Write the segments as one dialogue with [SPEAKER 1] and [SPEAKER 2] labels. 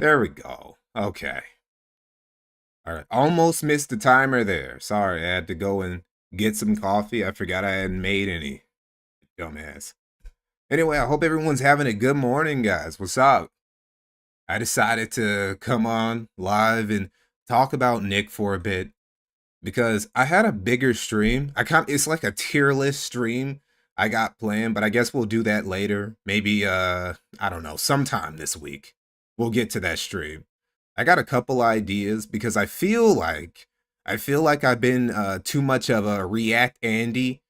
[SPEAKER 1] There we go. Okay. All right. Almost missed the timer there. Sorry, I had to go and get some coffee. I forgot I hadn't made any. Dumbass. Anyway, I hope everyone's having a good morning, guys. What's up? I decided to come on live and talk about Nick for a bit because I had a bigger stream. It's like a tier list stream I got planned, but I guess we'll do that later. Maybe I don't know, sometime this week. We'll get to that stream. I got a couple ideas because I feel like I've been too much of a React Andy.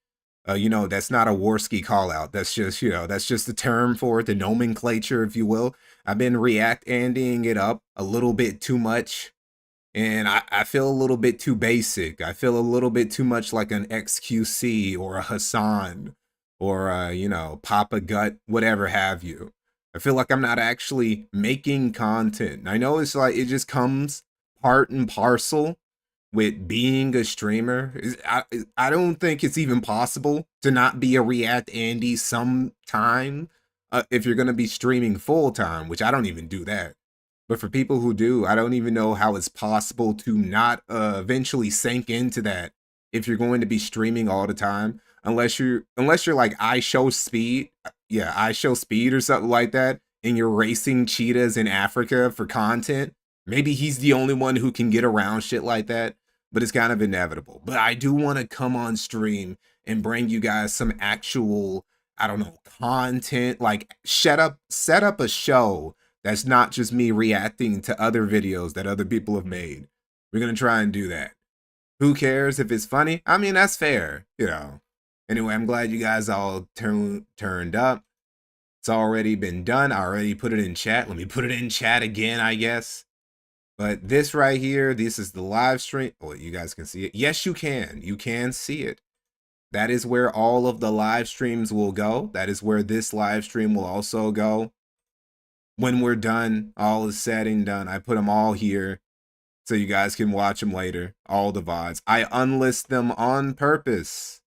[SPEAKER 1] That's not a Warski call out. That's just, that's just the term for it, the nomenclature, if you will. I've been React Andying it up a little bit too much. And I feel a little bit too basic. I feel a little bit too much like an XQC or a Hasan or, Papa Gut, whatever have you. I feel like I'm not actually making content. I know it's like it just comes part and parcel with being a streamer. I don't think it's even possible to not be a React Andy sometime if you're going to be streaming full time, which I don't even do that. But for people who do, I don't even know how it's possible to not eventually sink into that if you're going to be streaming all the time, unless you're like I show speed, yeah, I show speed or something like that, and you're racing cheetahs in Africa for content. Maybe he's the only one who can get around shit like that, but it's kind of inevitable. But I do want to come on stream and bring you guys some actual, I don't know, content. Like set up a show that's not just me reacting to other videos that other people have made. We're going to try and do that. Who cares if it's funny? I mean, that's fair. Anyway, I'm glad you guys all turned up. It's already been done. I already put it in chat. Let me put it in chat again, I guess. But this right here, this is the live stream. Oh, you guys can see it. Yes, you can. You can see it. That is where all of the live streams will go. That is where this live stream will also go. When we're done, all is said and done, I put them all here so you guys can watch them later, all the VODs. I unlist them on purpose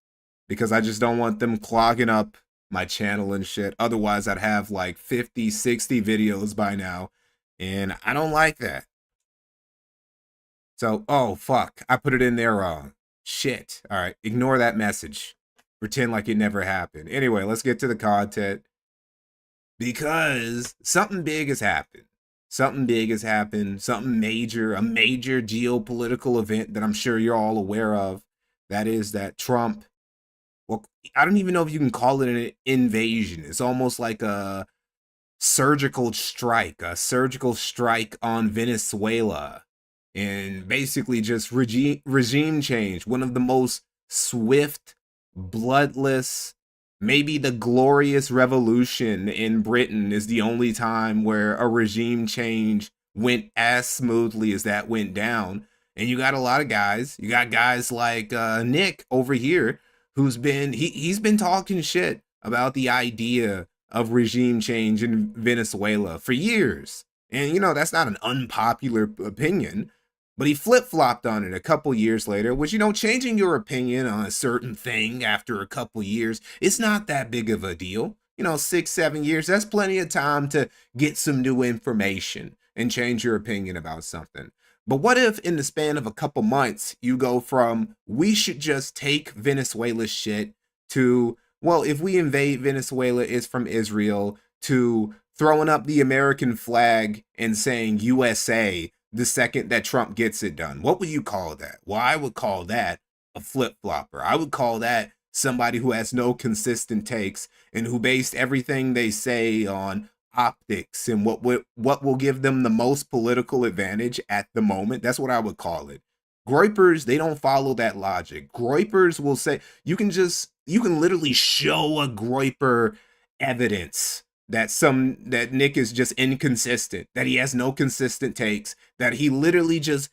[SPEAKER 1] because I just don't want them clogging up my channel and shit. Otherwise, I'd have like 50, 60 videos by now, and I don't like that. So, oh, fuck, I put it in there wrong. Shit. All right, ignore that message. Pretend like it never happened. Anyway, let's get to the content. Because something big has happened. Something big has happened. Something major, a major geopolitical event that I'm sure you're all aware of. That is that Trump, well, I don't even know if you can call it an invasion. It's almost like a surgical strike on Venezuela. And basically just regime change. One of the most swift, bloodless, maybe the Glorious Revolution in Britain is the only time where a regime change went as smoothly as that went down. And you got a lot of guys. You got guys like Nick over here, who's he's been talking shit about the idea of regime change in Venezuela for years. And that's not an unpopular opinion. But he flip-flopped on it a couple years later, which, changing your opinion on a certain thing after a couple years, it's not that big of a deal. 6, 7 years, that's plenty of time to get some new information and change your opinion about something. But what if in the span of a couple months, you go from, we should just take Venezuela's shit to, well, if we invade Venezuela, it's from Israel, to throwing up the American flag and saying USA the second that Trump gets it done? What would you call that? Well, I would call that a flip-flopper. I would call that somebody who has no consistent takes and who based everything they say on optics and what will give them the most political advantage at the moment. That's what I would call it. Groypers, they don't follow that logic. Groypers will say, you can literally show a Groyper evidence that Nick is just inconsistent, that he has no consistent takes, that he literally just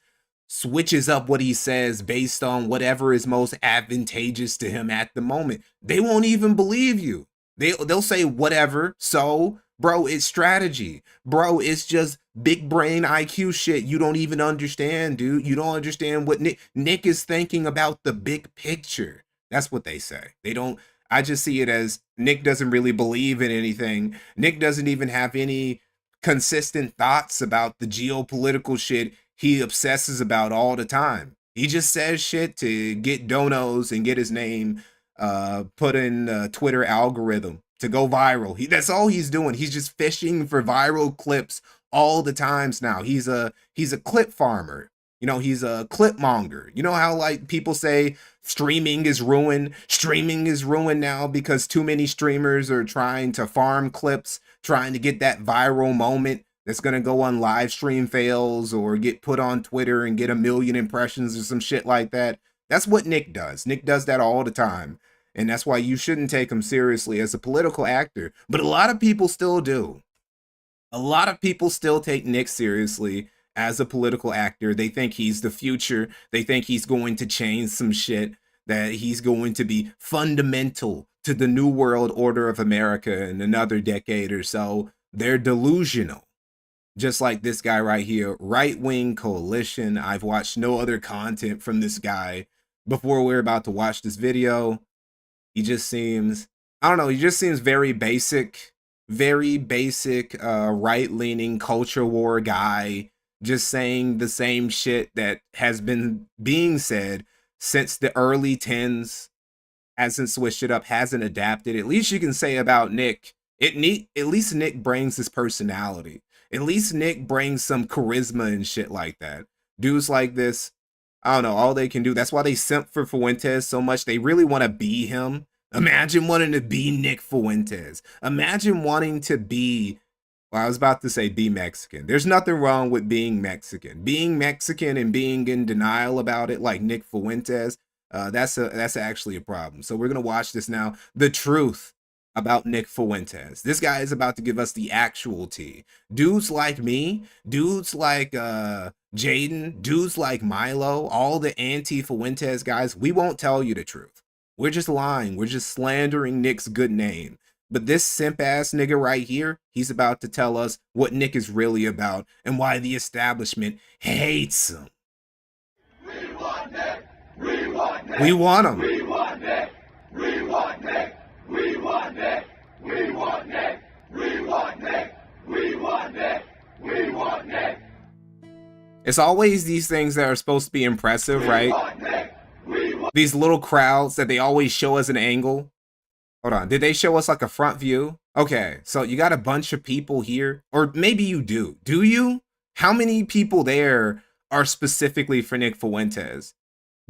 [SPEAKER 1] switches up what he says based on whatever is most advantageous to him at the moment. They won't even believe you. They'll say whatever. So, bro, it's strategy. Bro, it's just big brain IQ shit. You don't even understand, dude. You don't understand what Nick is thinking about the big picture. That's what they say. They don't. I just see it as Nick doesn't really believe in anything. Nick doesn't even have any consistent thoughts about the geopolitical shit he obsesses about all the time. He just says shit to get donos and get his name put in Twitter algorithm to go viral. That's all he's doing. He's just fishing for viral clips all the times now. He's a clip farmer. You know, he's a clip monger. You know how like people say streaming is ruined? Streaming is ruined now because too many streamers are trying to farm clips, trying to get that viral moment that's going to go on live stream fails or get put on Twitter and get 1 million impressions or some shit like that. That's what Nick does. Nick does that all the time. And that's why you shouldn't take him seriously as a political actor. But a lot of people still do. A lot of people still take Nick seriously as a political actor. They think he's the future. They think he's going to change some shit, that he's going to be fundamental to the new world order of America in another decade or so. They're delusional. Just like this guy right here, Right Wing Coalition. I've watched no other content from this guy before we're about to watch this video. He just seems, I don't know, he just seems very basic right-leaning culture war guy, just saying the same shit that has been being said since the early 10s, hasn't switched it up, hasn't adapted. At least you can say about Nick, at least Nick brings his personality. At least Nick brings some charisma and shit like that. Dudes like this, I don't know, all they can do. That's why they simp for Fuentes so much. They really want to be him. Imagine wanting to be Nick Fuentes. Imagine wanting to be, well, I was about to say be Mexican. There's nothing wrong with being Mexican. Being Mexican and being in denial about it like Nick Fuentes, that's actually a problem. So we're going to watch this now. The truth about Nick Fuentes. This guy is about to give us the actual tea. Dudes like me, dudes like Jaden, dudes like Milo, all the anti-Fuentes guys, we won't tell you the truth. We're just lying. We're just slandering Nick's good name. But this simp-ass nigga right here, he's about to tell us what Nick is really about and why the establishment hates him.
[SPEAKER 2] We want Nick! We want Nick!
[SPEAKER 1] We want him!
[SPEAKER 2] We want Nick! We want Nick! We want Nick! We want Nick! We want Nick! We want Nick! We want Nick!
[SPEAKER 1] It's always these things that are supposed to be impressive, right? These little crowds that they always show as an angle. Hold on, did they show us like a front view? Okay, so you got a bunch of people here, or maybe you do. Do you? How many people there are specifically for Nick Fuentes?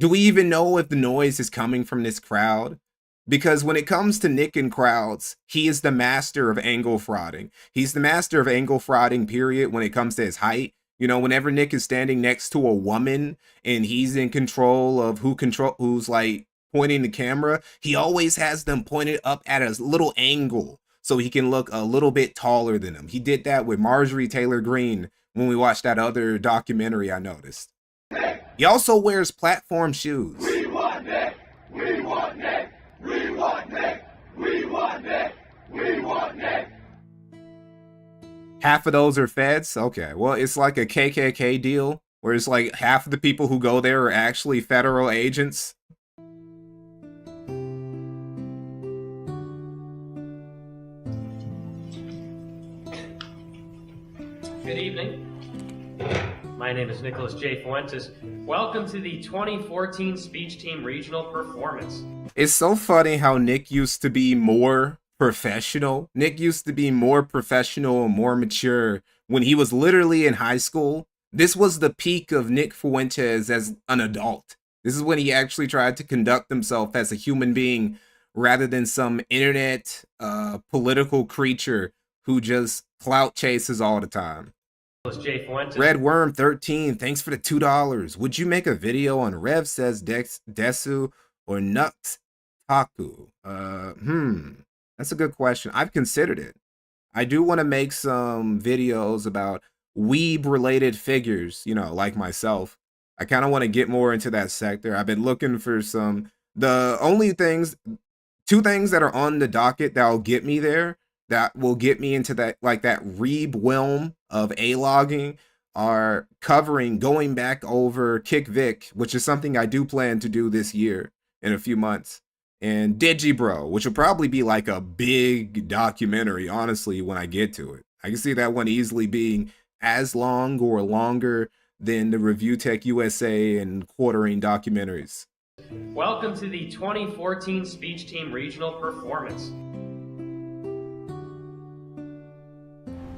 [SPEAKER 1] Do we even know if the noise is coming from this crowd? Because when it comes to Nick and crowds, he is the master of angle frauding. He's the master of angle frauding, period, when it comes to his height. You know, whenever Nick is standing next to a woman and he's in control of who's like pointing the camera, he always has them pointed up at a little angle so he can look a little bit taller than him. He did that with Marjorie Taylor Greene when we watched that other documentary, I noticed. He also wears platform shoes.
[SPEAKER 2] We want Nick! We want Nick! We want Nick! We want Nick! We want Nick!
[SPEAKER 1] Half of those are feds? Okay, well, it's like a KKK deal, where it's like half of the people who go there are actually federal agents.
[SPEAKER 3] Good evening. My name is Nicholas J. Fuentes. Welcome to the 2014 Speech Team Regional Performance.
[SPEAKER 1] It's so funny how Nick used to be more professional. Nick used to be more professional and more mature when he was literally in high school. This was the peak of Nick Fuentes as an adult. This is when he actually tried to conduct himself as a human being rather than some internet political creature who just clout chases all the time.
[SPEAKER 3] J. Fuentes.
[SPEAKER 1] Red Worm 13, thanks for the $2. Would you make a video on Rev Says Desu or Nux Taku? That's a good question. I've considered it. I do want to make some videos about weeb-related figures, you know, like myself. I kind of want to get more into that sector. I've been looking for some. The only things, 2 things that are on the docket that'll get me there, that will get me into that, like that Reeb realm of A-logging, are going back over Kick Vic, which is something I do plan to do this year in a few months. And Digibro, which will probably be like a big documentary, honestly, when I get to it. I can see that one easily being as long or longer than the Review Tech USA and Quartering documentaries.
[SPEAKER 3] Welcome to the 2014 Speech Team Regional Performance.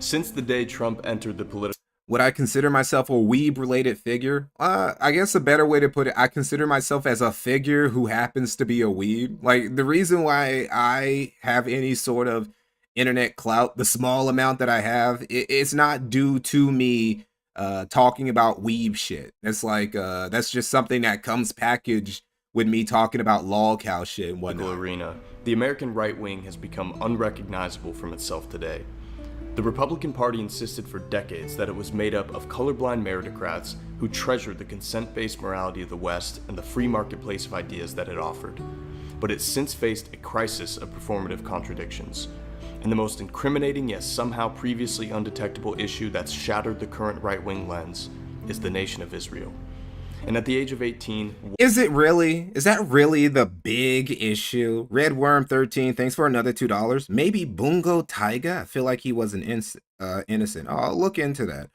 [SPEAKER 4] Since the day Trump entered the political...
[SPEAKER 1] Would I consider myself a weeb-related figure? I guess a better way to put it, I consider myself as a figure who happens to be a weeb. Like, the reason why I have any sort of internet clout, the small amount that I have, it's not due to me talking about weeb shit. That's like, that's just something that comes packaged with me talking about lol cow shit and whatnot.
[SPEAKER 4] Arena, the American right wing has become unrecognizable from itself today. The Republican Party insisted for decades that it was made up of colorblind meritocrats who treasured the consent-based morality of the West and the free marketplace of ideas that it offered. But it's since faced a crisis of performative contradictions. And the most incriminating yet somehow previously undetectable issue that's shattered the current right-wing lens is the nation of Israel. And at the age of 18...
[SPEAKER 1] Is it really? Is that really the big issue? Redworm13, thanks for another $2. Maybe Bungo Taiga? I feel like he was an innocent. I'll look into that.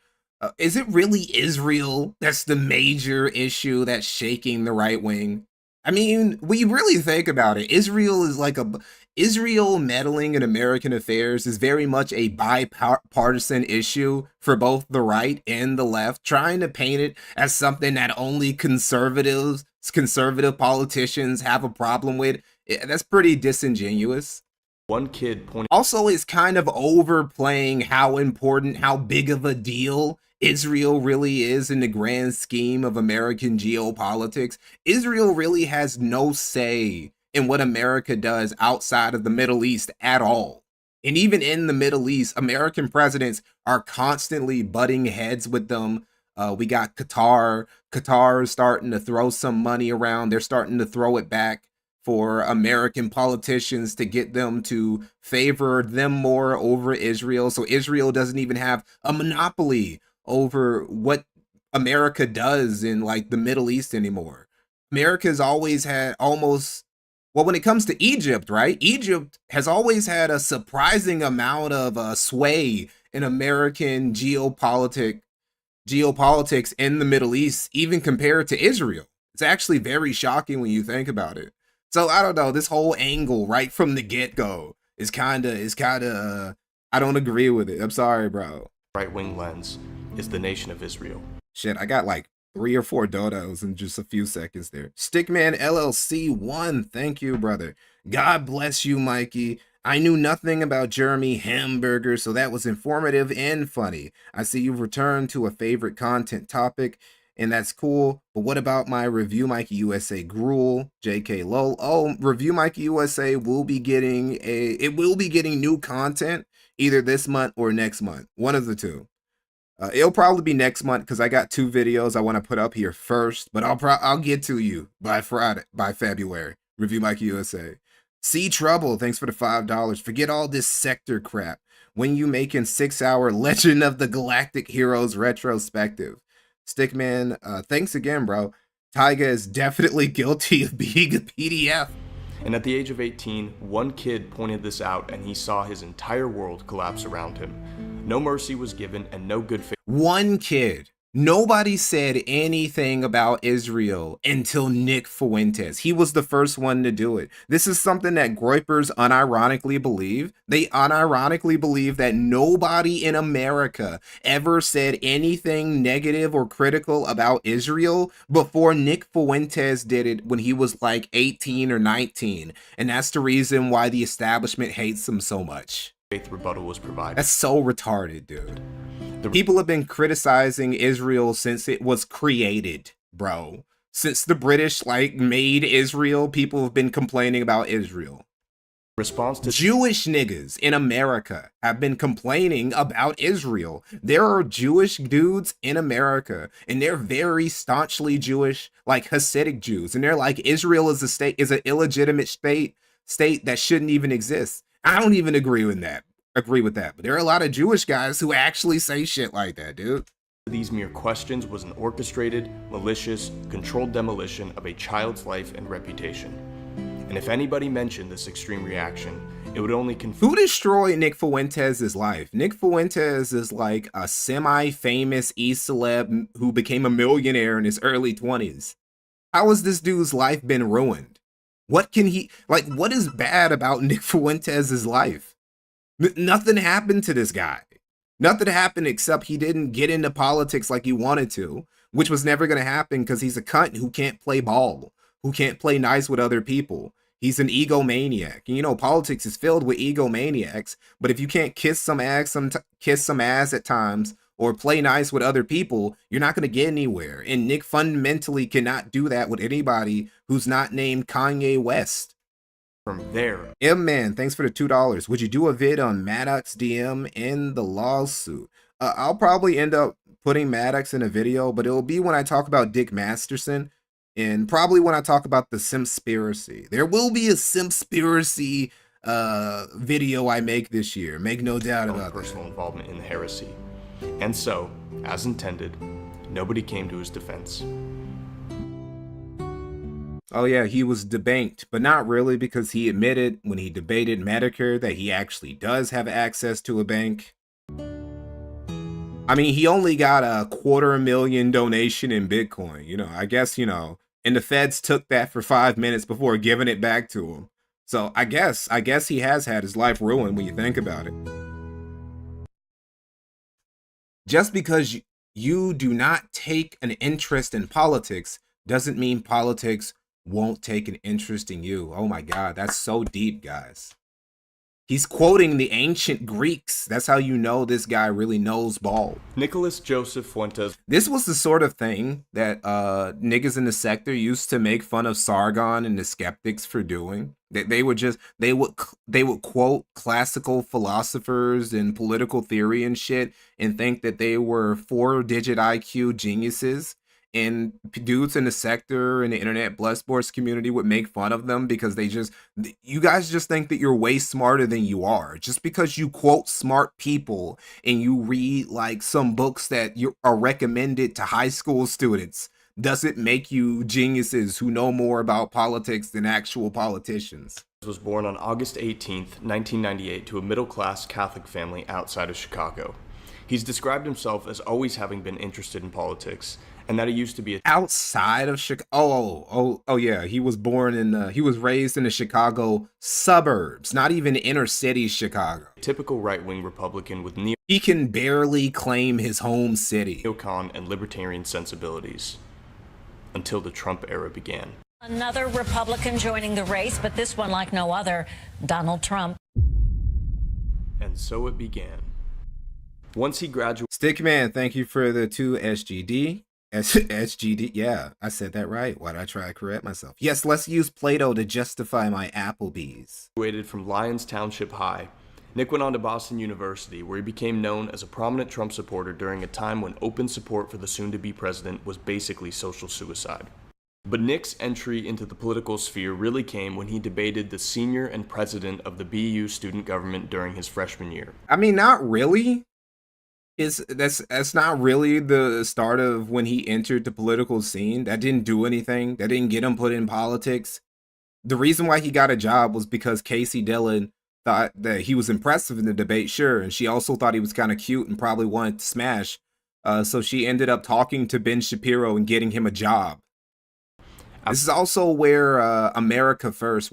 [SPEAKER 1] Is it really Israel that's the major issue that's shaking the right wing? I mean, when you really think about it, Israel is like Israel meddling in American affairs is very much a bipartisan issue for both the right and the left, trying to paint it as something that only conservative politicians have a problem with. That's pretty disingenuous.
[SPEAKER 4] One kid pointed...
[SPEAKER 1] Also, it's kind of overplaying how important, how big of a deal Israel really is in the grand scheme of American geopolitics. Israel really has no say in what America does outside of the Middle East at all. And even in the Middle East, American presidents are constantly butting heads with them. We got Qatar. Qatar is starting to throw some money around. They're starting to throw it back for American politicians to get them to favor them more over Israel. So Israel doesn't even have a monopoly over what America does in like the Middle East anymore. America's always had almost, well, when it comes to Egypt, right? Egypt has always had a surprising amount of sway in American geopolitics in the Middle East, even compared to Israel. It's actually very shocking when you think about it. So I don't know, this whole angle right from the get-go is kind of, I don't agree with it. I'm sorry, bro.
[SPEAKER 4] Right-wing lens is the nation of Israel.
[SPEAKER 1] Shit, I got like 3 or 4 dodos in just a few seconds there. Stickman LLC 1, thank you, brother. God bless you, Mikey. I knew nothing about Jeremy Hamburger, so that was informative and funny. I see you've returned to a favorite content topic, and that's cool. But what about my Review Mikey USA gruel? JK lol. Oh, Review Mikey USA will be getting new content either this month or next month. One of the two. It'll probably be next month because I got 2 videos I want to put up here first, but I'll get to you by February. Review Mikey USA. See Trouble, thanks for the $5. Forget all this sector crap. When you making 6-hour Legend of the Galactic Heroes retrospective. Stickman, thanks again, bro. Tyga is definitely guilty of being a PDF.
[SPEAKER 4] And at the age of 18, one kid pointed this out and he saw his entire world collapse around him. No mercy was given and no good faith.
[SPEAKER 1] One kid. Nobody said anything about Israel until Nick Fuentes. He was the first one to do it. This is something that Groypers unironically believe. They unironically believe that nobody in America ever said anything negative or critical about Israel before Nick Fuentes did it when he was like 18 or 19. And that's the reason why the establishment hates him so much.
[SPEAKER 4] Faith rebuttal was provided.
[SPEAKER 1] That's so retarded, dude. People have been criticizing Israel since it was created, bro. Since the British made Israel, people have been complaining about Israel.
[SPEAKER 4] Response to
[SPEAKER 1] Jewish niggas in America have been complaining about Israel. There are Jewish dudes in America, and they're very staunchly Jewish, like Hasidic Jews, and they're like, Israel is an illegitimate state that shouldn't even exist. I don't even agree with that, but there are a lot of Jewish guys who actually say shit like that, dude.
[SPEAKER 4] These mere questions was an orchestrated, malicious, controlled demolition of a child's life and reputation. And if anybody mentioned this extreme reaction, it would only confirm.
[SPEAKER 1] Who destroyed Nick Fuentes' life? Nick Fuentes is like a semi-famous E-celeb who became a millionaire in his early 20s. How has this dude's life been ruined? What can he, like, what is bad about Nick Fuentes' life? Nothing happened to this guy. Nothing happened except he didn't get into politics like he wanted to, which was never going to happen because he's a cunt who can't play ball, who can't play nice with other people. He's an egomaniac. You know, politics is filled with egomaniacs, but if you can't kiss some ass at times or play nice with other people, you're not going to get anywhere. And Nick fundamentally cannot do that with anybody who's not named Kanye West.
[SPEAKER 4] From there.
[SPEAKER 1] M-Man, thanks for the $2. Would you do a vid on Maddox DM and the lawsuit? I'll probably end up putting Maddox in a video, but it'll be when I talk about Dick Masterson and probably when I talk about the Simpspiracy. There will be a Simpspiracy video I make this year. Make no doubt about
[SPEAKER 4] personal involvement in the heresy. And so, as intended, nobody came to his defense.
[SPEAKER 1] Oh yeah, he was debanked, but not really, because he admitted when he debated Medicare that he actually does have access to a bank. I mean, he only got a $250,000 donation in Bitcoin. You know, I guess, you know, and the feds took that for 5 minutes before giving it back to him. So I guess he has had his life ruined when you think about it. Just because you do not take an interest in politics doesn't mean politics won't take an interest in you. Oh my God, that's so deep, guys. He's quoting the ancient Greeks. That's how you know this guy really knows ball.
[SPEAKER 4] Nicholas Joseph Fuentes.
[SPEAKER 1] This was the sort of thing that niggas in the sector used to make fun of Sargon and the skeptics for doing. They would quote classical philosophers and political theory and shit and think that they were 4-digit IQ geniuses. And dudes in the sector and the internet blood sports community would make fun of them because you guys just think that you're way smarter than you are. Just because you quote smart people and you read like some books that are recommended to high school students doesn't make you geniuses who know more about politics than actual politicians.
[SPEAKER 4] Was born on August 18th, 1998 to a middle-class Catholic family outside of Chicago. He's described himself as always having been interested in politics, and that he used to be
[SPEAKER 1] outside of Chicago. Oh yeah, he was raised in the Chicago suburbs, not even inner city Chicago.
[SPEAKER 4] Typical right-wing Republican with
[SPEAKER 1] he can barely claim his home city.
[SPEAKER 4] Neocon and libertarian sensibilities until the Trump era began.
[SPEAKER 5] Another Republican joining the race, but this one like no other, Donald Trump.
[SPEAKER 4] And so it began. Once he graduated.
[SPEAKER 1] Stickman, thank you for the 2 SGD. SGD, yeah, I said that right. Why did I try to correct myself? Yes, let's use Play-Doh to justify my Applebee's.
[SPEAKER 4] Graduated from Lyons Township High. Nick went on to Boston University, where he became known as a prominent Trump supporter during a time when open support for the soon-to-be president was basically social suicide. But Nick's entry into the political sphere really came when he debated the senior and president of the BU student government during his freshman year.
[SPEAKER 1] I mean, not really. That's not really the start of when he entered the political scene. That didn't do anything. That didn't get him put in politics. The reason why he got a job was because Casey Dillon thought that he was impressive in the debate, sure, and she also thought he was kind of cute and probably wanted to smash. So she ended up talking to Ben Shapiro and getting him a job. This is also where America First,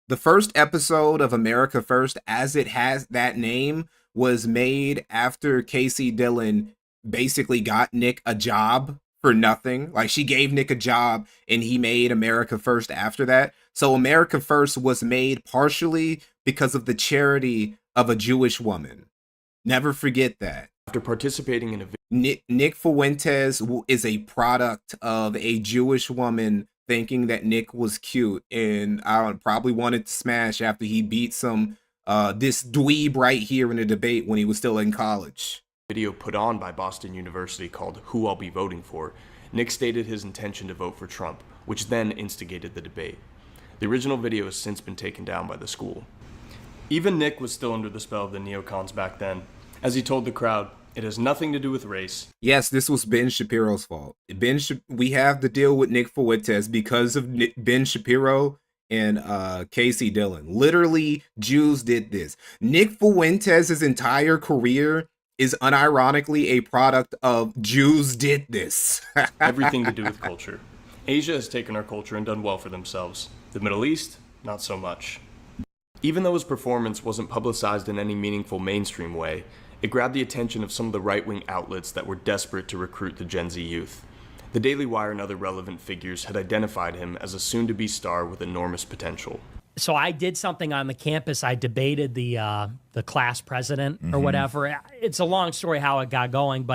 [SPEAKER 1] the first episode of America First, as it has that name, was made after Casey Dillon basically got Nick a job for nothing. Like, she gave Nick a job and he made America First after that. So America First was made partially because of the charity of a Jewish woman. Never forget that.
[SPEAKER 4] After participating in a
[SPEAKER 1] Nick Fuentes is a product of a Jewish woman thinking that Nick was cute, and I probably wanted to smash after he beat this dweeb right here in a debate when he was still in college.
[SPEAKER 4] Video put on by Boston University called Who I'll Be Voting For, Nick stated his intention to vote for Trump, which then instigated the debate. The original video has since been taken down by the school. Even Nick was still under the spell of the neocons back then. As he told the crowd, it has nothing to do with race.
[SPEAKER 1] Yes, this was Ben Shapiro's fault. We have to deal with Nick Fuentes because of Ben Shapiro and Casey Dillon. Literally, Jews did this. Nick Fuentes' entire career is unironically a product of Jews did this.
[SPEAKER 4] Everything to do with culture. Asia has taken our culture and done well for themselves. The Middle East, not so much. Even though his performance wasn't publicized in any meaningful mainstream way, it grabbed the attention of some of the right-wing outlets that were desperate to recruit the Gen Z youth. The Daily Wire and other relevant figures had identified him as a soon-to-be star with enormous potential.
[SPEAKER 6] So I did something on the campus. I debated the class president or whatever. It's a long story how it got going,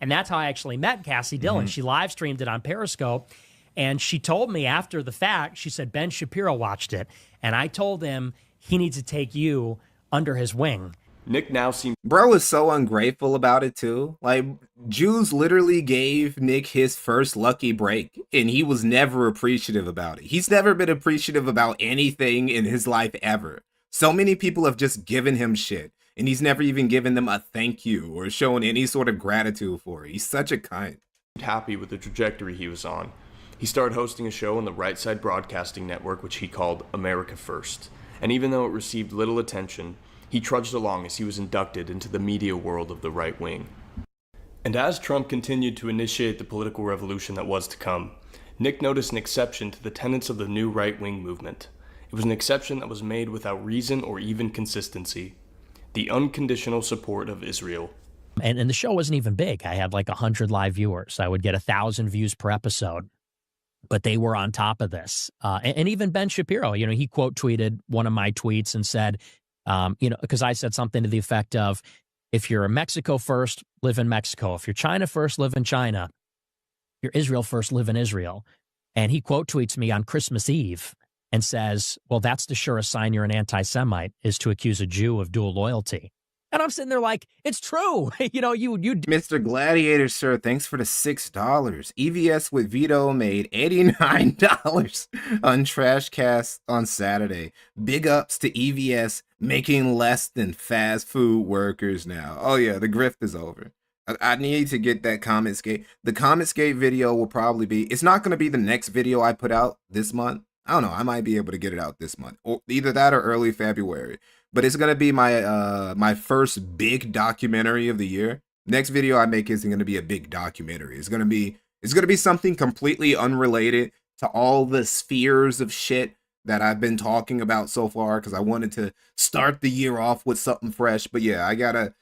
[SPEAKER 6] and that's how I actually met Cassie Dillon. She live streamed it on Periscope, and she told me after the fact, she said, Ben Shapiro watched it, and I told him he needs to take you under his wing.
[SPEAKER 4] Nick now seems...
[SPEAKER 1] Bro is so ungrateful about it too. Like, Jews literally gave Nick his first lucky break, and he was never appreciative about it. He's never been appreciative about anything in his life ever. So many people have just given him shit, and he's never even given them a thank you or shown any sort of gratitude for it. He's such a cunt.
[SPEAKER 4] Happy with the trajectory he was on. He started hosting a show on the Right Side Broadcasting Network, which he called America First. And even though it received little attention, he trudged along as he was inducted into the media world of the right wing. And as Trump continued to initiate the political revolution that was to come, Nick noticed an exception to the tenets of the new right-wing movement. It was an exception that was made without reason or even consistency. The unconditional support of Israel.
[SPEAKER 6] And the show wasn't even big. I had like 100 live viewers. I would get 1,000 views per episode. But they were on top of this. And even Ben Shapiro, he quote tweeted one of my tweets and said, because I said something to the effect of, if you're Mexico first, live in Mexico. If you're China first, live in China. If you're Israel first, live in Israel. And he quote tweets me on Christmas Eve and says, well, that's the surest sign you're an anti-Semite, is to accuse a Jew of dual loyalty. And I'm sitting there like, it's true. you
[SPEAKER 1] Mr. Gladiator, sir, thanks for the $6. EVS with Vito made $89 on Trashcast on Saturday. Big ups to EVS making less than fast food workers now. Oh yeah, the grift is over. I need to get that Comicsgate. The Comicsgate video will probably be, it's not going to be the next video I put out this month. I don't know. I might be able to get it out this month, or either that or early February. But it's gonna be my my first big documentary of the year. Next video I make isn't gonna be a big documentary. It's gonna be something completely unrelated to all the spheres of shit that I've been talking about so far, because I wanted to start the year off with something fresh. But yeah, I gotta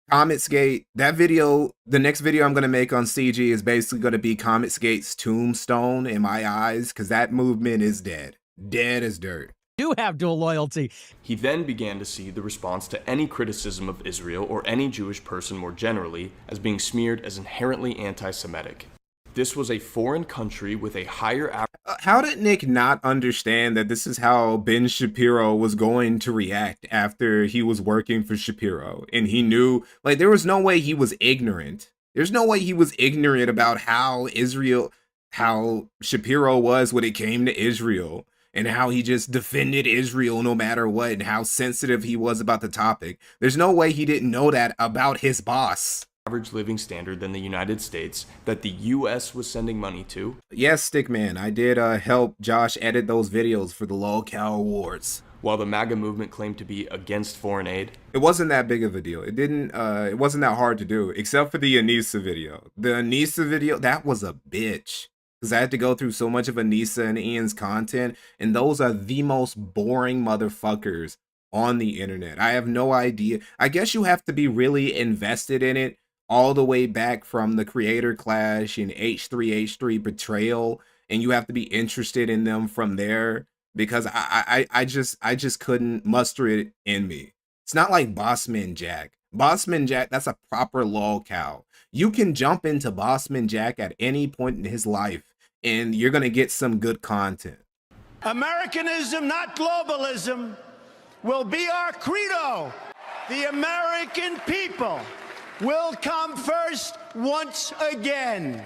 [SPEAKER 1] Comicsgate. That video, the next video I'm gonna make on CG is basically gonna be Comicsgate's tombstone in my eyes, because that movement is dead. Dead as dirt.
[SPEAKER 6] Do have dual loyalty.
[SPEAKER 4] He then began to see the response to any criticism of Israel or any Jewish person more generally as being smeared as inherently anti-Semitic. This was a foreign country with a higher average.
[SPEAKER 1] How did Nick not understand that this is how Ben Shapiro was going to react after he was working for Shapiro? And he knew, like, there was no way he was ignorant. There's no way he was ignorant about how Shapiro was when it came to Israel, and how he just defended Israel no matter what, and how sensitive he was about the topic. There's no way he didn't know that about his boss.
[SPEAKER 4] Average living standard than the United States that the U.S. was sending money to.
[SPEAKER 1] Yes, Stickman, I did help Josh edit those videos for the LOLCOW Awards.
[SPEAKER 4] While the MAGA movement claimed to be against foreign aid.
[SPEAKER 1] It wasn't that big of a deal. It wasn't that hard to do, except for the Anissa video. The Anissa video, that was a bitch. Because I had to go through so much of Anissa and Ian's content, and those are the most boring motherfuckers on the internet. I have no idea. I guess you have to be really invested in it all the way back from the Creator Clash and H3H3 Betrayal, and you have to be interested in them from there, because I just couldn't muster it in me. It's not like Bossman Jack. Bossman Jack, that's a proper LOLCOW. You can jump into Bossman Jack at any point in his life, and you're going to get some good content.
[SPEAKER 7] Americanism, not globalism, will be our credo. The American people will come first once again.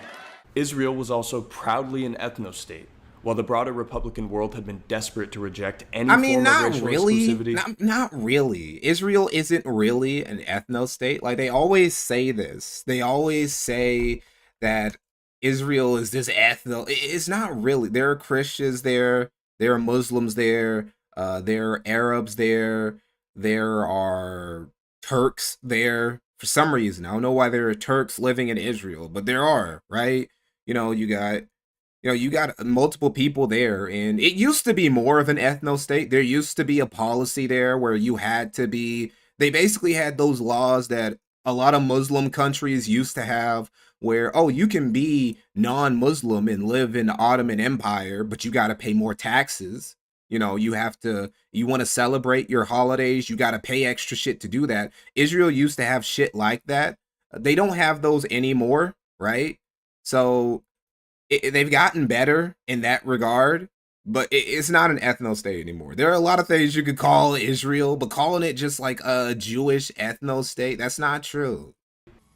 [SPEAKER 4] Israel was also proudly an ethno-state, while the broader Republican world had been desperate to reject any form of racial exclusivity.
[SPEAKER 1] Not really. Israel isn't really an ethno-state. Like, they always say this. They always say that Israel is this ethno. It's not really. There are Christians there. There are Muslims there. There are Arabs there. There are Turks there. For some reason, I don't know why there are Turks living in Israel, but there are, right? You know, you got multiple people there, and it used to be more of an ethno state. There used to be a policy there where you had to be. They basically had those laws that a lot of Muslim countries used to have, where you can be non-Muslim and live in the Ottoman Empire, but you got to pay more taxes. You know, you want to celebrate your holidays, you got to pay extra shit to do that. Israel used to have shit like that. They don't have those anymore, right? So they've gotten better in that regard, but it's not an ethno state anymore. There are a lot of things you could call Israel, but calling it just like a Jewish ethno state, that's not true.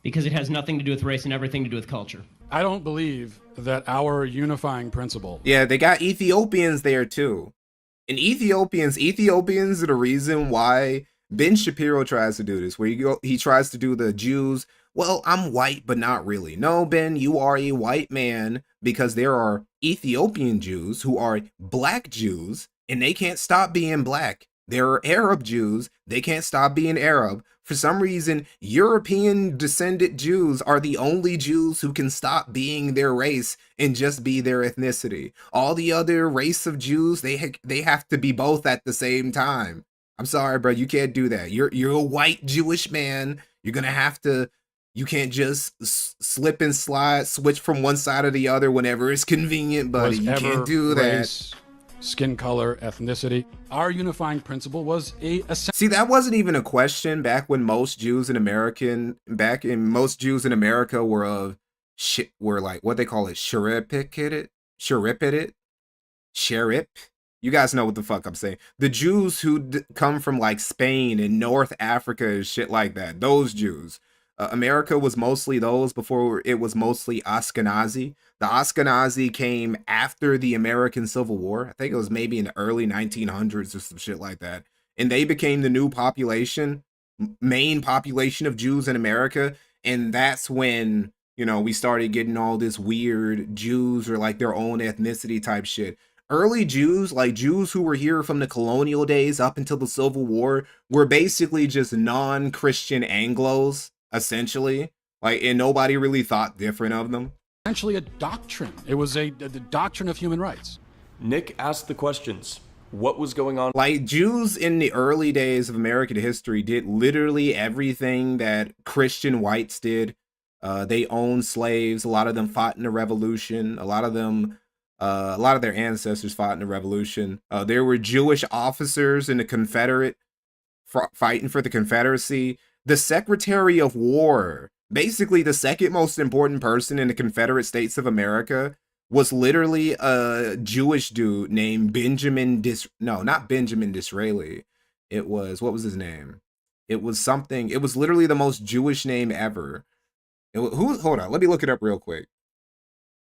[SPEAKER 8] Because it has nothing to do with race and everything to do with culture.
[SPEAKER 9] I don't believe that our unifying principle.
[SPEAKER 1] Yeah, they got Ethiopians there too. And Ethiopians are the reason why Ben Shapiro tries to do this, where he tries to do the Jews. Well, I'm white, but not really. No, Ben, you are a white man, because there are Ethiopian Jews who are black Jews, and they can't stop being black. There are Arab Jews, they can't stop being Arab. For some reason, European descendant Jews are the only Jews who can stop being their race and just be their ethnicity. All the other race of Jews, they have to be both at the same time. I'm sorry, bro, you can't do that. You're a white Jewish man. You're gonna have to. You can't just slip and slide, switch from one side or the other whenever it's convenient, buddy. You can't do
[SPEAKER 9] race,
[SPEAKER 1] that.
[SPEAKER 9] Skin color, ethnicity. Our unifying principle was
[SPEAKER 1] See, that wasn't even a question back when most Jews in America were of were like what they call it, Sharip. You guys know what the fuck I'm saying. The Jews who come from like Spain and North Africa and shit like that. Those Jews. America was mostly those before it was mostly Ashkenazi. The Ashkenazi came after the American Civil War. I think it was maybe in the early 1900s or some shit like that. And they became the new population, main population of Jews in America. And that's when, we started getting all this weird Jews or like their own ethnicity type shit. Early Jews, like Jews who were here from the colonial days up until the Civil War, were basically just non-Christian Anglos. Essentially, and nobody really thought different of them.
[SPEAKER 9] Essentially a doctrine. It was the doctrine of human rights.
[SPEAKER 4] Nick asked the questions. What was going on?
[SPEAKER 1] Like, Jews in the early days of American history did literally everything that Christian whites did. They owned slaves. A lot of them fought in the Revolution. A lot of their ancestors fought in the Revolution. There were Jewish officers in the Confederate fighting for the Confederacy. The Secretary of War, basically the second most important person in the Confederate States of America, was literally a Jewish dude named not Benjamin Disraeli. It was, what was his name? It was literally the most Jewish name ever. Hold on, let me look it up real quick.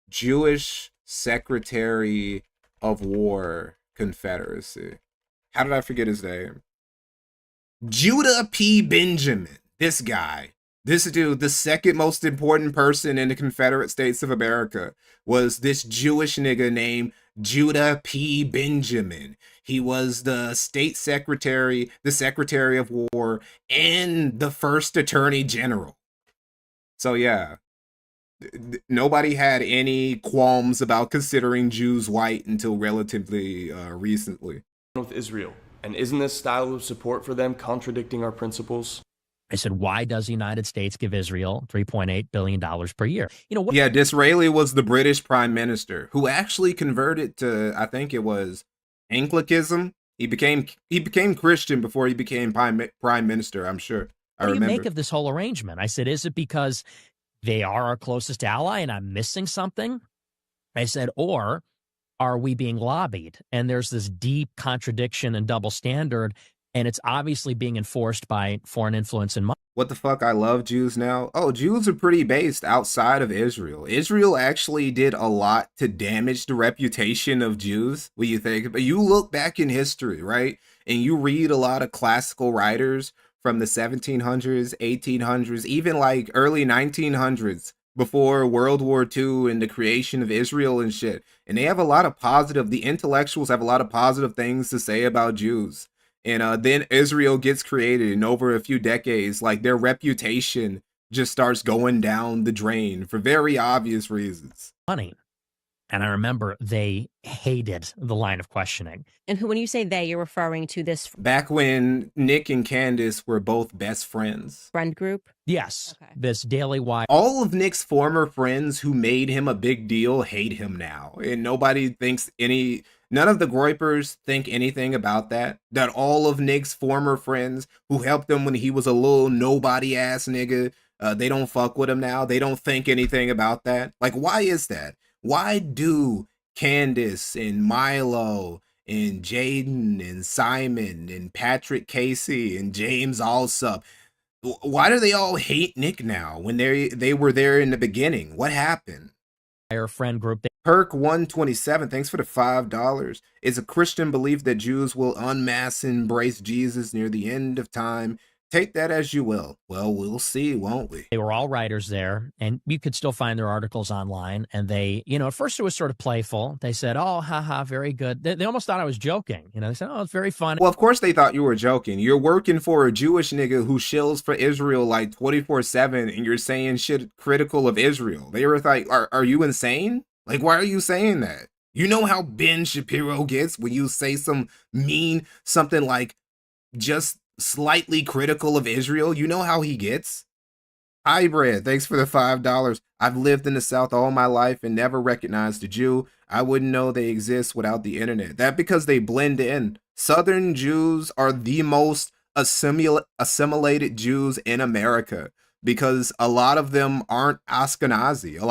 [SPEAKER 1] Jewish Secretary of War, Confederacy. How did I forget his name? Judah P. Benjamin. This dude, the second most important person in the Confederate States of America, was this Jewish nigga named Judah P. Benjamin. He was the state secretary, the Secretary of War, and the first Attorney General. So yeah, nobody had any qualms about considering Jews white until relatively recently.
[SPEAKER 4] With Israel. And isn't this style of support for them contradicting our principles?
[SPEAKER 6] I said, why does the United States give Israel $3.8 billion per year?
[SPEAKER 1] Yeah, Disraeli was the British prime minister who actually converted to, I think it was Anglicanism. He became Christian before he became prime minister, I'm sure.
[SPEAKER 6] What do you make of this whole arrangement? I said, is it because they are our closest ally and I'm missing something? I said, or are we being lobbied? And there's this deep contradiction and double standard, and it's obviously being enforced by foreign influence and money.
[SPEAKER 1] What the fuck? I love Jews now. Oh, Jews are pretty based outside of Israel. Israel actually did a lot to damage the reputation of Jews, what you think? But you look back in history, right? And you read a lot of classical writers from the 1700s, 1800s, even like early 1900s. before World War II and the creation of Israel and shit. And they have a lot of positive, the intellectuals have a lot of positive things to say about Jews. And then Israel gets created, and over a few decades, like their reputation just starts going down the drain for very obvious reasons.
[SPEAKER 6] Funny. And I remember they hated the line of questioning.
[SPEAKER 10] And when you say they, you're referring to this
[SPEAKER 1] Back when Nick and Candace were both best friends.
[SPEAKER 10] friend group?
[SPEAKER 6] Yes.
[SPEAKER 10] Okay.
[SPEAKER 6] This Daily Wire.
[SPEAKER 1] All of Nick's former friends who made him a big deal hate him now. And nobody thinks none of the Groypers think anything about that. That all of Nick's former friends who helped him when he was a little nobody ass nigga, they don't fuck with him now. They don't think anything about that. Like, why is that? Why do Candace and Milo and Jaden and Simon and Patrick Casey and James Alsop, why do they all hate Nick now when they were there in the beginning? What happened?
[SPEAKER 6] Our friend group.
[SPEAKER 1] Perk 127, thanks for the $5. It's a Christian belief that Jews will unmask and embrace Jesus near the end of time. Take that as you will. Well, we'll see, won't we?
[SPEAKER 6] They were all writers there, and you could still find their articles online. And they, at first it was sort of playful. They said, oh, haha, very good. They almost thought I was joking. They said, oh, it's very funny.
[SPEAKER 1] Well, of course they thought you were joking. You're working for a Jewish nigga who shills for Israel like 24/7, and you're saying shit critical of Israel. They were like, are you insane? Like, why are you saying that? You know how Ben Shapiro gets when you say something like just slightly critical of Israel. You know how he gets. Hybrid, thanks for the $5. I've lived in the South all my life and never recognized a Jew. I wouldn't know they exist without the internet. That because they blend in. Southern Jews are the most assimilated Jews in America because a lot of them aren't Ashkenazi. A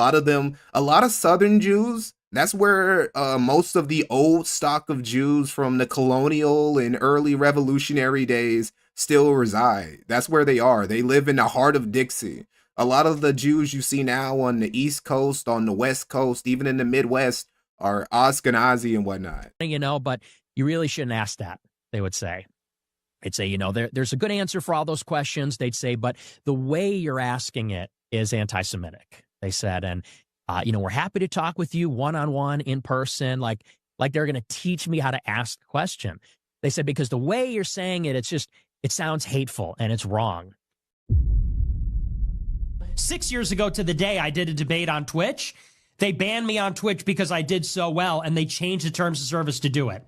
[SPEAKER 1] lot of Southern Jews, that's where most of the old stock of Jews from the colonial and early revolutionary days still reside. That's where they are. They live in the heart of Dixie. A lot of the Jews you see now on the East Coast, on the West Coast, even in the Midwest, are Ashkenazi and whatnot.
[SPEAKER 6] But you really shouldn't ask that, they would say. They'd say, there's a good answer for all those questions. They'd say, but the way you're asking it is anti-Semitic, they said. And we're happy to talk with you one-on-one in person, like they're going to teach me how to ask the question. They said, because the way you're saying it, it sounds hateful and it's wrong.
[SPEAKER 8] 6 years ago to the day, I did a debate on Twitch. They banned me on Twitch because I did so well, and they changed the terms of service to do it.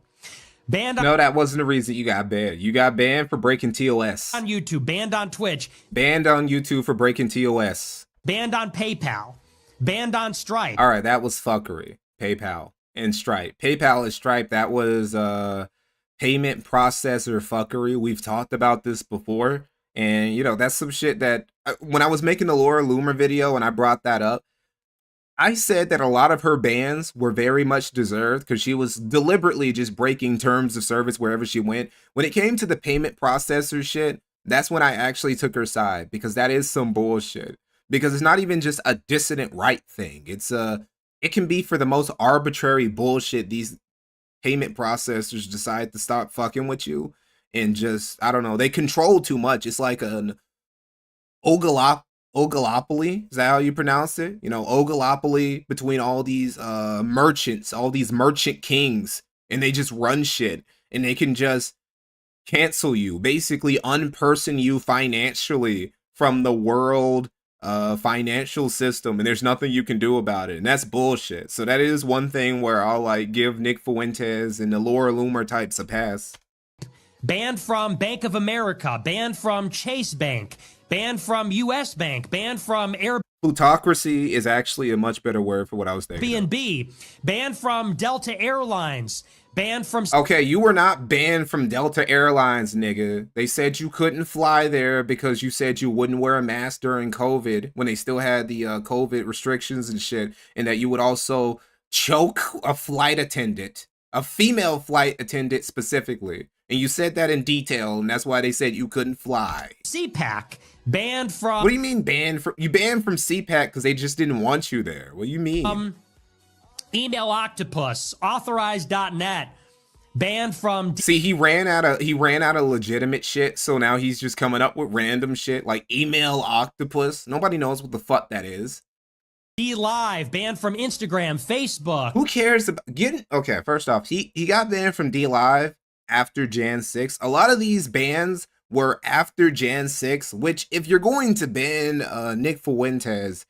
[SPEAKER 1] No, that wasn't the reason you got banned. You got banned for breaking TOS.
[SPEAKER 8] On YouTube, banned on Twitch.
[SPEAKER 1] Banned on YouTube for breaking TOS.
[SPEAKER 8] Banned on PayPal. Banned on Stripe.
[SPEAKER 1] All right, that was fuckery. PayPal and Stripe. PayPal and Stripe, that was payment processor fuckery. We've talked about this before. And, that's some shit that when I was making the Laura Loomer video and I brought that up, I said that a lot of her bans were very much deserved because she was deliberately just breaking terms of service wherever she went. When it came to the payment processor shit, that's when I actually took her side because that is some bullshit. Because it's not even just a dissident right thing. It can be for the most arbitrary bullshit. These payment processors decide to stop fucking with you and just, I don't know, they control too much. It's like an oligopoly. Is that how you pronounce it? Oligopoly between all these merchants, all these merchant kings, and they just run shit and they can just cancel you, basically unperson you financially from the world financial system, and there's nothing you can do about it, and that's bullshit. So that is one thing where I'll give Nick Fuentes and the Laura Loomer types a pass.
[SPEAKER 8] Banned from Bank of America, banned from Chase Bank, banned from US Bank, banned from Airbnb.
[SPEAKER 1] Plutocracy is actually a much better word for what I was thinking.
[SPEAKER 8] Airbnb, banned from Delta Airlines, banned from...
[SPEAKER 1] Okay, you were not banned from Delta Airlines, nigga. They said you couldn't fly there because you said you wouldn't wear a mask during COVID when they still had the COVID restrictions and shit, and that you would also choke a flight attendant, a female flight attendant specifically. And you said that in detail, and that's why they said you couldn't fly.
[SPEAKER 8] CPAC, banned from...
[SPEAKER 1] What do you mean banned from? You banned from CPAC because they just didn't want you there. What do you mean?
[SPEAKER 8] Email Octopus, authorized.net, banned from...
[SPEAKER 1] See, he ran out of legitimate shit, so now he's just coming up with random shit like Email Octopus. Nobody knows what the fuck that is.
[SPEAKER 8] D Live, banned from Instagram, Facebook.
[SPEAKER 1] Who cares about getting? Okay, first off, he got banned from D Live after Jan 6. A lot of these bans were after Jan 6, which if you're going to ban Nick Fuentes,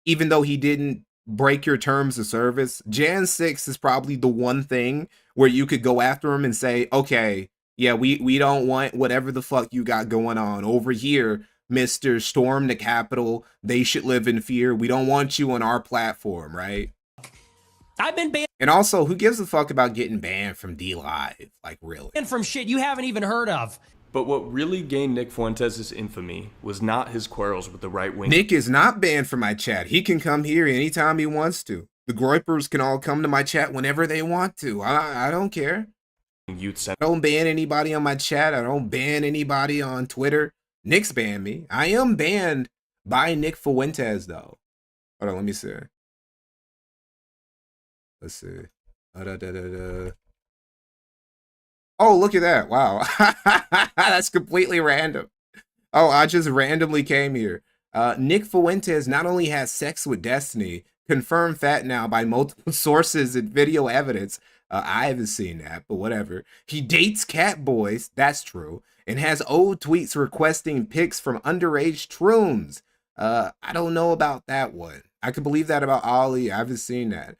[SPEAKER 1] even though he didn't break your terms of service, Jan 6 is probably the one thing where you could go after him and say, okay, yeah, we don't want whatever the fuck you got going on over here, Mr. Storm the Capitol. They should live in fear. We don't want you on our platform, right?
[SPEAKER 8] I've been banned.
[SPEAKER 1] And also, who gives a fuck about getting banned from D Live? Like, really?
[SPEAKER 8] And from shit you haven't even heard of.
[SPEAKER 4] But what really gained Nick Fuentes' infamy was not his quarrels with the right wing.
[SPEAKER 1] Nick is not banned from my chat. He can come here anytime he wants to. The Groypers can all come to my chat whenever they want to. I don't care. I don't ban anybody on my chat. I don't ban anybody on Twitter. Nick's banned me. I am banned by Nick Fuentes, though. Hold on, let me see. Let's see. Oh, look at that. Wow. That's completely random. Oh, I just randomly came here. Nick Fuentes not only has sex with Destiny, confirmed fact now by multiple sources and video evidence. I haven't seen that, but whatever. He dates cat boys, that's true, and has old tweets requesting pics from underage troons. I don't know about that one. I can believe that about Ollie. I haven't seen that.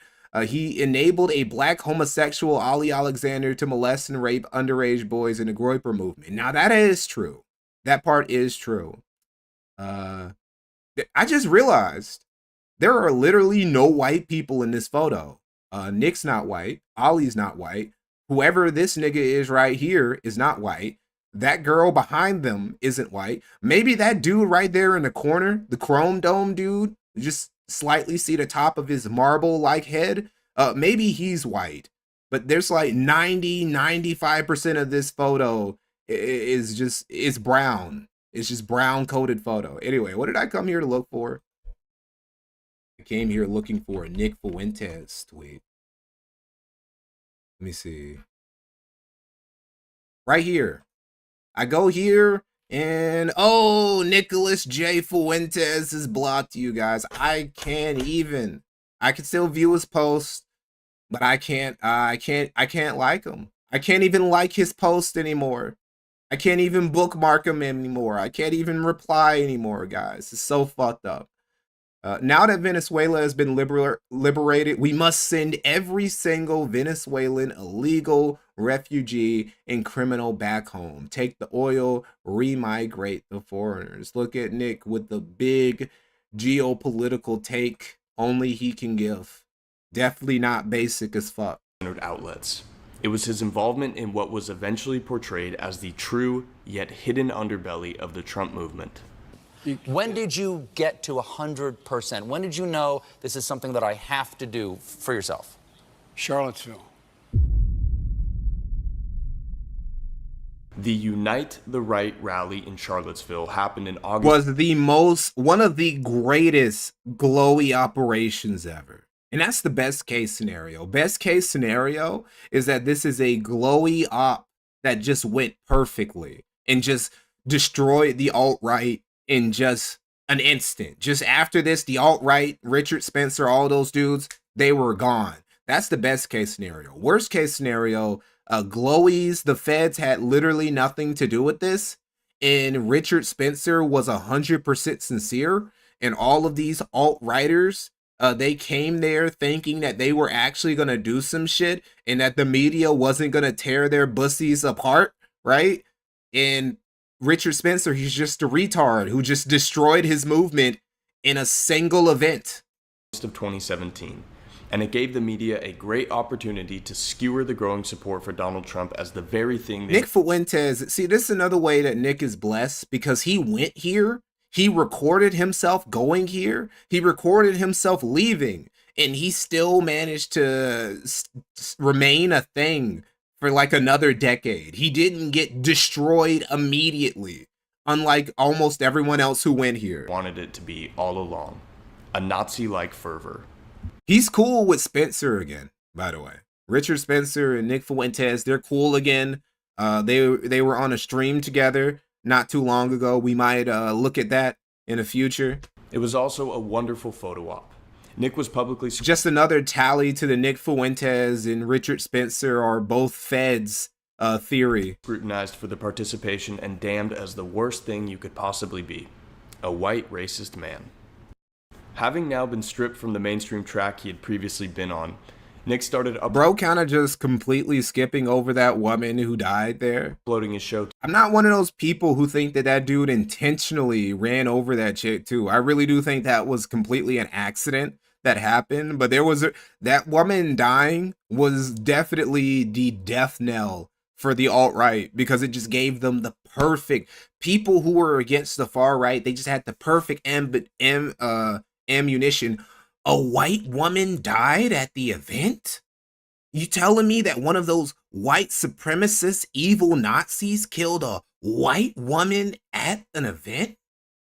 [SPEAKER 1] He enabled a black homosexual, Ollie Alexander, to molest and rape underage boys in the Groyper movement. Now, that is true. That part is true. I just realized there are literally no white people in this photo. Nick's not white. Ollie's not white. Whoever this nigga is right here is not white. That girl behind them isn't white. Maybe that dude right there in the corner, the chrome dome dude, just slightly see the top of his marble-like head. Maybe he's white. But there's like 95% of this photo is brown. It's just brown-coated photo. Anyway, what did I come here to look for? I came here looking for a Nick Fuentes tweet. Let me see. Right here. I go here and oh, Nicholas J. Fuentes is blocked, you guys. I can still view his post, but I can't like him. I can't even like his post anymore. I can't even bookmark him anymore. I can't even reply anymore, guys. It's so fucked up. Now that Venezuela has been liberated, we must send every single Venezuelan illegal refugee and criminal back home. Take the oil, remigrate the foreigners. Look at Nick with the big geopolitical take only he can give. Definitely not basic as fuck.
[SPEAKER 4] Outlets. It was his involvement in what was eventually portrayed as the true yet hidden underbelly of the Trump movement.
[SPEAKER 11] When did you get to 100%? When did you know this is something that I have to do for yourself?
[SPEAKER 9] Charlottesville.
[SPEAKER 4] The Unite the Right rally in Charlottesville happened in August.
[SPEAKER 1] Was one of the greatest glowy operations ever. And that's the best case scenario. Best case scenario is that this is a glowy op that just went perfectly and just destroyed the alt-right in just an instant. Just after this, the alt-right, Richard Spencer, all those dudes, they were gone. That's the best case scenario. Worst case scenario, glowies, the feds had literally nothing to do with this, and Richard Spencer was 100% sincere, and all of these alt-righters, they came there thinking that they were actually going to do some shit, and that the media wasn't going to tear their bussies apart, right? And Richard Spencer, he's just a retard who just destroyed his movement in a single event.
[SPEAKER 4] Of 2017, and it gave the media a great opportunity to skewer the growing support for Donald Trump as the very thing
[SPEAKER 1] Nick Fuentes, see, this is another way that Nick is blessed because he went here, he recorded himself going here, he recorded himself leaving, and he still managed to remain a thing for like another decade. He didn't get destroyed immediately, unlike almost everyone else who went here.
[SPEAKER 4] Wanted it to be all along. A Nazi-like fervor.
[SPEAKER 1] He's cool with Spencer again, by the way. Richard Spencer and Nick Fuentes, they're cool again. They were on a stream together not too long ago. We might look at that in the future.
[SPEAKER 4] It was also a wonderful photo op. Nick was publicly...
[SPEAKER 1] Just another tally to the Nick Fuentes and Richard Spencer are both feds theory.
[SPEAKER 4] Scrutinized for the participation and damned as the worst thing you could possibly be. A white racist man. Having now been stripped from the mainstream track he had previously been on, Nick started
[SPEAKER 1] Bro kind of just completely skipping over that woman who died there.
[SPEAKER 4] Uploading his show.
[SPEAKER 1] I'm not one of those people who think that that dude intentionally ran over that chick too. I really do think that was completely an accident that happened. But there was that woman dying was definitely the death knell for the alt-right, because it just gave them the perfect people who were against the far right. They just had the perfect ammunition. A white woman died at the event? You telling me that one of those white supremacist evil Nazis killed a white woman at an event?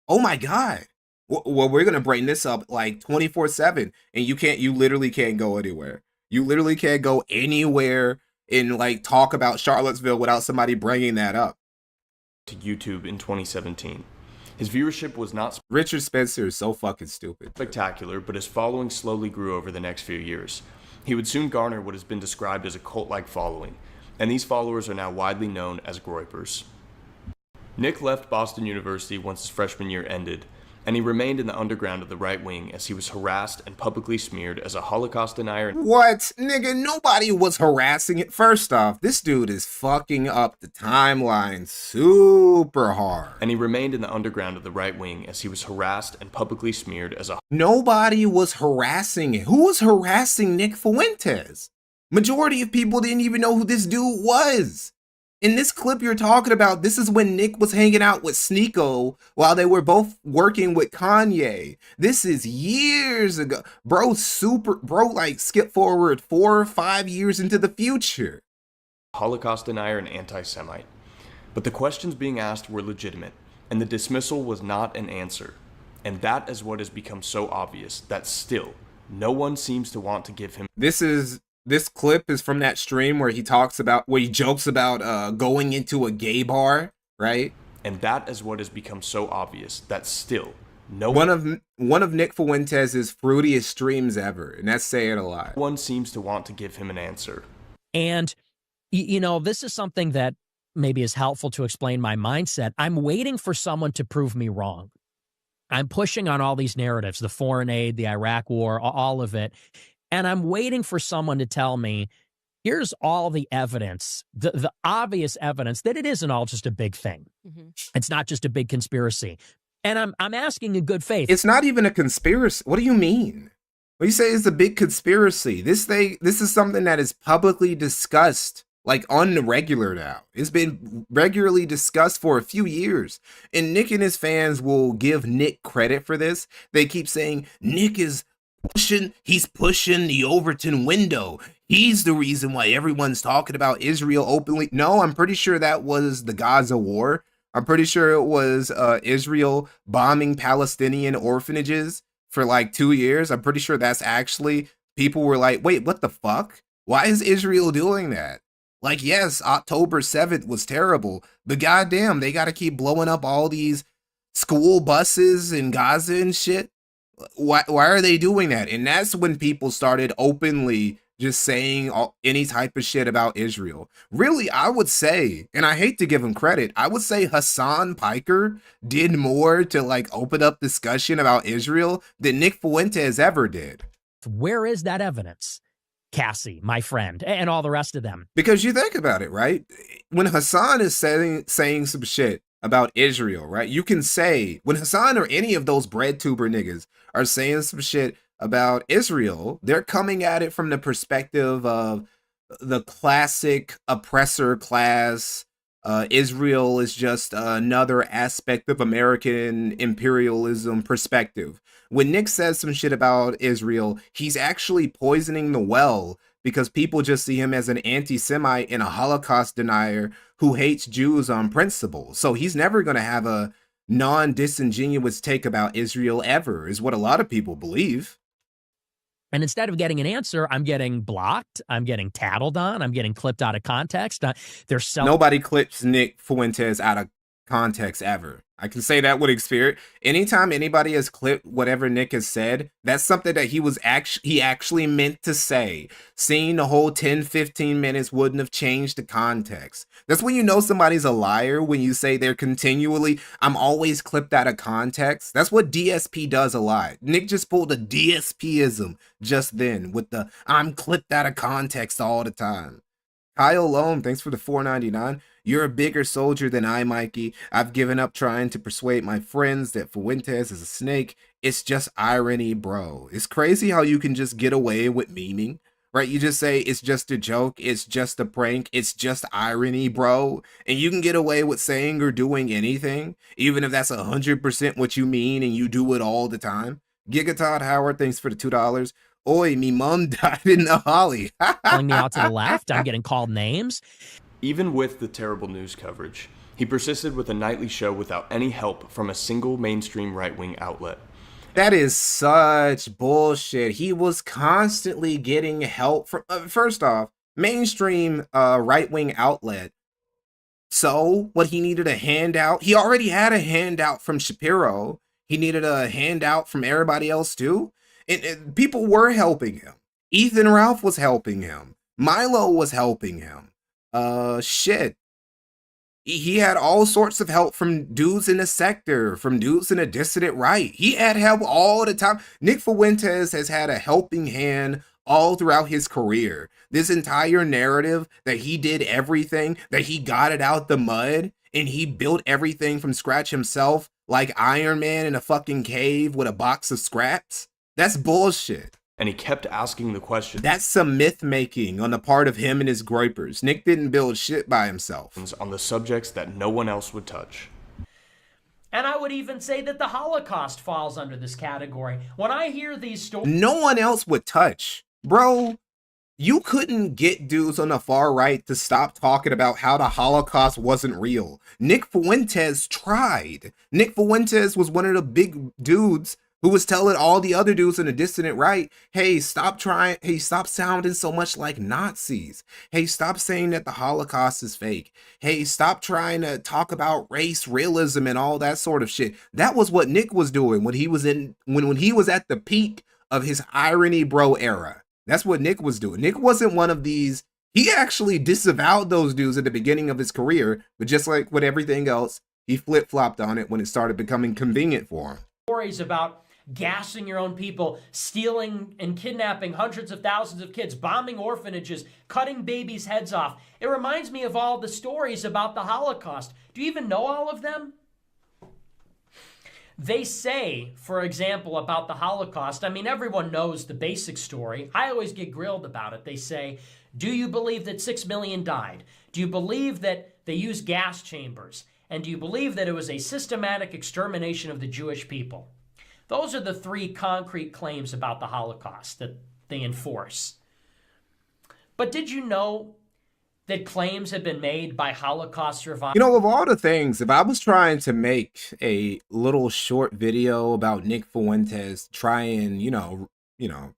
[SPEAKER 1] Oh my God. Well, we're going to bring this up like 24/7, and you literally can't go anywhere. You literally can't go anywhere and like talk about Charlottesville without somebody bringing that up.
[SPEAKER 4] To YouTube in 2017. His viewership was not
[SPEAKER 1] Richard Spencer is so fucking stupid.
[SPEAKER 4] Spectacular, but his following slowly grew over the next few years. He would soon garner what has been described as a cult-like following, and these followers are now widely known as Groypers. Nick left Boston University once his freshman year ended, and he remained in the underground of the right wing as he was harassed and publicly smeared as a Holocaust denier.
[SPEAKER 1] What? Nigga, nobody was harassing it. First off, this dude is fucking up the timeline super hard.
[SPEAKER 4] And he remained in the underground of the right wing as he was harassed and publicly smeared as a...
[SPEAKER 1] Nobody was harassing it. Who was harassing Nick Fuentes? Majority of people didn't even know who this dude was. In this clip you're talking about, this is when Nick was hanging out with Sneeko while they were both working with Kanye. This is years ago. Bro, like skip forward 4 or 5 years into the future.
[SPEAKER 4] Holocaust denier and anti-Semite. But the questions being asked were legitimate, and the dismissal was not an answer. And that is what has become so obvious, that still, no one seems to want to give him...
[SPEAKER 1] This clip is from that stream where he jokes about going into a gay bar, right?
[SPEAKER 4] And that is what has become so obvious, that still
[SPEAKER 1] one of Nick Fuentes' fruitiest streams ever, and that's saying a lot.
[SPEAKER 4] No one seems to want to give him an answer.
[SPEAKER 6] And you know, this is something that maybe is helpful to explain my mindset. I'm waiting for someone to prove me wrong. I'm pushing on all these narratives, the foreign aid, the Iraq war, all of it. And I'm waiting for someone to tell me, here's all the evidence, the obvious evidence that it isn't all just a big thing. Mm-hmm. It's not just a big conspiracy. And I'm asking in good faith.
[SPEAKER 1] It's not even a conspiracy. What do you mean? What you say is a big conspiracy? This is something that is publicly discussed, like on the regular now. It's been regularly discussed for a few years. And Nick and his fans will give Nick credit for this. They keep saying Nick is he's pushing the Overton window. He's the reason why everyone's talking about Israel openly. No, I'm pretty sure that was the Gaza war. I'm pretty sure it was Israel bombing Palestinian orphanages for like 2 years. I'm pretty sure that's actually, people were like, wait, what the fuck? Why is Israel doing that? Like, yes, October 7th was terrible, but goddamn, they got to keep blowing up all these school buses in Gaza and shit. Why are they doing that? And that's when people started openly just saying any type of shit about Israel. Really, I would say, and I hate to give him credit, I would say Hasan Piker did more to like open up discussion about Israel than Nick Fuentes ever did.
[SPEAKER 6] Where is that evidence? Cassie, my friend, and all the rest of them.
[SPEAKER 1] Because you think about it, right? When Hasan is saying some shit about Israel, right? You can say, when Hasan or any of those bread tuber niggas are saying some shit about Israel, they're coming at it from the perspective of the classic oppressor class. Israel is just another aspect of American imperialism perspective. When Nick says some shit about Israel, he's actually poisoning the well because people just see him as an anti-Semite and a Holocaust denier who hates Jews on principle. So he's never going to have a non-disingenuous take about Israel ever, is what a lot of people believe.
[SPEAKER 6] And instead of getting an answer, I'm getting blocked. I'm getting tattled on. I'm getting clipped out of context.
[SPEAKER 1] Nobody clips Nick Fuentes out of context ever. I can say that with experience. Anytime anybody has clipped whatever Nick has said, that's something that he actually meant to say. Seeing the whole 10-15 minutes wouldn't have changed the context. That's when you know somebody's a liar, when you say they're continually, I'm always clipped out of context. That's what DSP does a lot. Nick just pulled a DSPism just then with the I'm clipped out of context all the time. Kyle Loam, thanks for the $4.99. You're a bigger soldier than I, Mikey. I've given up trying to persuade my friends that Fuentes is a snake. It's just irony, bro. It's crazy how you can just get away with memeing, right? You just say it's just a joke, it's just a prank, it's just irony, bro. And you can get away with saying or doing anything, even if that's 100% what you mean and you do it all the time. Giga Todd Howard, thanks for the $2. Oi, me mom died in the holly.
[SPEAKER 6] Calling me out to the left. I'm getting called names.
[SPEAKER 4] Even with the terrible news coverage, he persisted with a nightly show without any help from a single mainstream right-wing outlet.
[SPEAKER 1] That is such bullshit. He was constantly getting help from, first off, mainstream right-wing outlet. So, what he needed a handout? He already had a handout from Shapiro. He needed a handout from everybody else too. And people were helping him. Ethan Ralph was helping him. Milo was helping him. Shit. He had all sorts of help from dudes in the sector, from dudes in a dissident right. He had help all the time. Nick Fuentes has had a helping hand all throughout his career. This entire narrative that he did everything, that he got it out the mud, and he built everything from scratch himself, like Iron Man in a fucking cave with a box of scraps. That's bullshit.
[SPEAKER 4] And he kept asking the question.
[SPEAKER 1] That's some myth making on the part of him and his groypers. Nick didn't build shit by himself.
[SPEAKER 4] On the subjects that no one else would touch.
[SPEAKER 8] And I would even say that the Holocaust falls under this category. When I hear these stories...
[SPEAKER 1] No one else would touch. Bro, you couldn't get dudes on the far right to stop talking about how the Holocaust wasn't real. Nick Fuentes tried. Nick Fuentes was one of the big dudes who was telling all the other dudes in the dissident right, hey, stop sounding so much like Nazis. Hey, stop saying that the Holocaust is fake. Hey, stop trying to talk about race realism and all that sort of shit. That was what Nick was doing when he was when he was at the peak of his irony bro era. That's what Nick was doing. Nick wasn't one of these. He actually disavowed those dudes at the beginning of his career, but just like with everything else, he flip-flopped on it when it started becoming convenient for him.
[SPEAKER 8] Stories about gassing your own people, stealing and kidnapping hundreds of thousands of kids, bombing orphanages, cutting babies' heads off. It reminds me of all the stories about the Holocaust. Do you even know all of them? They say, for example, about the Holocaust, I mean, everyone knows the basic story. I always get grilled about it. They say, do you believe that 6 million died? Do you believe that they used gas chambers? And do you believe that it was a systematic extermination of the Jewish people? Those are the three concrete claims about the Holocaust that they enforce. But did you know that claims have been made by Holocaust survivors?
[SPEAKER 1] You know, of all the things, if I was trying to make a little short video about Nick Fuentes, try and, you know,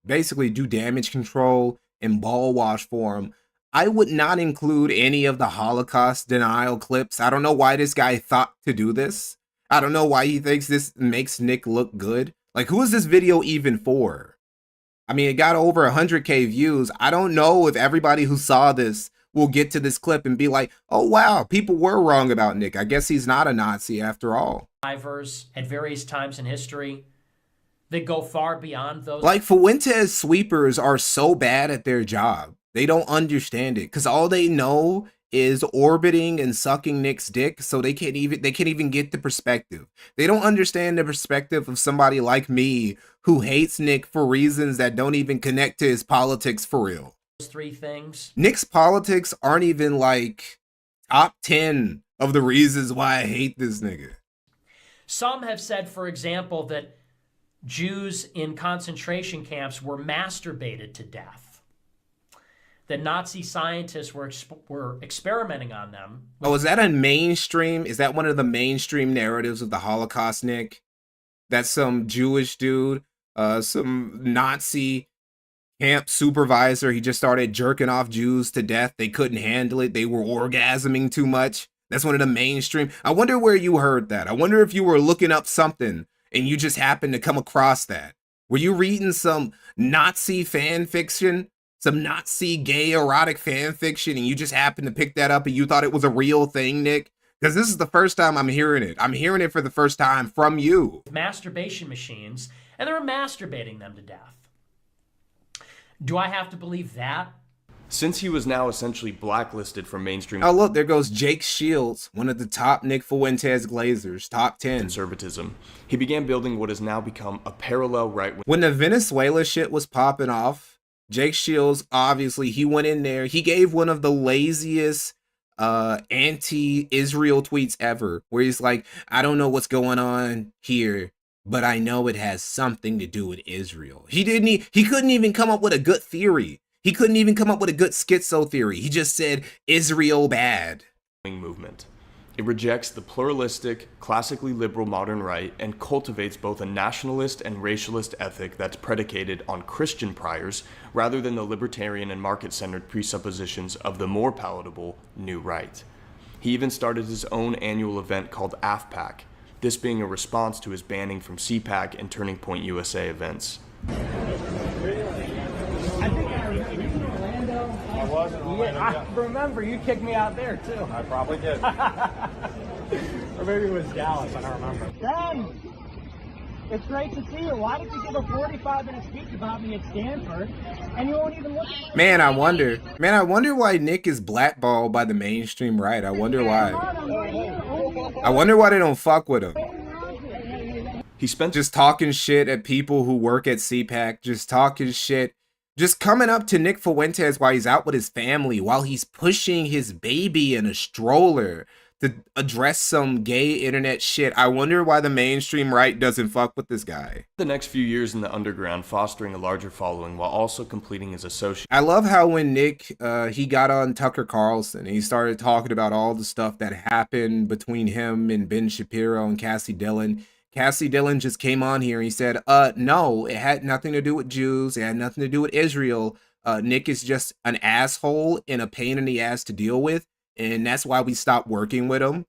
[SPEAKER 1] basically do damage control and ball wash for him, I would not include any of the Holocaust denial clips. I don't know why this guy thought to do this. I don't know why he thinks this makes Nick look good. Like, who is this video even for? I mean, it got over 100K views. I don't know if everybody who saw this will get to this clip and be like, oh, wow, people were wrong about Nick. I guess he's not a Nazi after all.
[SPEAKER 8] Survivors at various times in history that go far beyond those.
[SPEAKER 1] Like, Fuentes sweepers are so bad at their job. They don't understand it because all they know is orbiting and sucking Nick's dick, so they can't even get the perspective. They don't understand the perspective of somebody like me who hates Nick for reasons that don't even connect to his politics for real.
[SPEAKER 8] Those three things.
[SPEAKER 1] Nick's politics aren't even like top 10 of the reasons why I hate this nigga.
[SPEAKER 8] Some have said, for example, that Jews in concentration camps were masturbated to death. That Nazi scientists were experimenting on them.
[SPEAKER 1] Oh, is that a mainstream? Is that one of the mainstream narratives of the Holocaust, Nick? That's some Jewish dude, some Nazi camp supervisor. He just started jerking off Jews to death. They couldn't handle it. They were orgasming too much. That's one of the mainstream. I wonder where you heard that. I wonder if you were looking up something and you just happened to come across that. Were you reading some Nazi fan fiction? Some Nazi gay erotic fan fiction and you just happened to pick that up and you thought it was a real thing, Nick? Because this is the first time I'm hearing it. I'm hearing it for the first time from you.
[SPEAKER 8] Masturbation machines, and they were masturbating them to death. Do I have to believe that?
[SPEAKER 4] Since he was now essentially blacklisted from mainstream...
[SPEAKER 1] Oh, look, there goes Jake Shields, one of the top Nick Fuentes Glazers, top 10.
[SPEAKER 4] ...conservatism. He began building what has now become a parallel right-wing...
[SPEAKER 1] When the Venezuela shit was popping off, Jake Shields, obviously, he went in there. He gave one of the laziest anti-Israel tweets ever, where he's like, I don't know what's going on here, but I know it has something to do with Israel. He couldn't even come up with a good theory. He couldn't even come up with a good schizo theory. He just said, Israel bad.
[SPEAKER 4] Movement. It rejects the pluralistic, classically liberal modern right and cultivates both a nationalist and racialist ethic that's predicated on Christian priors rather than the libertarian and market-centered presuppositions of the more palatable new right. He even started his own annual event called AFPAC, this being a response to his banning from CPAC and Turning Point USA events.
[SPEAKER 12] I remember you kicked me out there too. I probably did. Or maybe it was Dallas, I don't remember. Ben, it's great to see you. Why did you give a 45-minute speech about me at Stanford and you won't even look at me?
[SPEAKER 1] Man, I wonder why Nick is blackballed by the mainstream right. I wonder why. I wonder why they don't fuck with him.
[SPEAKER 4] He spent
[SPEAKER 1] just talking shit at people who work at CPAC, just talking shit. Just coming up to Nick Fuentes while he's out with his family, while he's pushing his baby in a stroller to address some gay internet shit. I wonder why the mainstream right doesn't fuck with this guy.
[SPEAKER 4] The next few years in the underground, fostering a larger following while also completing his associate.
[SPEAKER 1] I love how when Nick, he got on Tucker Carlson and he started talking about all the stuff that happened between him and Ben Shapiro and Cassie Dillon. Cassie Dillon just came on here and he said, no, it had nothing to do with Jews. It had nothing to do with Israel. Nick is just an asshole and a pain in the ass to deal with. And that's why we stopped working with him.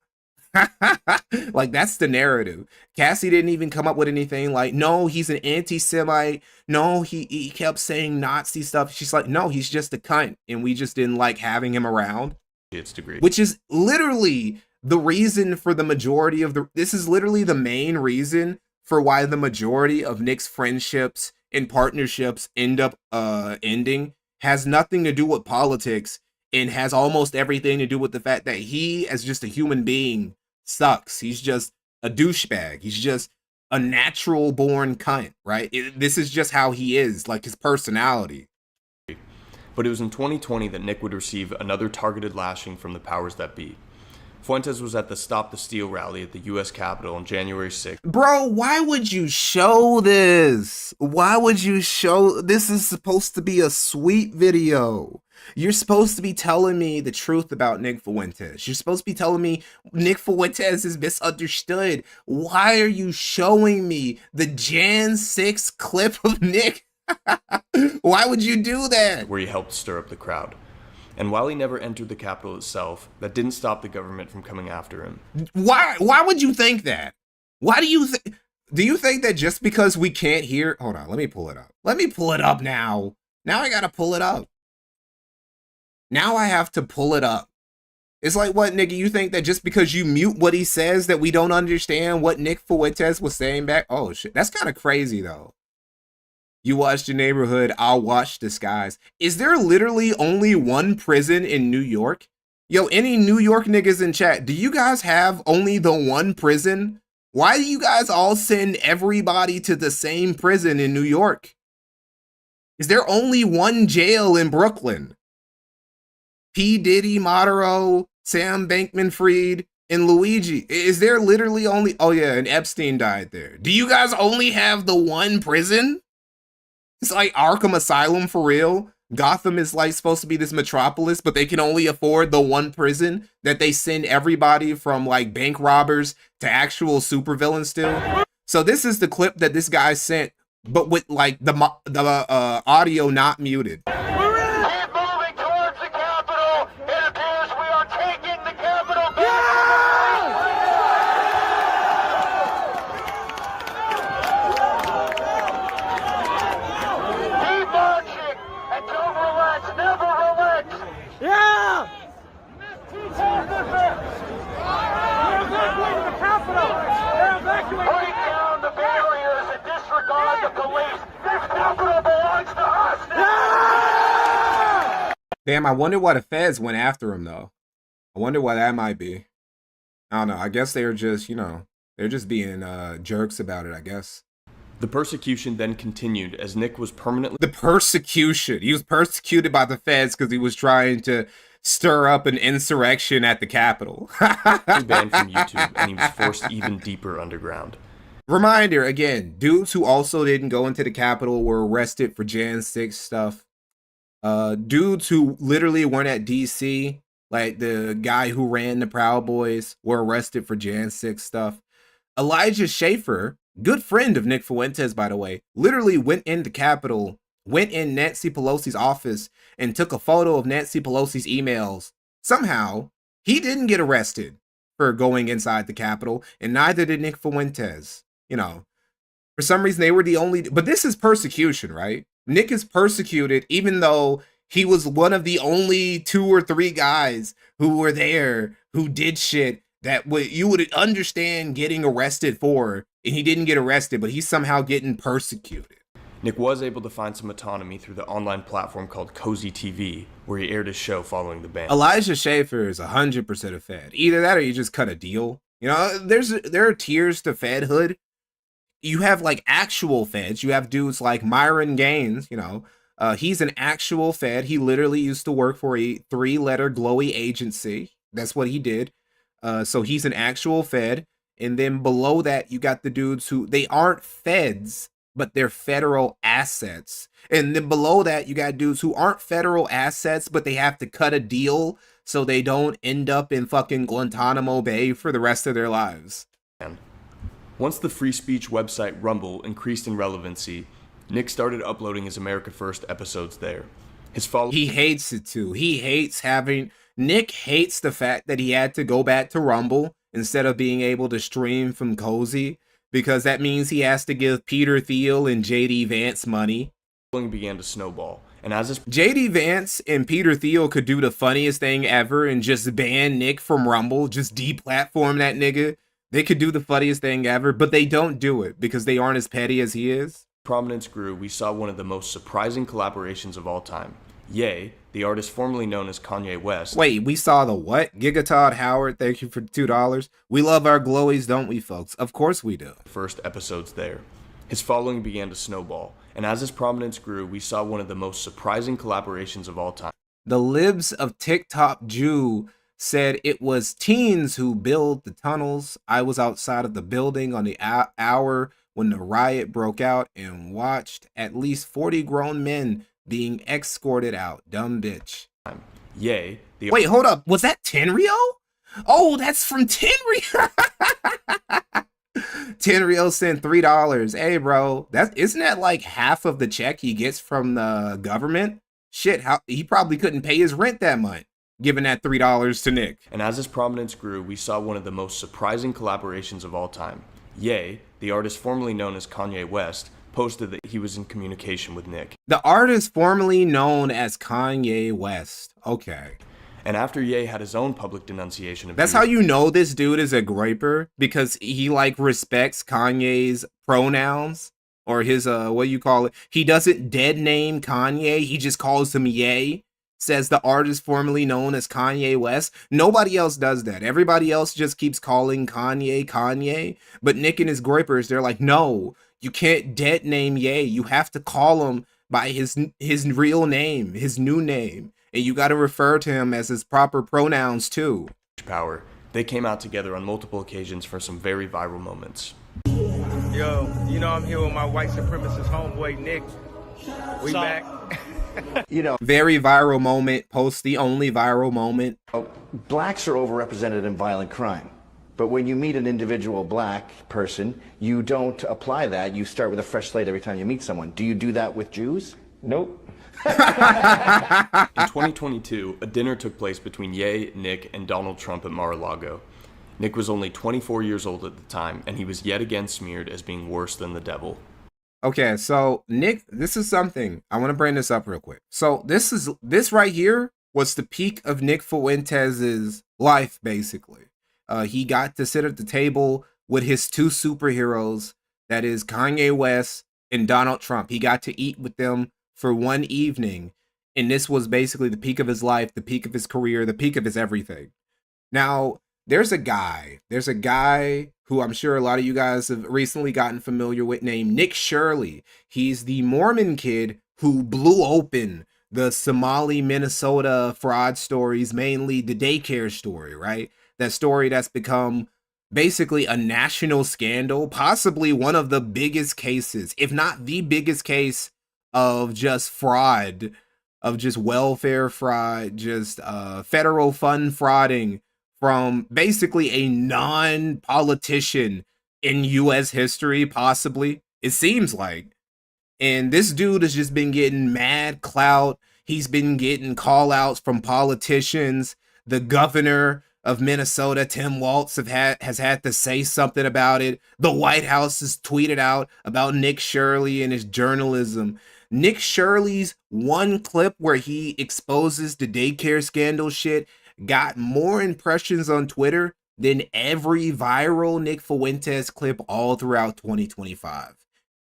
[SPEAKER 1] Like, that's the narrative. Cassie didn't even come up with anything like, no, he's an anti-Semite. No, he kept saying Nazi stuff. She's like, no, he's just a cunt. And we just didn't like having him around.
[SPEAKER 4] Degree.
[SPEAKER 1] Which is literally the reason for the majority of this is literally the main reason for why the majority of Nick's friendships and partnerships end up ending. Has nothing to do with politics and has almost everything to do with the fact that he, as just a human being, sucks. He's just a douchebag. He's just a natural born cunt, right? This is just how he is, like his personality.
[SPEAKER 4] But it was in 2020 that Nick would receive another targeted lashing from the powers that be. Fuentes was at the Stop the Steal rally at the U.S. Capitol on January 6th.
[SPEAKER 1] Bro, why would you show this? Why would you show... This is supposed to be a sweet video. You're supposed to be telling me the truth about Nick Fuentes. You're supposed to be telling me Nick Fuentes is misunderstood. Why are you showing me the Jan 6 clip of Nick? Why would you do that?
[SPEAKER 4] Where he helped stir up the crowd. And while he never entered the Capitol itself, that didn't stop the government from coming after him.
[SPEAKER 1] Why would you think that? Why do you think... Do you think that just because we can't hear... Hold on, let me pull it up. Let me pull it up now. Now I gotta pull it up. Now I have to pull it up. It's like, what, nigga, you think that just because you mute what he says that we don't understand what Nick Fuentes was saying back? Oh, shit. That's kind of crazy, though. You watch The Neighborhood, I'll watch the skies. Is there literally only one prison in New York? Yo, any New York niggas in chat, do you guys have only the one prison? Why do you guys all send everybody to the same prison in New York? Is there only one jail in Brooklyn? P. Diddy, Maduro, Sam Bankman-Fried, and Luigi. Is there literally only... Oh yeah, and Epstein died there. Do you guys only have the one prison? It's like Arkham Asylum for real. Gotham is like supposed to be this metropolis, but they can only afford the one prison that they send everybody from like bank robbers to actual supervillains still. So this is the clip that this guy sent, but with like the audio not muted.
[SPEAKER 2] Keep moving towards the Capitol. It appears we are taking the Capitol back. believes this capital belongs to us.
[SPEAKER 1] Damn, I wonder why the feds went after him, though. I wonder why that might be. I don't know. I guess they were just, they're just being jerks about it, I guess.
[SPEAKER 4] The persecution then continued as Nick was permanently...
[SPEAKER 1] The persecution. He was persecuted by the feds because he was trying to stir up an insurrection at the Capitol.
[SPEAKER 4] banned from YouTube, and he was forced even deeper underground.
[SPEAKER 1] Reminder, again, dudes who also didn't go into the Capitol were arrested for Jan 6 stuff. Dudes who literally weren't at DC, like the guy who ran the Proud Boys, were arrested for Jan 6 stuff. Elijah Schaffer, good friend of Nick Fuentes, by the way, literally went in the Capitol, went in Nancy Pelosi's office, and took a photo of Nancy Pelosi's emails. Somehow, he didn't get arrested for going inside the Capitol, and neither did Nick Fuentes. For some reason, they were the only... But this is persecution, right? Nick is persecuted even though he was one of the only 2 or 3 guys who were there who did shit that you would understand getting arrested for, and he didn't get arrested, but he's somehow getting persecuted.
[SPEAKER 4] Nick was able to find some autonomy through the online platform called Cozy TV, where he aired his show following the ban.
[SPEAKER 1] Elijah Schaffer is 100% a Fed. Either that or you just cut a deal. There are tiers to Fedhood. You have like actual Feds. You have dudes like Myron Gaines, he's an actual Fed. He literally used to work for a 3-letter glowy agency. That's what he did. So he's an actual Fed. And then below that, you got the dudes who, they aren't Feds, but they're federal assets. And then below that, you got dudes who aren't federal assets, but they have to cut a deal so they don't end up in fucking Guantanamo Bay for the rest of their lives.
[SPEAKER 4] Once the free speech website Rumble increased in relevancy, Nick started uploading his America First episodes there.
[SPEAKER 1] He hates it too. Nick hates the fact that he had to go back to Rumble instead of being able to stream from Cozy, because that means he has to give Peter Thiel and JD Vance money.
[SPEAKER 4] Began to snowball, and as
[SPEAKER 1] JD Vance and Peter Thiel could do the funniest thing ever and just ban Nick from Rumble, just deplatform that nigga. They could do the funniest thing ever, but they don't do it because they aren't as petty as he is.
[SPEAKER 4] Prominence grew, we saw one of the most surprising collaborations of all time. Ye, the artist formerly known as Kanye West.
[SPEAKER 1] Wait, we saw the what? Giga Todd Howard, thank you for $2. We love our glowies, don't we, folks? Of course we do.
[SPEAKER 4] First episodes there. His following began to snowball, and as his prominence grew, we saw one of the most surprising collaborations of all time.
[SPEAKER 1] The libs of TikTok Jew said it was teens who built the tunnels. I was outside of the building on the hour when the riot broke out and watched at least 40 grown men being escorted out. Dumb bitch.
[SPEAKER 4] Yay.
[SPEAKER 1] Wait, hold up. Was that Tenrio? Oh, that's from Tenrio. Tenrio sent $3. Hey, bro, isn't that like half of the check he gets from the government? Shit, he probably couldn't pay his rent that month, giving that $3 to Nick.
[SPEAKER 4] And as his prominence grew, we saw one of the most surprising collaborations of all time. Ye, the artist formerly known as Kanye West, posted that he was in communication with Nick.
[SPEAKER 1] The artist formerly known as Kanye West. Okay.
[SPEAKER 4] And after Ye had his own public denunciation of...
[SPEAKER 1] That's how you know this dude is a graper, because he respects Kanye's pronouns, or his, what do you call it? He doesn't dead name Kanye, he just calls him Ye. Says the artist formerly known as Kanye West. Nobody else does that. Everybody else just keeps calling Kanye Kanye. But Nick and his gripers, they're like, no, you can't dead name Ye. You have to call him by his real name, his new name. And you got to refer to him as his proper pronouns too.
[SPEAKER 4] Power. They came out together on multiple occasions for some very viral moments.
[SPEAKER 13] Yo, I'm here with my white supremacist homeboy Nick. We back.
[SPEAKER 1] Very viral moment, post the only viral moment.
[SPEAKER 14] Blacks are overrepresented in violent crime. But when you meet an individual black person, you don't apply that. You start with a fresh slate every time you meet someone. Do you do that with Jews?
[SPEAKER 13] Nope.
[SPEAKER 4] In 2022, a dinner took place between Ye, Nick, and Donald Trump at Mar-a-Lago. Nick was only 24 years old at the time, and he was yet again smeared as being worse than the devil.
[SPEAKER 1] Okay, so Nick, this is something. I want to bring this up real quick. So this right here was the peak of Nick Fuentes' life, basically. He got to sit at the table with his 2 superheroes, that is Kanye West and Donald Trump. He got to eat with them for one evening, and this was basically the peak of his life, the peak of his career, the peak of his everything. Now, there's a guy who I'm sure a lot of you guys have recently gotten familiar with named Nick Shirley. He's the Mormon kid who blew open the Somali, Minnesota fraud stories, mainly the daycare story, right? That story that's become basically a national scandal, possibly one of the biggest cases, if not the biggest case of just fraud, of just welfare fraud, just federal fund frauding from basically a non-politician in U.S. history, possibly. It seems like. And this dude has just been getting mad clout. He's been getting call outs from politicians. The governor of Minnesota, Tim Walz, has had to say something about it. The White House has tweeted out about Nick Shirley and his journalism. Nick Shirley's one clip where he exposes the daycare scandal shit got more impressions on Twitter than every viral Nick Fuentes clip all throughout 2025.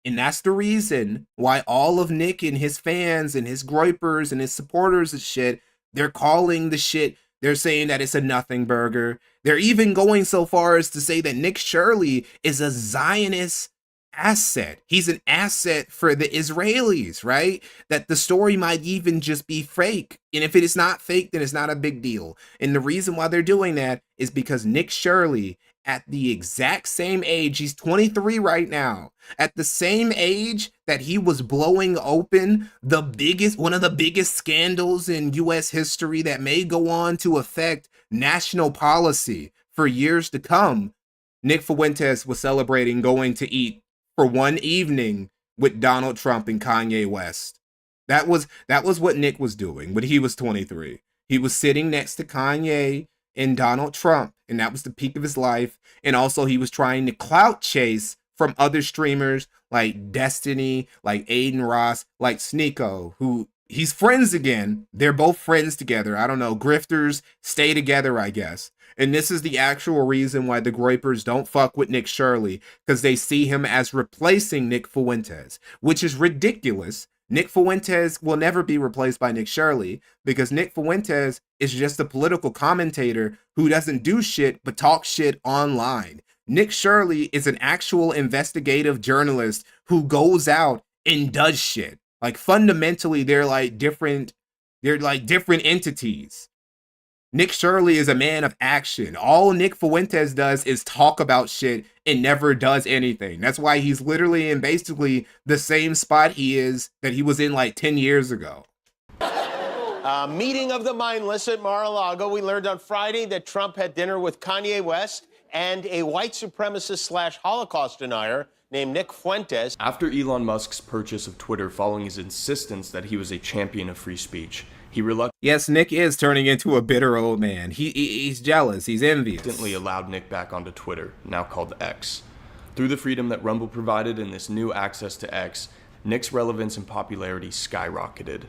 [SPEAKER 1] And that's the reason why all of Nick and his fans and his groypers and his supporters and shit, they're calling the shit, they're saying that it's a nothing burger. They're even going so far as to say that Nick Shirley is a Zionist asset. He's an asset for the Israelis, right? That the story might even just be fake. And if it is not fake, then it's not a big deal. And the reason why they're doing that is because Nick Shirley, at the exact same age, he's 23 right now, at the same age that he was blowing open one of the biggest scandals in U.S. history that may go on to affect national policy for years to come, Nick Fuentes was celebrating going to eat for one evening with Donald Trump and Kanye West. That was what Nick was doing when he was 23. He was sitting next to Kanye and Donald Trump, and that was the peak of his life. And also he was trying to clout chase from other streamers like Destiny, like Aiden Ross, like Sneeko, who he's friends again. They're both friends together. I don't know, grifters stay together, I guess. And this is the actual reason why the groypers don't fuck with Nick Shirley, because they see him as replacing Nick Fuentes, which is ridiculous. Nick Fuentes will never be replaced by Nick Shirley, because Nick Fuentes is just a political commentator who doesn't do shit but talk shit online. Nick Shirley is an actual investigative journalist who goes out and does shit. Like, fundamentally, they're like different entities. Nick Shirley is a man of action. All Nick Fuentes does is talk about shit and never does anything. That's why he's literally in basically the same spot that he was in like 10 years ago.
[SPEAKER 15] Meeting of the mindless at Mar-a-Lago. We learned on Friday that Trump had dinner with Kanye West and a white supremacist / Holocaust denier named Nick Fuentes.
[SPEAKER 4] After Elon Musk's purchase of Twitter following his insistence that he was a champion of free speech, he
[SPEAKER 1] Yes, Nick is turning into a bitter old man. He's jealous. He's envious.
[SPEAKER 4] Reluctantly allowed Nick back onto Twitter, now called X. Through the freedom that Rumble provided and this new access to X, Nick's relevance and popularity skyrocketed.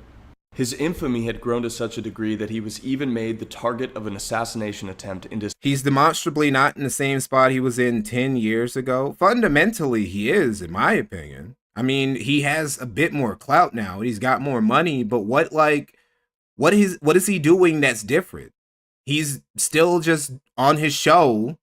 [SPEAKER 4] His infamy had grown to such a degree that he was even made the target of an assassination attempt into...
[SPEAKER 1] He's demonstrably not in the same spot he was in 10 years ago. Fundamentally, he is, in my opinion. I mean, he has a bit more clout now. He's got more money, but what is he doing that's different? He's still just on his show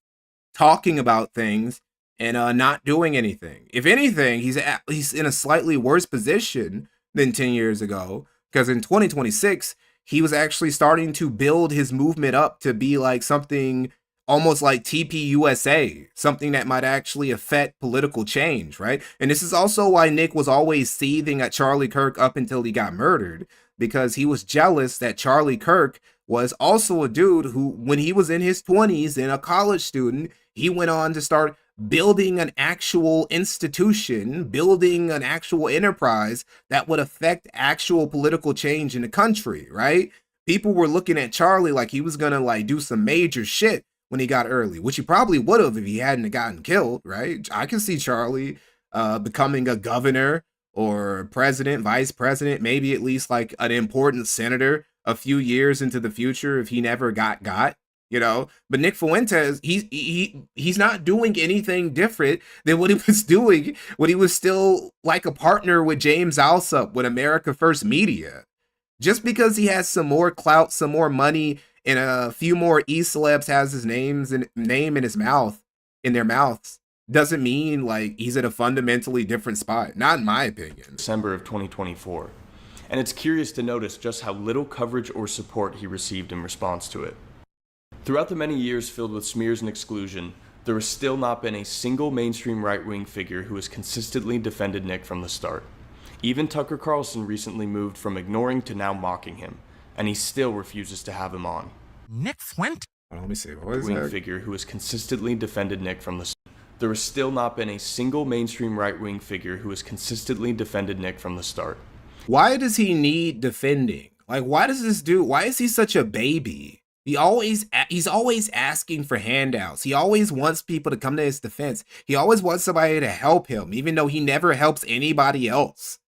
[SPEAKER 1] talking about things and not doing anything. If anything, he's in a slightly worse position than 10 years ago, because in 2026 he was actually starting to build his movement up to be like something almost like TPUSA, something that might actually affect political change, right? And this is also why Nick was always seething at Charlie Kirk up until he got murdered, because he was jealous that Charlie Kirk was also a dude who, when he was in his 20s and a college student, he went on to start building an actual institution, building an actual enterprise that would affect actual political change in the country, right? People were looking at Charlie like he was gonna like do some major shit when he got early, which he probably would have if he hadn't gotten killed, right? I can see Charlie becoming a governor or president, vice president, maybe at least like an important senator a few years into the future if he never got. you know. But Nick Fuentes, he's not doing anything different than what he was doing when he was still like a partner with James Alsop with America First Media. Just because he has some more clout, some more money, and a few more E-celebs has his name in his mouth, in their mouths, doesn't mean like he's at a fundamentally different spot. Not in my opinion.
[SPEAKER 4] December of 2024. And it's curious to notice just how little coverage or support he received in response to it. Throughout the many years filled with smears and exclusion, there has still not been a single mainstream right-wing figure who has consistently defended Nick from the start. Even Tucker Carlson recently moved from ignoring to now mocking him, and he still refuses to have him on.
[SPEAKER 16] Nick Fuentes?
[SPEAKER 1] Let me see. What is
[SPEAKER 4] Right-wing
[SPEAKER 1] that?
[SPEAKER 4] figure who has consistently defended Nick from the start. There has still not been a single mainstream right-wing figure who has consistently defended Nick from the start.
[SPEAKER 1] Why does he need defending? Like, why does this dude, why is he such a baby? He's always asking for handouts. He always wants people to come to his defense. He always wants somebody to help him, even though he never helps anybody else.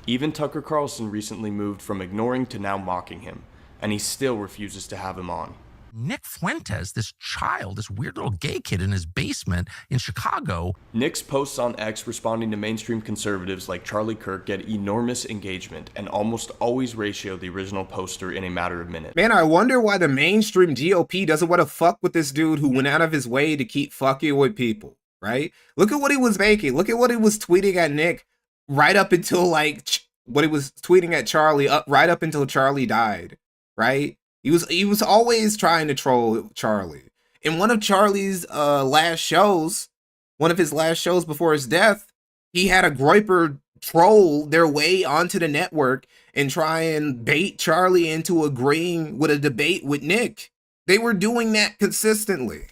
[SPEAKER 4] Even Tucker Carlson recently moved from ignoring to now mocking him, and he still refuses to have him on.
[SPEAKER 16] Nick Fuentes, this child, this weird little gay kid in his basement in Chicago.
[SPEAKER 4] Nick's posts on X responding to mainstream conservatives like Charlie Kirk get enormous engagement and almost always ratio the original poster in a matter of minutes.
[SPEAKER 1] Man, I wonder why the mainstream GOP doesn't want to fuck with this dude who went out of his way to keep fucking with people, right? Look at what he was making. Look at what he was tweeting at Nick right up until like what he was tweeting at Charlie right up until Charlie died, right? He was always trying to troll Charlie. In one of Charlie's last shows, one of his last shows before his death, he had a Groyper troll their way onto the network and try and bait Charlie into agreeing with a debate with Nick. They were doing that consistently.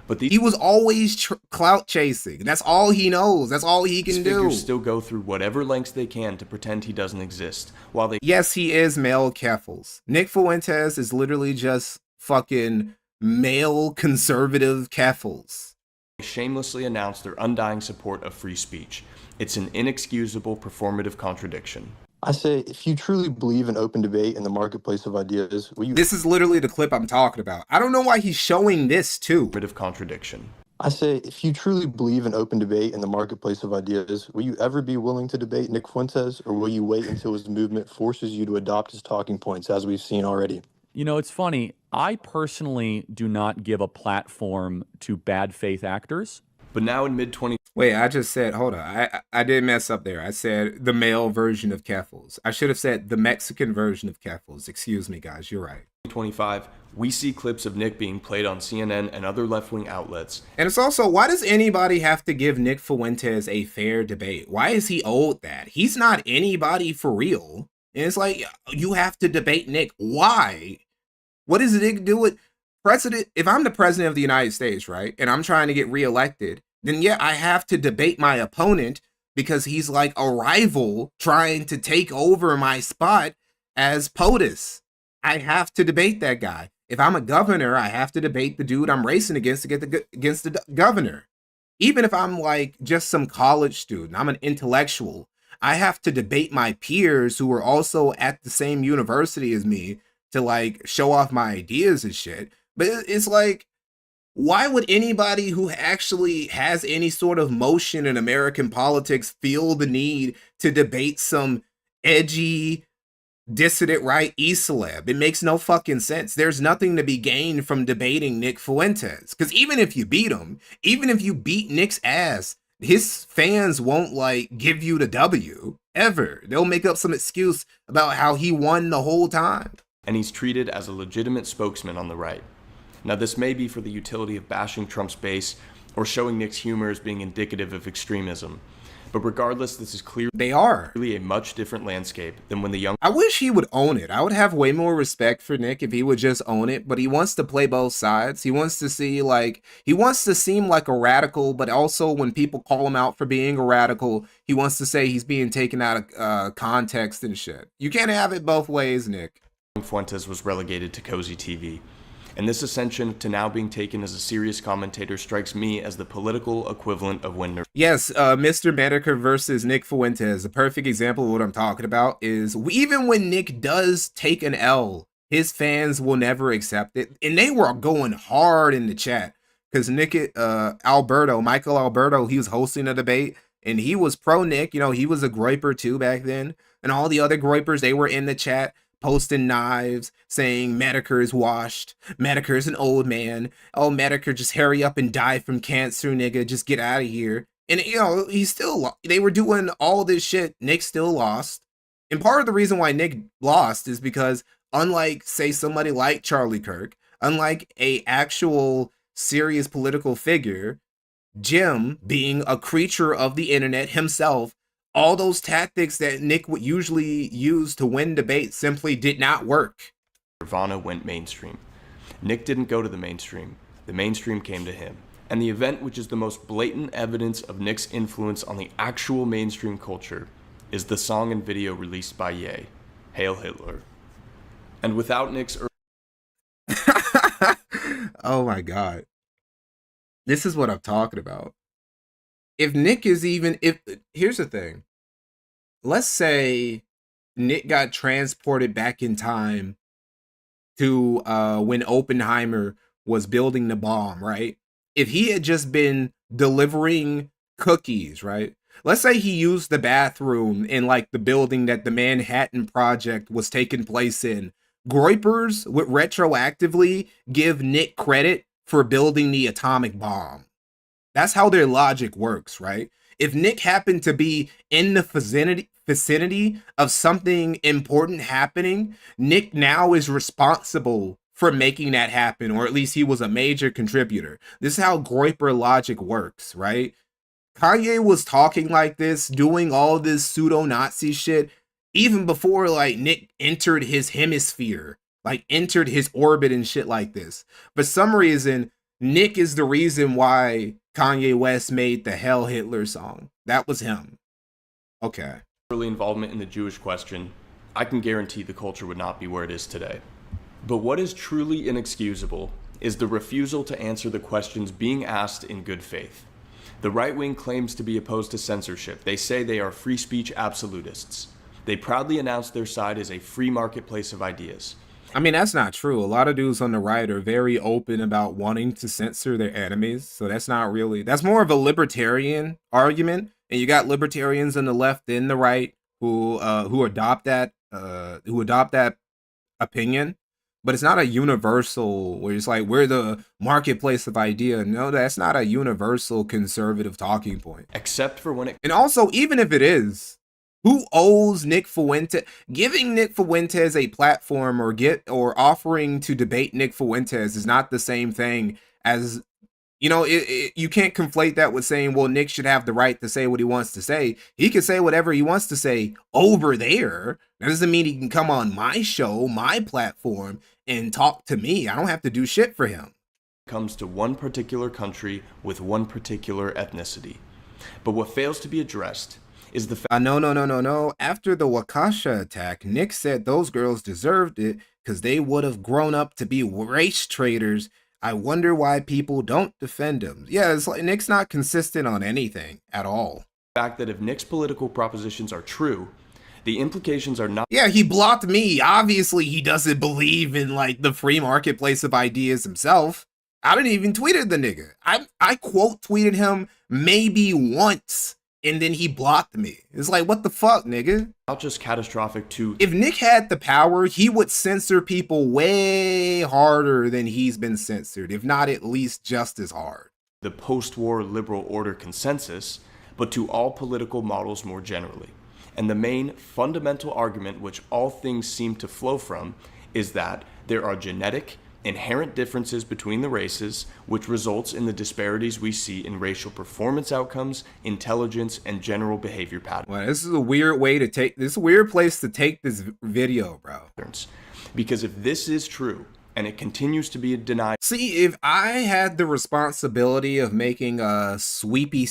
[SPEAKER 4] But
[SPEAKER 1] he was always clout chasing. That's all he knows. That's all he can do.
[SPEAKER 4] Figures still go through whatever lengths they can to pretend he doesn't exist. While they
[SPEAKER 1] Yes, he is male Keffels. Nick Fuentes is literally just fucking male conservative Keffels.
[SPEAKER 4] shamelessly announce their undying support of free speech. It's an inexcusable performative contradiction.
[SPEAKER 17] I say, if you truly believe in open debate in the marketplace of ideas, will you...
[SPEAKER 1] This is literally the clip I'm talking about. I don't know why he's showing this too.
[SPEAKER 4] Bit of contradiction.
[SPEAKER 17] I say, if you truly believe in open debate in the marketplace of ideas, will you ever be willing to debate Nick Fuentes, or will you wait until his movement forces you to adopt his talking points, as we've seen already?
[SPEAKER 18] You know, it's funny. I personally do not give a platform to bad faith actors.
[SPEAKER 4] But now in mid-20...
[SPEAKER 1] Wait, I just said, hold on. I did mess up there. I said the male version of Keffels. I should have said the Mexican version of Keffels. Excuse me, guys. You're right.
[SPEAKER 4] 25, we see clips of Nick being played on CNN and other left-wing outlets.
[SPEAKER 1] And it's also, why does anybody have to give Nick Fuentes a fair debate? Why is he owed that? He's not anybody for real. And it's like, you have to debate Nick. Why? What does Nick do with president? If I'm the president of the United States, right, and I'm trying to get reelected, then yeah, I have to debate my opponent because he's like a rival trying to take over my spot as POTUS. I have to debate that guy. If I'm a governor, I have to debate the dude I'm racing against to get against the governor. Even if I'm like just some college student, I'm an intellectual, I have to debate my peers who are also at the same university as me to like show off my ideas and shit. But it's like, why would anybody who actually has any sort of motion in American politics feel the need to debate some edgy, dissident right E-celeb? It makes no fucking sense. There's nothing to be gained from debating Nick Fuentes. Because even if you beat him, even if you beat Nick's ass, his fans won't like give you the W ever. They'll make up some excuse about how he won the whole time.
[SPEAKER 4] And he's treated as a legitimate spokesman on the right. Now, this may be for the utility of bashing Trump's base or showing Nick's humor as being indicative of extremism. But regardless, this is clearly a much different landscape than when the young...
[SPEAKER 1] I wish he would own it. I would have way more respect for Nick if he would just own it, but he wants to play both sides. He wants to see like, he wants to seem like a radical, but also when people call him out for being a radical, he wants to say he's being taken out of context and shit. You can't have it both ways, Nick.
[SPEAKER 4] Fuentes was relegated to Cozy TV. And this ascension to now being taken as a serious commentator strikes me as the political equivalent of when...
[SPEAKER 1] Yes, Mr. Medicare versus Nick Fuentes. A perfect example of what I'm talking about is even when Nick does take an L, his fans will never accept it. And they were going hard in the chat because Michael Alberto, he was hosting a debate and he was pro Nick. You know, he was a groiper too back then. And all the other groipers, they were in the chat posting knives, saying Medicare is washed. Medicare is an old man. Oh, Medicare, just hurry up and die from cancer, nigga. Just get out of here. And, you know, they were doing all this shit. Nick still lost. And part of the reason why Nick lost is because, unlike, say, somebody like Charlie Kirk, unlike a actual serious political figure, Jim, being a creature of the internet himself, all those tactics that Nick would usually use to win debates simply did not work.
[SPEAKER 4] Nirvana went mainstream. Nick didn't go to the mainstream came to him. And the event which is the most blatant evidence of Nick's influence on the actual mainstream culture is the song and video released by Ye, Hail Hitler. And without Nick's...
[SPEAKER 1] Oh my God. This is what I'm talking about. If Nick is even... Here's the thing. Let's say Nick got transported back in time to when Oppenheimer was building the bomb, right? If he had just been delivering cookies, right? Let's say he used the bathroom in like the building that the Manhattan Project was taking place in. Groipers would retroactively give Nick credit for building the atomic bomb. That's how their logic works, right? If Nick happened to be in the vicinity of something important happening, Nick now is responsible for making that happen, or at least he was a major contributor. This is how Groiper logic works, right? Kanye was talking like this, doing all this pseudo-Nazi shit, even before like Nick entered his hemisphere, like entered his orbit and shit like this. For some reason, Nick is the reason why Kanye West made the Hail Hitler song. That was him. Okay.
[SPEAKER 4] Early involvement in the Jewish question, I can guarantee the culture would not be where it is today. But what is truly inexcusable is the refusal to answer the questions being asked in good faith. The right wing claims to be opposed to censorship. They say they are free speech absolutists. They proudly announce their side as a free marketplace of ideas.
[SPEAKER 1] I mean, that's not true. A lot of dudes on the right are very open about wanting to censor their enemies. So that's not really, that's more of a libertarian argument. And you got libertarians on the left and the right who adopt that opinion. But it's not a universal where it's like, we're the marketplace of idea. No, that's not a universal conservative talking point.
[SPEAKER 4] Except for when it...
[SPEAKER 1] And also, even if it is, who owes Nick Fuentes? Giving Nick Fuentes a platform or offering to debate Nick Fuentes is not the same thing as, you know, you can't conflate that with saying, well, Nick should have the right to say what he wants to say. He can say whatever he wants to say over there. That doesn't mean he can come on my show, my platform, and talk to me. I don't have to do shit for him.
[SPEAKER 4] Comes to one particular country with one particular ethnicity. But what fails to be addressed is the fact...
[SPEAKER 1] No. After the Waukesha attack, Nick said those girls deserved it because they would have grown up to be race traitors. I wonder why people don't defend him. Yeah, it's like Nick's not consistent on anything at all.
[SPEAKER 4] The fact that if Nick's political propositions are true, the implications are not...
[SPEAKER 1] Yeah, he blocked me. Obviously, he doesn't believe in, like, the free marketplace of ideas himself. I didn't even tweet the nigga. I quote tweeted him maybe once, and then he blocked me. It's like, what the fuck, nigga?
[SPEAKER 4] Not just catastrophic to...
[SPEAKER 1] If Nick had the power, he would censor people way harder than he's been censored, if not at least just as hard.
[SPEAKER 4] The post-war liberal order consensus, but to all political models more generally. And the main fundamental argument which all things seem to flow from is that there are genetic, inherent differences between the races, which results in the disparities we see in racial performance outcomes, intelligence, and general behavior patterns.
[SPEAKER 1] Well, this is a weird way to take, this is a weird place to take this video, bro.
[SPEAKER 4] Because if this is true, and it continues to be denied.
[SPEAKER 1] See, if I had the responsibility of making a sweepy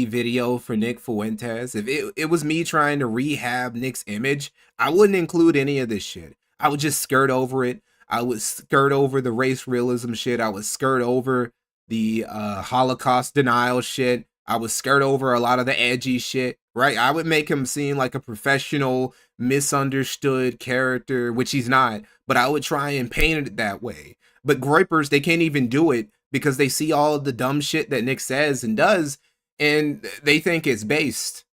[SPEAKER 1] video for Nick Fuentes, if it was me trying to rehab Nick's image, I wouldn't include any of this shit. I would just skirt over it. I would skirt over the race realism shit. I would skirt over the Holocaust denial shit. I would skirt over a lot of the edgy shit, right? I would make him seem like a professional misunderstood character, which he's not, but I would try and paint it that way. But Groypers, they can't even do it because they see all of the dumb shit that Nick says and does, and they think it's based.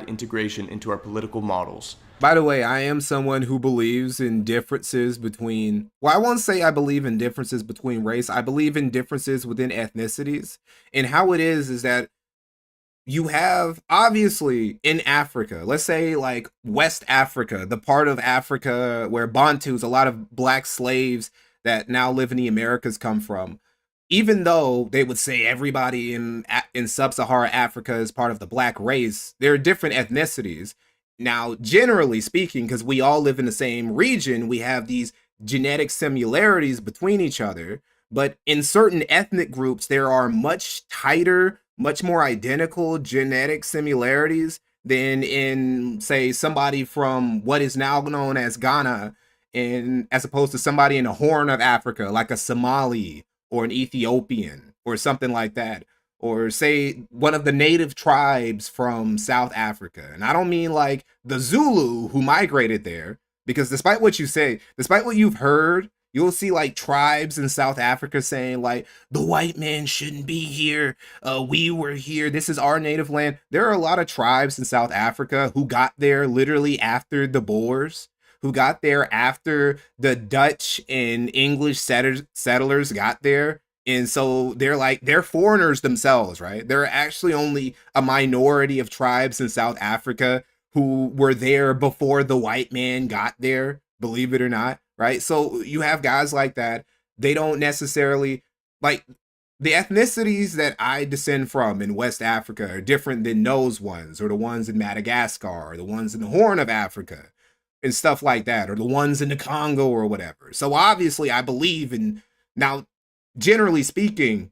[SPEAKER 4] Integration into our political models.
[SPEAKER 1] By the way, I am someone who believes in differences between, well, I won't say I believe in differences between race. I believe in differences within ethnicities. And how it is that you have, obviously, in Africa, let's say like West Africa, the part of Africa where Bantus, a lot of black slaves that now live in the Americas come from. Even though they would say everybody in sub-Saharan Africa is part of the black race, there are different ethnicities. Now, generally speaking, because we all live in the same region, we have these genetic similarities between each other. But in certain ethnic groups, there are much tighter, much more identical genetic similarities than in, say, somebody from what is now known as Ghana, and as opposed to somebody in the Horn of Africa, like a Somali or an Ethiopian or something like that. Or say one of the native tribes from South Africa. And I don't mean like the Zulu who migrated there, because despite what you say, despite what you've heard, you'll see like tribes in South Africa saying like, the white man shouldn't be here. We were here. This is our native land. There are a lot of tribes in South Africa who got there literally after the Boers, who got there after the Dutch and English settlers got there. And so they're foreigners themselves, right? There are actually only a minority of tribes in South Africa who were there before the white man got there, believe it or not, right? So you have guys like that. They don't necessarily, like, the ethnicities that I descend from in West Africa are different than those ones, or the ones in Madagascar, or the ones in the Horn of Africa, and stuff like that, or the ones in the Congo or whatever. So obviously I believe in, now, generally speaking,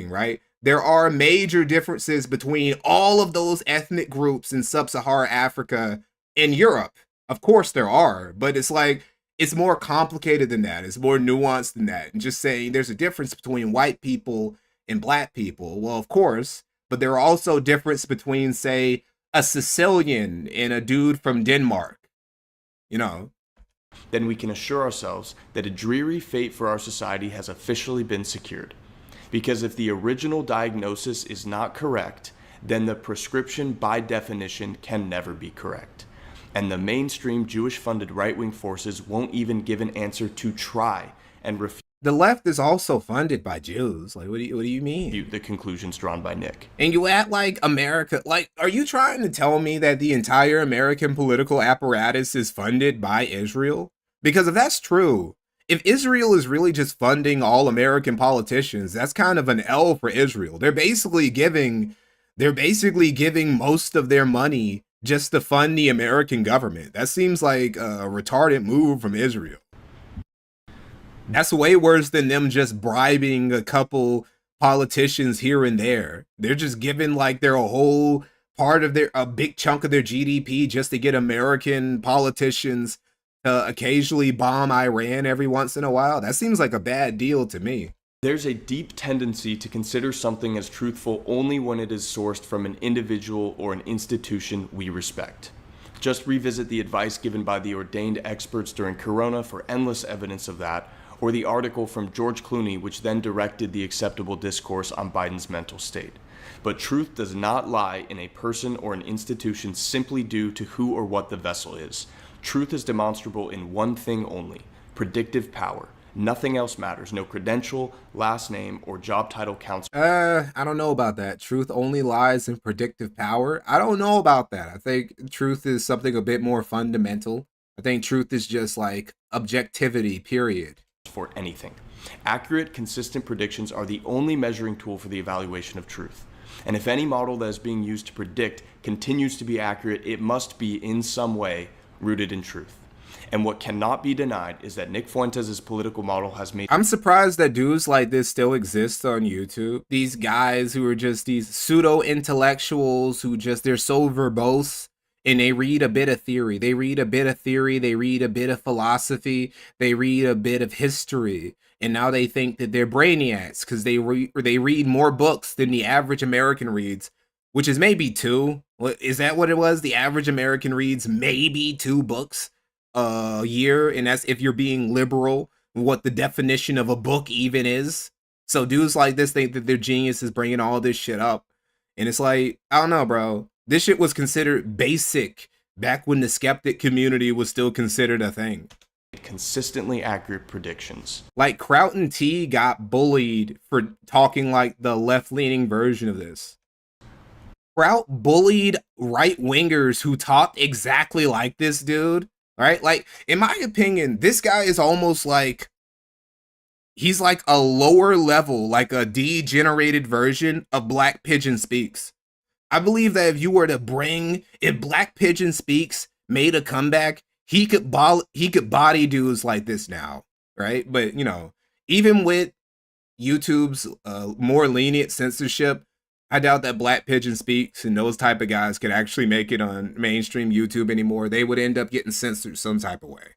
[SPEAKER 1] right, there are major differences between all of those ethnic groups in sub-Saharan Africa and Europe. Of course there are, but it's like, it's more complicated than that. It's more nuanced than that. And just saying there's a difference between white people and black people. Well, of course, but there are also difference between, say, a Sicilian and a dude from Denmark, you know.
[SPEAKER 4] Then we can assure ourselves that a dreary fate for our society has officially been secured. Because if the original diagnosis is not correct, then the prescription by definition can never be correct. And the mainstream Jewish-funded right-wing forces won't even give an answer to try and refute.
[SPEAKER 1] The left is also funded by Jews. Like, what do you mean?
[SPEAKER 4] The conclusions drawn by Nick.
[SPEAKER 1] And you act like America, like, are you trying to tell me that the entire American political apparatus is funded by Israel? Because if that's true, if Israel is really just funding all American politicians, that's kind of an L for Israel. They're basically giving most of their money just to fund the American government. That seems like a retarded move from Israel. That's way worse than them just bribing a couple politicians here and there. They're just giving like their whole part of a big chunk of their GDP just to get American politicians to occasionally bomb Iran every once in a while. That seems like a bad deal to me.
[SPEAKER 4] There's a deep tendency to consider something as truthful only when it is sourced from an individual or an institution we respect. Just revisit the advice given by the ordained experts during Corona for endless evidence of that, or the article from George Clooney which then directed the acceptable discourse on Biden's mental state. But truth does not lie in a person or an institution simply due to who or what the vessel is. Truth is demonstrable in one thing only: predictive power. Nothing else matters. No credential, last name, or job title counts.
[SPEAKER 1] I don't know about that. Truth only lies in predictive power. I don't know about that. I think truth is something a bit more fundamental. I think truth is just like objectivity, period.
[SPEAKER 4] For anything. Accurate, consistent predictions are the only measuring tool for the evaluation of truth. And if any model that is being used to predict continues to be accurate, it must be in some way rooted in truth. And what cannot be denied is that Nick Fuentes' political model has made...
[SPEAKER 1] I'm surprised that dudes like this still exist on YouTube. These guys who are just these pseudo-intellectuals who just, they're so verbose and they read a bit of theory. They read a bit of theory. They read a bit of philosophy. They read a bit of history. And now they think that they're brainiacs because they read more books than the average American reads. which is maybe 2. Is that what it was? The average American reads maybe 2 books a year, and that's if you're being liberal, what the definition of a book even is. So dudes like this think that their genius is bringing all this shit up. And it's like, I don't know, bro. This shit was considered basic back when the skeptic community was still considered a thing.
[SPEAKER 4] Consistently accurate predictions.
[SPEAKER 1] Like Kraut and T got bullied for talking like the left-leaning version of this. Kraut bullied right-wingers who talked exactly like this dude, right? Like, in my opinion, this guy is almost like, he's like a lower level, like a degenerated version of Black Pigeon Speaks. I believe that if Black Pigeon Speaks made a comeback, he could body dudes like this now, right? But, you know, even with YouTube's more lenient censorship, I doubt that Black Pigeon Speaks and those type of guys could actually make it on mainstream YouTube anymore. They would end up getting censored some type of way.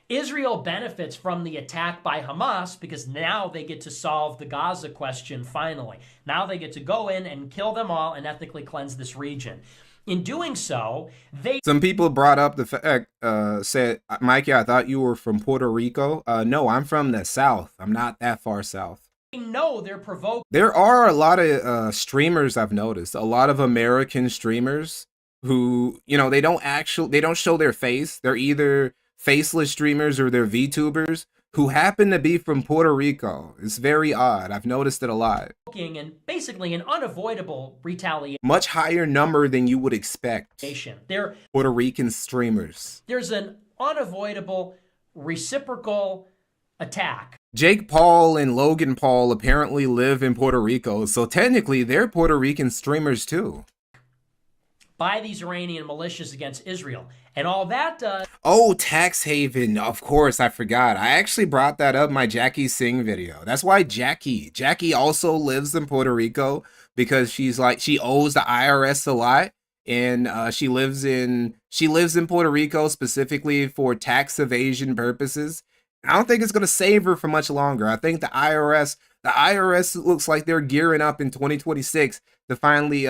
[SPEAKER 8] Israel benefits from the attack by Hamas because now they get to solve the Gaza question finally. Now they get to go in and kill them all and ethnically cleanse this region. In doing so,
[SPEAKER 1] Some people brought up the fact, said, Mikey, I thought you were from Puerto Rico. No, I'm from the South. I'm not that far south.
[SPEAKER 8] know they're provoking.
[SPEAKER 1] There are a lot of streamers I've noticed, a lot of American streamers who, you know, they don't show their face. They're either faceless streamers or they're VTubers who happen to be from Puerto Rico. It's very odd. I've noticed it a lot.
[SPEAKER 8] And basically an unavoidable retaliation.
[SPEAKER 1] Much higher number than you would expect.
[SPEAKER 8] They're
[SPEAKER 1] Puerto Rican streamers.
[SPEAKER 8] There's an unavoidable reciprocal attack.
[SPEAKER 1] Jake Paul and Logan Paul apparently live in Puerto Rico, so technically they're Puerto Rican streamers too.
[SPEAKER 8] By these Iranian militias against Israel. And all that does...
[SPEAKER 1] Oh, tax haven. Of course, I forgot. I actually brought that up in my Jackie Singh video. That's why Jackie also lives in Puerto Rico because she's like, she owes the IRS a lot. And she lives in Puerto Rico specifically for tax evasion purposes. I don't think it's going to save her for much longer. I think the IRS looks like they're gearing up in 2026 to finally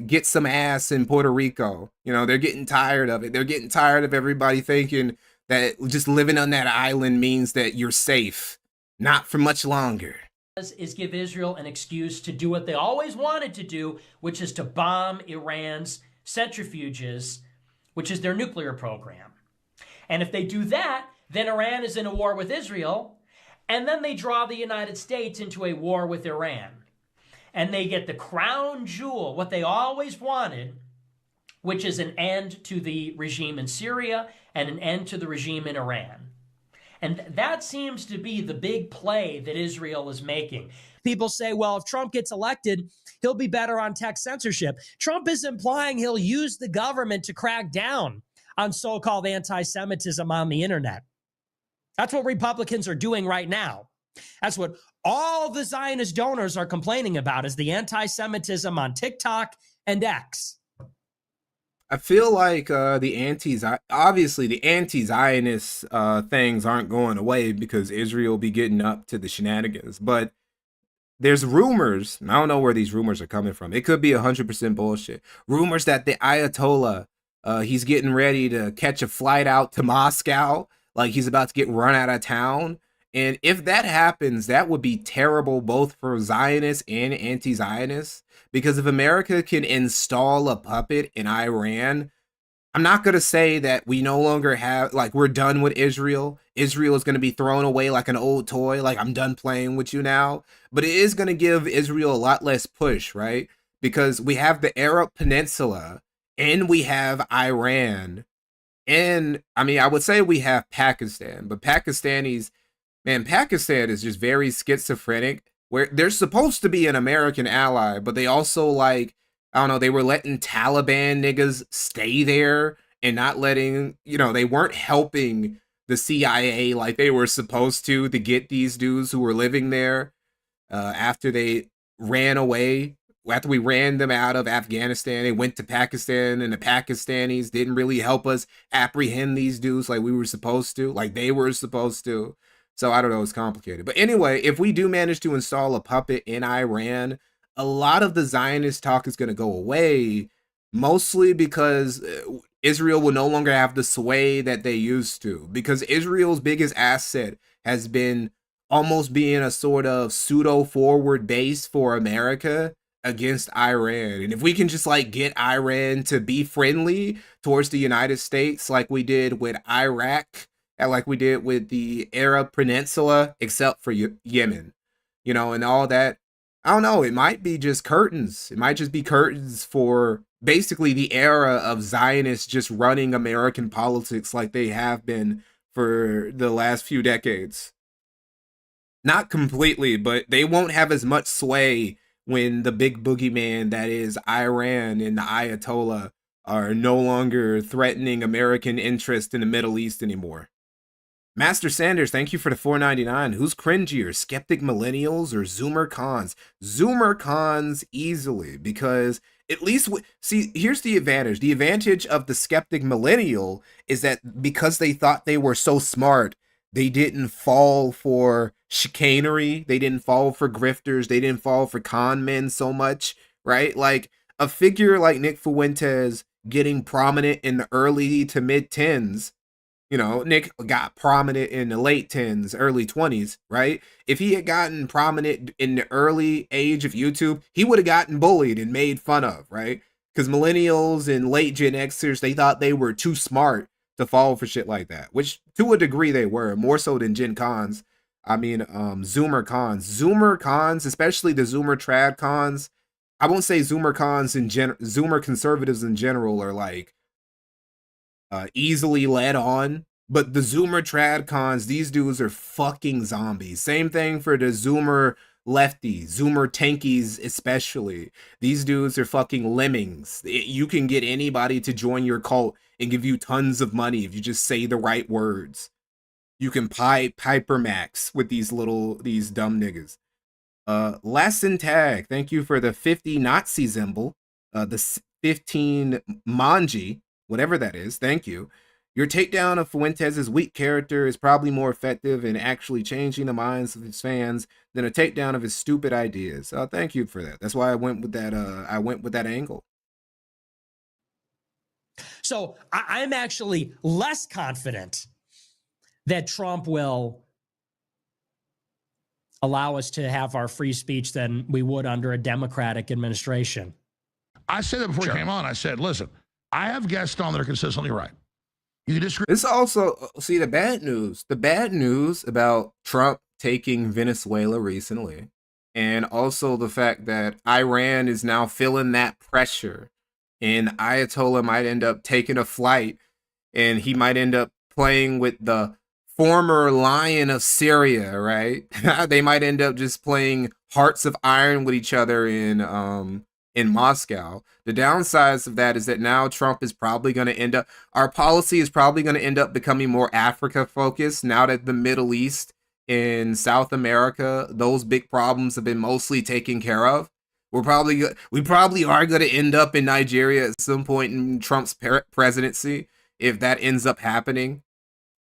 [SPEAKER 1] get some ass in Puerto Rico. You know, they're getting tired of it. They're getting tired of everybody thinking that just living on that island means that you're safe. Not for much longer.
[SPEAKER 8] Is give Israel an excuse to do what they always wanted to do, which is to bomb Iran's centrifuges, which is their nuclear program. And if they do that, then Iran is in a war with Israel, and then they draw the United States into a war with Iran. And they get the crown jewel, what they always wanted, which is an end to the regime in Syria and an end to the regime in Iran. And that seems to be the big play that Israel is making.
[SPEAKER 19] People say, well, if Trump gets elected, he'll be better on tech censorship. Trump is implying he'll use the government to crack down on so-called anti-Semitism on the internet. That's what Republicans are doing right now. That's what all the Zionist donors are complaining about, is the anti-Semitism on TikTok and X.
[SPEAKER 1] I feel like the anti-Zionist things aren't going away because Israel will be getting up to the shenanigans. But there's rumors, I don't know where these rumors are coming from. It could be 100% bullshit. Rumors that the Ayatollah, he's getting ready to catch a flight out to Moscow, like he's about to get run out of town. And if that happens, that would be terrible both for Zionists and anti-Zionists. Because if America can install a puppet in Iran, I'm not going to say that we no longer have, like, we're done with Israel. Israel is going to be thrown away like an old toy, like I'm done playing with you now. But it is going to give Israel a lot less push, right? Because we have the Arab Peninsula and we have Iran. And, I mean, I would say we have Pakistan, but Pakistanis, man, Pakistan is just very schizophrenic, where they're supposed to be an American ally, but they also, like, I don't know, they were letting Taliban niggas stay there and not letting, you know, they weren't helping the CIA like they were supposed to get these dudes who were living there after they ran away. After we ran them out of Afghanistan, they went to Pakistan, and the Pakistanis didn't really help us apprehend these dudes like we were supposed to, like they were supposed to. So I don't know, it's complicated. But anyway, if we do manage to install a puppet in Iran, a lot of the Zionist talk is going to go away, mostly because Israel will no longer have the sway that they used to, because Israel's biggest asset has been almost being a sort of pseudo forward base for America against Iran. And if we can just like get Iran to be friendly towards the United States, like we did with Iraq and like we did with the Arab Peninsula, except for Yemen, you know, and all that, I don't know, it might be just curtains. It might just be curtains for basically the era of Zionists just running American politics like they have been for the last few decades. Not completely, but they won't have as much sway when the big boogeyman that is Iran and the Ayatollah are no longer threatening American interest in the Middle East anymore. Master Sanders, thank you for the $4.99. Who's cringier, skeptic millennials or Zoomer cons? Zoomer cons easily, because at least, see, here's the advantage. The advantage of the skeptic millennial is that because they thought they were so smart, they didn't fall for chicanery. They didn't fall for grifters. They didn't fall for con men so much, right? Like a figure like Nick Fuentes getting prominent in the early to mid 10s. You know, Nick got prominent in the late 10s, early 20s, right? If he had gotten prominent in the early age of YouTube, he would have gotten bullied and made fun of, right? Because millennials and late Gen Xers, they thought they were too smart to fall for shit like that, which to a degree they were, more so than Gen Cons. I mean, Zoomer cons. Zoomer cons, especially the Zoomer trad cons. I won't say Zoomer cons in Zoomer conservatives in general are like easily led on, but the Zoomer trad cons, these dudes are fucking zombies. Same thing for the Zoomer lefties, Zoomer tankies especially. These dudes are fucking lemmings. You can get anybody to join your cult and give you tons of money if you just say the right words. You can Piper Max with these dumb niggas. Lesson Tag, thank you for the 50 Nazi symbol. The 15 Manji, whatever that is, thank you. Your takedown of Fuentes' weak character is probably more effective in actually changing the minds of his fans than a takedown of his stupid ideas. Thank you for that. That's why I went with that. I went with that angle.
[SPEAKER 19] So I'm actually less confident that Trump will allow us to have our free speech than we would under a Democratic administration.
[SPEAKER 20] I said that before you came on. I said, listen, I have guests on that are consistently right. You disagree.
[SPEAKER 1] This also, see, the bad news about Trump taking Venezuela recently, and also the fact that Iran is now feeling that pressure, and Ayatollah might end up taking a flight, and he might end up playing with the former lion of Syria, right? They might end up just playing Hearts of Iron with each other in Moscow. The downsides of that is that now Trump is probably going to end up, our policy is probably going to end up becoming more Africa focused now that the Middle East and South America, those big problems have been mostly taken care of. We probably are going to end up in Nigeria at some point in Trump's presidency if that ends up happening.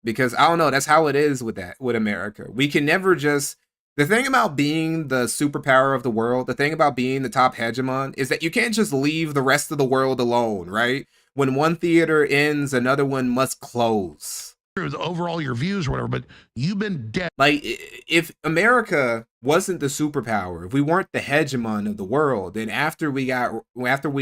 [SPEAKER 1] Because I don't know, that's how it is with America. We can never just, the thing about being the superpower of the world, the thing about being the top hegemon is that you can't just leave the rest of the world alone, right? When one theater ends, another one must close.
[SPEAKER 20] Overall, your views or whatever, but you've been dead.
[SPEAKER 1] Like, if America wasn't the superpower, if we weren't the hegemon of the world, then after we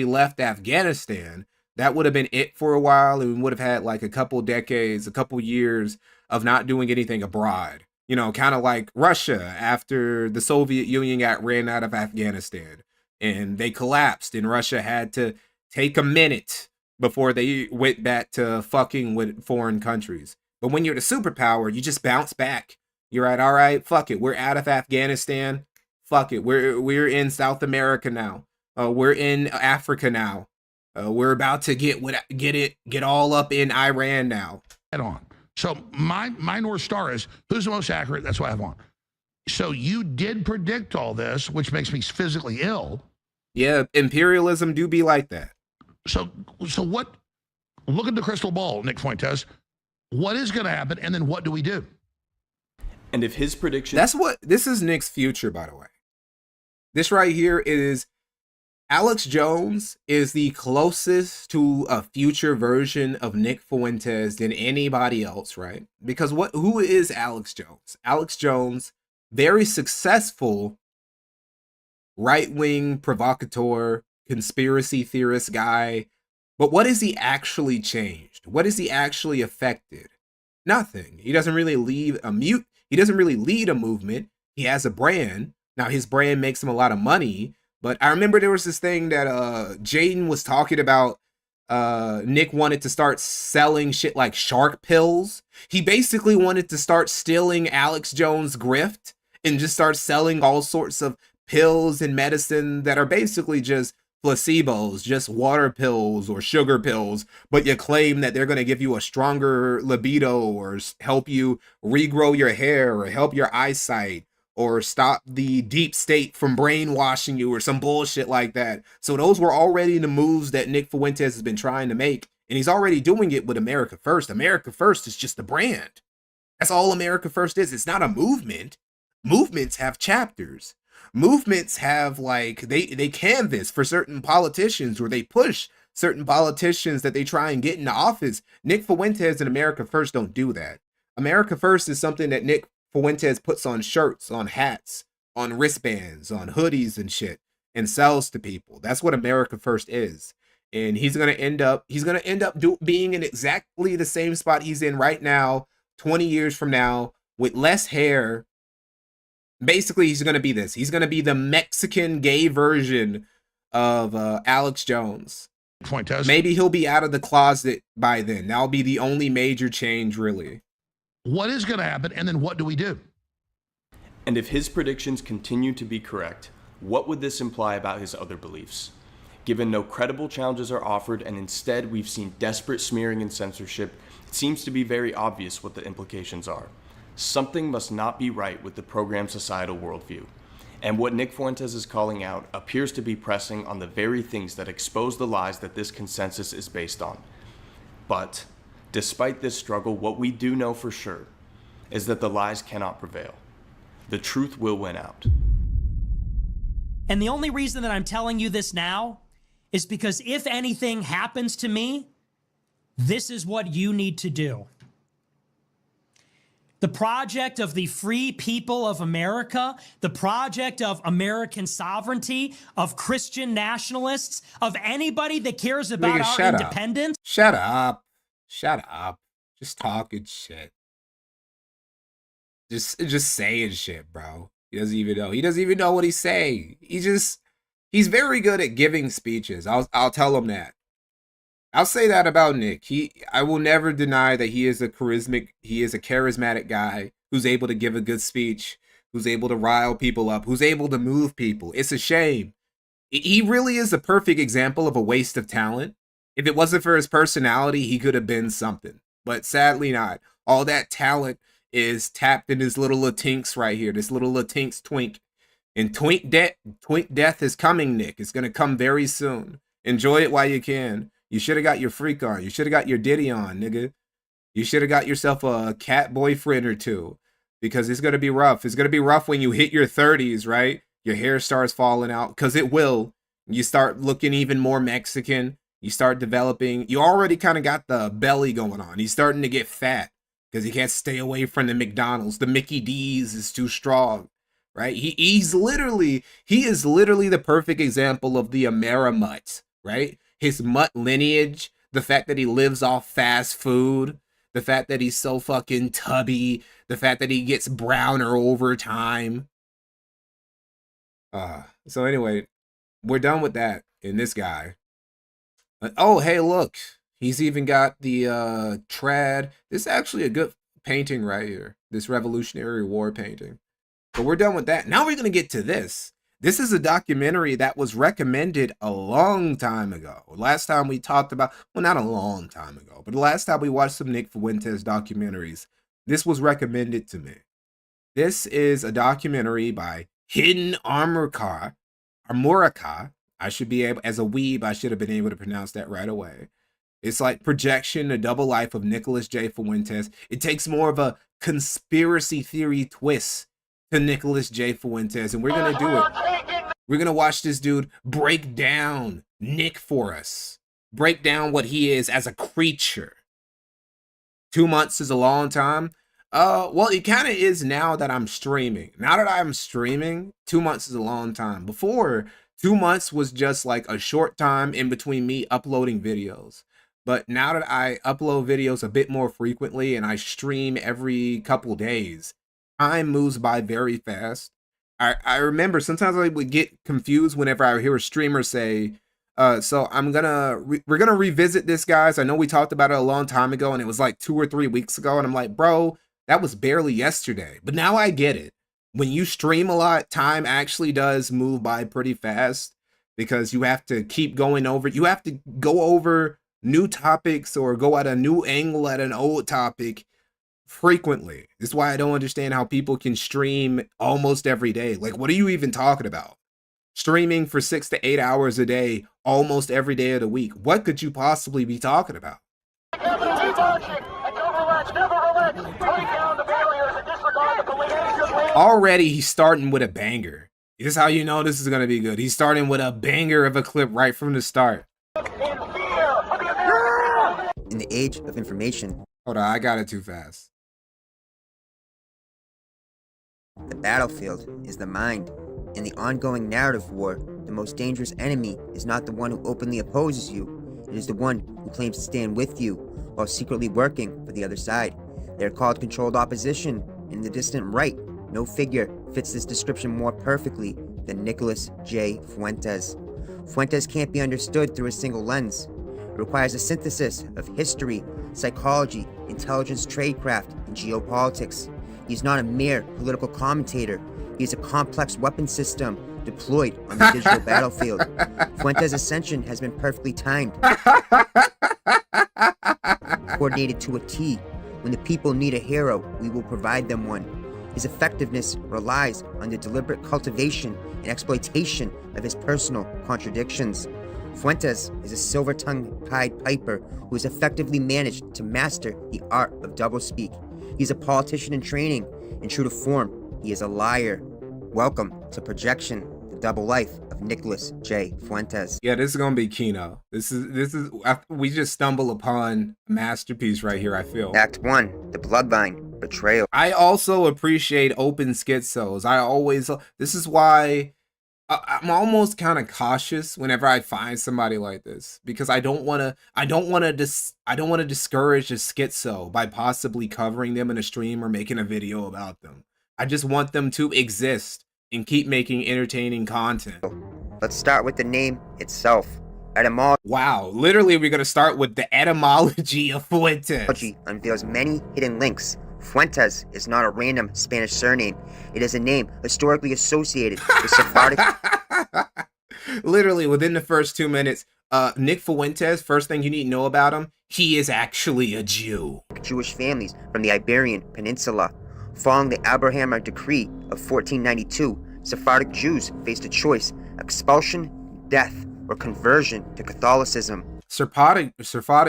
[SPEAKER 1] left Afghanistan, that would have been it for a while, and we would have had like a couple decades, a couple years of not doing anything abroad. You know, kind of like Russia after the Soviet Union ran out of Afghanistan and they collapsed, and Russia had to take a minute before they went back to fucking with foreign countries. But when you're the superpower, you just bounce back. You're like, all right, fuck it. We're out of Afghanistan. Fuck it. We're in South America now. We're in Africa now. We're about to get all up in Iran now.
[SPEAKER 20] Head on. So my North Star is who's the most accurate. That's what I have on. So you did predict all this, which makes me physically ill.
[SPEAKER 1] Yeah, imperialism do be like that.
[SPEAKER 20] So what? Look at the crystal ball, Nick Fuentes. What is going to happen, and then what do we do?
[SPEAKER 4] And if his prediction,
[SPEAKER 1] this is Nick's future, by the way. This right here is Alex Jones is the closest to a future version of Nick Fuentes than anybody else, right? Because who is Alex Jones? Alex Jones, very successful right-wing provocateur, conspiracy theorist guy. But what has he actually changed? What has he actually affected? Nothing. He doesn't really lead a movement. He has a brand. Now his brand makes him a lot of money. But I remember there was this thing that Jaden was talking about. Nick wanted to start selling shit like shark pills. He basically wanted to start stealing Alex Jones' grift and just start selling all sorts of pills and medicine that are basically just placebos, just water pills or sugar pills, but you claim that they're going to give you a stronger libido or help you regrow your hair or help your eyesight or stop the deep state from brainwashing you or some bullshit like that. So those were already the moves that Nick Fuentes has been trying to make, and he's already doing it with America First. America First is just a brand. That's all America First is. It's not a movement. Movements have chapters. Movements have, like, they canvas for certain politicians, or they push certain politicians that they try and get into office. Nick Fuentes and America First don't do that. America First is something that Nick Fuentes puts on shirts, on hats, on wristbands, on hoodies and shit, and sells to people. That's what America First is. And he's gonna end up being in exactly the same spot he's in right now, 20 years from now, with less hair. Basically, he's gonna be this. He's gonna be the Mexican gay version of Alex Jones.
[SPEAKER 20] Fuentes.
[SPEAKER 1] Maybe he'll be out of the closet by then. That'll be the only major change, really.
[SPEAKER 20] What is going to happen, and then what do we do?
[SPEAKER 4] And if his predictions continue to be correct, what would this imply about his other beliefs? Given no credible challenges are offered, and instead we've seen desperate smearing and censorship, it seems to be very obvious what the implications are. Something must not be right with the program's societal worldview. And what Nick Fuentes is calling out appears to be pressing on the very things that expose the lies that this consensus is based on. But despite this struggle, what we do know for sure is that the lies cannot prevail. The truth will win out.
[SPEAKER 19] And the only reason that I'm telling you this now is because if anything happens to me, this is what you need to do. The project of the free people of America, the project of American sovereignty, of Christian nationalists, of anybody that cares about our independence.
[SPEAKER 1] Shut up. Shut up. Just talking shit. Just saying shit, bro. He doesn't even know. He doesn't even know what he's saying. He's very good at giving speeches. I'll tell him that. I'll say that about Nick. I will never deny that he is a charismatic guy who's able to give a good speech, who's able to rile people up, who's able to move people. It's a shame. He really is a perfect example of a waste of talent. If it wasn't for his personality, he could have been something. But sadly not. All that talent is tapped in his little Latinx right here, this little Latinx twink. And twink death is coming, Nick. It's going to come very soon. Enjoy it while you can. You should have got your freak on. You should have got your ditty on, nigga. You should have got yourself a cat boyfriend or two, because it's going to be rough. It's going to be rough when you hit your 30s, right? Your hair starts falling out, because it will. You start looking even more Mexican. You start developing. You already kind of got the belly going on. He's starting to get fat because he can't stay away from the McDonald's. The Mickey D's is too strong, right? He is literally the perfect example of the Amerimutt, right? His mutt lineage, the fact that he lives off fast food, the fact that he's so fucking tubby, the fact that he gets browner over time. So anyway, we're done with that in this guy. Oh, hey, look. He's even got the trad. This is actually a good painting right here. This Revolutionary War painting. But we're done with that. Now we're going to get to this. This is a documentary that was recommended a long time ago. Last time we talked about, well, not a long time ago, but the last time we watched some Nick Fuentes documentaries, this was recommended to me. This is a documentary by Hidden Armorka. I should be able, as a weeb, I should have been able to pronounce that right away. It's like Projection, A Double Life of Nicholas J. Fuentes. It takes more of a conspiracy theory twist to Nicholas J. Fuentes, and we're going to do it. We're going to watch this dude break down Nick for us. Break down what he is as a creature. 2 months is a long time. Well, it kind of is now that I'm streaming. Now that I'm streaming, 2 months is a long time. Before, 2 months was just like a short time in between me uploading videos. But now that I upload videos a bit more frequently and I stream every couple days, time moves by very fast. I remember sometimes I would get confused whenever I hear a streamer say, so we're gonna revisit this, guys. I know we talked about it a long time ago and it was like 2 or 3 weeks ago. And I'm like, bro, that was barely yesterday. But now I get it. When you stream a lot, time actually does move by pretty fast because you have to keep going over. You have to go over new topics or go at a new angle at an old topic frequently. This is why I don't understand how people can stream almost every day. Like, what are you even talking about? Streaming for 6 to 8 hours a day, almost every day of the week. What could you possibly be talking about? Already, he's starting with a banger. This is how you know this is going to be good. He's starting with a banger of a clip right from the start.
[SPEAKER 21] In the age of information.
[SPEAKER 1] Hold on, I got it too fast.
[SPEAKER 21] The battlefield is the mind. In the ongoing narrative war, the most dangerous enemy is not the one who openly opposes you. It is the one who claims to stand with you while secretly working for the other side. They are called controlled opposition. In the distant right, no figure fits this description more perfectly than Nicholas J. Fuentes. Fuentes can't be understood through a single lens. It requires a synthesis of history, psychology, intelligence, tradecraft, and geopolitics. He's not a mere political commentator. He is a complex weapon system deployed on the digital battlefield. Fuentes' ascension has been perfectly timed, coordinated to a T. When the people need a hero, we will provide them one. His effectiveness relies on the deliberate cultivation and exploitation of his personal contradictions. Fuentes is a silver-tongued Pied Piper who has effectively managed to master the art of doublespeak. He's a politician in training, and true to form, he is a liar. Welcome to Projection, the double life of Nicholas J. Fuentes.
[SPEAKER 1] Yeah, this is gonna be Kino. We just stumble upon a masterpiece right here, I feel.
[SPEAKER 21] Act 1, The Bloodline, Betrayal.
[SPEAKER 1] I also appreciate open schizos. This is why I'm almost kind of cautious whenever I find somebody like this, because I don't want to discourage a schizo by possibly covering them in a stream or making a video about them. I just want them to exist and keep making entertaining content.
[SPEAKER 21] Let's start with the name itself. Etymology.
[SPEAKER 1] Wow, literally we're going to start with the etymology of Fuentes.
[SPEAKER 21] Unveils many hidden links. Fuentes is not a random Spanish surname. It is a name historically associated with Sephardic.
[SPEAKER 1] Literally within the first 2 minutes, Nick Fuentes, first thing you need to know about him, he is actually a Jew.
[SPEAKER 21] Jewish families from the Iberian Peninsula. Following the Abrahamic decree of 1492, Sephardic Jews faced a choice: expulsion, death, or conversion to Catholicism.
[SPEAKER 1] Sephardic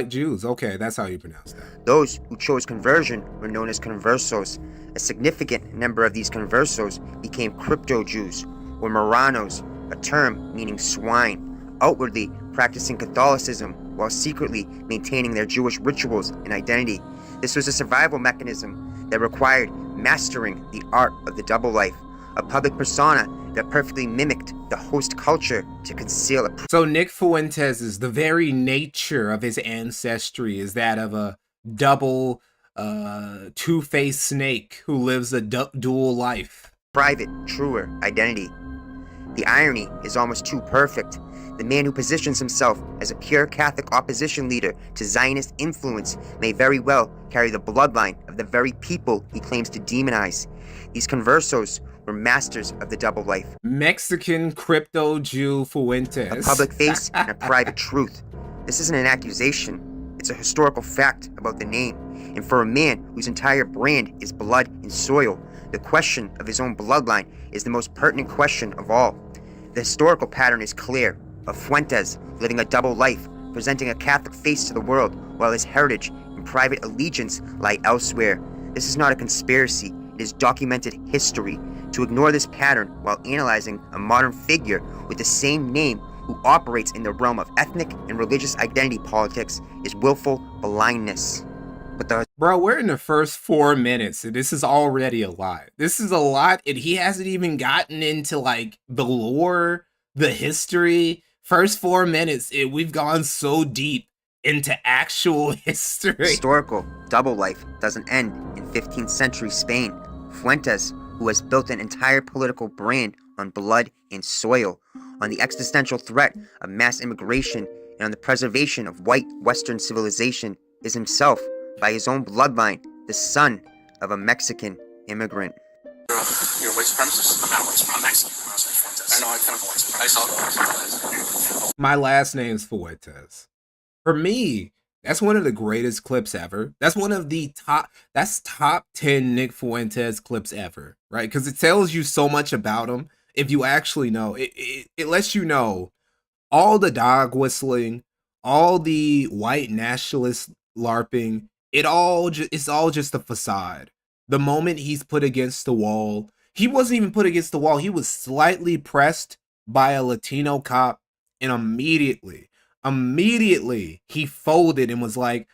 [SPEAKER 1] Jews, okay, that's how you pronounce that.
[SPEAKER 21] Those who chose conversion were known as conversos. A significant number of these conversos became crypto-Jews, or Marranos, a term meaning swine, outwardly practicing Catholicism while secretly maintaining their Jewish rituals and identity. This was a survival mechanism that required mastering the art of the double life, a public persona that perfectly mimicked the host culture to conceal a...
[SPEAKER 1] So Nick Fuentes, is the very nature of his ancestry is that of a double, two-faced snake who lives a dual life.
[SPEAKER 21] Private, truer identity. The irony is almost too perfect. The man who positions himself as a pure Catholic opposition leader to Zionist influence may very well carry the bloodline of the very people he claims to demonize. These conversos were masters of the double life.
[SPEAKER 1] Mexican crypto Jew Fuentes.
[SPEAKER 21] A public face and a private truth. This isn't an accusation. It's a historical fact about the name. And for a man whose entire brand is blood and soil, the question of his own bloodline is the most pertinent question of all. The historical pattern is clear, of Fuentes living a double life, presenting a Catholic face to the world, while his heritage and private allegiance lie elsewhere. This is not a conspiracy, it is documented history. to ignore this pattern while analyzing a modern figure with the same name who operates in the realm of ethnic and religious identity politics is willful blindness. But the
[SPEAKER 1] Bro, we're in the first 4 minutes and this is already a lot. This is a lot, and he hasn't even gotten into like the lore, the history. First 4 minutes, we've gone so deep into actual history.
[SPEAKER 21] historical double life doesn't end in 15th century Spain. Fuentes, who has built an entire political brand on blood and soil, on the existential threat of mass immigration, and on the preservation of white Western civilization, is himself, by his own bloodline, the son of a Mexican immigrant.
[SPEAKER 3] You're a white supremacist? I'm not a white supremacist. I'm Mexican. I know I kind of white supremacist. I saw the
[SPEAKER 1] My last name's Fuentes. For me, that's one of the greatest clips ever. That's one of the top 10 Nick Fuentes clips ever, right? Because it tells you so much about him. If you actually know, it lets you know all the dog whistling, all the white nationalist LARPing, it's all just a facade. The moment he's put against the wall, he wasn't even put against the wall. He was slightly pressed by a Latino cop, and immediately he folded and was like,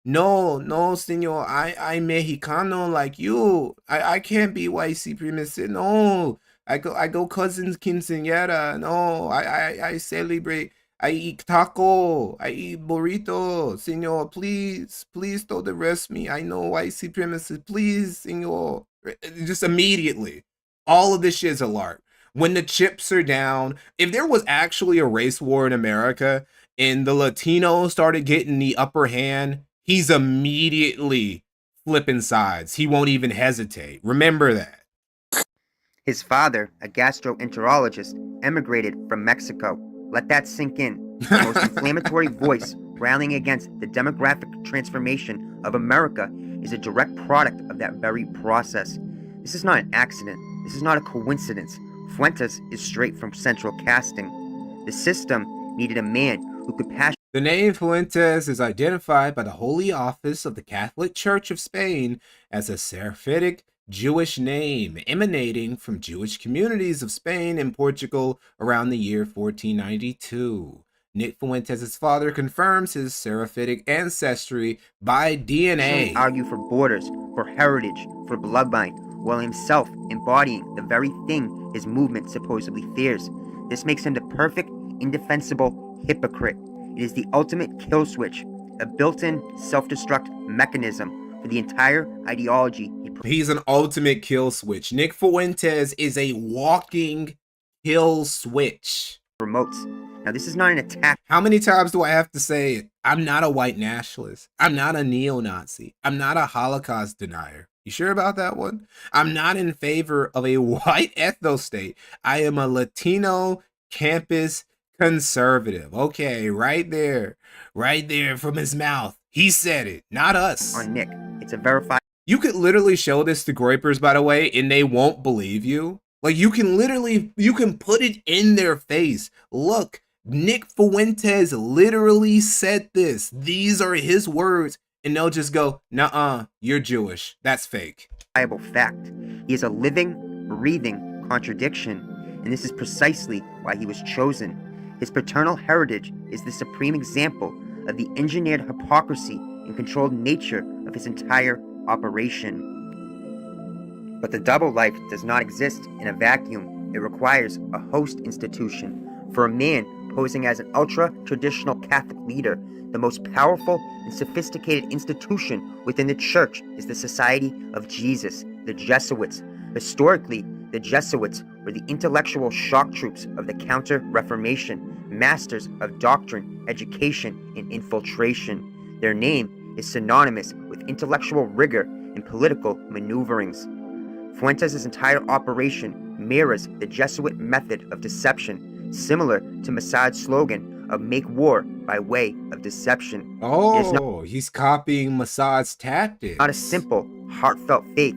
[SPEAKER 1] no, senor, I'm Mexicano like you. I can't be white supremacist. No, I go cousins quinceañera. No, I celebrate. I eat taco. I eat burrito. Senor, please don't arrest me. I know white supremacist. Please, senor. Just immediately. All of this shit is a LARP. When the chips are down, if there was actually a race war in America and the Latinos started getting the upper hand, he's immediately flipping sides. He won't even hesitate. Remember that.
[SPEAKER 21] His father, a gastroenterologist, emigrated from Mexico. Let that sink in. The most inflammatory voice rallying against the demographic transformation of America is a direct product of that very process. This is not an accident. This is not a coincidence. Fuentes is straight from central casting. The system needed a man who could passionately...
[SPEAKER 1] The name Fuentes is identified by the Holy Office of the Catholic Church of Spain as a seraphitic Jewish name emanating from Jewish communities of Spain and Portugal around the year 1492. Nick Fuentes' father confirms his seraphitic ancestry by DNA.
[SPEAKER 21] Argue for borders, for heritage, for bloodline, while himself embodying the very thing his movement supposedly fears. This makes him the perfect, indefensible hypocrite. It is the ultimate kill switch, a built-in self-destruct mechanism for the entire ideology.
[SPEAKER 1] He's an ultimate kill switch. Nick Fuentes is a walking kill switch.
[SPEAKER 21] Promotes. Now, this is not an attack.
[SPEAKER 1] How many times do I have to say it? I'm not a white nationalist. I'm not a neo-Nazi. I'm not a Holocaust denier. You sure about that one? I'm not in favor of a white ethno-state. I am a Latino campus conservative. Okay, right there from his mouth. He said it, not us.
[SPEAKER 21] On Nick, it's a verified...
[SPEAKER 1] You could literally show this to Groypers, by the way, and they won't believe you. Like, you can put it in their face. Look, Nick Fuentes literally said this. These are his words. And they'll just go, nuh-uh, you're Jewish. That's fake.
[SPEAKER 21] Fact. He is a living, breathing contradiction. And this is precisely why he was chosen. His paternal heritage is the supreme example of the engineered hypocrisy and controlled nature of his entire operation. But the double life does not exist in a vacuum. It requires a host institution. For a man posing as an ultra-traditional Catholic leader, the most powerful and sophisticated institution within the church is the Society of Jesus, the Jesuits. Historically, the Jesuits were the intellectual shock troops of the Counter-Reformation, masters of doctrine, education, and infiltration. Their name is synonymous with intellectual rigor and political maneuverings. Fuentes' entire operation mirrors the Jesuit method of deception, similar to Mossad's slogan of make war by way of deception.
[SPEAKER 1] Oh, he's copying Mossad's tactics.
[SPEAKER 21] Not a simple, heartfelt faith.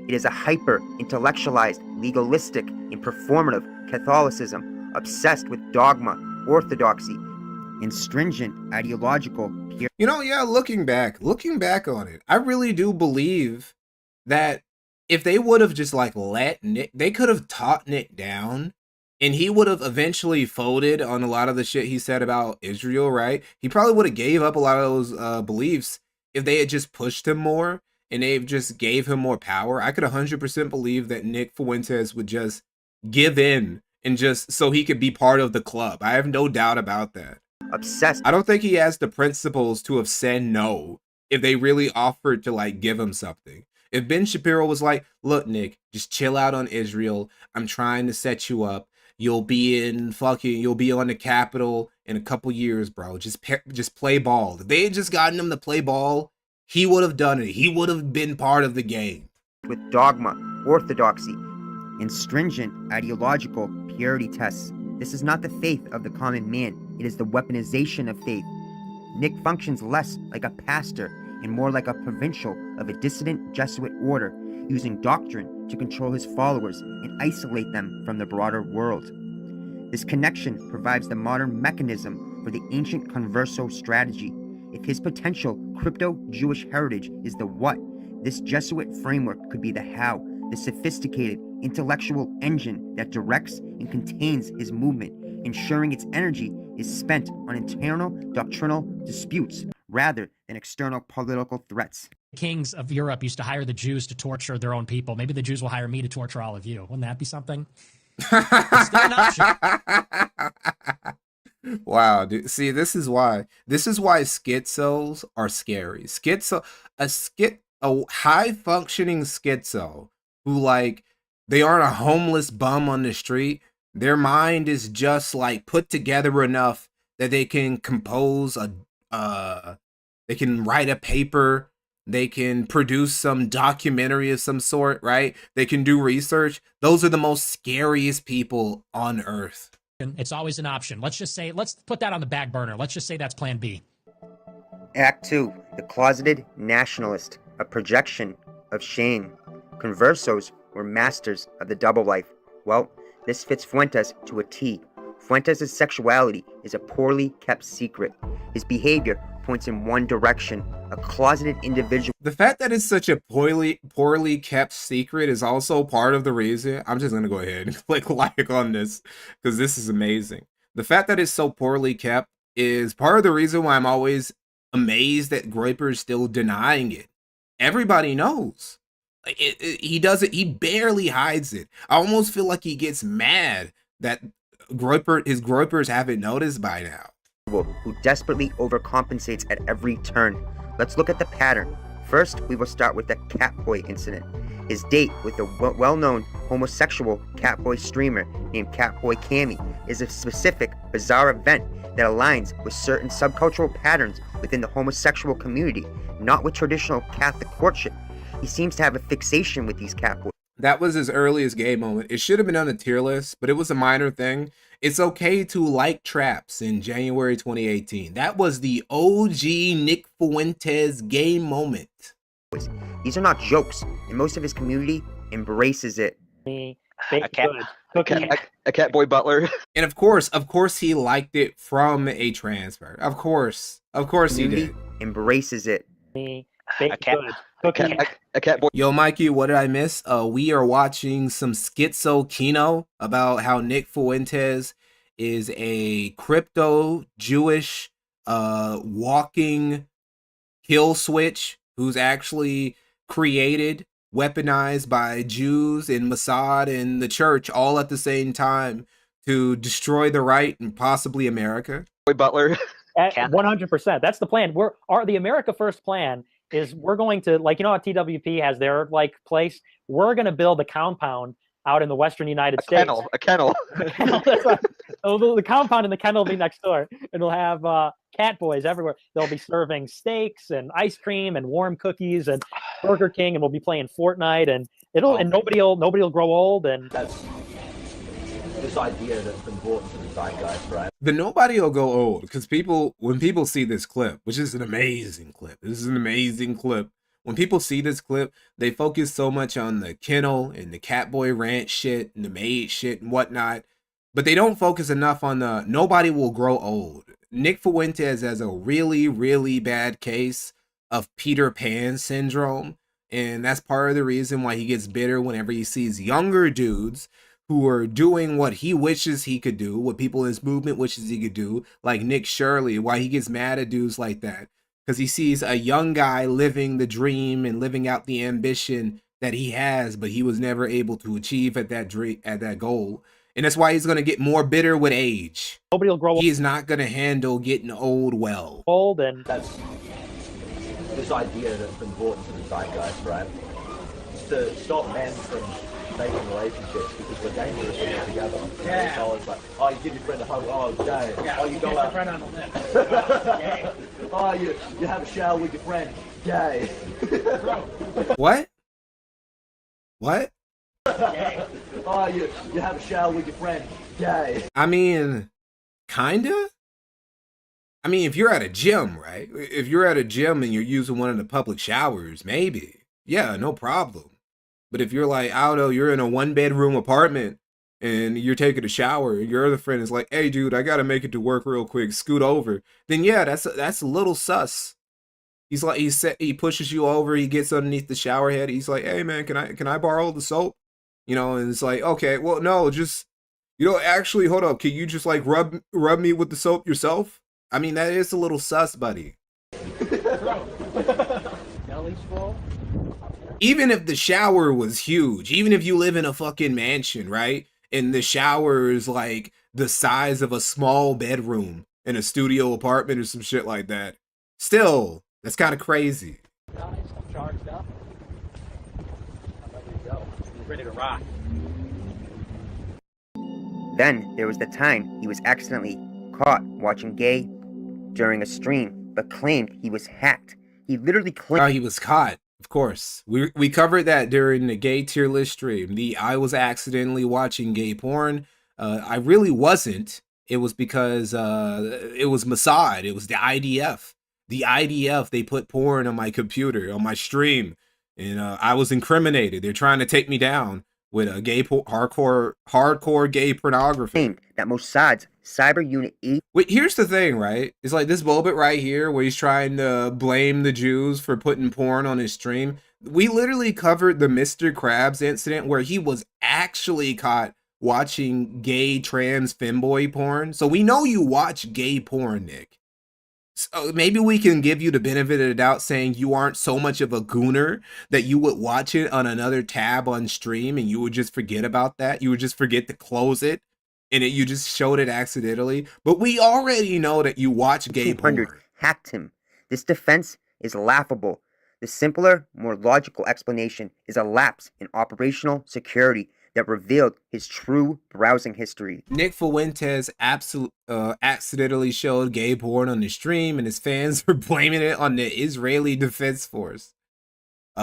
[SPEAKER 21] It is a hyper-intellectualized, legalistic, and performative Catholicism, obsessed with dogma, orthodoxy, and stringent ideological...
[SPEAKER 1] You know, yeah, looking back on it, I really do believe that if they would have just like let Nick, they could have taught Nick down, and he would have eventually folded on a lot of the shit he said about Israel, right? He probably would have gave up a lot of those beliefs if they had just pushed him more and they just gave him more power. I could 100% believe that Nick Fuentes would just give in and just so he could be part of the club. I have no doubt about that.
[SPEAKER 21] Obsessed.
[SPEAKER 1] I don't think he has the principles to have said no if they really offered to like give him something. If Ben Shapiro was like, look, Nick, just chill out on Israel. I'm trying to set you up. You'll be on the Capitol in a couple years, bro. Just play ball. If they had just gotten him to play ball, he would have done it. He would have been part of the game.
[SPEAKER 21] With dogma, orthodoxy, and stringent ideological purity tests. This is not the faith of the common man. It is the weaponization of faith. Nick functions less like a pastor and more like a provincial of a dissident Jesuit order, using doctrine to control his followers and isolate them from the broader world. This connection provides the modern mechanism for the ancient converso strategy. If his potential crypto-Jewish heritage is the what, this Jesuit framework could be the how, the sophisticated intellectual engine that directs and contains his movement, ensuring its energy is spent on internal doctrinal disputes rather than external political threats.
[SPEAKER 6] Kings of Europe used to hire the Jews to torture their own people. Maybe the Jews will hire me to torture all of you. Wouldn't that be something? It's still an option.
[SPEAKER 1] Wow, dude. See, this is why schizos are scary. A high functioning schizo who like they aren't a homeless bum on the street. Their mind is just like put together enough that they can compose they can write a paper, they can produce some documentary of some sort, right? They can do research. Those are the most scariest people on earth.
[SPEAKER 6] It's always an option. Let's put that on the back burner. Let's just say that's plan B.
[SPEAKER 21] Act 2, the closeted nationalist, a projection of shame. Conversos were masters of the double life. Well, this fits Fuentes to a T. Fuentes' sexuality is a poorly kept secret. His behavior points in one direction, a closeted individual.
[SPEAKER 1] The fact that it's such a poorly kept secret is also part of the reason. I'm just going to go ahead and click like on this because this is amazing. The fact that it's so poorly kept is part of the reason why I'm always amazed that Groyper's still denying it. Everybody knows. He does it. He barely hides it. I almost feel like he gets mad that his Groypers haven't noticed by now.
[SPEAKER 21] Who desperately overcompensates at every turn. Let's look at the pattern. First, we will start with the Catboy incident. His date with the well-known homosexual Catboy streamer named Catboy Cammy is a specific, bizarre event that aligns with certain subcultural patterns within the homosexual community, not with traditional Catholic courtship. He seems to have a fixation with these Catboys.
[SPEAKER 1] That was his earliest gay moment. It should have been on the tier list, but it was a minor thing. It's okay to like traps in January 2018. That was the OG Nick Fuentes gay moment.
[SPEAKER 21] These are not jokes, and most of his community embraces it.
[SPEAKER 5] A Catboy Butler.
[SPEAKER 1] And of course he liked it from a transfer. Of course he did.
[SPEAKER 21] Embraces it.
[SPEAKER 5] A Catboy.
[SPEAKER 1] Yo, Mikey, what did I miss? We are watching some schizo kino about how Nick Fuentes is a crypto Jewish walking kill switch who's actually created, weaponized by Jews and Mossad and the church all at the same time to destroy the right and possibly America.
[SPEAKER 5] Butler.
[SPEAKER 12] 100%. That's the plan. The America First plan is we're going to, like, you know how TWP has their like place? We're going to build a compound out in the western United States.
[SPEAKER 5] A kennel.
[SPEAKER 12] That's right. So the compound and the kennel will be next door. And we'll have cat boys everywhere. They'll be serving steaks and ice cream and warm cookies and Burger King, and we'll be playing Fortnite, and nobody will grow old. And
[SPEAKER 22] that's this idea that's been brought into the zeitgeist, right?
[SPEAKER 1] The nobody will go old because when people see this clip, which is an amazing clip, when people see this clip, they focus so much on the kennel and the Catboy Ranch shit and the maid shit and whatnot, but they don't focus enough on the nobody will grow old. Nick Fuentes has a really, really bad case of Peter Pan syndrome, And that's part of the reason why he gets bitter whenever he sees younger dudes who are doing what he wishes he could do, what people in his movement wishes he could do, like Nick Shirley, why he gets mad at dudes like that. Because he sees a young guy living the dream and living out the ambition that he has, but he was never able to achieve at that dream, at that goal. And that's why he's going to get more bitter with age.
[SPEAKER 5] Nobody will grow
[SPEAKER 1] He is not going to handle getting old well.
[SPEAKER 5] old, and
[SPEAKER 22] That's this idea that's been brought into the zeitgeist, right? It's to stop men from making relationships because we're dangerous when we're together.
[SPEAKER 12] Yeah.
[SPEAKER 22] So it's like, oh, you give your friend a hug, oh, gay.
[SPEAKER 12] Yeah,
[SPEAKER 22] Oh, you
[SPEAKER 12] kiss
[SPEAKER 22] go
[SPEAKER 12] your
[SPEAKER 22] out.
[SPEAKER 12] friend on the lip.
[SPEAKER 22] Oh, you have a shower with your friend, gay.
[SPEAKER 1] What? What?
[SPEAKER 22] Oh, you have a shower with your friend, gay.
[SPEAKER 1] I mean, kinda? I mean, if you're at a gym, right? If you're at a gym and you're using one of the public showers, maybe. Yeah, no problem. But if you're like, I don't know, you're in a 1-bedroom apartment and you're taking a shower and your other friend is like, hey, dude, I gotta make it to work real quick, scoot over. Then yeah, that's a little sus. He's like, he pushes you over, he gets underneath the shower head. He's like, hey man, can I borrow the soap? You know, and it's like, okay, well, no, just, actually, hold up. Can you just like rub me with the soap yourself? I mean, that is a little sus, buddy. Even if the shower was huge, even if you live in a fucking mansion, right? And the shower is like the size of a small bedroom in a studio apartment or some shit like that. Still, that's kind of crazy.
[SPEAKER 5] I'm charged up. I'm ready to go. Ready to rock.
[SPEAKER 21] Then there was the time he was accidentally caught watching gay during a stream, but claimed he was hacked. He literally claimed...
[SPEAKER 1] Oh, he was caught. Of course. We covered that during the gay tier list stream. I was accidentally watching gay porn. I really wasn't. It was because it was Mossad. It was the IDF. The IDF, they put porn on my computer, on my stream. And I was incriminated. They're trying to take me down with a gay hardcore gay pornography.
[SPEAKER 21] That Mossad's cyber unit 8.
[SPEAKER 1] Wait, here's the thing, right? It's like this moment right here where he's trying to blame the Jews for putting porn on his stream. We literally covered the Mr. Krabs incident where he was actually caught watching gay trans femboy porn. So we know you watch gay porn, Nick. So maybe we can give you the benefit of the doubt saying you aren't so much of a gooner that you would watch it on another tab on stream and you would just forget about that. You would just forget to close it and you just showed it accidentally. But we already know that you watch gay porn.
[SPEAKER 21] Hacked him. This defense is laughable. The simpler, more logical explanation is a lapse in operational security that revealed his true browsing history.
[SPEAKER 1] Nick Fuentes accidentally showed gay porn on the stream, and his fans were blaming it on the Israeli Defense Force.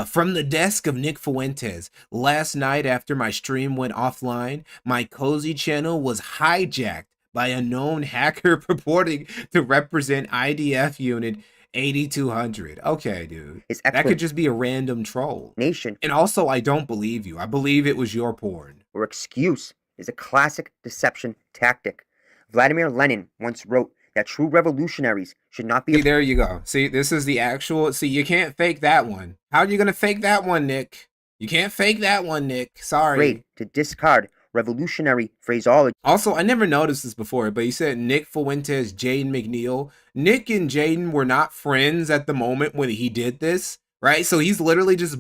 [SPEAKER 1] From the desk of Nick Fuentes, last night after my stream went offline, my cozy channel was hijacked by a known hacker purporting to represent IDF Unit 8200. Okay, dude. That could just be a random troll. And also, I don't believe you. I believe it was your porn.
[SPEAKER 21] Or excuse is a classic deception tactic. Vladimir Lenin once wrote that true revolutionaries should not be...
[SPEAKER 1] See, there you go. See, this is the actual... See, you can't fake that one. How are you going to fake that one, Nick? You can't fake that one, Nick. Sorry.
[SPEAKER 21] Afraid to discard revolutionary phraseology.
[SPEAKER 1] Also, I never noticed this before, but he said Nick Fuentes, Jaden McNeil. Nick and Jaden were not friends at the moment when he did this, right? So he's literally just,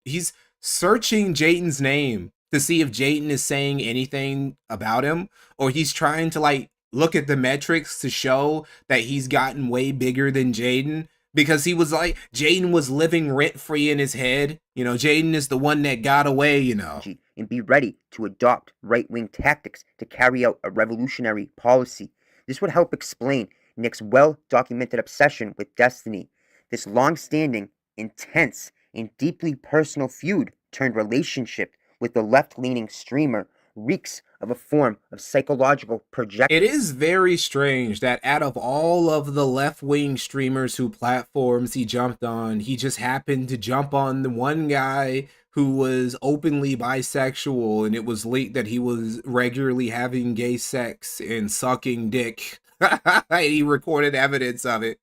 [SPEAKER 1] he's searching Jaden's name to see if Jaden is saying anything about him, or he's trying to like look at the metrics to show that he's gotten way bigger than Jaden. Because he was like, Jaden was living rent-free in his head. You know, Jaden is the one that got away, you know.
[SPEAKER 21] And be ready to adopt right-wing tactics to carry out a revolutionary policy. This would help explain Nick's well-documented obsession with destiny. This long-standing, intense, and deeply personal feud turned relationship with the left-leaning streamer reeks of a form of psychological projection.
[SPEAKER 1] It is very strange that out of all of the left-wing streamers who platforms he jumped on, he just happened to jump on the one guy who was openly bisexual, and it was leaked that he was regularly having gay sex and sucking dick. He recorded evidence of it,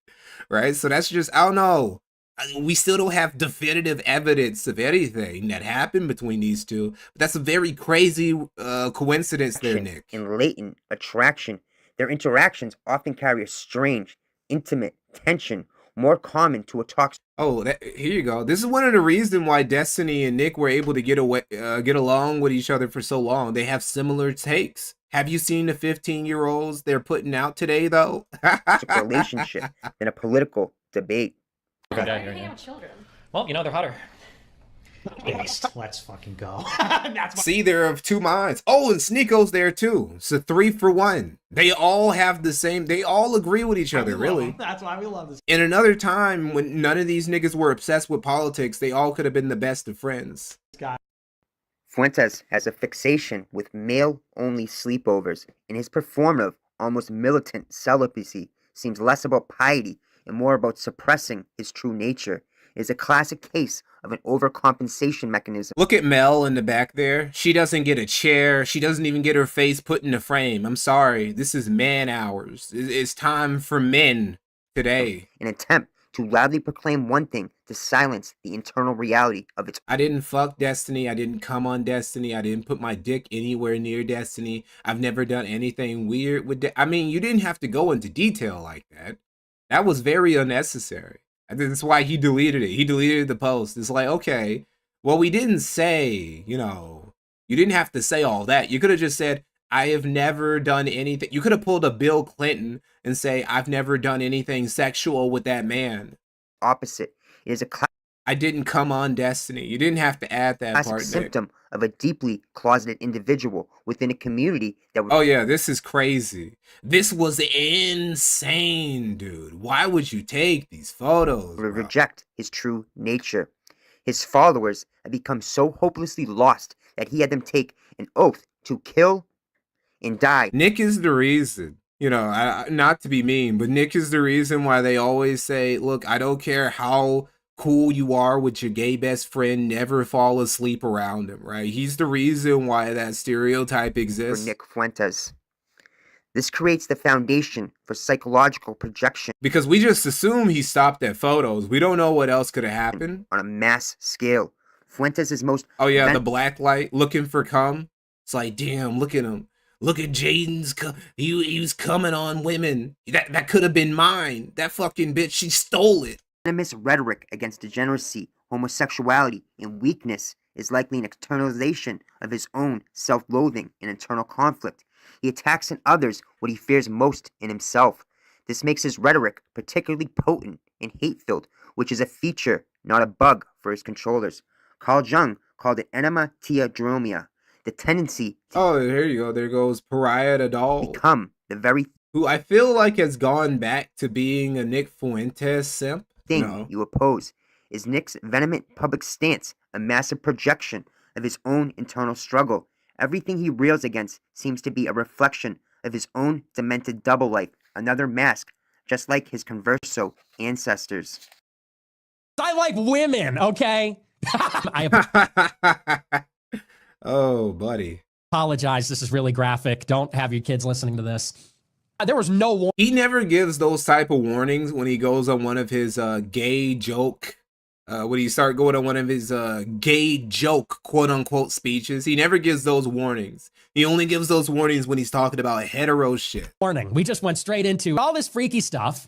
[SPEAKER 1] right? So that's just, I don't know. We still don't have definitive evidence of anything that happened between these two. But that's a very crazy coincidence there, Nick.
[SPEAKER 21] And latent attraction. Their interactions often carry a strange, intimate tension more common to a toxic.
[SPEAKER 1] Oh, here you go. This is one of the reasons why Destiny and Nick were able to get along with each other for so long. They have similar takes. Have you seen the 15-year-olds they're putting out today, though?
[SPEAKER 21] Relationship than a political debate.
[SPEAKER 8] Children. Well, they're hotter. Based. Let's fucking go.
[SPEAKER 1] See, they're of two minds. Oh, and Sneeko's there too. It's a 3-for-1. They all have the same. They all agree with each other, really.
[SPEAKER 8] That's why we love this.
[SPEAKER 1] In another time, when none of these niggas were obsessed with politics, they all could have been the best of friends.
[SPEAKER 21] Fuentes has a fixation with male-only sleepovers, and his performative, almost militant celibacy seems less about piety and more about suppressing his true nature. It is a classic case of an overcompensation mechanism.
[SPEAKER 1] Look at Mel in the back there. She doesn't get a chair. She doesn't even get her face put in a frame. I'm sorry. This is man hours. It's time for men today.
[SPEAKER 21] An attempt to loudly proclaim one thing to silence the internal reality of its.
[SPEAKER 1] I didn't fuck Destiny. I didn't come on Destiny. I didn't put my dick anywhere near Destiny. I've never done anything weird with I mean, you didn't have to go into detail like that. That was very unnecessary. I think that's why he deleted it. He deleted the post. It's like, okay, well, we didn't say, you didn't have to say all that. You could have just said, I have never done anything. You could have pulled a Bill Clinton and say, I've never done anything sexual with that man.
[SPEAKER 21] Opposite. It is a
[SPEAKER 1] I didn't come on Destiny. You didn't have to add that
[SPEAKER 21] classic
[SPEAKER 1] part.
[SPEAKER 21] Symptom of a deeply closeted individual within a community that
[SPEAKER 1] Oh yeah, this is crazy. This was insane, dude. Why would you take these photos?
[SPEAKER 21] Reject his true nature. His followers have become so hopelessly lost that he had them take an oath to kill and die.
[SPEAKER 1] Nick is the reason. Not to be mean, but Nick is the reason why they always say, look, I don't care how cool you are with your gay best friend, never fall asleep around him, right? He's the reason why that stereotype exists.
[SPEAKER 21] For Nick Fuentes. This creates the foundation for psychological projection.
[SPEAKER 1] Because we just assume he stopped at photos. We don't know what else could have happened.
[SPEAKER 21] On a mass scale. Fuentes is most...
[SPEAKER 1] Oh yeah, the black light looking for cum. It's like, damn, look at him. Look at Jaden's, he was coming on women. That could have been mine. That fucking bitch, she stole it.
[SPEAKER 21] Venomous rhetoric against degeneracy, homosexuality, and weakness is likely an externalization of his own self-loathing and internal conflict. He attacks in others what he fears most in himself. This makes his rhetoric particularly potent and hate-filled, which is a feature, not a bug, for his controllers. Carl Jung called it enema tia dromia, the tendency to
[SPEAKER 1] there you go. There goes Pariah the doll.
[SPEAKER 21] Become the very
[SPEAKER 1] who I feel like has gone back to being a Nick Fuentes simp.
[SPEAKER 21] Thing you oppose is Nick's vehement public stance, a massive projection of his own internal struggle. Everything he rails against seems to be a reflection of his own demented double life, another mask, just like his converso ancestors.
[SPEAKER 19] I like women, okay?
[SPEAKER 1] Oh, buddy.
[SPEAKER 19] Apologize. This is really graphic. Don't have your kids listening to this. There was no
[SPEAKER 1] He never gives those type of warnings when he goes on one of his gay joke. When he start going on one of his gay joke quote unquote speeches, he never gives those warnings. He only gives those warnings when he's talking about hetero shit.
[SPEAKER 19] Warning. We just went straight into all this freaky stuff.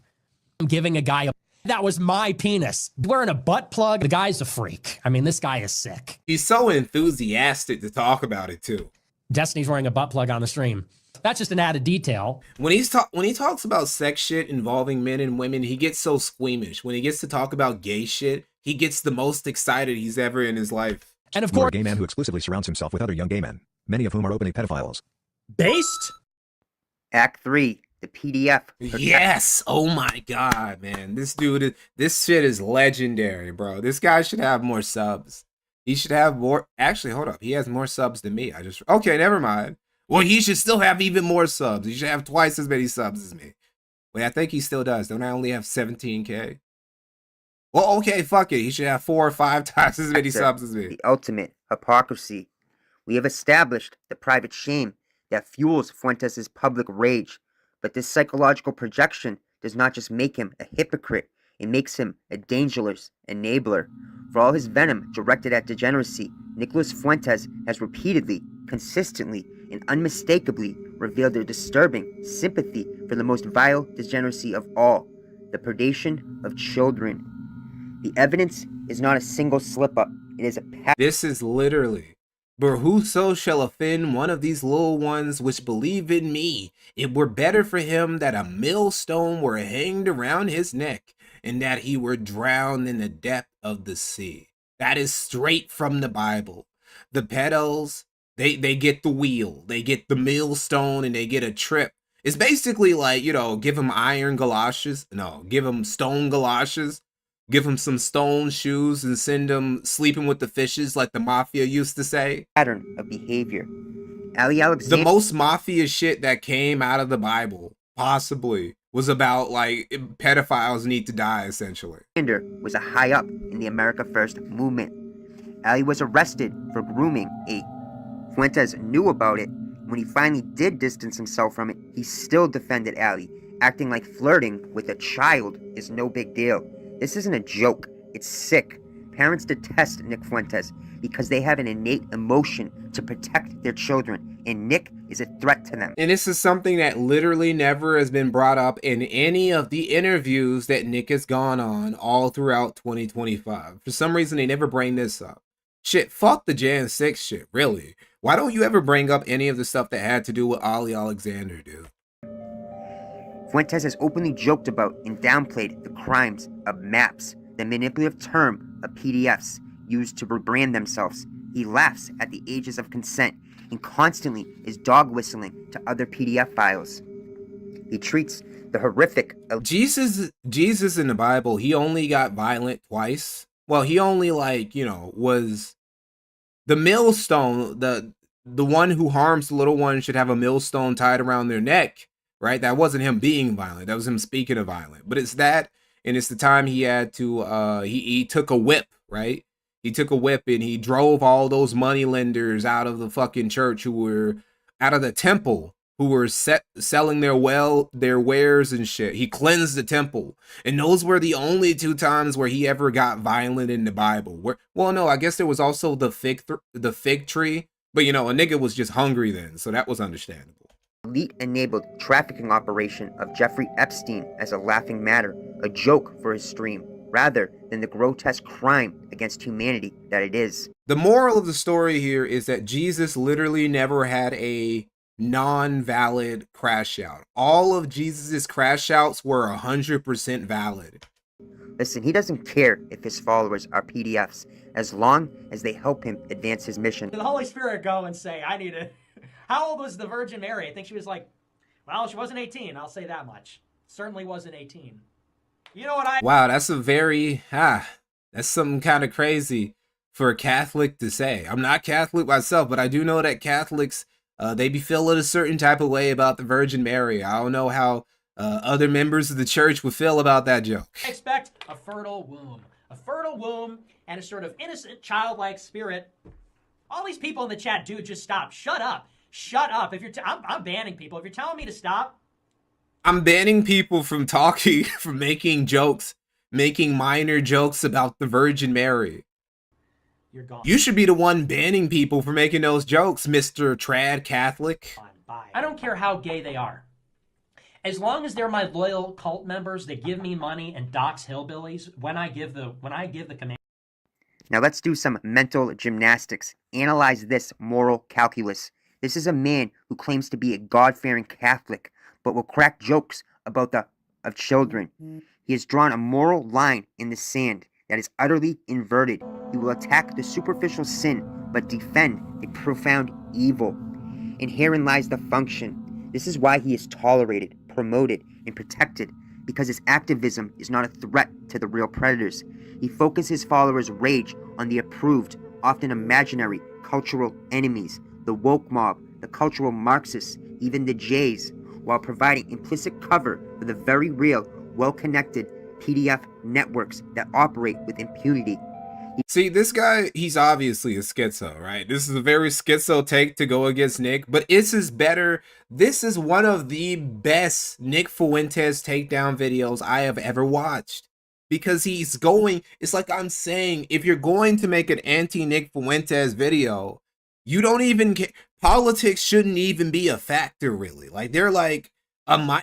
[SPEAKER 19] I'm giving a guy that was my penis. Wearing a butt plug. The guy's a freak. I mean, this guy is sick.
[SPEAKER 1] He's so enthusiastic to talk about it too.
[SPEAKER 19] Destiny's wearing a butt plug on the stream. That's just an added detail.
[SPEAKER 1] When he talks about sex shit involving men and women, he gets so squeamish. When he gets to talk about gay shit, he gets the most excited he's ever in his life.
[SPEAKER 19] And of
[SPEAKER 7] You're
[SPEAKER 19] course,
[SPEAKER 7] a gay man who exclusively surrounds himself with other young gay men, many of whom are openly pedophiles.
[SPEAKER 19] Based?
[SPEAKER 21] Act 3, the PDF.
[SPEAKER 1] Yes! Oh my god, man. This shit is legendary, bro. This guy should have more subs. He should have more. Actually, hold up. He has more subs than me. Okay, never mind. Well, he should still have even more subs. He should have twice as many subs as me. Wait, I think he still does. Don't I only have 17K? Well, okay, fuck it. He should have 4 or 5 times as many subs as me.
[SPEAKER 21] The ultimate hypocrisy. We have established the private shame that fuels Fuentes' public rage. But this psychological projection does not just make him a hypocrite. It makes him a dangerous enabler. For all his venom directed at degeneracy, Nicholas Fuentes has repeatedly, consistently, and unmistakably revealed a disturbing sympathy for the most vile degeneracy of all, the predation of children. The evidence is not a single slip-up. It is a pattern.
[SPEAKER 1] This is literally, but whoso shall offend one of these little ones which believe in me, it were better for him that a millstone were hanged around his neck, and that he were drowned in the depth of the sea. That is straight from the Bible. The pedals, they get the wheel, they get the millstone, and they get a trip. It's basically like, you know, give them iron galoshes. No, give them stone galoshes. Give them some stone shoes and send them sleeping with the fishes like the mafia used to say.
[SPEAKER 21] Pattern of behavior. Ali Alexander,
[SPEAKER 1] the most mafia shit that came out of the Bible, possibly, was about like pedophiles need to die, essentially.
[SPEAKER 21] Was a high up in the America First movement. Ali was arrested for grooming a. Fuentes knew about it. When he finally did distance himself from it, he still defended Ali, acting like flirting with a child is no big deal. This isn't a joke. It's sick. Parents detest Nick Fuentes because they have an innate emotion to protect their children, and Nick is a threat to them.
[SPEAKER 1] And this is something that literally never has been brought up in any of the interviews that Nick has gone on all throughout 2025. For some reason, they never bring this up. Shit, fuck the Jan 6 shit, really. Why don't you ever bring up any of the stuff that had to do with Ali Alexander, dude?
[SPEAKER 21] Fuentes has openly joked about and downplayed the crimes of maps, the manipulative term of PDFs used to rebrand themselves. He laughs at the ages of consent and constantly is dog whistling to other PDF files. He treats the horrific of
[SPEAKER 1] Jesus in the Bible, he only got violent twice. Well, he only, like, you know, was the millstone, the one who harms the little one should have a millstone tied around their neck. Right? That wasn't him being violent. That was him speaking of violent. But it's that, and it's the time he had to, he took a whip, right? He took a whip and he drove all those money lenders out of the fucking church who were, out of the temple, who were selling their wares and shit. He cleansed the temple. And those were the only two times where he ever got violent in the Bible. Well, no, I guess there was also the fig tree. But, you know, a nigga was just hungry then, so that was understandable.
[SPEAKER 21] Elite-enabled trafficking operation of Jeffrey Epstein as a laughing matter, a joke for his stream, rather than the grotesque crime against humanity that it is.
[SPEAKER 1] The moral of the story here is that Jesus literally never had a non-valid crash out. All of Jesus's crash outs were 100% valid.
[SPEAKER 21] Listen, he doesn't care if his followers are PDFs, as long as they help him advance his mission.
[SPEAKER 8] The Holy Spirit go and say, I need to... How old was the Virgin Mary? I think she was like, well, she wasn't 18. I'll say that much. Certainly wasn't 18. You know what I...
[SPEAKER 1] Wow, that's a very, that's something kind of crazy for a Catholic to say. I'm not Catholic myself, but I do know that Catholics, they be feeling a certain type of way about the Virgin Mary. I don't know how other members of the church would feel about that joke.
[SPEAKER 8] I expect a fertile womb. A fertile womb and a sort of innocent, childlike spirit. All these people in the chat, dude, just stop. Shut up. Shut up. If you're I'm banning people. If you're telling me to stop.
[SPEAKER 1] I'm banning people from talking, from making jokes, making minor jokes about the Virgin Mary.
[SPEAKER 8] You're gone.
[SPEAKER 1] You should be the one banning people for making those jokes, Mr. Trad Catholic.
[SPEAKER 8] Bye. I don't care how gay they are. As long as they're my loyal cult members that give me money and dox hillbillies when I give the command.
[SPEAKER 21] Now let's do some mental gymnastics. Analyze this moral calculus. This is a man who claims to be a God-fearing Catholic, but will crack jokes about of children. He has drawn a moral line in the sand that is utterly inverted. He will attack the superficial sin, but defend the profound evil. And herein lies the function. This is why he is tolerated, promoted, and protected, because his activism is not a threat to the real predators. He focuses his followers' rage on the approved, often imaginary, cultural enemies, the woke mob, the cultural Marxists, even the Jays, while providing implicit cover for the very real, well-connected PDF networks that operate with impunity.
[SPEAKER 1] See, this guy, he's obviously a schizo, right? This is a very schizo take to go against Nick, but this is better. This is one of the best Nick Fuentes takedown videos I have ever watched. because he's going, it's like I'm saying, if you're going to make an anti-Nick Fuentes video, you don't even get, politics shouldn't even be a factor, really. Like, they're like,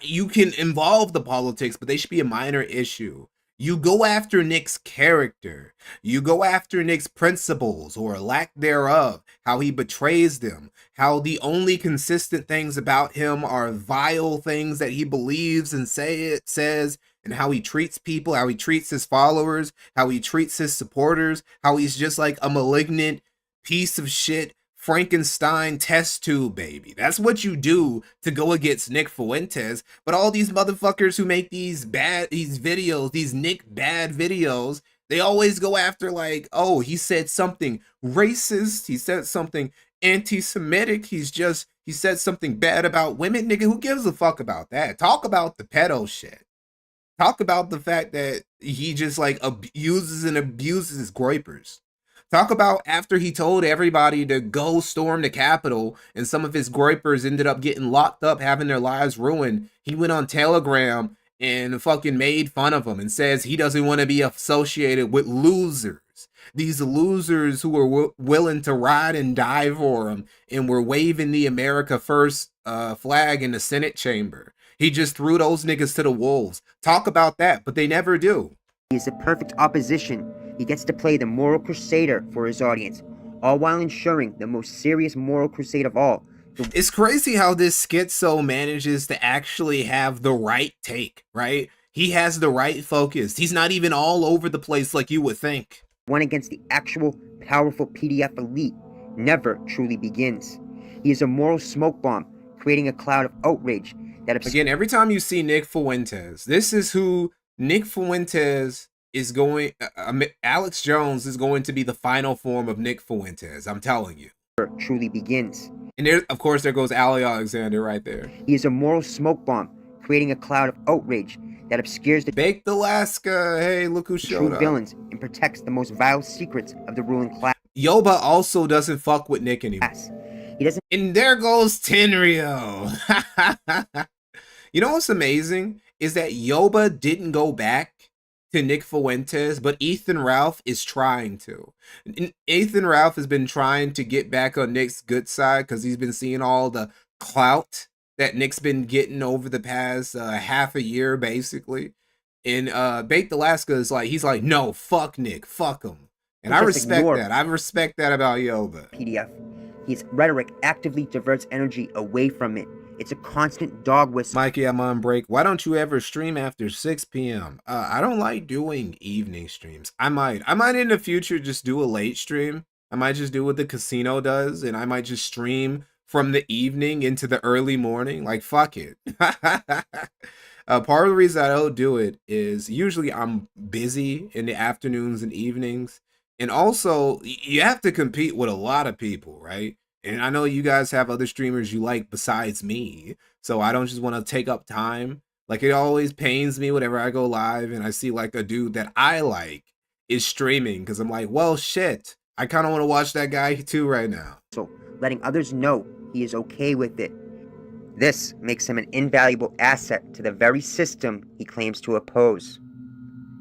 [SPEAKER 1] you can involve the politics, but they should be a minor issue. You go after Nick's character. You go after Nick's principles or lack thereof, how he betrays them, how the only consistent things about him are vile things that he believes and says, and how he treats people, how he treats his followers, how he treats his supporters, how he's just like a malignant piece of shit Frankenstein test tube baby. That's what you do to go against Nick Fuentes. But all these motherfuckers who make these videos, these Nick bad videos, they always go after like, oh, he said something racist, he said something anti-Semitic, he said something bad about women. Nigga, who gives a fuck about that? Talk about the pedo shit. Talk about the fact that he just like uses and abuses his groypers. Talk about after he told everybody to go storm the Capitol and some of his groypers ended up getting locked up, having their lives ruined. He went on Telegram and fucking made fun of him and says he doesn't want to be associated with losers. These losers who are willing to ride and die for him and were waving the America First flag in the Senate chamber. He just threw those niggas to the wolves. Talk about that, but they never do.
[SPEAKER 21] He is the perfect opposition. He gets to play the moral crusader for his audience, all while ensuring the most serious moral crusade of all.
[SPEAKER 1] It's crazy how this schizo manages to actually have the right take, right? He has the right focus. He's not even all over the place like you would think.
[SPEAKER 21] One against the actual powerful PDF elite never truly begins. He is a moral smoke bomb, creating a cloud of outrage that...
[SPEAKER 1] Again, every time you see Nick Fuentes, this is who Nick Fuentes is going... Alex Jones is going to be the final form of Nick Fuentes, I'm telling you.
[SPEAKER 21] Truly begins.
[SPEAKER 1] And there, of course, there goes Ali Alexander right there.
[SPEAKER 21] He is a moral smoke bomb, creating a cloud of outrage that obscures the
[SPEAKER 1] Baked Alaska. Hey, look who showed up.
[SPEAKER 21] Villains and protects the most vile secrets of the ruling class.
[SPEAKER 1] Yoba also doesn't fuck with Nick anymore.
[SPEAKER 21] He doesn't.
[SPEAKER 1] And there goes Tenryo. You know what's amazing is that Yoba didn't go back to Nick Fuentes, but Ethan Ralph is trying to. And Ethan Ralph has been trying to get back on Nick's good side because he's been seeing all the clout that Nick's been getting over the past half a year, basically. And Baked Alaska is like, he's like, no, fuck Nick, fuck him. And I respect that. I respect that about Yoba.
[SPEAKER 21] PDF. His rhetoric actively diverts energy away from it. It's a constant dog whistle.
[SPEAKER 1] Mikey, I'm on break. Why don't you ever stream after 6 p.m.? I don't like doing evening streams. I might in the future just do a late stream. I might just do what the casino does, and I might just stream from the evening into the early morning. Like, fuck it. Part of the reason I don't do it is usually I'm busy in the afternoons and evenings. And also, you have to compete with a lot of people, right? And I know you guys have other streamers you like besides me. So I don't just want to take up time. Like, it always pains me whenever I go live and I see like a dude that I like is streaming. Because I'm like, well, shit. I kind of want to watch that guy too right now.
[SPEAKER 21] So letting others know he is okay with it. This makes him an invaluable asset to the very system he claims to oppose.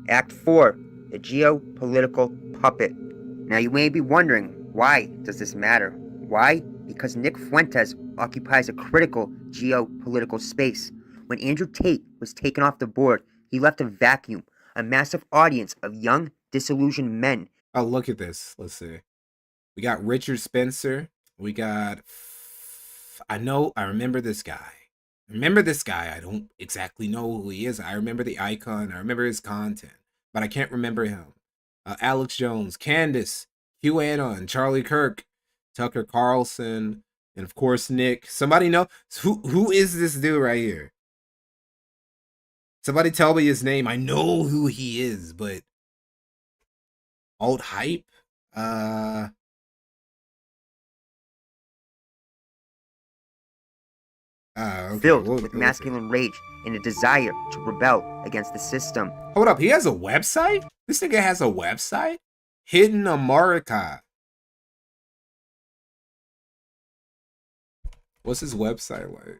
[SPEAKER 21] Act 4. The geopolitical puppet. Now you may be wondering, why does this matter? Why? Because Nick Fuentes occupies a critical geopolitical space. When Andrew Tate was taken off the board, he left a vacuum, a massive audience of young, disillusioned men.
[SPEAKER 1] Oh, look at this. Let's see. We got Richard Spencer. We got... I remember this guy. I don't exactly know who he is. I remember the icon. I remember his content. But I can't remember him. Alex Jones, Candace, QAnon, Charlie Kirk, Tucker Carlson, and of course Nick. Somebody know who is this dude right here? Somebody tell me his name. I know who he is, but alt hype. Okay,
[SPEAKER 21] filled with masculine rage and a desire to rebel against the system.
[SPEAKER 1] Hold up, he has a website? This nigga has a website? Hidden America. What's his website like?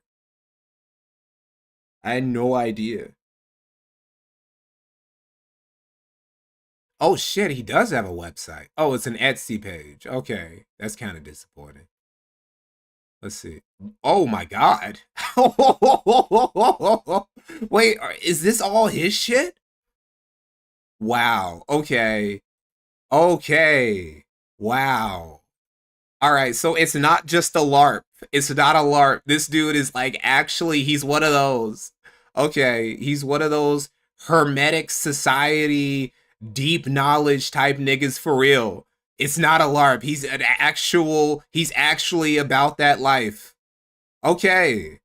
[SPEAKER 1] I had no idea. Oh shit, he does have a website. Oh, it's an Etsy page. Okay, that's kind of disappointing. Let's see. Oh my god. Wait, is this all his shit? Wow. Okay. Okay. Wow. All right, so it's not just a LARP. It's not a LARP. This dude is like, actually, he's one of those. Okay, he's one of those hermetic society, deep knowledge type niggas for real. It's not a LARP. He's actually about that life. Okay.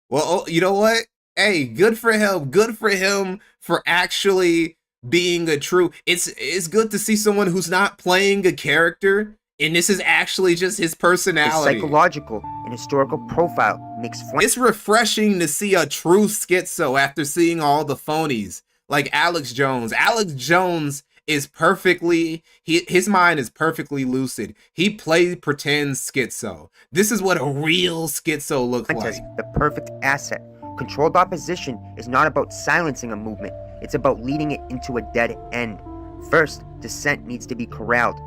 [SPEAKER 1] Well, you know what? Hey, good for him. Good for him for actually being a true. It's good to see someone who's not playing a character. And this is actually just his personality.
[SPEAKER 21] His psychological and historical profile makes
[SPEAKER 1] It's refreshing to see a true schizo after seeing all the phonies like Alex Jones. Alex Jones is perfectly, his mind is perfectly lucid. He pretends schizo. This is what a real schizo looks like.
[SPEAKER 21] The perfect asset. Controlled opposition is not about silencing a movement. It's about leading it into a dead end. First, dissent needs to be corralled.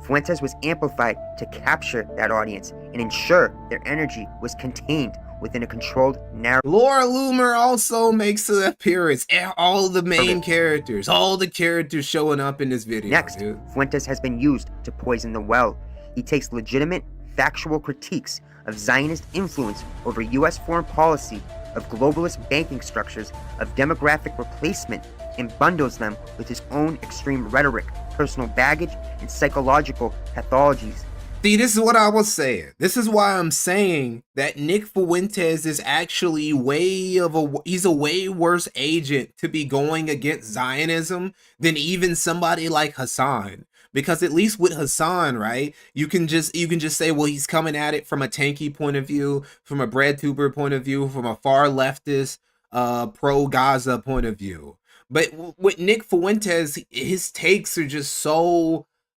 [SPEAKER 21] Fuentes was amplified to capture that audience and ensure their energy was contained within a controlled narrative.
[SPEAKER 1] Laura Loomer also makes an appearance. All the main characters, all the characters showing up in this video.
[SPEAKER 21] Next,
[SPEAKER 1] dude.
[SPEAKER 21] Fuentes has been used to poison the well. He takes legitimate, factual critiques of Zionist influence over U.S. foreign policy, of globalist banking structures, of demographic replacement, and bundles them with his own extreme rhetoric, personal baggage, and psychological pathologies.
[SPEAKER 1] See, this is what I was saying. This is why I'm saying that Nick Fuentes is actually he's a way worse agent to be going against Zionism than even somebody like Hasan. Because at least with Hasan, right, you can just say, well, he's coming at it from a tanky point of view, from a breadtuber point of view, from a far leftist, pro-Gaza point of view. But with Nick Fuentes, his takes are just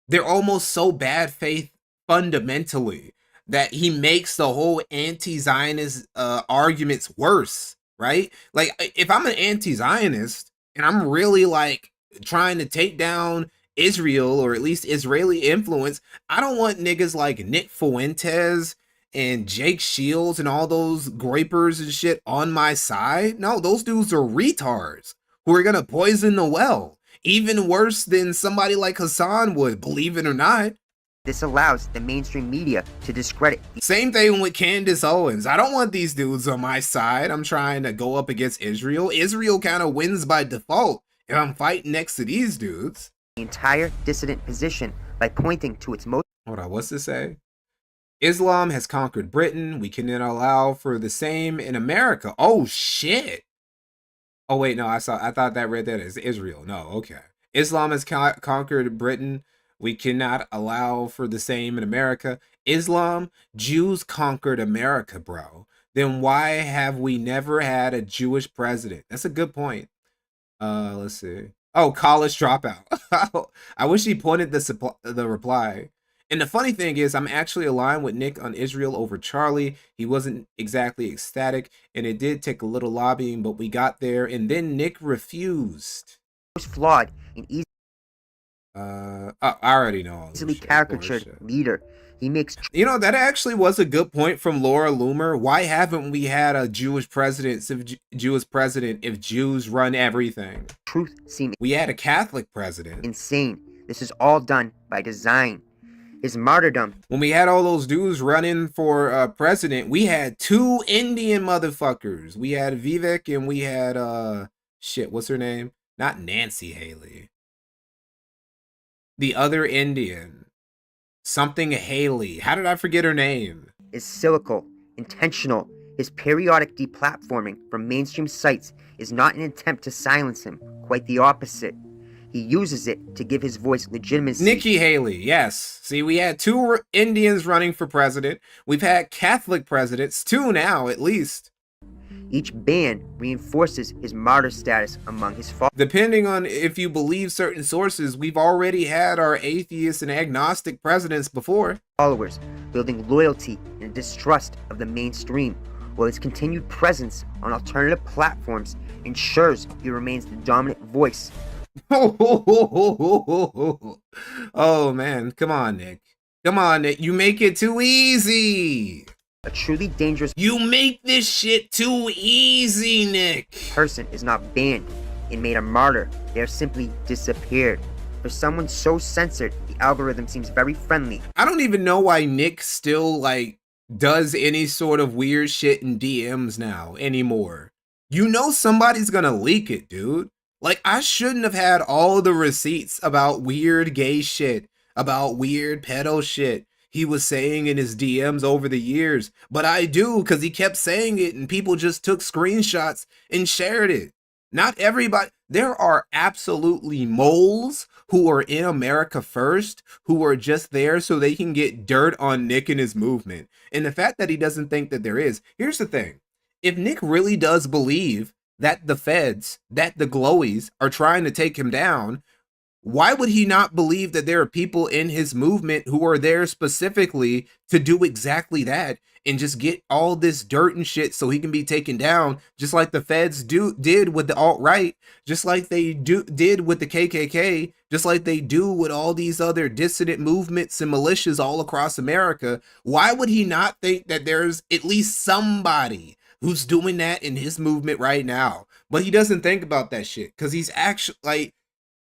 [SPEAKER 1] they're almost so bad faith fundamentally that he makes the whole anti-Zionist arguments worse, right? Like, if I'm an anti-Zionist and I'm really like trying to take down Israel, or at least Israeli influence, I don't want niggas like Nick Fuentes and Jake Shields and all those grapers and shit on my side. No, those dudes are retards who are gonna poison the well, even worse than somebody like Hasan would, believe it or not.
[SPEAKER 21] This allows the mainstream media to discredit.
[SPEAKER 1] Same thing with Candace Owens. I don't want these dudes on my side. I'm trying to go up against Israel. Israel kind of wins by default if I'm fighting next to these dudes.
[SPEAKER 21] The entire dissident position by pointing to its most.
[SPEAKER 1] Hold on, what's this say? Islam has conquered Britain. We cannot allow for the same in America. Oh shit. Oh wait, no, I thought that read that as Israel. No, okay. Islam has conquered Britain. We cannot allow for the same in America. Islam, Jews conquered America, bro. Then why have we never had a Jewish president? That's a good point. Let's see. Oh, college dropout. I wish he pointed the reply. And the funny thing is, I'm actually aligned with Nick on Israel over Charlie. He wasn't exactly ecstatic, and it did take a little lobbying, but we got there, and then Nick refused.
[SPEAKER 21] Flawed and easy.
[SPEAKER 1] I already know all
[SPEAKER 21] easily caricatured leader. He makes.
[SPEAKER 1] You know, that actually was a good point from Laura Loomer. Why haven't we had a Jewish president if Jews run everything?
[SPEAKER 21] Truth seems.
[SPEAKER 1] We had a Catholic president.
[SPEAKER 21] Insane. This is all done by design. His martyrdom.
[SPEAKER 1] When we had all those dudes running for president, we had two Indian motherfuckers. We had Vivek and we had shit, what's her name? Not Nancy Haley. The other Indian. Something Haley. How did I forget her name?
[SPEAKER 21] Is cynical, intentional. His periodic deplatforming from mainstream sites is not an attempt to silence him. Quite the opposite. He uses it to give his voice legitimacy.
[SPEAKER 1] Nikki Haley, yes. See, we had two Indians running for president. We've had Catholic presidents, two now at least.
[SPEAKER 21] Each ban reinforces his martyr status among his followers.
[SPEAKER 1] Depending on if you believe certain sources, we've already had our atheist and agnostic presidents before.
[SPEAKER 21] Followers, building loyalty and distrust of the mainstream, while his continued presence on alternative platforms ensures he remains the dominant voice
[SPEAKER 1] Oh man, come on, Nick. Come on, Nick. You make it too easy.
[SPEAKER 21] A truly dangerous
[SPEAKER 1] You make this shit too easy, Nick.
[SPEAKER 21] person is not banned and made a martyr. They are simply disappeared. For someone so censored, the algorithm seems very friendly.
[SPEAKER 1] I don't even know why Nick still like does any sort of weird shit in DMs now anymore. You know somebody's gonna leak it, dude. Like, I shouldn't have had all the receipts about weird gay shit, about weird pedo shit he was saying in his DMs over the years, but I do, because he kept saying it and people just took screenshots and shared it. Not everybody. There are absolutely moles who are in America first, who are just there so they can get dirt on Nick and his movement. And the fact that he doesn't think that there is, here's the thing. If Nick really does believe that the feds, that the glowies are trying to take him down, why would he not believe that there are people in his movement who are there specifically to do exactly that and just get all this dirt and shit so he can be taken down, just like the feds did with the alt-right, just like they did with the KKK, just like they do with all these other dissident movements and militias all across America? Why would he not think that there's at least somebody who's doing that in his movement right now? But he doesn't think about that shit because he's actually like,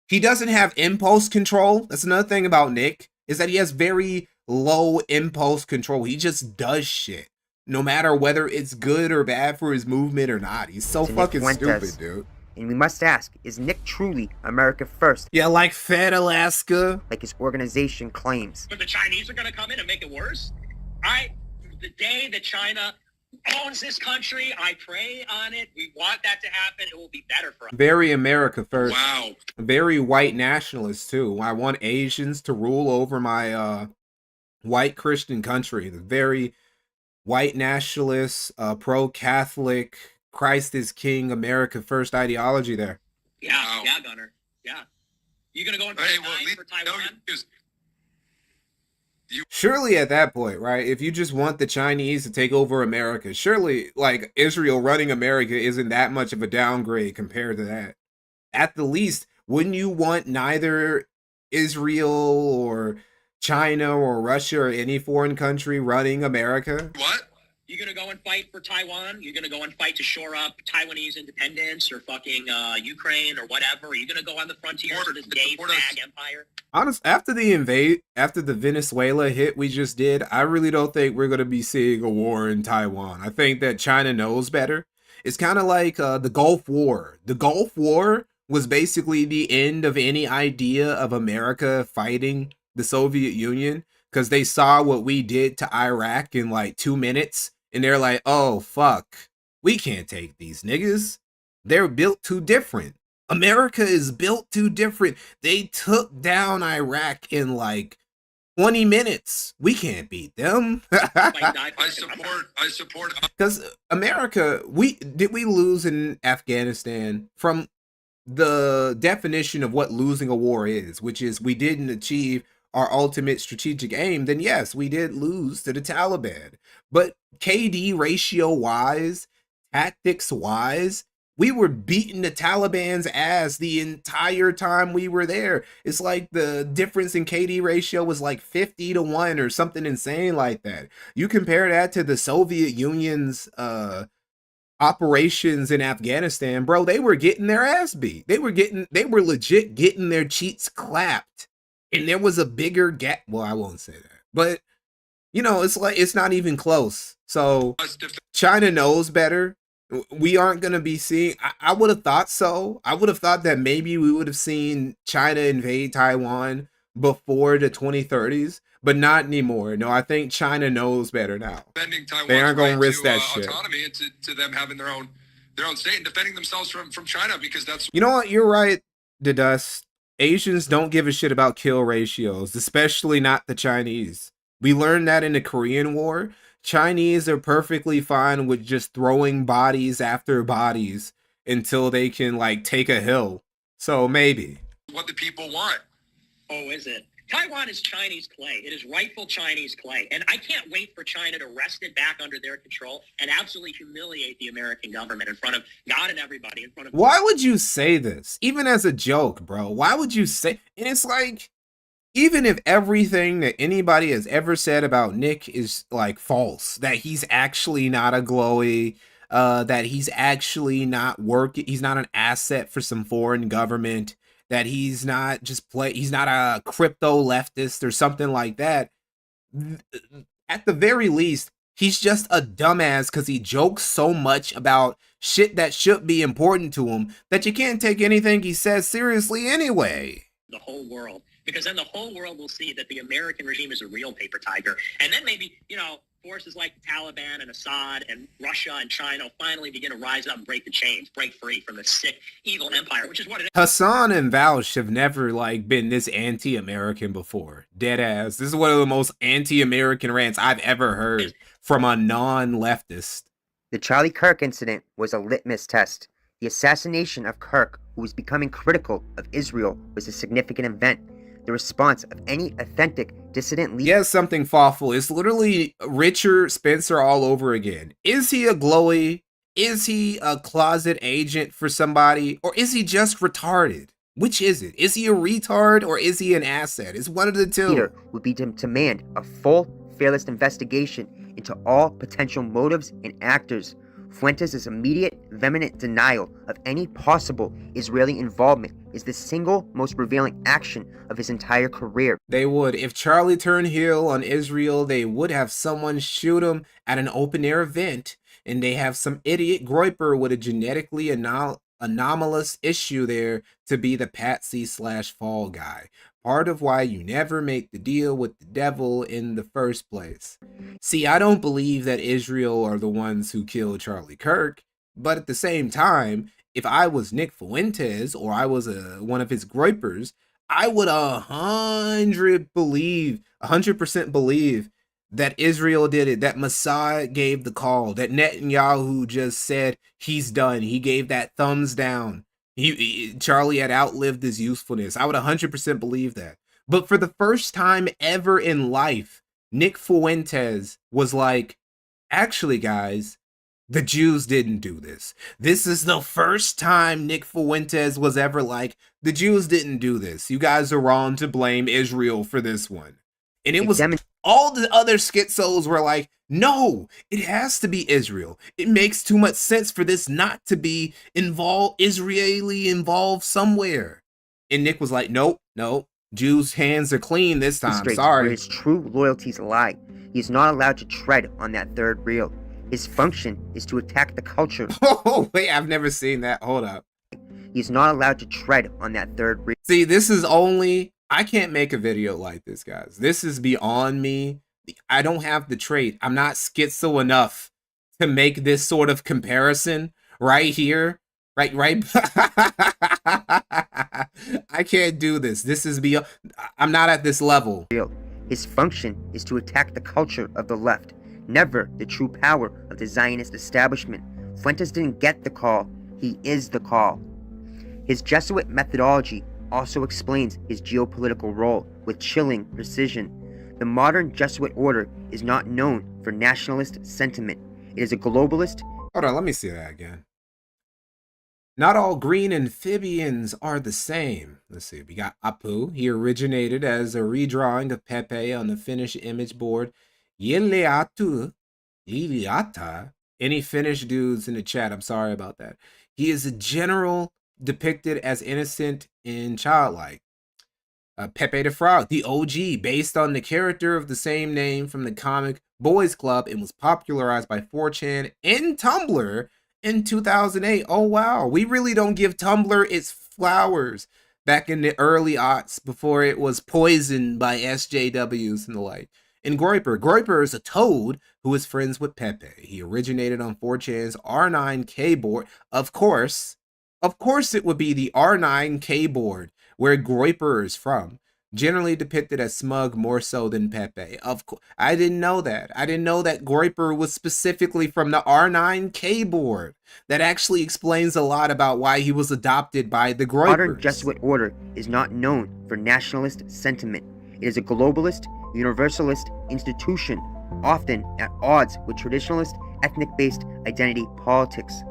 [SPEAKER 1] he doesn't have impulse control. That's another thing about Nick, is that he has very low impulse control. He just does shit, no matter whether it's good or bad for his movement or not. He's so fucking stupid, dude.
[SPEAKER 21] And we must ask, is Nick truly America first?
[SPEAKER 1] Yeah, like Fed Alaska.
[SPEAKER 21] Like his organization claims.
[SPEAKER 3] But the Chinese are going to come in and make it worse? The day that China owns this country, I pray on it. We want that to happen. It will be better for us.
[SPEAKER 1] Very America first.
[SPEAKER 3] Wow.
[SPEAKER 1] Very white nationalist too. I want Asians to rule over my white Christian country. The very white nationalist, pro-Catholic, Christ is King, America first ideology there.
[SPEAKER 3] Yeah, yeah, Gunner. Yeah. You going to go and fight for Taiwan?
[SPEAKER 1] Surely at that point, right, if you just want the Chinese to take over America, surely, like, Israel running America isn't that much of a downgrade compared to that. At the least, wouldn't you want neither Israel or China or Russia or any foreign country running America?
[SPEAKER 3] What? You going to go and fight for Taiwan? You going to go and fight to shore up Taiwanese independence or fucking Ukraine or whatever? Are you going to go on the frontiers of this gay fag empire?
[SPEAKER 1] Honest, after the Venezuela hit we just did, I really don't think we're going to be seeing a war in Taiwan. I think that China knows better. It's kind of like the Gulf War. The Gulf War was basically the end of any idea of America fighting the Soviet Union, because they saw what we did to Iraq in like 2 minutes, and they're like, oh, fuck, we can't take these niggas. They're built too different. America is built too different. They took down Iraq in like 20 minutes. We can't beat them.
[SPEAKER 3] I support.
[SPEAKER 1] Because America, did we lose in Afghanistan? From the definition of what losing a war is, which is we didn't achieve our ultimate strategic aim, then yes, we did lose to the Taliban. But KD ratio wise, tactics wise, we were beating the Taliban's ass the entire time we were there. It's like the difference in KD ratio was like 50-1 or something insane like that. You compare that to the Soviet Union's operations in Afghanistan, bro, they were getting their ass beat. They were legit getting their cheeks clapped. And there was a bigger gap. Well, I won't say that. But, you know, it's like, it's not even close. So China knows better. We aren't going to be seeing, I would have thought so. I would have thought that maybe we would have seen China invade Taiwan before the 2030s, but not anymore. No, I think China knows better now. They aren't going to risk that shit.
[SPEAKER 10] Autonomy and to them having their own state and defending themselves from China, because that's...
[SPEAKER 1] You know what? You're right, Dust. Asians don't give a shit about kill ratios, especially not the Chinese. We learned that in the Korean War. Chinese are perfectly fine with just throwing bodies after bodies until they can, like, take a hill. So maybe.
[SPEAKER 10] What the people want.
[SPEAKER 3] Oh, is it? Taiwan is Chinese clay. It is rightful Chinese clay. And I can't wait for China to wrest it back under their control and absolutely humiliate the American government in front of God and everybody. In front of.
[SPEAKER 1] Why would you say this? Even as a joke, bro. Why would you say? And it's like, even if everything that anybody has ever said about Nick is like false, that he's actually not a glowy, that he's actually not working, he's not an asset for some foreign government, that he's not he's not a crypto leftist or something like that. At the very least, he's just a dumbass because he jokes so much about shit that should be important to him that you can't take anything he says seriously anyway.
[SPEAKER 3] The whole world, because then the whole world will see that the American regime is a real paper tiger. And then maybe, forces like the Taliban and Assad and Russia and China will finally begin to rise up and break the chains, break free from the sick, evil empire, which is what it is.
[SPEAKER 1] Hasan and Vaush have never been this anti-American before. Dead ass. This is one of the most anti-American rants I've ever heard from a non-leftist.
[SPEAKER 21] The Charlie Kirk incident was a litmus test. The assassination of Kirk, who was becoming critical of Israel, was a significant event. The response of any authentic dissident leader.
[SPEAKER 1] Yes, something thoughtful. It's literally Richard Spencer all over again. Is he a glowy? Is he a closet agent for somebody? Or is he just retarded? Which is it? Is he a retard or is he an asset? It's one of the two.
[SPEAKER 21] Leader would be to demand a full, fearless investigation into all potential motives and actors. Fuentes' immediate, vehement denial of any possible Israeli involvement is the single most revealing action of his entire career.
[SPEAKER 1] They would. If Charlie turned heel on Israel, they would have someone shoot him at an open-air event, and they have some idiot groiper with a genetically anomalous issue there to be the patsy/fall guy. Part of why you never make the deal with the devil in the first place. See, I don't believe that Israel are the ones who killed Charlie Kirk, but at the same time, if I was Nick Fuentes or I was one of his groipers, I would 100% believe that Israel did it, that Mossad gave the call, that Netanyahu just said he's done. He gave that thumbs down. Charlie had outlived his usefulness. I would 100% believe that. But for the first time ever in life, Nick Fuentes was like, actually, guys, the Jews didn't do this. This is the first time Nick Fuentes was ever like, the Jews didn't do this. You guys are wrong to blame Israel for this one. And it was all the other schizos were like, no, it has to be Israel. It makes too much sense for this not to be Israeli involved somewhere. And Nick was like, nope, Jews' hands are clean this time. Sorry.
[SPEAKER 21] Where his true loyalties lie. He is not allowed to tread on that third rail. His function is to attack the culture.
[SPEAKER 1] Oh, wait, I've never seen that. Hold up.
[SPEAKER 21] He's not allowed to tread on that third rail.
[SPEAKER 1] See, this is only... I can't make a video like this, guys. This is beyond me. I don't have the trait. I'm not schizo enough to make this sort of comparison right here. Right. I can't do this. This is beyond... I'm not at this level.
[SPEAKER 21] His function is to attack the culture of the left, never the true power of the Zionist establishment. Fuentes didn't get the call. He is the call. His Jesuit methodology also explains his geopolitical role with chilling precision. The modern Jesuit order is not known for nationalist sentiment. It is a globalist...
[SPEAKER 1] Hold on, let me see that again. Not all green amphibians are the same. Let's see, we got Apu. He originated as a redrawing of Pepe on the Finnish image board. Iliata. Any Finnish dudes in the chat, I'm sorry about that. He is a general depicted as innocent and childlike. Pepe the Frog, the OG, based on the character of the same name from the comic Boys Club, and was popularized by 4chan and Tumblr in 2008. Oh wow, we really don't give Tumblr its flowers back in the early aughts before it was poisoned by SJWs and the like. And Groiper is a toad who is friends with Pepe. He originated on 4chan's R9K board. Of course it would be the R9K board where Groiper is from. Generally depicted as smug more so than Pepe. Of course, I didn't know that. I didn't know that Groiper was specifically from the R9K board. That actually explains a lot about why he was adopted by the Groipers.
[SPEAKER 21] Modern Jesuit order is not known for nationalist sentiment. It is a globalist, universalist institution, often at odds with traditionalist, ethnic-based identity politics.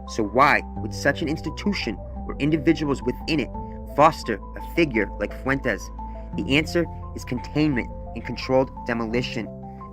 [SPEAKER 21] So why would such an institution or individuals within it foster a figure like Fuentes? The answer is containment and controlled demolition.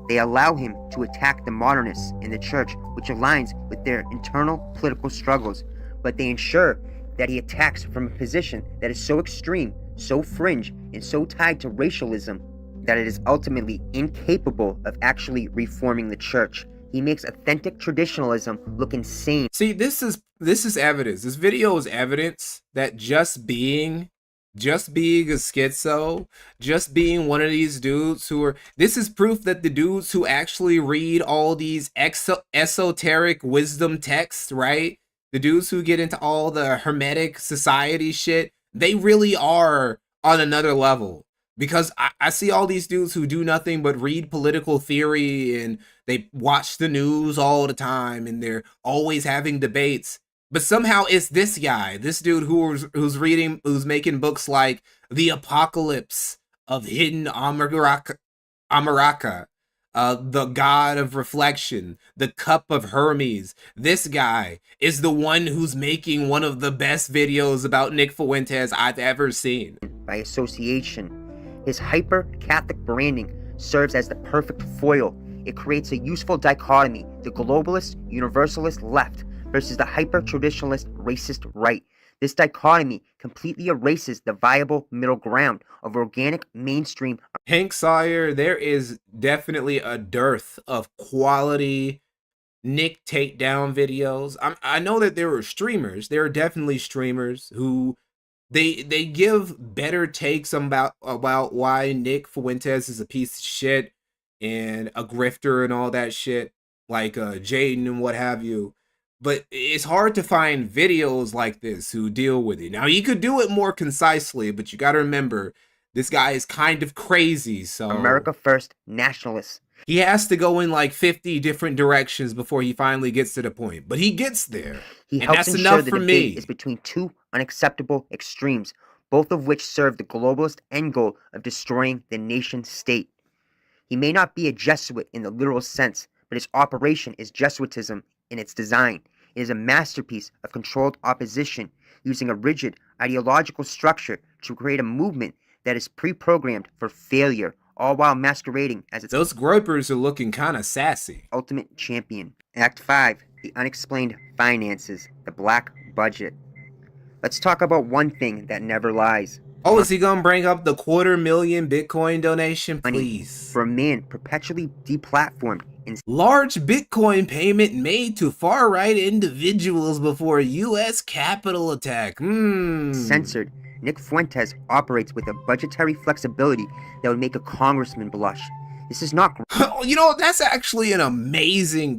[SPEAKER 21] They allow him to attack the modernists in the church, which aligns with their internal political struggles, but they ensure that he attacks from a position that is so extreme, so fringe, and so tied to racialism that it is ultimately incapable of actually reforming the church. He makes authentic traditionalism look insane.
[SPEAKER 1] See, this is evidence. This video is evidence that just being a schizo, just being one of these dudes who are, this is proof that the dudes who actually read all these esoteric wisdom texts, right? The dudes who get into all the hermetic society shit, they really are on another level. Because I see all these dudes who do nothing but read political theory and they watch the news all the time and they're always having debates. But somehow it's this guy, this dude who's making books like The Apocalypse of Hidden Amaraka, The God of Reflection, The Cup of Hermes. This guy is the one who's making one of the best videos about Nick Fuentes I've ever seen.
[SPEAKER 21] By association, his hyper-Catholic branding serves as the perfect foil. It creates a useful dichotomy, the globalist, universalist left versus the hyper-traditionalist, racist right. This dichotomy completely erases the viable middle ground of organic mainstream.
[SPEAKER 1] Hank Sawyer, there is definitely a dearth of quality Nick takedown videos. I know that there are streamers. There are definitely streamers who they give better takes about why Nick Fuentes is a piece of shit and a grifter and all that shit, like Jaden and what have you. But it's hard to find videos like this who deal with it. Now, he could do it more concisely, but you got to remember, this guy is kind of crazy, so...
[SPEAKER 21] America First nationalists.
[SPEAKER 1] He has to go in like 50 different directions before he finally gets to the point. But he gets there.
[SPEAKER 21] He
[SPEAKER 1] and
[SPEAKER 21] helps
[SPEAKER 1] that's
[SPEAKER 21] ensure
[SPEAKER 1] enough
[SPEAKER 21] the
[SPEAKER 1] for
[SPEAKER 21] debate
[SPEAKER 1] me.
[SPEAKER 21] is between two unacceptable extremes, both of which serve the globalist end goal of destroying the nation state. He may not be a Jesuit in the literal sense, but his operation is Jesuitism in its design. It is a masterpiece of controlled opposition, using a rigid ideological structure to create a movement that is pre-programmed for failure, all while masquerading as its...
[SPEAKER 1] Those gropers are looking kind of sassy.
[SPEAKER 21] Ultimate champion. Act 5, the unexplained finances, the black budget. Let's talk about one thing that never lies.
[SPEAKER 1] Oh, is he gonna bring up the $250,000 Bitcoin donation? Please.
[SPEAKER 21] For a man perpetually deplatformed.
[SPEAKER 1] Large Bitcoin payment made to far-right individuals before a U.S. Capitol attack.
[SPEAKER 21] Censored. Nick Fuentes operates with a budgetary flexibility that would make a congressman blush. This is not...
[SPEAKER 1] You know, that's actually an amazing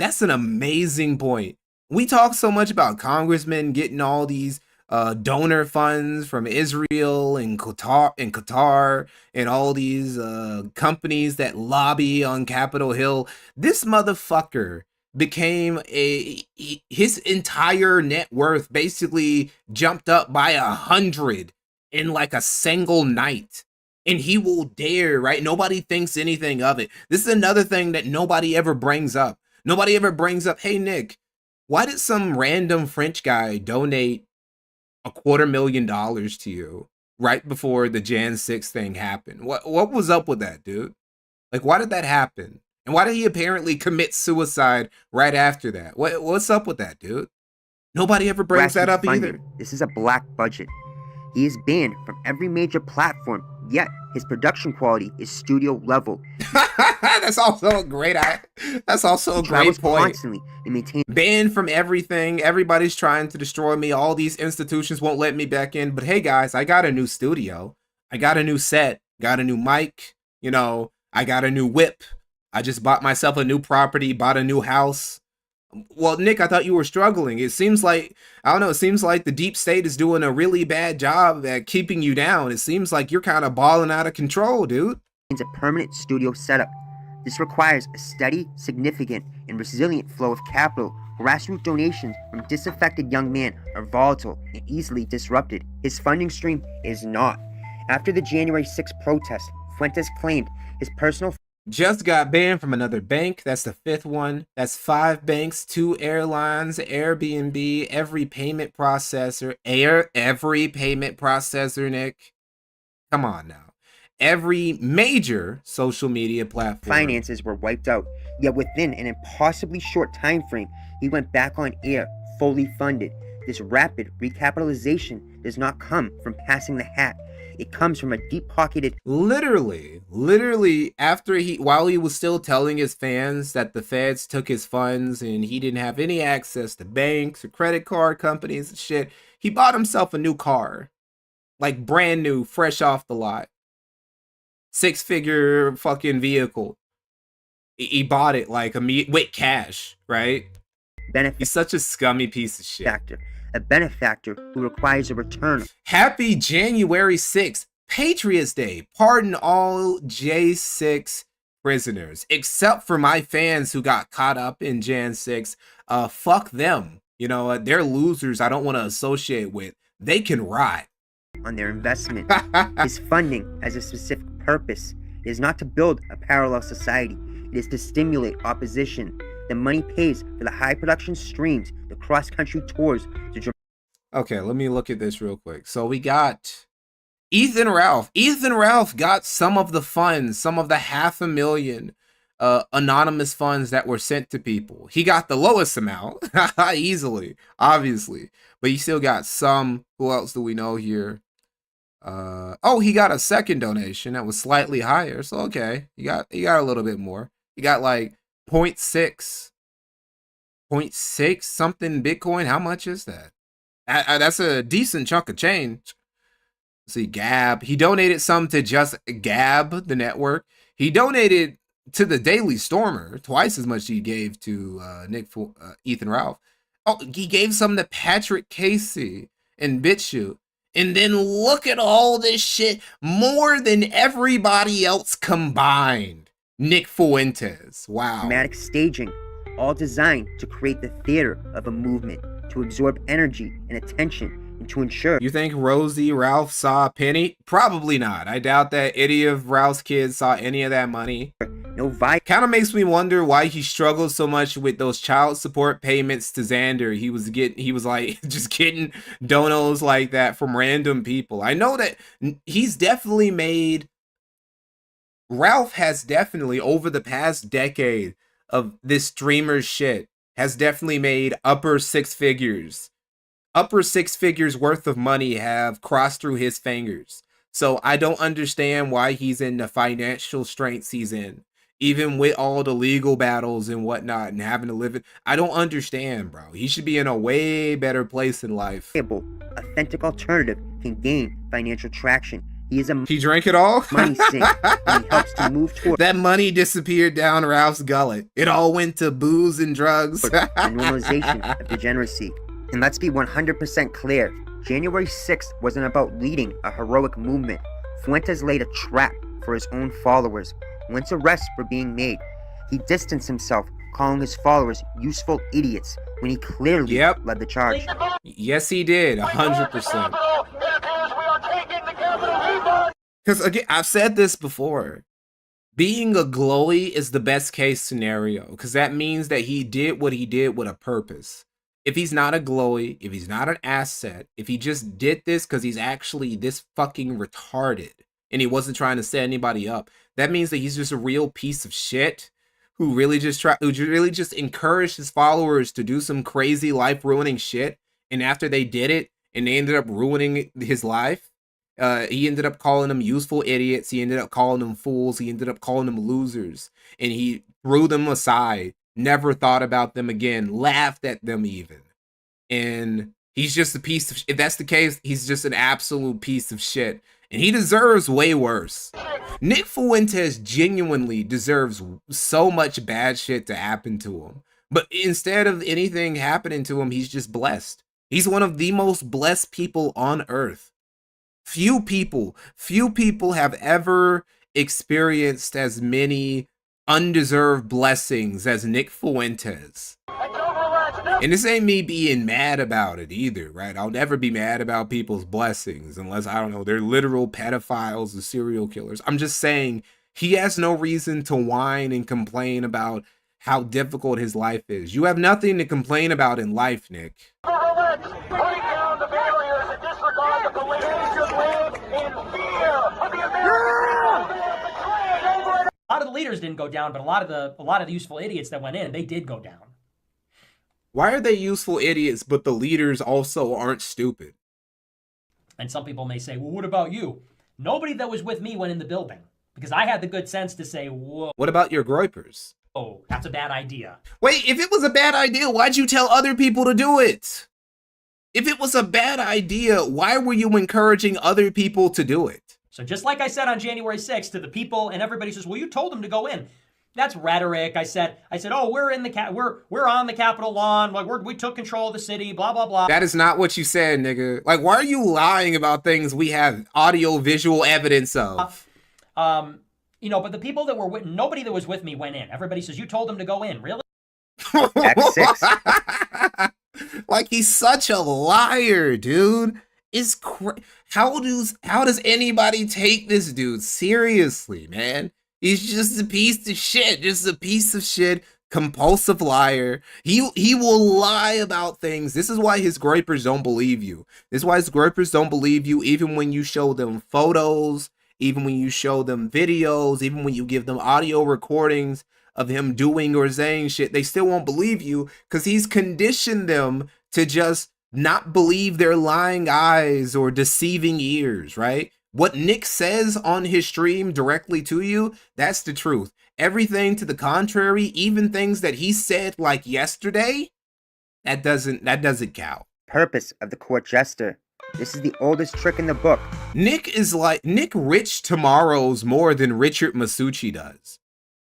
[SPEAKER 1] point. We talk so much about congressmen getting all these donor funds from Israel and Qatar and all these companies that lobby on Capitol Hill. This motherfucker became his entire net worth basically jumped up by 100 in like a single night. And he will dare, right? Nobody thinks anything of it. This is another thing that nobody ever brings up. Nobody ever brings up, hey, Nick, why did some random French guy donate $250,000 to you right before the Jan 6 thing happened? What was up with that, dude? Like, why did that happen? And why did he apparently commit suicide right after that? What's up with that, dude? Nobody ever brings that up either.
[SPEAKER 21] This is a black budget. He is banned from every major platform, yet his production quality is studio level.
[SPEAKER 1] That's also a great point.
[SPEAKER 21] Constantly and maintains
[SPEAKER 1] banned from everything. Everybody's trying to destroy me. All these institutions won't let me back in. But hey, guys, I got a new studio. I got a new set. Got a new mic. You know, I got a new whip. I just bought myself a new property. Bought a new house. Well, Nick, I thought you were struggling. It seems like, I don't know, it seems like the deep state is doing a really bad job at keeping you down. It seems like you're kind of balling out of control, dude.
[SPEAKER 21] It's a permanent studio setup. This requires a steady, significant, and resilient flow of capital. Grassroots donations from disaffected young men are volatile and easily disrupted. His funding stream is not. After the January 6th protest, Fuentes claimed his personal
[SPEAKER 1] just got banned from another bank. That's the 5th one. That's 5 banks, 2 airlines, Airbnb, every payment processor, Nick. Come on now. Every major social media platform.
[SPEAKER 21] finances were wiped out. Yet within an impossibly short time frame, he went back on air, fully funded. This rapid recapitalization does not come from passing the hat. It comes from a deep-pocketed...
[SPEAKER 1] Literally, while he was still telling his fans that the feds took his funds and he didn't have any access to banks or credit card companies and shit, he bought himself a new car. Like brand new, fresh off the lot. 6-figure fucking vehicle. He bought it like with cash, right? He's such a scummy piece of shit.
[SPEAKER 21] A benefactor who requires a return.
[SPEAKER 1] Happy January 6th, Patriots Day. Pardon all J6 prisoners, except for my fans who got caught up in Jan 6. Fuck them. You know, they're losers I don't want to associate with. They can rot.
[SPEAKER 21] On their investment. His funding has a specific purpose. It is not to build a parallel society. It is to stimulate opposition. The money pays for the high production streams, the cross-country tours.
[SPEAKER 1] Okay, let me look at this real quick. So we got Ethan Ralph. Ethan Ralph got some of the funds, some of the $500,000 anonymous funds that were sent to people. He got the lowest amount, easily, obviously. But he still got some. Who else do we know here? Oh, he got a second donation that was slightly higher. So okay, he got a little bit more. He got like 0.6 something Bitcoin. How much is that? That's a decent chunk of change. Let's see, Gab. He donated some to just Gab, the network. He donated to the Daily Stormer, twice as much he gave to Ethan Ralph. Oh, he gave some to Patrick Casey and BitChute. And then look at all this shit, more than everybody else combined. Nick Fuentes. Wow.
[SPEAKER 21] Dramatic staging, all designed to create the theater of a movement, to absorb energy and attention, and to ensure...
[SPEAKER 1] You think Rosie Ralph saw a penny? Probably not. I doubt that any of Ralph's kids saw any of that money.
[SPEAKER 21] No vibe.
[SPEAKER 1] Kind of makes me wonder why he struggled so much with those child support payments to Xander. He was like just getting donos like that from random people. I know that he's definitely made... Ralph has definitely, over the past decade of this streamer shit, has definitely made upper 6 figures. Upper 6 figures worth of money have crossed through his fingers. So I don't understand why he's in the financial straits he's in. Even with all the legal battles and whatnot and having to live it. I don't understand, bro. He should be in a way better place in life.
[SPEAKER 21] Authentic alternative can gain financial traction.
[SPEAKER 1] He drank it all?
[SPEAKER 21] Money sink, and he helps to move toward...
[SPEAKER 1] That money disappeared down Ralph's gullet. It all went to booze and drugs.
[SPEAKER 21] The normalization of degeneracy. And let's be 100% clear. January 6th wasn't about leading a heroic movement. Fuentes laid a trap for his own followers. Once arrests were being made, he distanced himself, calling his followers useful idiots when he clearly led the charge.
[SPEAKER 1] Yes, he did. 100%. Because again, I've said this before. Being a glowy is the best case scenario, because that means that he did what he did with a purpose. If he's not a glowy, if he's not an asset, if he just did this because he's actually this fucking retarded and he wasn't trying to set anybody up, that means that he's just a real piece of shit who really just encouraged his followers to do some crazy life ruining shit. And after they did it and they ended up ruining his life, he ended up calling them useful idiots. He ended up calling them fools. He ended up calling them losers. And he threw them aside, never thought about them again, laughed at them even. And he's just a piece of... If that's the case, he's just an absolute piece of shit. And he deserves way worse. Nick Fuentes genuinely deserves so much bad shit to happen to him. But instead of anything happening to him, he's just blessed. He's one of the most blessed people on earth. Few people have ever experienced as many undeserved blessings as Nick Fuentes. And this ain't me being mad about it either, right? I'll never be mad about people's blessings unless, I don't know, they're literal pedophiles or serial killers. I'm just saying he has no reason to whine and complain about how difficult his life is. You have nothing to complain about in life, Nick.
[SPEAKER 8] A lot of the leaders didn't go down, but a lot of the useful idiots that went in, they did go down.
[SPEAKER 1] Why are they useful idiots, but the leaders also aren't stupid?
[SPEAKER 8] And some people may say, well, what about you? Nobody that was with me went in the building because I had the good sense to say, whoa.
[SPEAKER 1] What about your groypers?
[SPEAKER 8] Oh, that's a bad idea.
[SPEAKER 1] Wait, if it was a bad idea, why'd you tell other people to do it? If it was a bad idea, why were you encouraging other people to do it?
[SPEAKER 8] So just like I said on January 6th to the people, and everybody says, well, you told them to go in. That's rhetoric. I said, oh, we're in the we're on the Capitol lawn, like we took control of the city, blah blah blah.
[SPEAKER 1] That is not what you said, nigga. Like, why are you lying about things we have audio visual evidence of?
[SPEAKER 8] You know, but the people that were with, nobody that was with me went in. Everybody says you told them to go in. Really?
[SPEAKER 21] X6.
[SPEAKER 1] Like, he's such a liar, dude. It's how does anybody take this dude seriously, man? He's just a piece of shit, compulsive liar. He will lie about things. This is why his groypers don't believe you. This is why his groypers don't believe you, even when you show them photos, even when you show them videos, even when you give them audio recordings of him doing or saying shit. They still won't believe you because he's conditioned them to just not believe their lying eyes or deceiving ears, right? What Nick says on his stream directly to you, that's the truth. Everything to the contrary, even things that he said like yesterday, that doesn't count.
[SPEAKER 21] Purpose of the court jester. This is the oldest trick in the book.
[SPEAKER 1] Nick Rich Tomorrow's more than Richard Masucci does.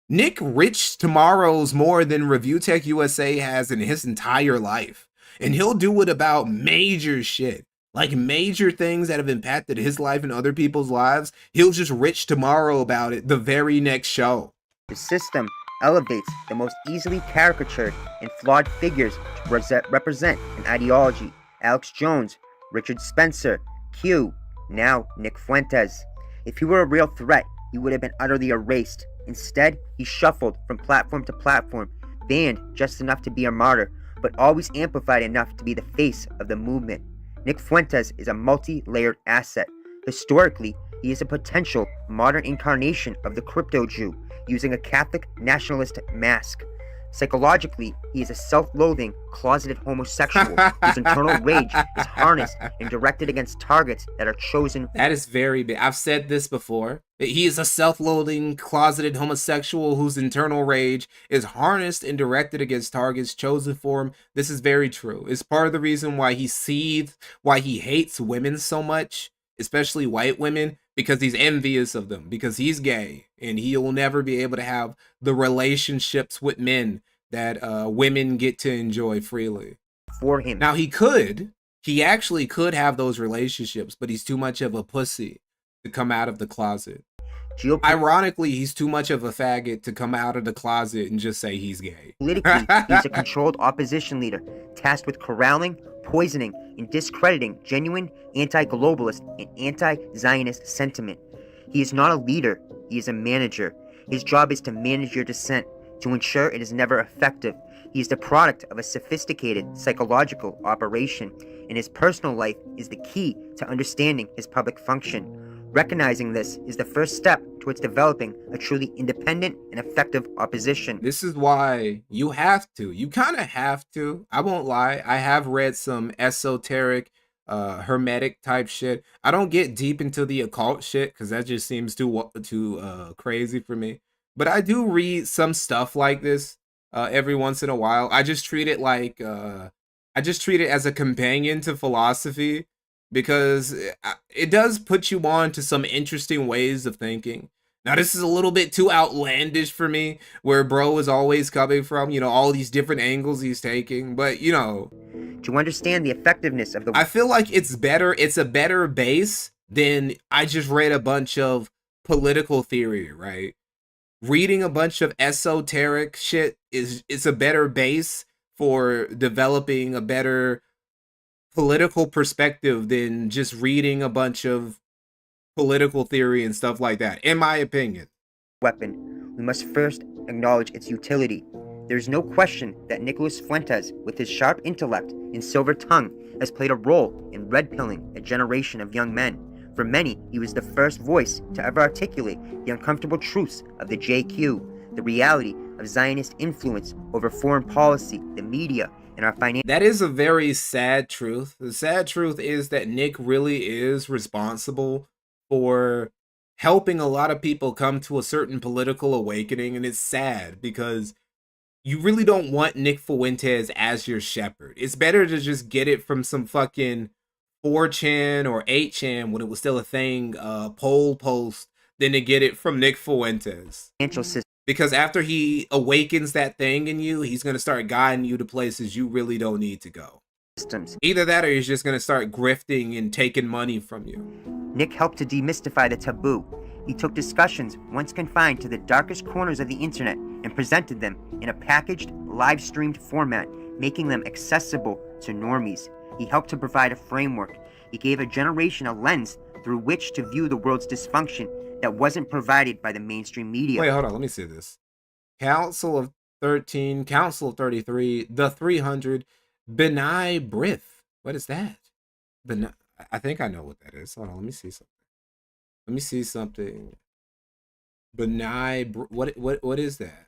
[SPEAKER 1] Nick Rich Tomorrow's more than Review Tech USA has in his entire life. And he'll do it about major shit. Like major things that have impacted his life and other people's lives, he'll just Rich Tomorrow about it the very next show.
[SPEAKER 21] The system elevates the most easily caricatured and flawed figures to represent an ideology. Alex Jones, Richard Spencer, Q, now Nick Fuentes. If he were a real threat, he would have been utterly erased. Instead, he shuffled from platform to platform, banned just enough to be a martyr, but always amplified enough to be the face of the movement. Nick Fuentes is a multi-layered asset. Historically, he is a potential modern incarnation of the crypto Jew, using a Catholic nationalist mask. Psychologically, he is a self-loathing, closeted homosexual whose internal rage is harnessed and directed against targets that are chosen.
[SPEAKER 1] That is very big. I've said this before. He is a self-loathing, closeted homosexual whose internal rage is harnessed and directed against targets chosen for him. This is very true. It's part of the reason why he seethes, why he hates women so much, especially white women, because he's envious of them, because he's gay, and he'll never be able to have the relationships with men that women get to enjoy freely.
[SPEAKER 21] For him.
[SPEAKER 1] Now, he actually could have those relationships, but he's too much of a pussy to come out of the closet. Ironically, he's too much of a faggot to come out of the closet and just say he's gay.
[SPEAKER 21] Politically, he's a controlled opposition leader, tasked with corralling, poisoning, and discrediting genuine anti-globalist and anti-Zionist sentiment. He is not a leader, he is a manager. His job is to manage your dissent, to ensure it is never effective. He is the product of a sophisticated psychological operation, and his personal life is the key to understanding his public function. Recognizing this is the first step towards developing a truly independent and effective opposition.
[SPEAKER 1] This is why you kind of have to. I won't lie. I have read some esoteric, hermetic type shit. I don't get deep into the occult shit because that just seems too crazy for me. But I do read some stuff like this every once in a while. I just treat it as a companion to philosophy, because it does put you on to some interesting ways of thinking. Now, this is a little bit too outlandish for me, where bro is always coming from, all these different angles he's taking. But,
[SPEAKER 21] to understand the effectiveness of the...
[SPEAKER 1] I feel like it's a better base than I just read a bunch of political theory, right? Reading a bunch of esoteric shit is a better base for developing a better political perspective than just reading a bunch of political theory and stuff like that, in my opinion.
[SPEAKER 21] Weapon, we must first acknowledge its utility. There is no question that Nicholas Fuentes, with his sharp intellect and silver tongue, has played a role in red-pilling a generation of young men. For many, he was the first voice to ever articulate the uncomfortable truths of the JQ, the reality of Zionist influence over foreign policy, the media, and our financial...
[SPEAKER 1] That is a very sad truth. The sad truth is that Nick really is responsible for helping a lot of people come to a certain political awakening, and it's sad because you really don't want Nick Fuentes as your shepherd. It's better to just get it from some fucking 4chan or 8chan when it was still a thing, poll post, than to get it from Nick Fuentes. Because after he awakens that thing in you, he's going to start guiding you to places you really don't need to go. Either that or he's just going to start grifting and taking money from you.
[SPEAKER 21] Nick helped to demystify the taboo. He took discussions once confined to the darkest corners of the internet and presented them in a packaged, live-streamed format, making them accessible to normies. He helped to provide a framework. He gave a generation a lens through which to view the world's dysfunction that wasn't provided by the mainstream media.
[SPEAKER 1] Wait, hold on, let me see this. Council of 13, Council of 33, the 300, Benai Brith. What is that? I think I know what that is. Hold on, let me see something. Let me see something. Benai, what is that?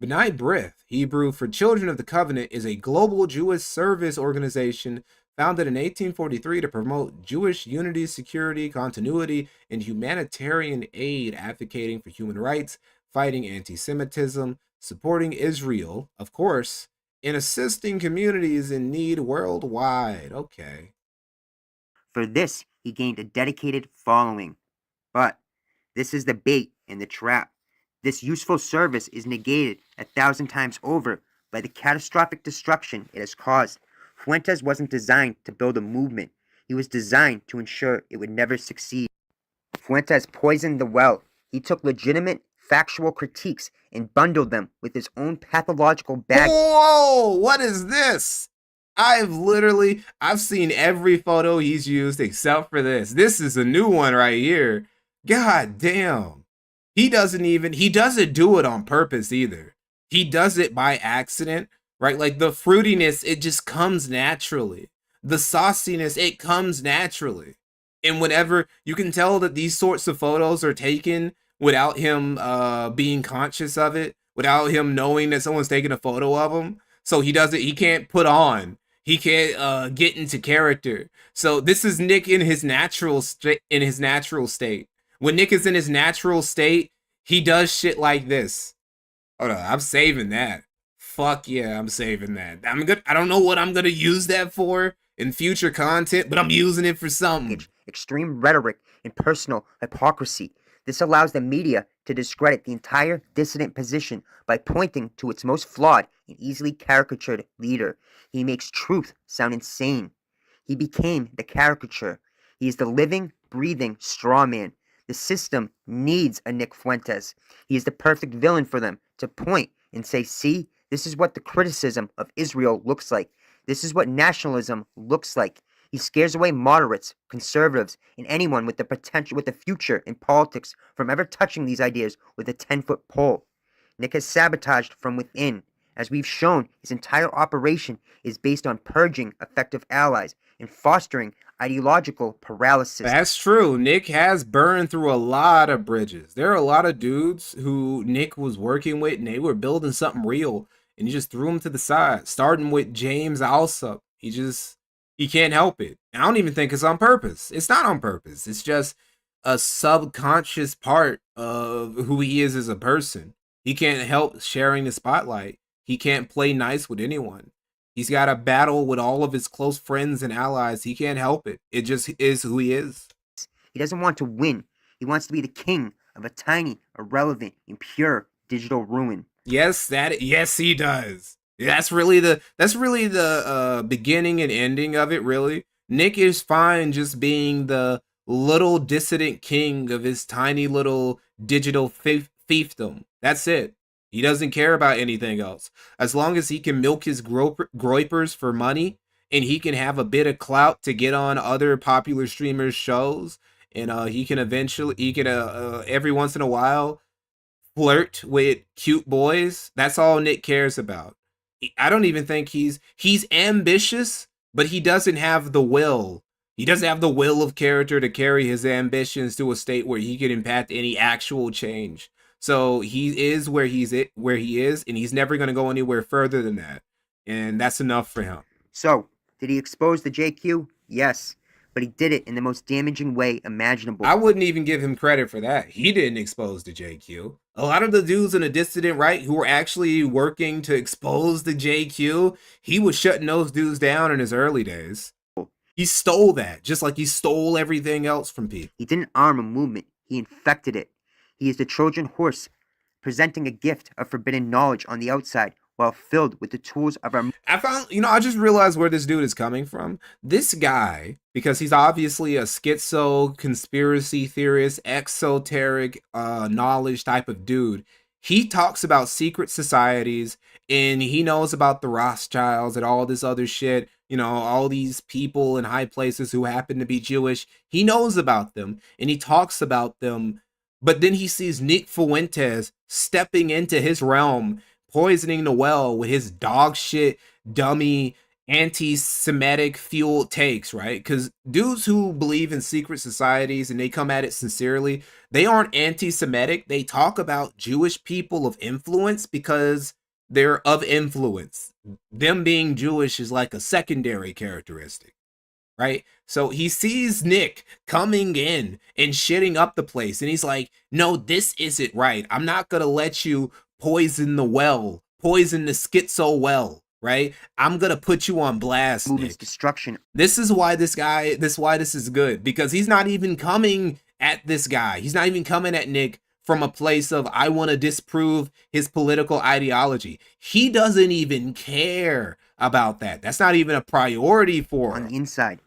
[SPEAKER 1] Benai Brith, Hebrew for Children of the Covenant, is a global Jewish service organization founded in 1843 to promote Jewish unity, security, continuity, and humanitarian aid, advocating for human rights, fighting anti-Semitism, supporting Israel, of course, and assisting communities in need worldwide. Okay.
[SPEAKER 21] For this, he gained a dedicated following. But this is the bait and the trap. This useful service is negated 1,000 times over by the catastrophic destruction it has caused. Fuentes wasn't designed to build a movement. He was designed to ensure it would never succeed. Fuentes poisoned the well. He took legitimate, factual critiques and bundled them with his own pathological bag.
[SPEAKER 1] Whoa, what is this? I've seen every photo he's used except for this. This is a new one right here. God damn. He doesn't do it on purpose either. He does it by accident, right? Like the fruitiness, it just comes naturally. The sauciness, it comes naturally. And whenever you can tell that these sorts of photos are taken without him being conscious of it, without him knowing that someone's taking a photo of him. So he can't put on. He can't get into character. So this is Nick in his natural state. When Nick is in his natural state, he does shit like this. Hold on, I'm saving that. Fuck yeah, I'm saving that. I don't know what I'm gonna use that for in future content, but I'm using it for something.
[SPEAKER 21] Extreme rhetoric and personal hypocrisy. This allows the media to discredit the entire dissident position by pointing to its most flawed and easily caricatured leader. He makes truth sound insane. He became the caricature. He is the living, breathing straw man. The system needs a Nick Fuentes. He is the perfect villain for them to point and say, see, this is what the criticism of Israel looks like. This is what nationalism looks like. He scares away moderates, conservatives, and anyone with the future in politics from ever touching these ideas with a 10-foot pole. Nick has sabotaged from within. As we've shown, his entire operation is based on purging effective allies and fostering ideological paralysis.
[SPEAKER 1] That's true. Nick has burned through a lot of bridges. There are a lot of dudes who Nick was working with, and they were building something real, and he just threw them to the side, starting with James Alsop. He can't help it. I don't even think it's on purpose. It's not on purpose. It's just a subconscious part of who he is as a person. He can't help sharing the spotlight. He can't play nice with anyone. He's got a battle with all of his close friends and allies. He can't help it. It just is who he is.
[SPEAKER 21] He doesn't want to win. He wants to be the king of a tiny, irrelevant, and pure digital ruin.
[SPEAKER 1] Yes, he does. That's really the beginning and ending of it, really. Nick is fine just being the little dissident king of his tiny little digital fiefdom. That's it. He doesn't care about anything else. As long as he can milk his groypers for money and he can have a bit of clout to get on other popular streamers' shows, and he can every once in a while flirt with cute boys. That's all Nick cares about. I don't even think he's ambitious, but he doesn't have the will. He doesn't have the will of character to carry his ambitions to a state where he can impact any actual change. So he is where he is, and he's never going to go anywhere further than that. And that's enough for him.
[SPEAKER 21] So, did he expose the JQ? Yes. But he did it in the most damaging way imaginable.
[SPEAKER 1] I wouldn't even give him credit for that. He didn't expose the JQ. A lot of the dudes in the dissident right who were actually working to expose the JQ, he was shutting those dudes down in his early days. He stole that, just like he stole everything else from people.
[SPEAKER 21] He didn't arm a movement. He infected it. He is the Trojan horse, presenting a gift of forbidden knowledge on the outside, while filled with the tools of our...
[SPEAKER 1] I just realized where this dude is coming from. This guy, because he's obviously a schizo, conspiracy theorist, exoteric knowledge type of dude, he talks about secret societies, and he knows about the Rothschilds and all this other shit, all these people in high places who happen to be Jewish. He knows about them, and he talks about them, but then he sees Nick Fuentes stepping into his realm, poisoning the well with his dog shit, dummy, anti-Semitic fueled takes, right? Because dudes who believe in secret societies and they come at it sincerely, they aren't anti-Semitic. They talk about Jewish people of influence because they're of influence. Them being Jewish is like a secondary characteristic, right? So he sees Nick coming in and shitting up the place, and he's like, no, this isn't right. I'm not gonna let you poison the well, poison the schizo well, right? I'm gonna put you on blast, Nick.
[SPEAKER 21] Destruction.
[SPEAKER 1] This is why this is good, because he's not even coming at this guy. He's not even coming at Nick from a place of, I want to disprove his political ideology. He doesn't even care about that. That's not even a priority for him.
[SPEAKER 21] On the inside,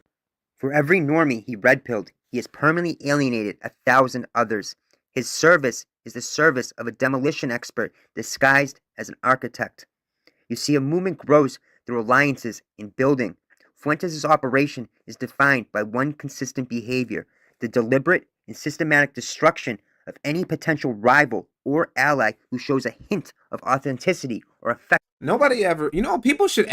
[SPEAKER 21] for every normie he red-pilled, he has permanently alienated 1,000 others. His service is the service of a demolition expert disguised as an architect. You see, a movement grows through alliances in building. Fuentes' operation is defined by one consistent behavior: the deliberate and systematic destruction of any potential rival or ally who shows a hint of authenticity or effect.
[SPEAKER 1] Nobody ever, people should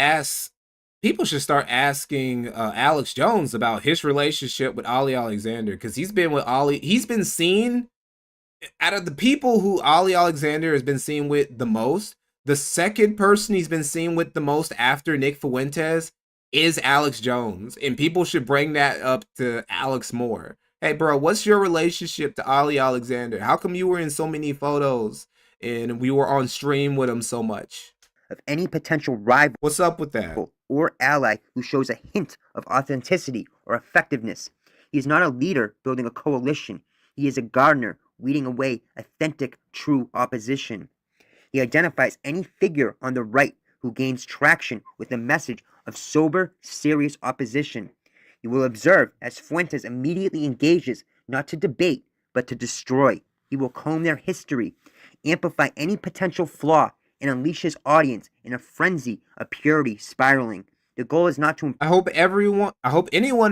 [SPEAKER 1] start asking Alex Jones about his relationship with Ali Alexander, because he's been seen, out of the people who Ali Alexander has been seen with the most, the second person he's been seen with the most after Nick Fuentes is Alex Jones, and people should bring that up to Alex more. Hey, bro, what's your relationship to Ali Alexander? How come you were in so many photos and we were on stream with him so much?
[SPEAKER 21] Of any potential rival.
[SPEAKER 1] What's up with that?
[SPEAKER 21] Or ally who shows a hint of authenticity or effectiveness. He is not a leader building a coalition. He is a gardener weeding away authentic, true opposition. He identifies any figure on the right who gains traction with a message of sober, serious opposition. You will observe as Fuentes immediately engages not to debate, but to destroy. He will comb their history, amplify any potential flaw, and unleash his audience in a frenzy of purity spiraling. The goal is not to...
[SPEAKER 1] I hope anyone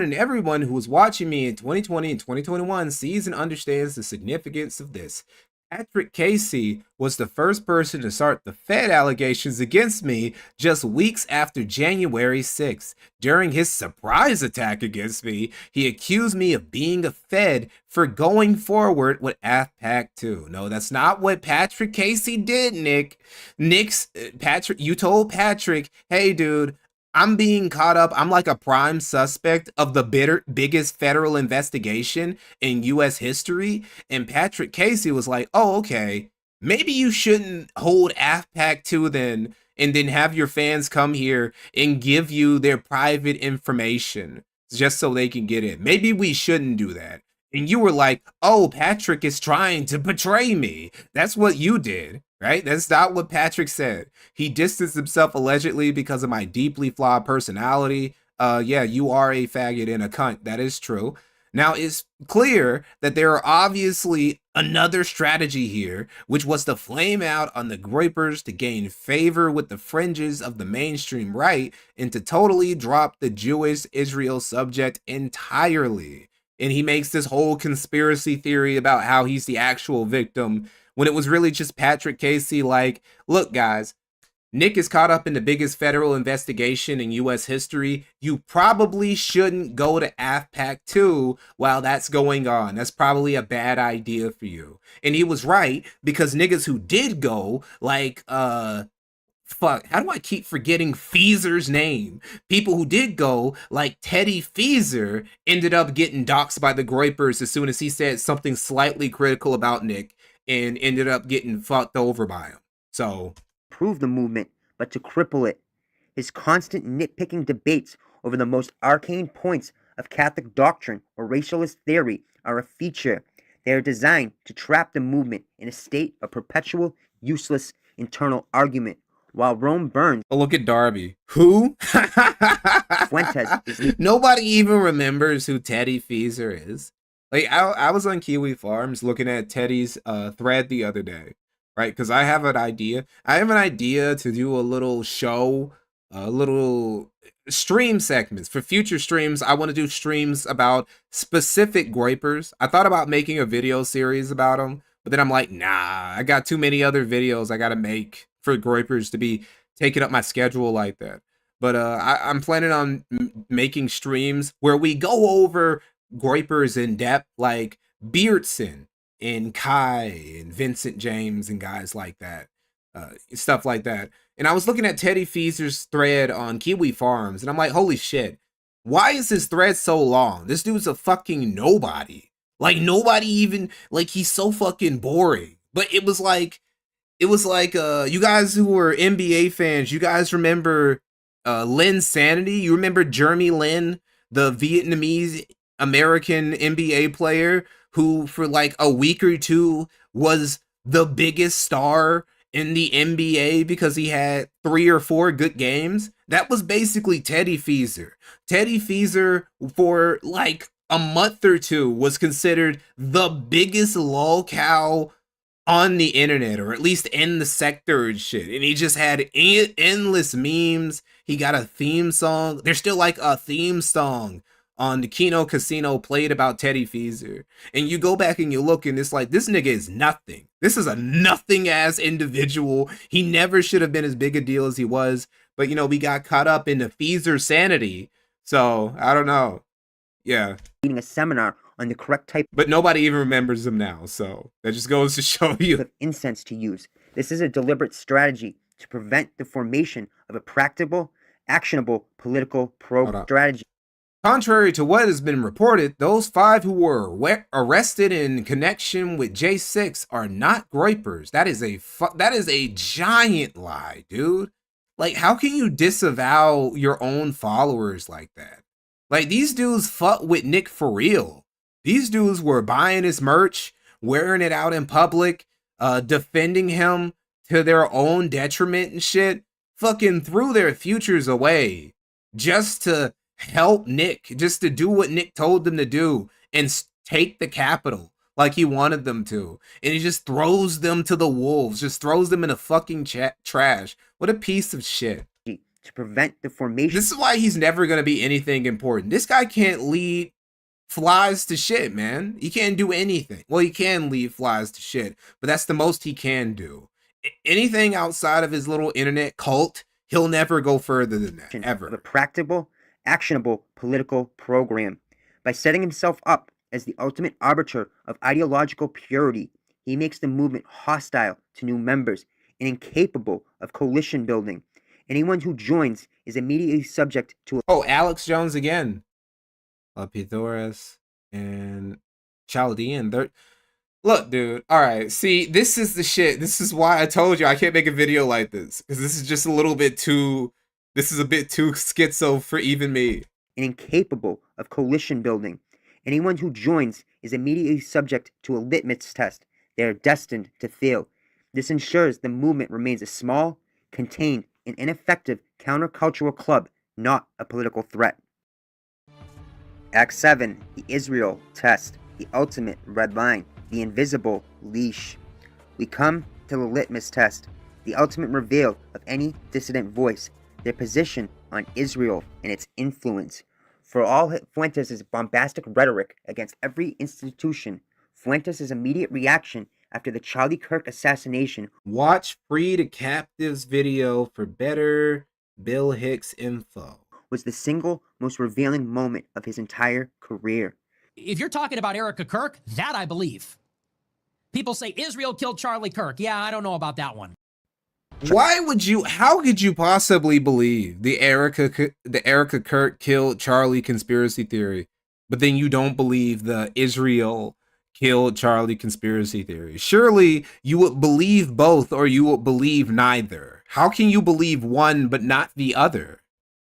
[SPEAKER 1] and everyone who is watching me in 2020 and 2021 sees and understands the significance of this. Patrick Casey was the first person to start the Fed allegations against me just weeks after January 6th. During his surprise attack against me, he accused me of being a Fed for going forward with AFPAC 2. No, that's not what Patrick Casey did, Nick. You told Patrick, hey, dude, I'm being caught up. I'm like a prime suspect of the biggest federal investigation in U.S. history. And Patrick Casey was like, oh, okay, maybe you shouldn't hold AFPAC 2 then, and then have your fans come here and give you their private information just so they can get in. Maybe we shouldn't do that. And you were like, oh, Patrick is trying to betray me. That's what you did, right? That's not what Patrick said. He distanced himself allegedly because of my deeply flawed personality. Yeah, you are a faggot and a cunt. That is true. Now, it's clear that there are obviously another strategy here, which was to flame out on the Groypers to gain favor with the fringes of the mainstream right and to totally drop the Jewish Israel subject entirely. And he makes this whole conspiracy theory about how he's the actual victim when it was really just Patrick Casey. Like, look, guys, Nick is caught up in the biggest federal investigation in U.S. history. You probably shouldn't go to AFPAC 2 while that's going on. That's probably a bad idea for you. And he was right, because niggas who did go, like, fuck, how do I keep forgetting Feezer's name? People who did go, like Teddy Feezer, ended up getting doxxed by the Groypers as soon as he said something slightly critical about Nick and ended up getting fucked over by him. So...
[SPEAKER 21] prove the movement, but to cripple it. His constant nitpicking debates over the most arcane points of Catholic doctrine or racialist theory are a feature. They are designed to trap the movement in a state of perpetual, useless internal argument. While Rome burns...
[SPEAKER 1] Oh, look at Darby. Who?
[SPEAKER 21] Fuentes is...
[SPEAKER 1] Nobody even remembers who Teddy Feezer is. Like, I was on Kiwi Farms looking at Teddy's thread the other day. Right, because I have an idea. I have an idea to do a little show, little stream segments. For future streams, I want to do streams about specific Groypers. I thought about making a video series about them, but then I'm like, nah, I got too many other videos I got to make for Groypers to be taking up my schedule like that. But I'm planning on making streams where we go over Groypers in depth, like Beardson and Kai and Vincent James and guys like that, stuff like that. And I was looking at Teddy Feezer's thread on Kiwi Farms, and I'm like, holy shit, why is this thread so long? This dude's a fucking nobody. Like, nobody even, like, he's so fucking boring. But it was like, you guys who were NBA fans, you guys remember Lin Sanity? You remember Jeremy Lin, the Vietnamese American NBA player who for like a week or two was the biggest star in the NBA because he had 3 or 4 good games? That was basically Teddy Feezer. Teddy Feezer for like a month or two was considered the biggest lolcow on the internet, or at least in the sector and shit. And he just had endless memes. He got a theme song. There's still like a theme song on the Kino Casino played about Teddy Feezer. And you go back and you look and it's like, this nigga is nothing. This is a nothing ass individual. He never should have been as big a deal as he was. But you know, we got caught up in the Feezer sanity. So I don't know. Yeah.
[SPEAKER 21] Leading a seminar on the correct type.
[SPEAKER 1] But nobody even remembers him now. So that just goes to show you.
[SPEAKER 21] Of incense to use. This is a deliberate strategy to prevent the formation of a practical, actionable political strategy.
[SPEAKER 1] Contrary to what has been reported, those 5 who were arrested in connection with J6 are not Groypers. That is a giant lie, dude. Like, how can you disavow your own followers like that? Like, these dudes fuck with Nick for real. These dudes were buying his merch, wearing it out in public, defending him to their own detriment and shit. Fucking threw their futures away just to help Nick, just to do what Nick told them to do and take the Capitol like he wanted them to. And he just throws them to the wolves, just throws them in a fucking trash. What a piece of shit.
[SPEAKER 21] To prevent the formation.
[SPEAKER 1] This is why he's never going to be anything important. This guy can't lead flies to shit, man. He can't do anything. Well, he can lead flies to shit, but that's the most he can do. Anything outside of his little internet cult, he'll never go further than that, ever.
[SPEAKER 21] Of a practical, actionable political program. By setting himself up as the ultimate arbiter of ideological purity, he makes the movement hostile to new members and incapable of coalition building. Anyone who joins is immediately subject to...
[SPEAKER 1] Oh, Alex Jones again. Pythagoras and Chaldean. Look, dude. All right. See, this is the shit. This is why I told you I can't make a video like this. Because this is just a little bit too... This is a bit too schizo for even me.
[SPEAKER 21] And incapable of coalition building. Anyone who joins is immediately subject to a litmus test. They are destined to fail. This ensures the movement remains a small, contained, and ineffective countercultural club, not a political threat. Act 7, the Israel test, the ultimate red line, the invisible leash. We come to the litmus test, the ultimate reveal of any dissident voice, their position on Israel and its influence. For all Fuentes' bombastic rhetoric against every institution, Fuentes' immediate reaction after the Charlie Kirk assassination.
[SPEAKER 1] Watch Free to Captives video for better Bill Hicks info.
[SPEAKER 21] Was the single most revealing moment of his entire career.
[SPEAKER 19] If you're talking about Erica Kirk, that I believe. People say Israel killed Charlie Kirk. Yeah, I don't know about that one.
[SPEAKER 1] How could you possibly believe the Erica Kirk killed Charlie conspiracy theory, but then you don't believe the Israel killed Charlie conspiracy theory? Surely you would believe both, or you would believe neither. How can you believe one but not the other?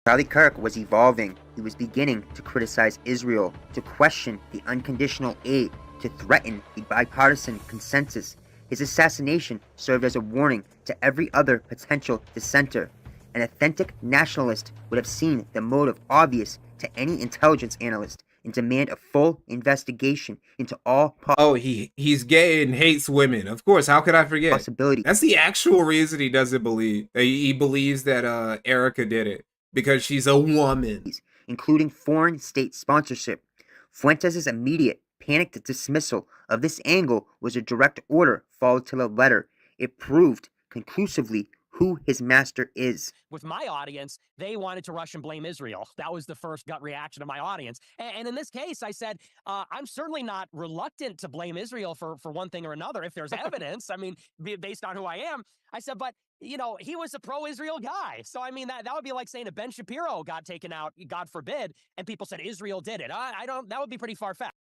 [SPEAKER 21] Charlie Kirk was evolving. He was beginning to criticize Israel, to question the unconditional aid, to threaten the bipartisan consensus. His assassination served as a warning to every other potential dissenter. An authentic nationalist would have seen the motive obvious to any intelligence analyst and demand a full investigation into all
[SPEAKER 1] he's gay and hates women. Of course, how could I forget?
[SPEAKER 21] Possibility.
[SPEAKER 1] That's the actual reason he doesn't believe. He believes that Erica did it because she's a woman.
[SPEAKER 21] Including foreign state sponsorship. Fuentes' immediate panicked dismissal of this angle was a direct order followed to the letter. It proved conclusively who his master is.
[SPEAKER 9] With my audience, they wanted to rush and blame Israel. That was the first gut reaction of my audience. And in this case, I said, I'm certainly not reluctant to blame Israel for one thing or another if there's evidence. I mean, based on who I am. I said, but, you know, he was a pro-Israel guy. So, I mean, that would be like saying if Ben Shapiro got taken out, God forbid, and people said Israel did it. That would be pretty far-fetched.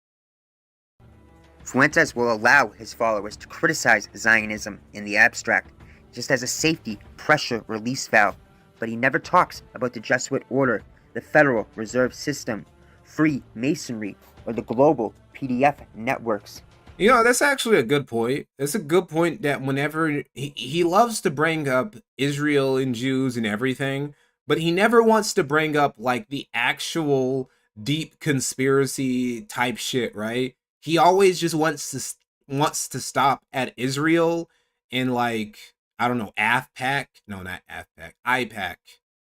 [SPEAKER 21] Fuentes will allow his followers to criticize Zionism in the abstract, just as a safety pressure release valve, but he never talks about the Jesuit order, the Federal Reserve System, free masonry, or the global PDF networks.
[SPEAKER 1] You know, that's actually a good point. It's a good point that whenever he loves to bring up Israel and Jews and everything, but he never wants to bring up like the actual deep conspiracy type shit, right? He always just wants to stop at Israel and like, I don't know, AFPAC, no, not AFPAC, IPAC,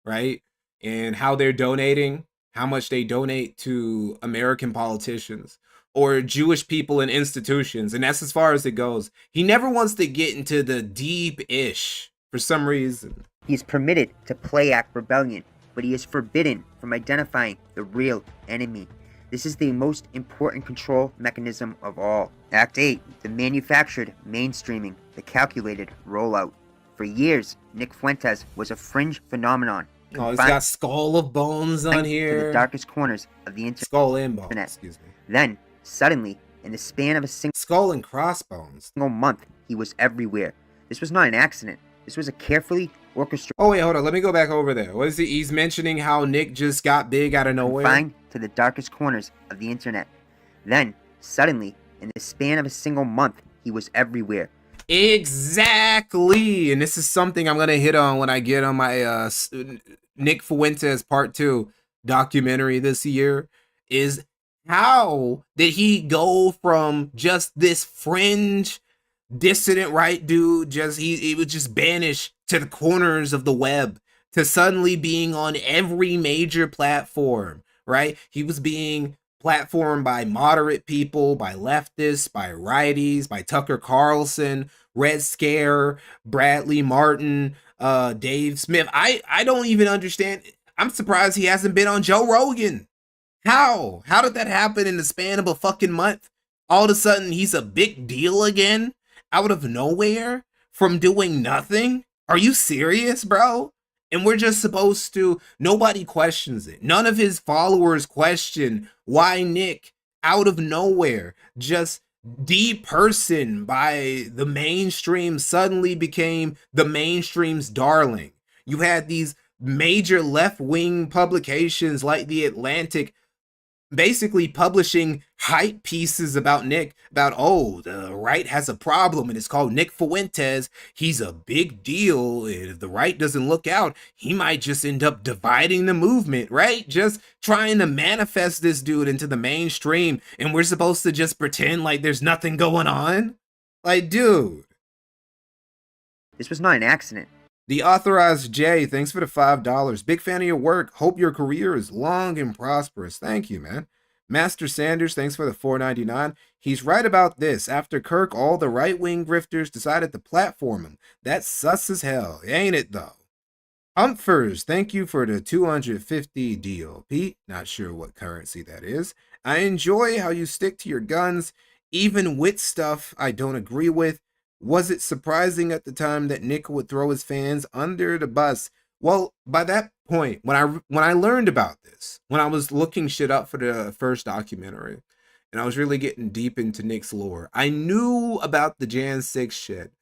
[SPEAKER 1] right? And how they're donating, how much they donate to American politicians or Jewish people and institutions. And that's as far as it goes. He never wants to get into the deep-ish for some reason.
[SPEAKER 21] He is permitted to play act rebellion, but he is forbidden from identifying the real enemy. This is the most important control mechanism of all. Act 8, the manufactured mainstreaming, the calculated rollout. For years, Nick Fuentes was a fringe phenomenon.
[SPEAKER 1] Oh, it's got Skull of Bones on here.
[SPEAKER 21] To the darkest corners of the internet.
[SPEAKER 1] Skull and Bones, excuse me.
[SPEAKER 21] Then, suddenly, in the span of a single
[SPEAKER 1] Skull and Crossbones
[SPEAKER 21] month, he was everywhere. This was not an accident. This was a carefully orchestrated.
[SPEAKER 1] Oh wait, hold on. Let me go back over there. What is it? He's mentioning how Nick just got big out of nowhere.
[SPEAKER 21] Confined to the darkest corners of the internet. Then, suddenly, in the span of a single month, he was everywhere.
[SPEAKER 1] Exactly. And this is something I'm going to hit on when I get on my Nick Fuentes Part 2 documentary this year, is how did he go from just this fringe dissident right dude, he was just banished to the corners of the web, to suddenly being on every major platform, right? He was being platformed by moderate people, by leftists, by righties, by Tucker Carlson, Red Scare, Bradley Martin, Dave Smith. I don't even understand. I'm surprised he hasn't been on Joe Rogan. How did that happen in the span of a fucking month? All of a sudden he's a big deal again? Out of nowhere, from doing nothing? Are you serious, bro? And we're just supposed to, nobody questions it. None of his followers question why Nick, out of nowhere, just depersoned by the mainstream, suddenly became the mainstream's darling. You had these major left-wing publications like The Atlantic basically publishing hype pieces about Nick, about, oh, the right has a problem and it's called Nick Fuentes. He's a big deal. If the right doesn't look out, he might just end up dividing the movement, right? Just trying to manifest this dude into the mainstream, and we're supposed to just pretend like there's nothing going on? Like, dude.
[SPEAKER 21] This was not an accident.
[SPEAKER 1] The Authorized J, thanks for the $5. Big fan of your work. Hope your career is long and prosperous. Thank you, man. Master Sanders, thanks for the $4.99. He's right about this. After Kirk, all the right-wing grifters decided to platform him. That's sus as hell, ain't it, though? Humphers, thank you for the 250 DOP. Not sure what currency that is. I enjoy how you stick to your guns, even with stuff I don't agree with. Was it surprising at the time that Nick would throw his fans under the bus? Well, by that point, when I learned about this, when I was looking shit up for the first documentary, and I was really getting deep into Nick's lore, I knew about the Jan 6 shit.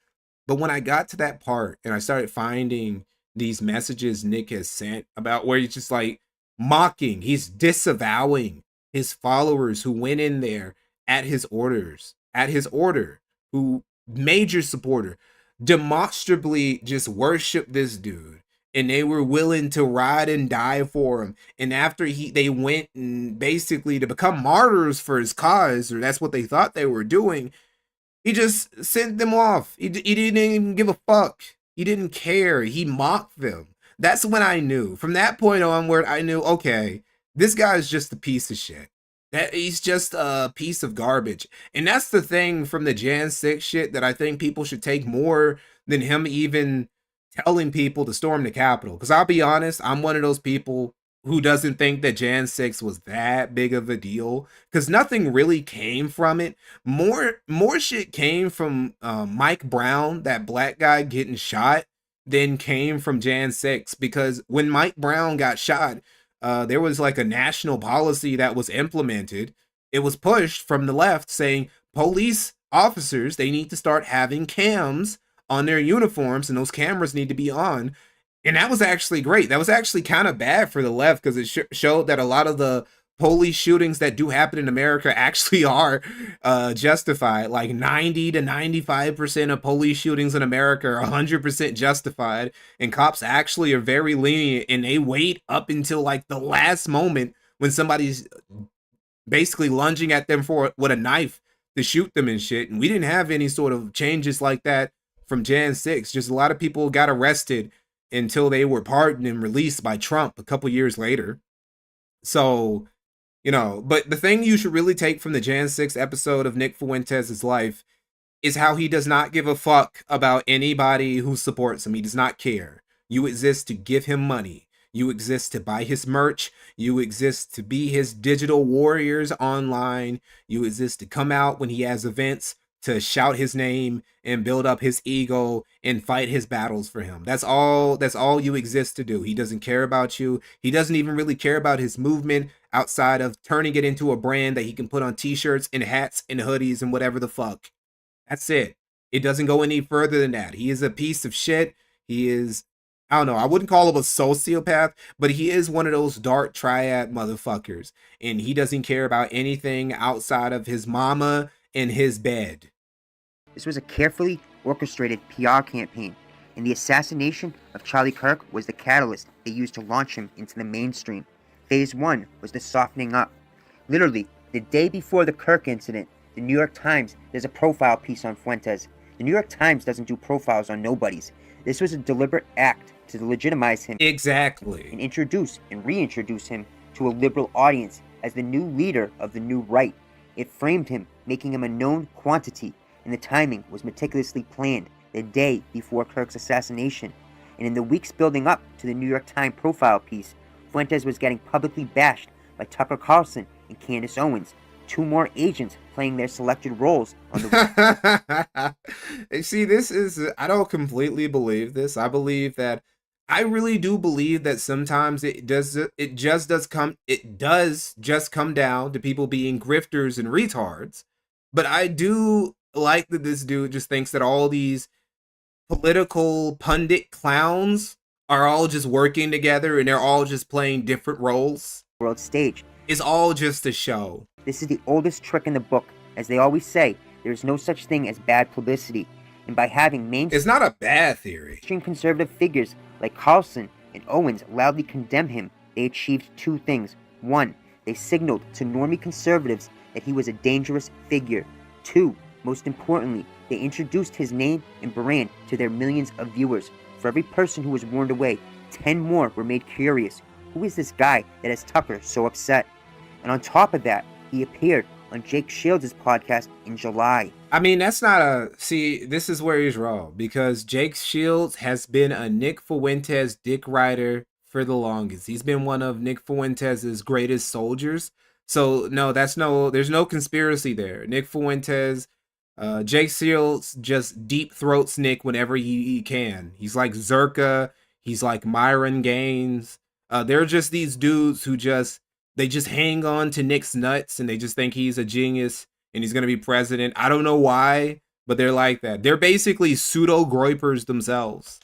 [SPEAKER 1] But when I got to that part and I started finding these messages Nick has sent about where he's just like mocking, he's disavowing his followers who went in there at his order, who major supporter, demonstrably just worship this dude, and they were willing to ride and die for him. And after they went and basically to become martyrs for his cause, or that's what they thought they were doing, he just sent them off. He didn't even give a fuck. He didn't care. He mocked them. That's when I knew. From that point onward, I knew, okay, this guy's just a piece of shit. That he's just a piece of garbage. And that's the thing from the Jan 6 shit that I think people should take more than him even telling people to storm the Capitol. Because I'll be honest, I'm one of those people who doesn't think that Jan 6 was that big of a deal. Because nothing really came from it. More shit came from Mike Brown, that black guy getting shot, than came from Jan 6. Because when Mike Brown got shot, there was like a national policy that was implemented. It was pushed from the left saying police officers, they need to start having cams on their uniforms, and those cameras need to be on. And that was actually great. That was actually kind of bad for the left, because it showed that a lot of the police shootings that do happen in America actually are justified. Like 90 to 95% of police shootings in America are 100% justified, and cops actually are very lenient, and they wait up until like the last moment when somebody's basically lunging at them with a knife to shoot them and shit. And we didn't have any sort of changes like that from Jan 6. Just a lot of people got arrested until they were pardoned and released by Trump a couple years later. So, you know, but the thing you should really take from the Jan 6 episode of Nick Fuentes' life is how he does not give a fuck about anybody who supports him. He does not care. You exist to give him money. You exist to buy his merch. You exist to be his digital warriors online. You exist to come out when he has events to shout his name and build up his ego and fight his battles for him. That's all you exist to do. He doesn't care about you. He doesn't even really care about his movement outside of turning it into a brand that he can put on t-shirts and hats and hoodies and whatever the fuck. That's it. It doesn't go any further than that. He is a piece of shit. He is, I don't know, I wouldn't call him a sociopath, but he is one of those dark triad motherfuckers. And he doesn't care about anything outside of his mama and his bed.
[SPEAKER 21] This was a carefully orchestrated PR campaign, and the assassination of Charlie Kirk was the catalyst they used to launch him into the mainstream. Phase 1 was the softening up. Literally, the day before the Kirk incident, the New York Times does a profile piece on Fuentes. The New York Times doesn't do profiles on nobodies. This was a deliberate act to legitimize him.
[SPEAKER 1] Exactly.
[SPEAKER 21] And introduce and reintroduce him to a liberal audience as the new leader of the new right. It framed him, making him a known quantity, and the timing was meticulously planned the day before Kirk's assassination. And in the weeks building up to the New York Times profile piece, Fuentes was getting publicly bashed by Tucker Carlson and Candace Owens, two more agents playing their selected roles on the...
[SPEAKER 1] See, this is, I don't completely believe this. I really do believe that sometimes it does just come down to people being grifters and retards. But I do like that this dude just thinks that all these political pundit clowns are all just working together and they're all just playing different roles.
[SPEAKER 21] World stage.
[SPEAKER 1] is all just a show.
[SPEAKER 21] This is the oldest trick in the book. As they always say, there is no such thing as bad publicity. And by having mainstream...
[SPEAKER 1] It's not a bad theory.
[SPEAKER 21] ...conservative figures like Carlson and Owens loudly condemn him, they achieved two things. One, they signaled to normie conservatives that he was a dangerous figure. Two, most importantly, they introduced his name and brand to their millions of viewers. For every person who was warned away, 10 more were made curious. Who is this guy that has Tucker so upset? And on top of that, he appeared on Jake Shields' podcast in July.
[SPEAKER 1] I mean, that's not a... See, this is where he's wrong. Because Jake Shields has been a Nick Fuentes dick rider for the longest. He's been one of Nick Fuentes' greatest soldiers. So, no, there's no conspiracy there. Nick Fuentes... Jake Shields just deep throats Nick whenever he can. He's like Zerka. He's like Myron Gaines. They're just these dudes who they just hang on to Nick's nuts and they just think he's a genius and he's going to be president. I don't know why, but they're like that. They're basically pseudo-groypers themselves.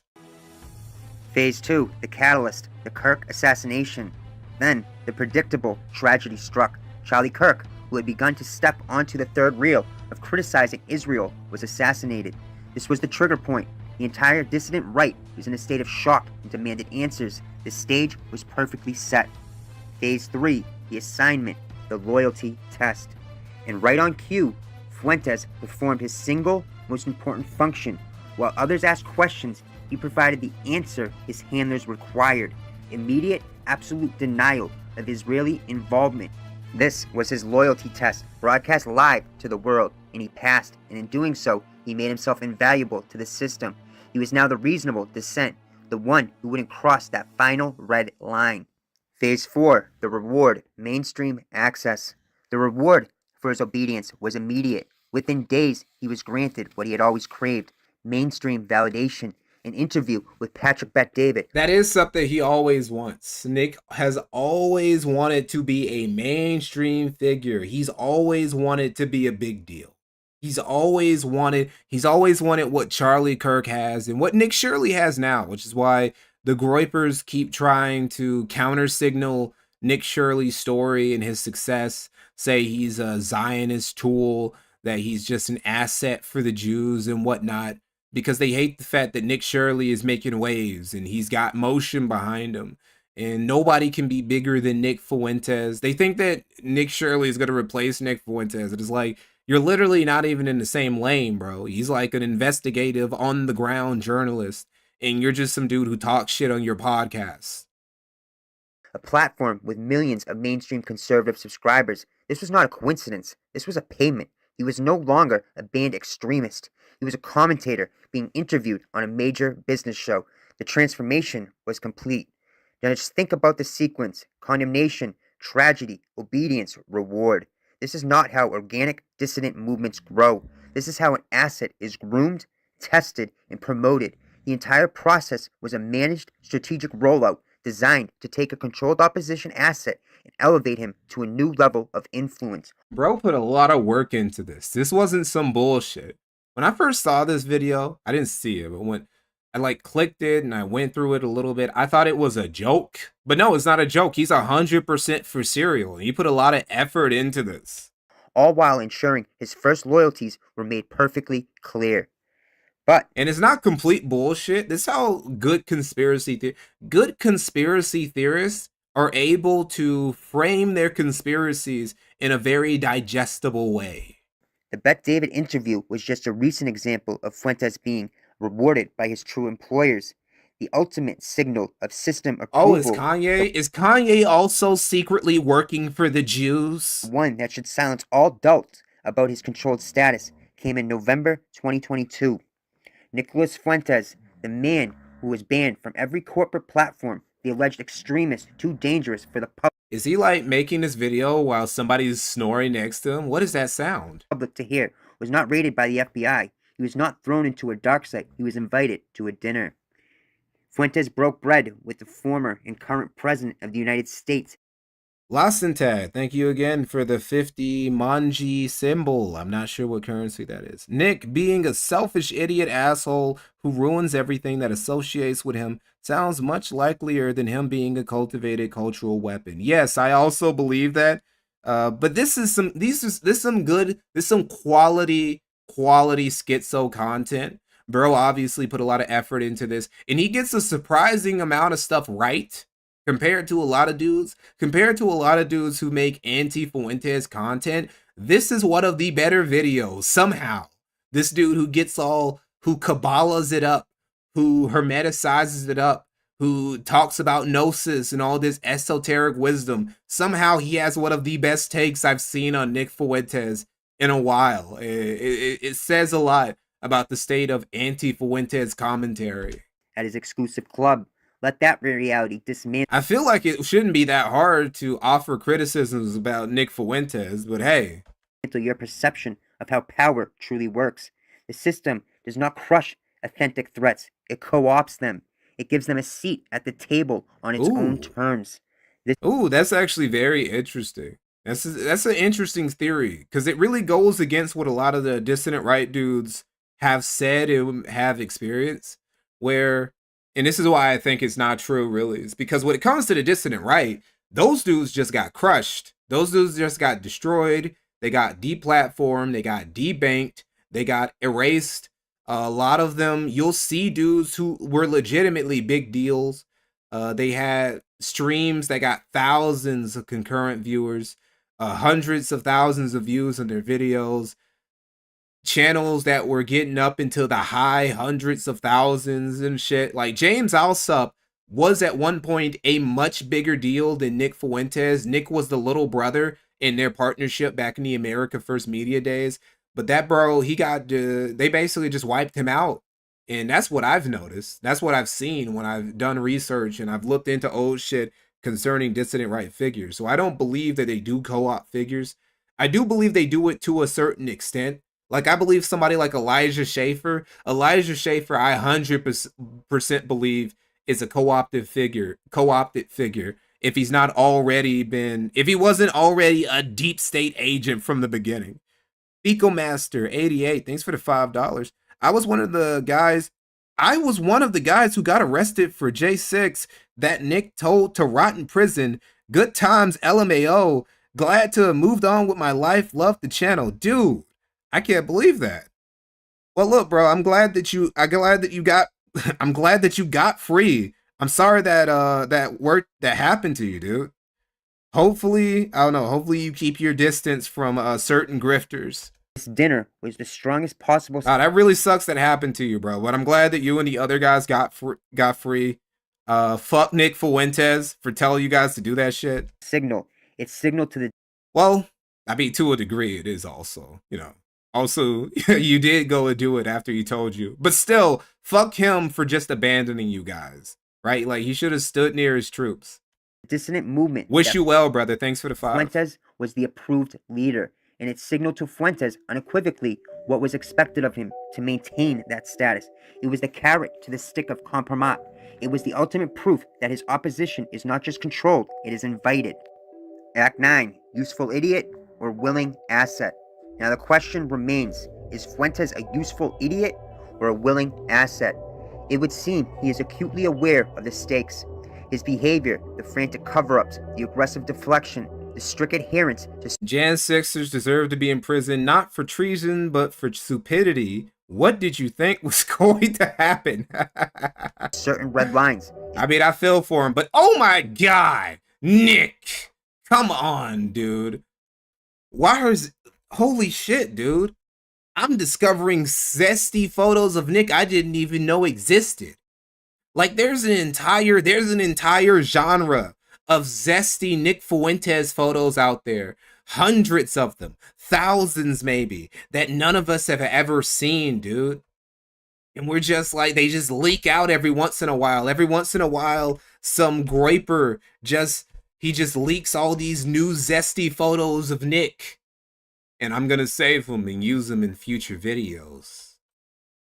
[SPEAKER 21] Phase 2, the catalyst, the Kirk assassination. Then, the predictable tragedy struck. Charlie Kirk, who had begun to step onto the third reel of criticizing Israel, was assassinated. This was the trigger point. The entire dissident right was in a state of shock and demanded answers. The stage was perfectly set. Phase 3, the assignment, the loyalty test. And right on cue, Fuentes performed his single most important function. While others asked questions, he provided the answer his handlers required. Immediate, absolute denial of Israeli involvement. This was his loyalty test, broadcast live to the world, and he passed, and in doing so, he made himself invaluable to the system. He was now the reasonable dissent, the one who wouldn't cross that final red line. Phase 4, the reward, mainstream access. The reward for his obedience was immediate. Within days, he was granted what he had always craved, mainstream validation, an interview with Patrick Bet-David.
[SPEAKER 1] That is something he always wants. Nick has always wanted to be a mainstream figure. He's always wanted to be a big deal. He's always wanted what Charlie Kirk has and what Nick Shirley has now, which is why the Groypers keep trying to counter-signal Nick Shirley's story and his success, say he's a Zionist tool, that he's just an asset for the Jews and whatnot, because they hate the fact that Nick Shirley is making waves and he's got motion behind him. And nobody can be bigger than Nick Fuentes. They think that Nick Shirley is going to replace Nick Fuentes. It is like, you're literally not even in the same lane, bro. He's like an investigative, on-the-ground journalist, and you're just some dude who talks shit on your podcast.
[SPEAKER 21] A platform with millions of mainstream conservative subscribers. This was not a coincidence. This was a payment. He was no longer a banned extremist. He was a commentator being interviewed on a major business show. The transformation was complete. Now just think about the sequence: condemnation, tragedy, obedience, reward. This is not how organic dissident movements grow. This is how an asset is groomed, tested, and promoted. The entire process was a managed strategic rollout designed to take a controlled opposition asset and elevate him to a new level of influence.
[SPEAKER 1] Bro put a lot of work into this. This wasn't some bullshit. When I first saw this video, I didn't see it, but when I clicked it and I went through it a little bit, I thought it was a joke. But no, it's not a joke. He's 100% for serial. He put a lot of effort into this.
[SPEAKER 21] All while ensuring his first loyalties were made perfectly clear.
[SPEAKER 1] And it's not complete bullshit. This is how good conspiracy theorists are able to frame their conspiracies in a very digestible way.
[SPEAKER 21] The Bet-David interview was just a recent example of Fuentes being rewarded by his true employers. The ultimate signal of system approval.
[SPEAKER 1] Oh, is Kanye also secretly working for the Jews?
[SPEAKER 21] One that should silence all doubts about his controlled status came in November 2022. Nicholas Fuentes, the man who was banned from every corporate platform, the alleged extremist too dangerous for the public.
[SPEAKER 1] Is he making this video while somebody's snoring next to him? What does that sound?
[SPEAKER 21] Public to hear, was not raided by the FBI. He was not thrown into a dark site. He was invited to a dinner. Fuentes broke bread with the former and current president of the United States.
[SPEAKER 1] Lasentag, thank you again for the 50 manji symbol. I'm not sure what currency that is. Nick, being a selfish idiot asshole who ruins everything that associates with him, sounds much likelier than him being a cultivated cultural weapon. Yes, I also believe that. But this is some quality schizo content. Bro obviously put a lot of effort into this, and he gets a surprising amount of stuff right compared to a lot of dudes. Compared to a lot of dudes who make anti-Fuentes content, this is one of the better videos somehow. This dude who Kabbalahs it up, who hermeticizes it up, who talks about gnosis and all this esoteric wisdom. Somehow he has one of the best takes I've seen on Nick Fuentes in a while. It says a lot about the state of anti-Fuentes commentary.
[SPEAKER 21] At his exclusive club, let that reality dismantle.
[SPEAKER 1] I feel like it shouldn't be that hard to offer criticisms about Nick Fuentes, but hey.
[SPEAKER 21] Your perception of how power truly works. The system does not crush authentic threats. It co-opts them. It gives them a seat at the table on its own terms.
[SPEAKER 1] Ooh, that's actually very interesting. That's an interesting theory, because it really goes against what a lot of the dissident right dudes have said and have experienced, where, and this is why I think it's not true really, is because when it comes to the dissident right, those dudes just got crushed. Those dudes just got destroyed. They got deplatformed. They got debanked. They got erased. A lot of them, you'll see dudes who were legitimately big deals. They had streams that got thousands of concurrent viewers, hundreds of thousands of views on their videos, channels that were getting up into the high hundreds of thousands and shit. Like James Alsop was at one point a much bigger deal than Nick Fuentes. Nick was the little brother in their partnership back in the America First Media days. But that bro, they basically just wiped him out. And that's what I've noticed. That's what I've seen when I've done research and I've looked into old shit concerning dissident right figures. So I don't believe that they do co-op figures. I do believe they do it to a certain extent. Like I believe somebody like Elijah Schaffer, I 100% believe is a co-opted figure. If he's not already if he wasn't already a deep state agent from the beginning. Ecomaster 88, thanks for the $5. I was one of the guys who got arrested for J6 that Nick told to rot in prison. Good times, LMAO. Glad to have moved on with my life. Love the channel. Dude, I can't believe that. Well, look, bro, I'm glad that you got free. I'm sorry that that happened to you, dude. Hopefully, I don't know, hopefully you keep your distance from certain grifters.
[SPEAKER 21] This dinner was the strongest possible.
[SPEAKER 1] That really sucks that happened to you, bro. But I'm glad that you and the other guys got free. Fuck Nick Fuentes for telling you guys to do that shit.
[SPEAKER 21] Signal. It's signal to the.
[SPEAKER 1] Well, I mean, to a degree, it is also, you know. Also, you did go and do it after he told you. But still, fuck him for just abandoning you guys, right? Like, he should have stood near his troops.
[SPEAKER 21] Dissident movement.
[SPEAKER 1] Wish you well, brother. Thanks for the $5.
[SPEAKER 21] Fuentes was the approved leader, and it signaled to Fuentes unequivocally what was expected of him to maintain that status. It was the carrot to the stick of compromise. It was the ultimate proof that his opposition is not just controlled, it is invited. Act 9, useful idiot or willing asset. Now the question remains, is Fuentes a useful idiot or a willing asset? It would seem he is acutely aware of the stakes. His behavior, the frantic cover-ups, the aggressive deflection, the strict adherence to
[SPEAKER 1] Jan 6ers deserve to be in prison not for treason but for stupidity. What did you think was going to happen?
[SPEAKER 21] certain red lines.
[SPEAKER 1] I mean, I feel for him, but oh my god, Nick, come on, dude. Holy shit, dude. I'm discovering zesty photos of Nick I didn't even know existed. Like there's an entire genre of zesty Nick Fuentes photos out there. Hundreds of them, thousands maybe, that none of us have ever seen, dude. And we're just like, they just leak out every once in a while. Every once in a while, some groiper he just leaks all these new zesty photos of Nick. And I'm gonna save them and use them in future videos.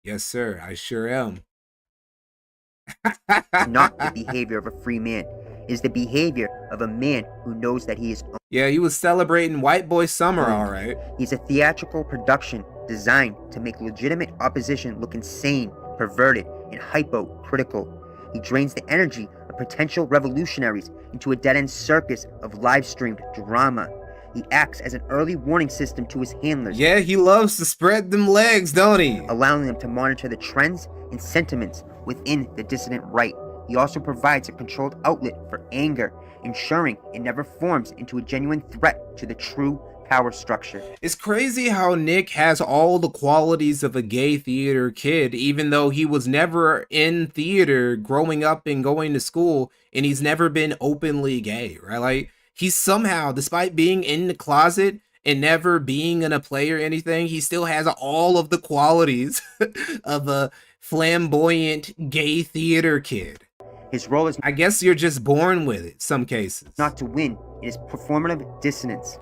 [SPEAKER 1] Yes, sir, I sure am.
[SPEAKER 21] Not the behavior of a free man. It is the behavior of a man who knows that he is.
[SPEAKER 1] Yeah, he was celebrating White Boy Summer, all right.
[SPEAKER 21] He's a theatrical production designed to make legitimate opposition look insane, perverted, and hypocritical. He drains the energy of potential revolutionaries into a dead-end circus of live-streamed drama. He acts as an early warning system to his handlers.
[SPEAKER 1] Yeah, he loves to spread them legs, don't he?
[SPEAKER 21] Allowing them to monitor the trends and sentiments within the dissident right. He also provides a controlled outlet for anger, ensuring it never forms into a genuine threat to the true power structure.
[SPEAKER 1] It's crazy how Nick has all the qualities of a gay theater kid, even though he was never in theater growing up and going to school, and he's never been openly gay, right? Like, he's somehow, despite being in the closet and never being in a play or anything, he still has all of the qualities of a flamboyant gay theater kid.
[SPEAKER 21] His role is,
[SPEAKER 1] I guess you're just born with it, some cases.
[SPEAKER 21] Not to win, it is performative dissonance.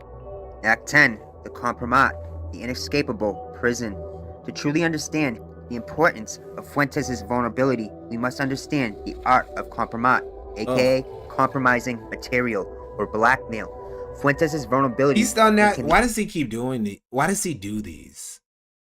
[SPEAKER 21] Act 10, the compromat, the inescapable prison. To truly understand the importance of Fuentes' vulnerability, we must understand the art of compromat, aka compromising material or blackmail. Fuentes' vulnerability.
[SPEAKER 1] He's done that. Why does he keep doing it? Why does he do these?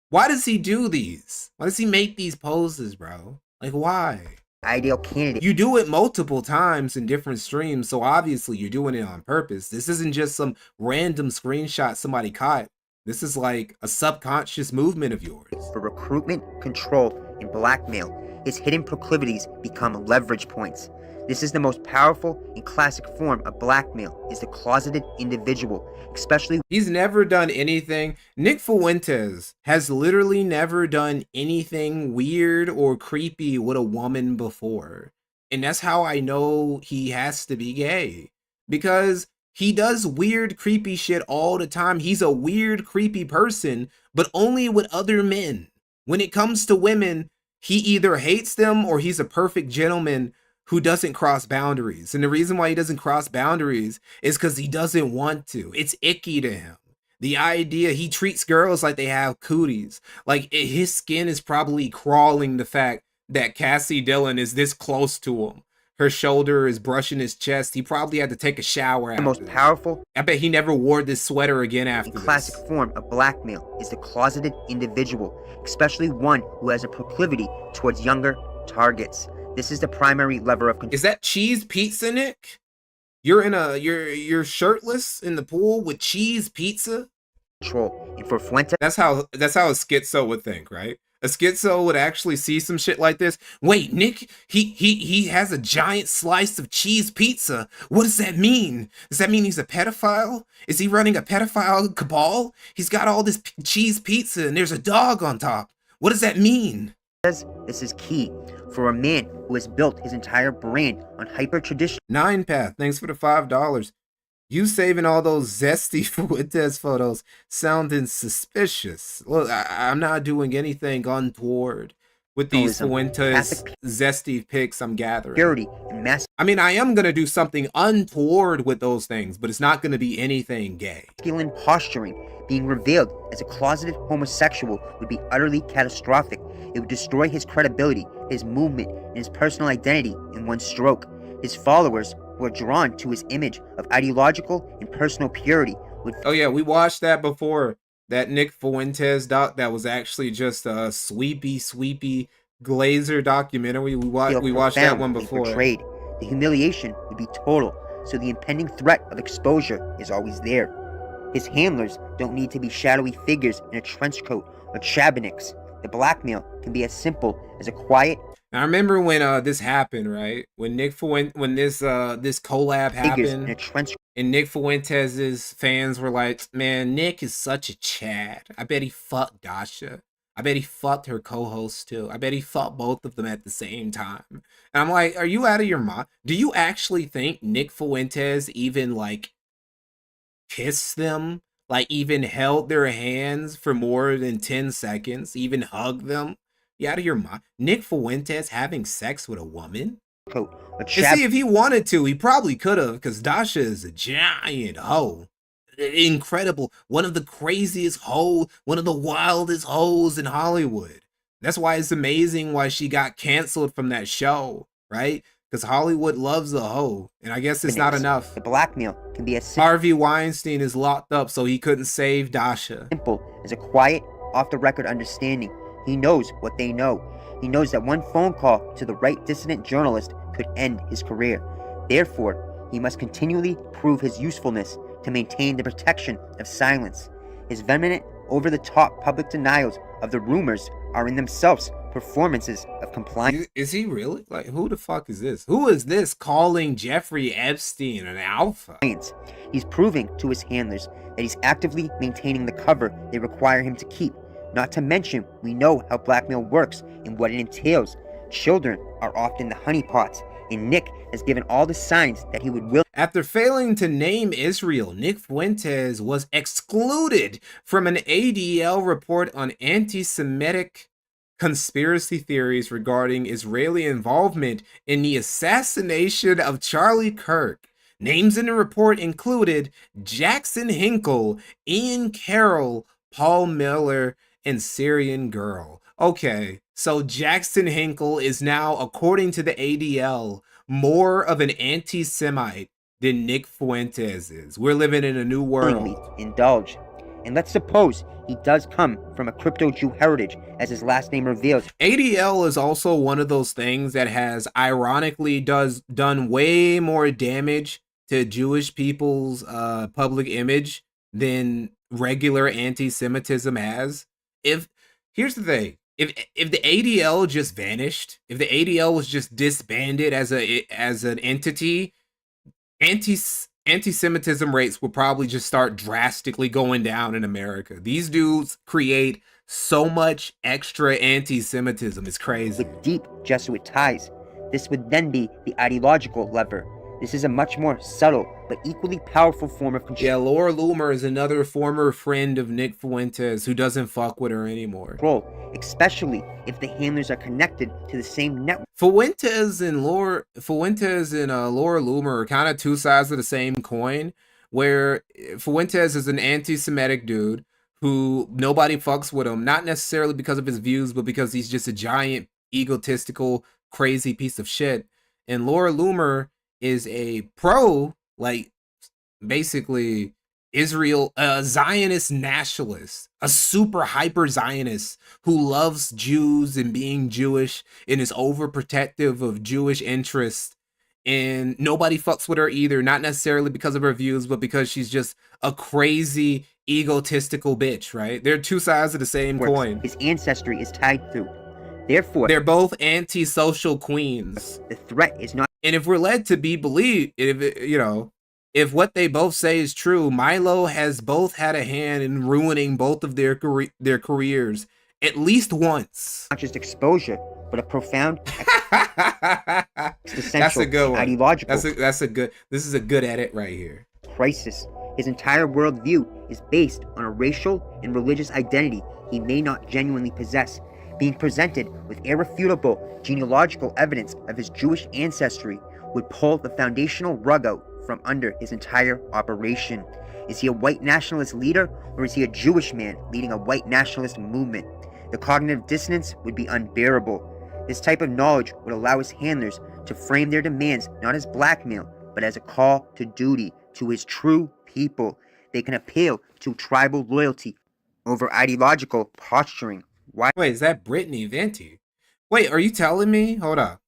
[SPEAKER 1] Why does he do these? Why does he make these poses, bro? Like, why?
[SPEAKER 21] Ideal candidate.
[SPEAKER 1] You do it multiple times in different streams, so obviously you're doing it on purpose. This isn't just some random screenshot somebody caught. This is like a subconscious movement of yours.
[SPEAKER 21] For recruitment, control, and blackmail, his hidden proclivities become leverage points. This is the most powerful and classic form of blackmail, is the closeted individual, especially...
[SPEAKER 1] He's never done anything. Nick Fuentes has literally never done anything weird or creepy with a woman before. And that's how I know he has to be gay. Because he does weird, creepy shit all the time. He's a weird, creepy person, but only with other men. When it comes to women, he either hates them or he's a perfect gentleman who doesn't cross boundaries. And the reason why he doesn't cross boundaries is because he doesn't want to. It's icky to him. The idea, he treats girls like they have cooties. Like, his skin is probably crawling the fact that Cassie Dillon is this close to him. Her shoulder is brushing his chest. He probably had to take a shower after
[SPEAKER 21] The most powerful...
[SPEAKER 1] I bet he never wore this sweater again after this.
[SPEAKER 21] The classic form of blackmail is the closeted individual, especially one who has a proclivity towards younger targets. This is the primary lever of control.
[SPEAKER 1] Is that cheese pizza, Nick? You're shirtless in the pool with cheese pizza?
[SPEAKER 21] Control. And for Fuentes,
[SPEAKER 1] that's how a schizo would think, right? A schizo would actually see some shit like this. Wait, Nick, he has a giant slice of cheese pizza. What does that mean? Does that mean he's a pedophile? Is he running a pedophile cabal? He's got all this cheese pizza and there's a dog on top. What does that mean?
[SPEAKER 21] This is key for a man who has built his entire brand on hyper-traditional.
[SPEAKER 1] 9path, thanks for the $5. You saving all those zesty Fuentes photos sounding suspicious. Look, I'm not doing anything untoward with these Fuentes zesty pics I'm gathering.
[SPEAKER 21] Purity and mass.
[SPEAKER 1] I mean, I am going to do something untoward with those things, but it's not going to be anything gay.
[SPEAKER 21] Masculine posturing being revealed as a closeted homosexual would be utterly catastrophic. It would destroy his credibility, his movement, and his personal identity in one stroke. His followers, who are drawn to his image of ideological and personal purity, would...
[SPEAKER 1] Oh yeah, we watched that before. That Nick Fuentes doc that was actually just a sweepy Glazer documentary. We watched that one before.
[SPEAKER 21] Portrayed. The humiliation would be total, so the impending threat of exposure is always there. His handlers don't need to be shadowy figures in a trench coat or chabanics. The blackmail can be as simple as a quiet...
[SPEAKER 1] Now, I remember when this happened, right? When this collab happened, and Nick Fuentes' fans were like, "Man, Nick is such a Chad. I bet he fucked Dasha. I bet he fucked her co-host too. I bet he fucked both of them at the same time." And I'm like, "Are you out of your mind? Do you actually think Nick Fuentes even like kissed them? Like even held their hands for more than 10 seconds? Even hugged them? You out of your mind? Nick Fuentes having sex with a woman? And see, if he wanted to, he probably could have, because Dasha is a giant hoe. Incredible. One of the craziest hoes, one of the wildest hoes in Hollywood. That's why it's amazing why she got canceled from that show, right? Because Hollywood loves a hoe, and I guess it's not enough.
[SPEAKER 21] The blackmail can be as
[SPEAKER 1] Harvey Weinstein is locked up, so he couldn't save Dasha.
[SPEAKER 21] Simple as a quiet, off-the-record understanding. He knows what they know. He knows that one phone call to the right dissident journalist could end his career. Therefore, he must continually prove his usefulness to maintain the protection of silence. His vehement, over-the-top public denials of the rumors are in themselves performances of compliance.
[SPEAKER 1] Is he really? Like, who the fuck is this? Who is this calling Jeffrey Epstein an alpha?
[SPEAKER 21] He's proving to his handlers that he's actively maintaining the cover they require him to keep. Not to mention, we know how blackmail works and what it entails. Children are often the honeypots, and Nick has given all the signs that he would will.
[SPEAKER 1] After failing to name Israel, Nick Fuentes was excluded from an ADL report on anti-Semitic conspiracy theories regarding Israeli involvement in the assassination of Charlie Kirk. Names in the report included Jackson Hinkle, Ian Carroll, Paul Miller, and Syrian Girl. Okay, so Jackson Hinkle is now, according to the ADL, more of an anti-Semite than Nick Fuentes is. We're living in a new world.
[SPEAKER 21] Indulge. And let's suppose he does come from a crypto-Jew heritage, as his last name reveals.
[SPEAKER 1] ADL is also one of those things that has ironically done way more damage to Jewish people's public image than regular anti-Semitism has. Here's the thing. If the ADL just vanished, if the ADL was just disbanded as an entity, anti-Semitism rates would probably just start drastically going down in America. These dudes create so much extra anti-Semitism. It's crazy.
[SPEAKER 21] With deep Jesuit ties. This would then be the ideological lever. This is a much more subtle but equally powerful form of control.
[SPEAKER 1] Yeah, Laura Loomer is another former friend of Nick Fuentes who doesn't fuck with her anymore.
[SPEAKER 21] Especially if the handlers are connected to the same network.
[SPEAKER 1] Fuentes and Laura Loomer are kind of two sides of the same coin, where Fuentes is an anti-Semitic dude who nobody fucks with him, not necessarily because of his views, but because he's just a giant, egotistical, crazy piece of shit. And Laura Loomer is a pro, like, basically Israel, a Zionist nationalist, a super hyper Zionist who loves Jews and being Jewish and is overprotective of Jewish interests. And nobody fucks with her either, not necessarily because of her views, but because she's just a crazy, egotistical bitch, right? They're two sides of the same coin.
[SPEAKER 21] His ancestry is tied through. Therefore,
[SPEAKER 1] they're both anti-social queens.
[SPEAKER 21] The threat is not.
[SPEAKER 1] And if we're led to be believed, if what they both say is true, Milo has both had a hand in ruining both of their careers at least once.
[SPEAKER 21] Not just exposure, but a profound.
[SPEAKER 1] That's a good one.
[SPEAKER 21] Ideological.
[SPEAKER 1] This is a good edit right here.
[SPEAKER 21] Crisis. His entire worldview is based on a racial and religious identity he may not genuinely possess. Being presented with irrefutable genealogical evidence of his Jewish ancestry would pull the foundational rug out from under his entire operation. Is he a white nationalist leader, or is he a Jewish man leading a white nationalist movement? The cognitive dissonance would be unbearable. This type of knowledge would allow his handlers to frame their demands not as blackmail, but as a call to duty to his true people. They can appeal to tribal loyalty over ideological posturing. Why?
[SPEAKER 1] Wait, is that Brittany Venti? Wait, are you telling me? Hold up.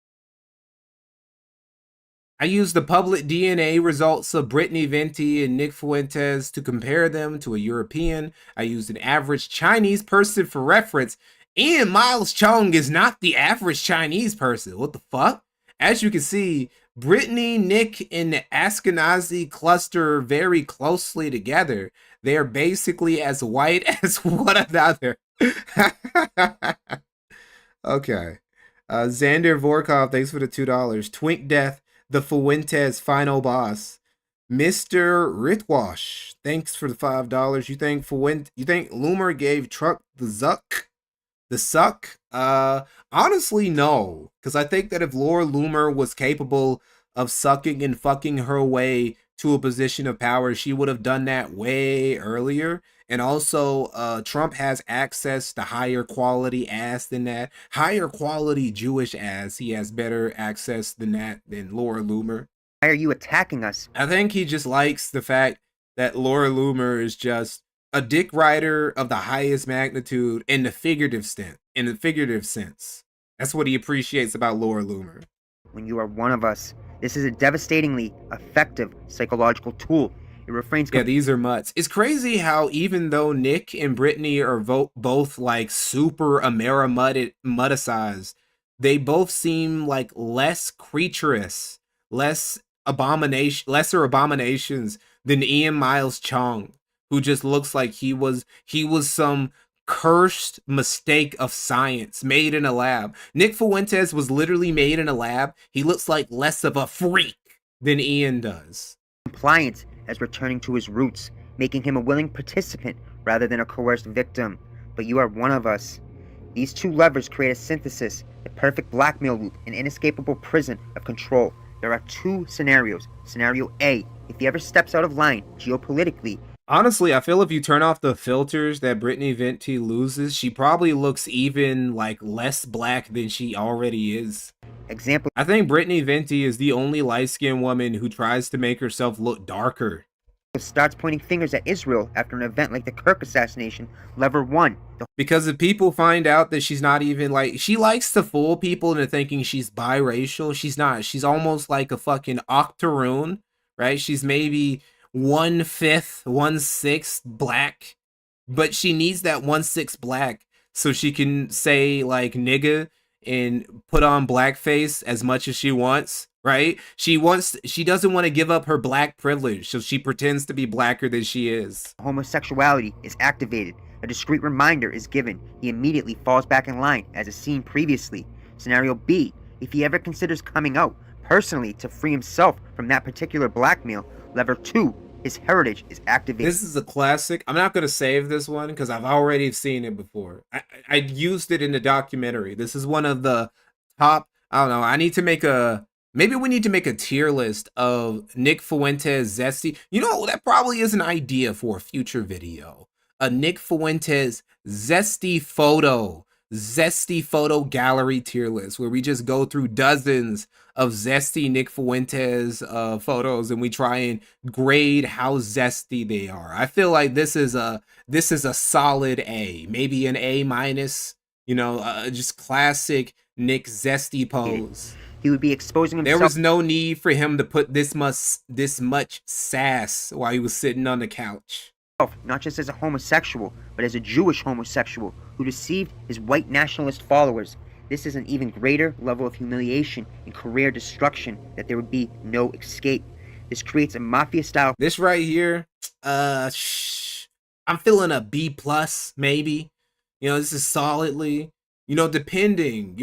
[SPEAKER 1] I used the public DNA results of Brittany Venti and Nick Fuentes to compare them to a European. I used an average Chinese person for reference, and Miles Chung is not the average Chinese person. What the fuck? As you can see, Brittany, Nick, and the Ashkenazi cluster very closely together. They are basically as white as one another. Okay. Xander Vorkov, thanks for the $2. Twink Death, the Fuentes final boss. Mr. Ritwash, thanks for the $5. You think Loomer gave Truck the suck? Honestly, no. Because I think that if Laura Loomer was capable of sucking and fucking her way to a position of power, she would have done that way earlier. And also, Trump has access to higher quality ass than that. Higher quality Jewish ass. He has better access than that than Laura Loomer.
[SPEAKER 21] Why are you attacking us?
[SPEAKER 1] I think he just likes the fact that Laura Loomer is just a dick rider of the highest magnitude in the figurative in a figurative sense. That's what he appreciates about Laura Loomer.
[SPEAKER 21] When you are one of us, this is a devastatingly effective psychological tool. It refrains.
[SPEAKER 1] Yeah, these are mutts. It's crazy how even though Nick and Brittany are both like super Amerimuticized, they both seem like less creaturous, lesser abominations than Ian Miles Chong, who just looks like he was some cursed mistake of science made in a lab. Nick Fuentes was literally made in a lab. He looks like less of a freak than Ian does.
[SPEAKER 21] Compliance as returning to his roots, making him a willing participant rather than a coerced victim. But you are one of us. These two levers create a synthesis, the perfect blackmail loop, an inescapable prison of control. There are two scenarios. Scenario A, if he ever steps out of line geopolitically.
[SPEAKER 1] Honestly, I feel if you turn off the filters that Brittany Venti loses, she probably looks even like less black than she already is.
[SPEAKER 21] Example.
[SPEAKER 1] I think Brittany Venti is the only light-skinned woman who tries to make herself look darker.
[SPEAKER 21] Starts pointing fingers at Israel after an event like the Kirk assassination. Lever 1.
[SPEAKER 1] Because if people find out that she's not even like, she likes to fool people into thinking she's biracial. She's not. She's almost like a fucking octoroon, right? She's maybe 1/5, 1/6 black, but she needs that 1/6 black so she can say like nigga and put on blackface as much as she wants, right? She doesn't want to give up her black privilege, so she pretends to be blacker than she is.
[SPEAKER 21] Homosexuality is activated. A discreet reminder is given. He immediately falls back in line, as is seen previously. Scenario B, if he ever considers coming out personally to free himself from that particular blackmail. Lever 2, his heritage is activated.
[SPEAKER 1] This is a classic. I'm not going to save this one because I've already seen it before. I used it in the documentary. This is one of the top, I don't know, maybe we need to make a tier list of Nick Fuentes Zesty. You know, that probably is an idea for a future video. A Nick Fuentes Zesty photo gallery tier list where we just go through dozens of zesty Nick Fuentes photos and we try and grade how zesty they are. I feel like this is a solid A, maybe an A minus, just classic Nick zesty pose.
[SPEAKER 21] He would be exposing himself.
[SPEAKER 1] There was no need for him to put this much sass while he was sitting on the couch.
[SPEAKER 21] Not just as a homosexual, but as a Jewish homosexual who deceived his white nationalist followers. This is an even greater level of humiliation and career destruction that there would be no escape. This creates a mafia style.
[SPEAKER 1] This right here, I'm feeling a B plus maybe. This is solidly, depending.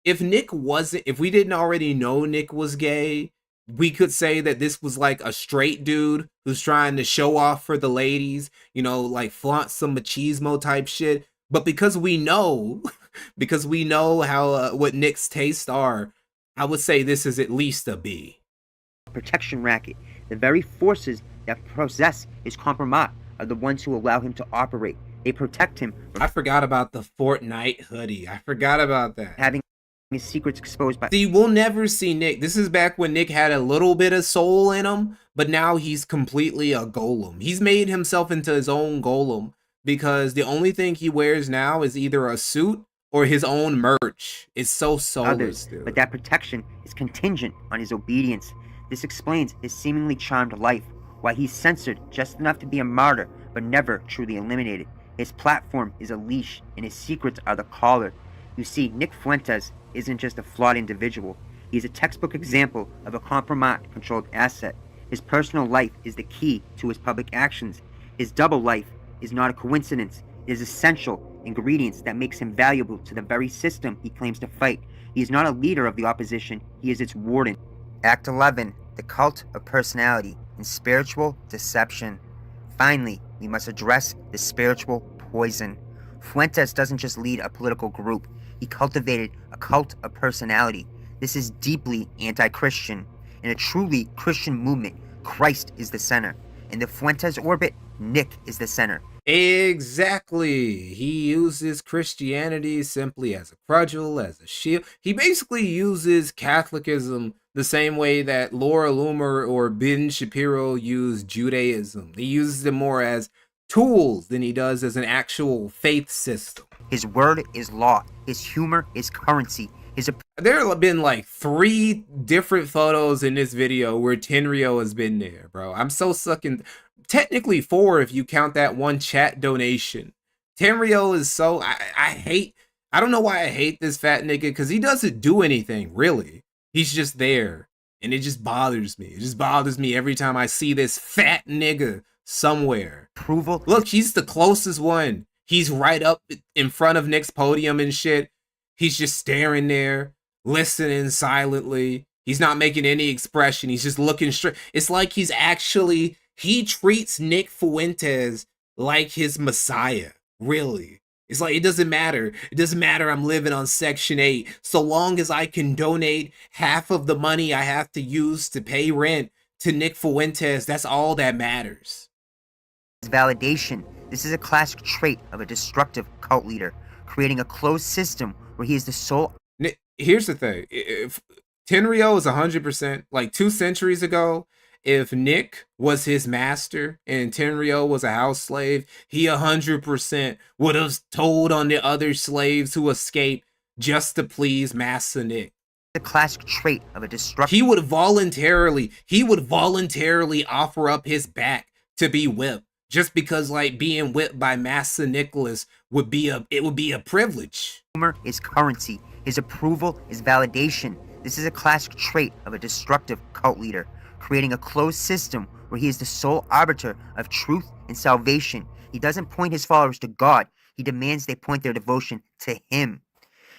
[SPEAKER 1] If we didn't already know Nick was gay, we could say that this was like a straight dude who's trying to show off for the ladies, like flaunt some machismo type shit. But because we know how what Nick's tastes are, I would say this is at least a B.
[SPEAKER 21] Protection racket. The very forces that possess his compromise are the ones who allow him to operate. They protect him.
[SPEAKER 1] I forgot about the Fortnite hoodie. I forgot about that.
[SPEAKER 21] Having his secrets exposed by.
[SPEAKER 1] See, we'll never see Nick. This is back when Nick had a little bit of soul in him, but now he's completely a golem. He's made himself into his own golem because the only thing he wears now is either a suit or his own merch. It's so soulless, dude.
[SPEAKER 21] But that protection is contingent on his obedience. This explains his seemingly charmed life, why he's censored just enough to be a martyr, but never truly eliminated. His platform is a leash, and his secrets are the collar. You see, Nick Fuentes isn't just a flawed individual. He's a textbook example of a compromise-controlled asset. His personal life is the key to his public actions. His double life is not a coincidence. It is essential ingredients that makes him valuable to the very system he claims to fight. He is not a leader of the opposition. He is its warden. Act 11. The cult of personality and spiritual deception. Finally, we must address the spiritual poison. Fuentes doesn't just lead a political group. He cultivated a cult of personality. This is deeply anti-Christian. In a truly Christian movement, Christ is the center. In the Fuentes orbit, Nick is the center.
[SPEAKER 1] Exactly. He uses Christianity simply as a cudgel, as a shield. He basically uses Catholicism the same way that Laura Loomer or Ben Shapiro used Judaism. He uses them more as tools than he does as an actual faith system.
[SPEAKER 21] His word is law. His humor is currency.
[SPEAKER 1] There have been like 3 different photos in this video where Tenryo has been there, bro. I'm so sucking. Technically 4 if you count that one chat donation. Tenryo is so, I don't know why I hate this fat nigga, because he doesn't do anything, really. He's just there, and it just bothers me. It just bothers me every time I see this fat nigga somewhere.
[SPEAKER 21] Approval.
[SPEAKER 1] Look, he's the closest one. He's right up in front of Nick's podium and shit. He's just staring there, listening silently. He's not making any expression. He's just looking straight. It's like he treats Nick Fuentes like his messiah, really. It's like, it doesn't matter. It doesn't matter I'm living on Section 8. So long as I can donate half of the money I have to use to pay rent to Nick Fuentes, that's all that matters.
[SPEAKER 21] Validation. This is a classic trait of a destructive cult leader, creating a closed system where he is the sole.
[SPEAKER 1] Here's the thing. If Tenryo is 100%, like 2 centuries ago, if Nick was his master and Tenryo was a house slave, he 100% would have told on the other slaves who escaped just to please Master Nick.
[SPEAKER 21] The classic trait of a destructive.
[SPEAKER 1] He would voluntarily offer up his back to be whipped, just because like being whipped by Master Nicholas would be a privilege.
[SPEAKER 21] Humor is currency. His approval is validation. This is a classic trait of a destructive cult leader, creating a closed system where he is the sole arbiter of truth and salvation. He doesn't point his followers to God. He demands they point their devotion to him.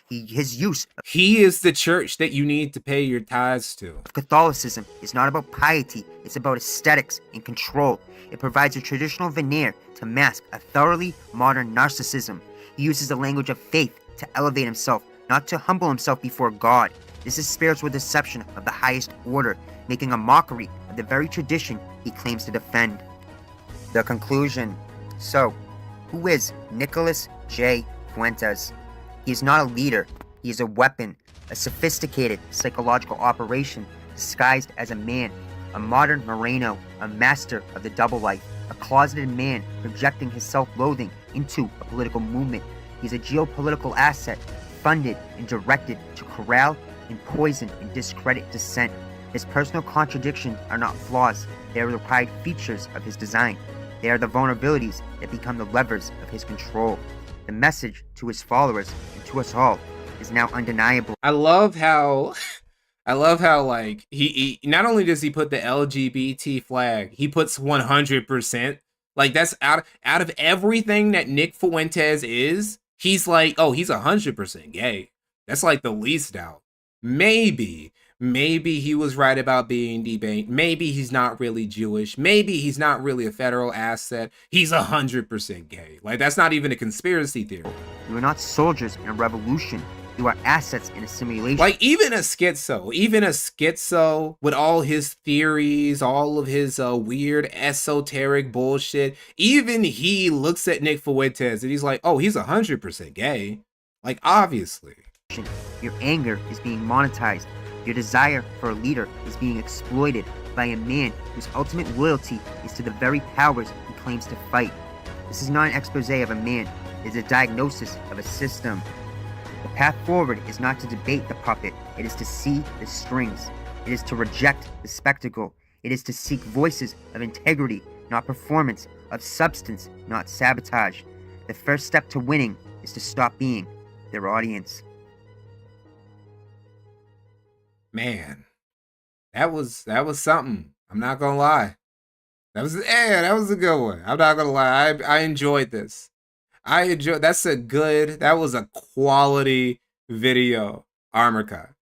[SPEAKER 21] He is
[SPEAKER 1] the church that you need to pay your tithes to.
[SPEAKER 21] Catholicism is not about piety. It's about aesthetics and control. It provides a traditional veneer to mask a thoroughly modern narcissism. He uses the language of faith to elevate himself, not to humble himself before God. This is spiritual deception of the highest order, making a mockery of the very tradition he claims to defend. The conclusion. So, who is Nicholas J. Fuentes? He is not a leader. He is a weapon, a sophisticated psychological operation disguised as a man, a modern Moreno, a master of the double life, a closeted man projecting his self-loathing into a political movement. He is a geopolitical asset, funded and directed to corral and poison and discredit dissent. His personal contradictions are not flaws. They are the pride features of his design. They are the vulnerabilities that become the levers of his control. The message to his followers and to us all is now undeniable.
[SPEAKER 1] I love how like he not only does he put the LGBT flag, he puts 100%. Like that's out of everything that Nick Fuentes is, he's like, oh, he's 100% gay. That's like the least doubt. Maybe he was right about being debased. Maybe he's not really Jewish. Maybe he's not really a federal asset. He's 100% gay. Like, that's not even a conspiracy theory.
[SPEAKER 21] You are not soldiers in a revolution. You are assets in a simulation.
[SPEAKER 1] Like, even a schizo with all his theories, all of his weird esoteric bullshit, even he looks at Nick Fuentes and he's like, oh, he's 100% gay. Like, obviously.
[SPEAKER 21] Your anger is being monetized. Your desire for a leader is being exploited by a man whose ultimate loyalty is to the very powers he claims to fight. This is not an expose of a man. It is a diagnosis of a system. The path forward is not to debate the puppet. It is to see the strings. It is to reject the spectacle. It is to seek voices of integrity, not performance, of substance, not sabotage. The first step to winning is to stop being their audience.
[SPEAKER 1] Man, that was something. I'm not gonna lie. That was a good one. I'm not gonna lie. I enjoyed this. That was a quality video, Armorka.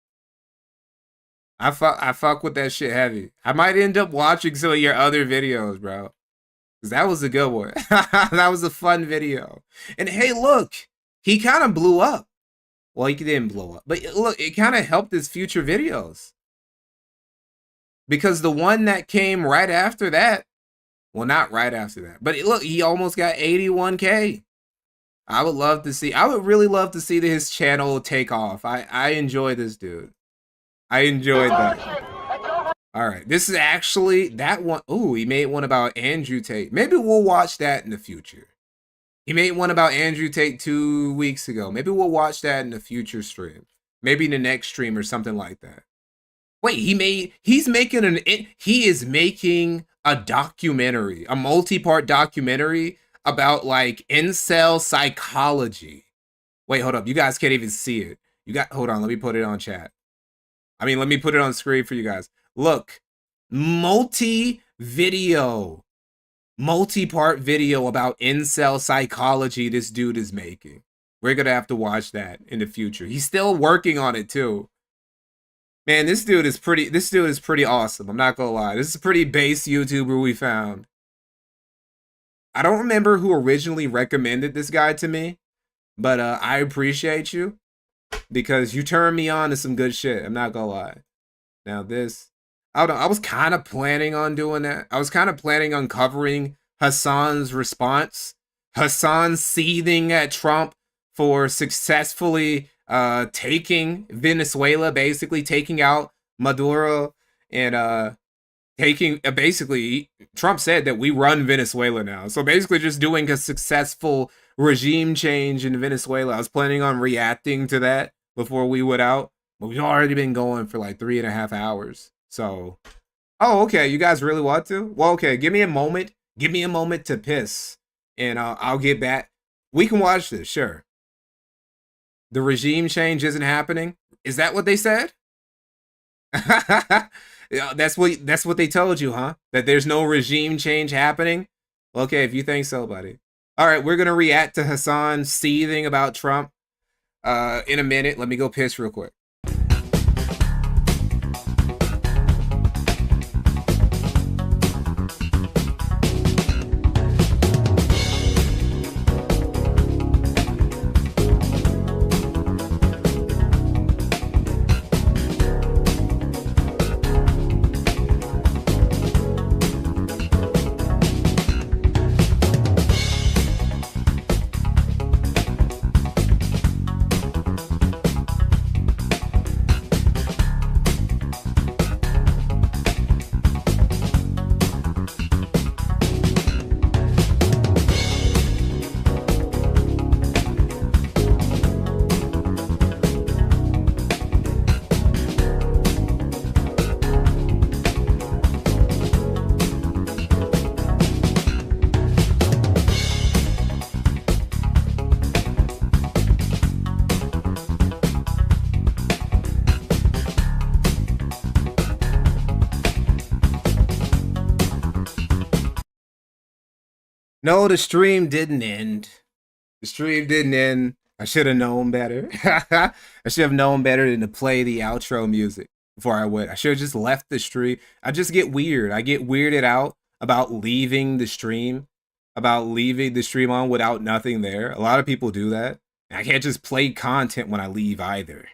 [SPEAKER 1] I fuck with that shit heavy. I might end up watching some of your other videos, bro. Cause that was a good one. That was a fun video. And hey, look, he kind of blew up. Well, he didn't blow up, but look, it kind of helped his future videos. Because the one that came right after that, well, not right after that, but look, he almost got 81K. I would really love to see his channel take off. I enjoy this dude. I enjoyed that. All right, this is actually that one. Oh, he made one about Andrew Tate. Maybe we'll watch that in the future. He made one about Andrew Tate 2 weeks ago. Maybe we'll watch that in the future stream. Maybe in the next stream or something like that. Wait, he is making a documentary, a multi-part documentary about like incel psychology. Wait, hold up. You guys can't even see it. Hold on, let me put it on chat. Let me put it on screen for you guys. Look, multi-part video about incel psychology this dude is making. We're gonna have to watch that in the future. He's still working on it too. Man, this dude is pretty awesome. I'm not gonna lie. This is a pretty base YouTuber we found. I don't remember who originally recommended this guy to me, but I appreciate you because you turned me on to some good shit. I'm not gonna lie. Now this, I was kind of planning on doing that. I was kind of planning on covering Hasan's response. Hasan seething at Trump for successfully taking Venezuela, basically taking out Maduro and basically Trump said that we run Venezuela now. So basically just doing a successful regime change in Venezuela. I was planning on reacting to that before we went out, but we've already been going for like 3.5 hours. So, oh, okay. You guys really want to? Well, okay. Give me a moment. Give me a moment to piss and I'll get back. We can watch this. Sure. The regime change isn't happening. Is that what they said? Yeah, that's what they told you, huh? That there's no regime change happening? Okay, if you think so, buddy. All right, we're going to react to Hasan seething about Trump in a minute. Let me go piss real quick. No, the stream didn't end. The stream didn't end. I should have known better. I should have known better than to play the outro music before I went. I should have just left the stream. I just get weird. I get weirded out about leaving the stream, on without nothing there. A lot of people do that. I can't just play content when I leave either.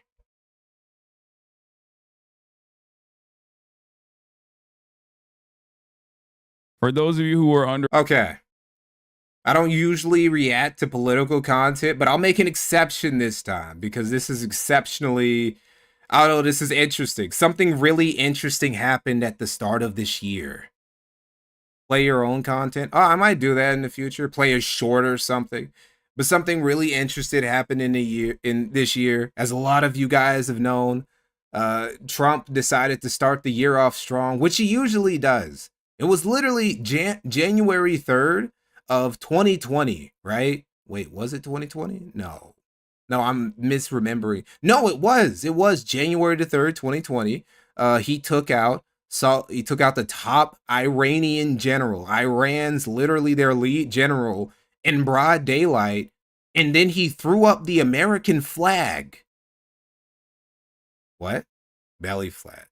[SPEAKER 2] For those of you who are under...
[SPEAKER 1] Okay. I don't usually react to political content, but I'll make an exception this time because this is exceptionally, I don't know, this is interesting. Something really interesting happened at the start of this year. Play your own content. Oh, I might do that in the future. Play a short or something. But something really interesting happened in this year. As a lot of you guys have known, Trump decided to start the year off strong, which he usually does. It was literally January 3rd. Of 2020, right? Wait, was it 2020? No, I'm misremembering. No, it was January the 3rd, 2020. He took out the top Iranian general. Iran's literally their lead general in broad daylight, and then he threw up the American flag. What? Belly fat.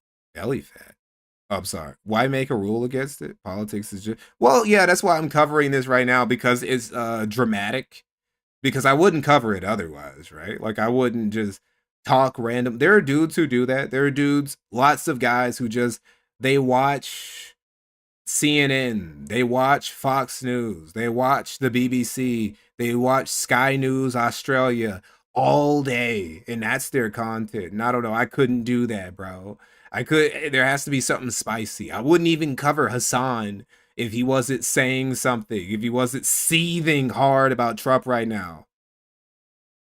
[SPEAKER 1] Oh, I'm sorry. Why make a rule against it? Politics is just... Well, yeah, that's why I'm covering this right now, because it's dramatic. Because I wouldn't cover it otherwise, right? Like, I wouldn't just talk random. There are dudes who do that. There are dudes, lots of guys who just, they watch CNN, they watch Fox News, they watch the BBC, they watch Sky News Australia all day, and that's their content. And I don't know, I couldn't do that, bro. There has to be something spicy. I wouldn't even cover Hasan if he wasn't saying something, if he wasn't seething hard about Trump right now.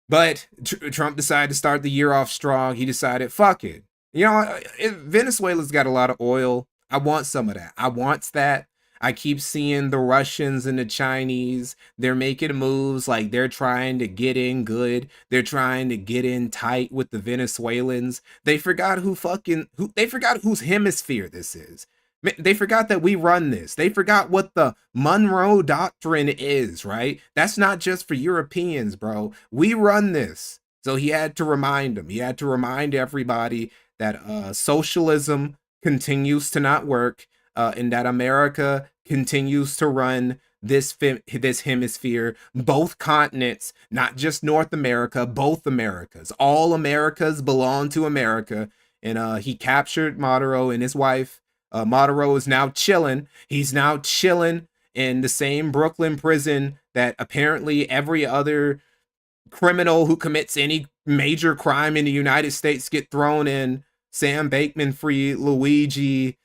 [SPEAKER 1] But Trump decided to start the year off strong. He decided, fuck it. You know, Venezuela's got a lot of oil. I want some of that. I want that. I keep seeing the Russians and the Chinese. They're making moves like they're trying to get in good. They're trying to get in tight with the Venezuelans. They forgot they forgot whose hemisphere this is. They forgot that we run this. They forgot what the Monroe Doctrine is, right? That's not just for Europeans, bro. We run this. So he had to remind them. He had to remind everybody that socialism continues to not work, and that America continues to run this hemisphere, both continents, not just North America, both Americas. All Americas belong to America. And he captured Maduro and his wife. Maduro is now chilling. He's now chilling in the same Brooklyn prison that apparently every other criminal who commits any major crime in the United States get thrown in. Sam Bankman-Fried, Luigi,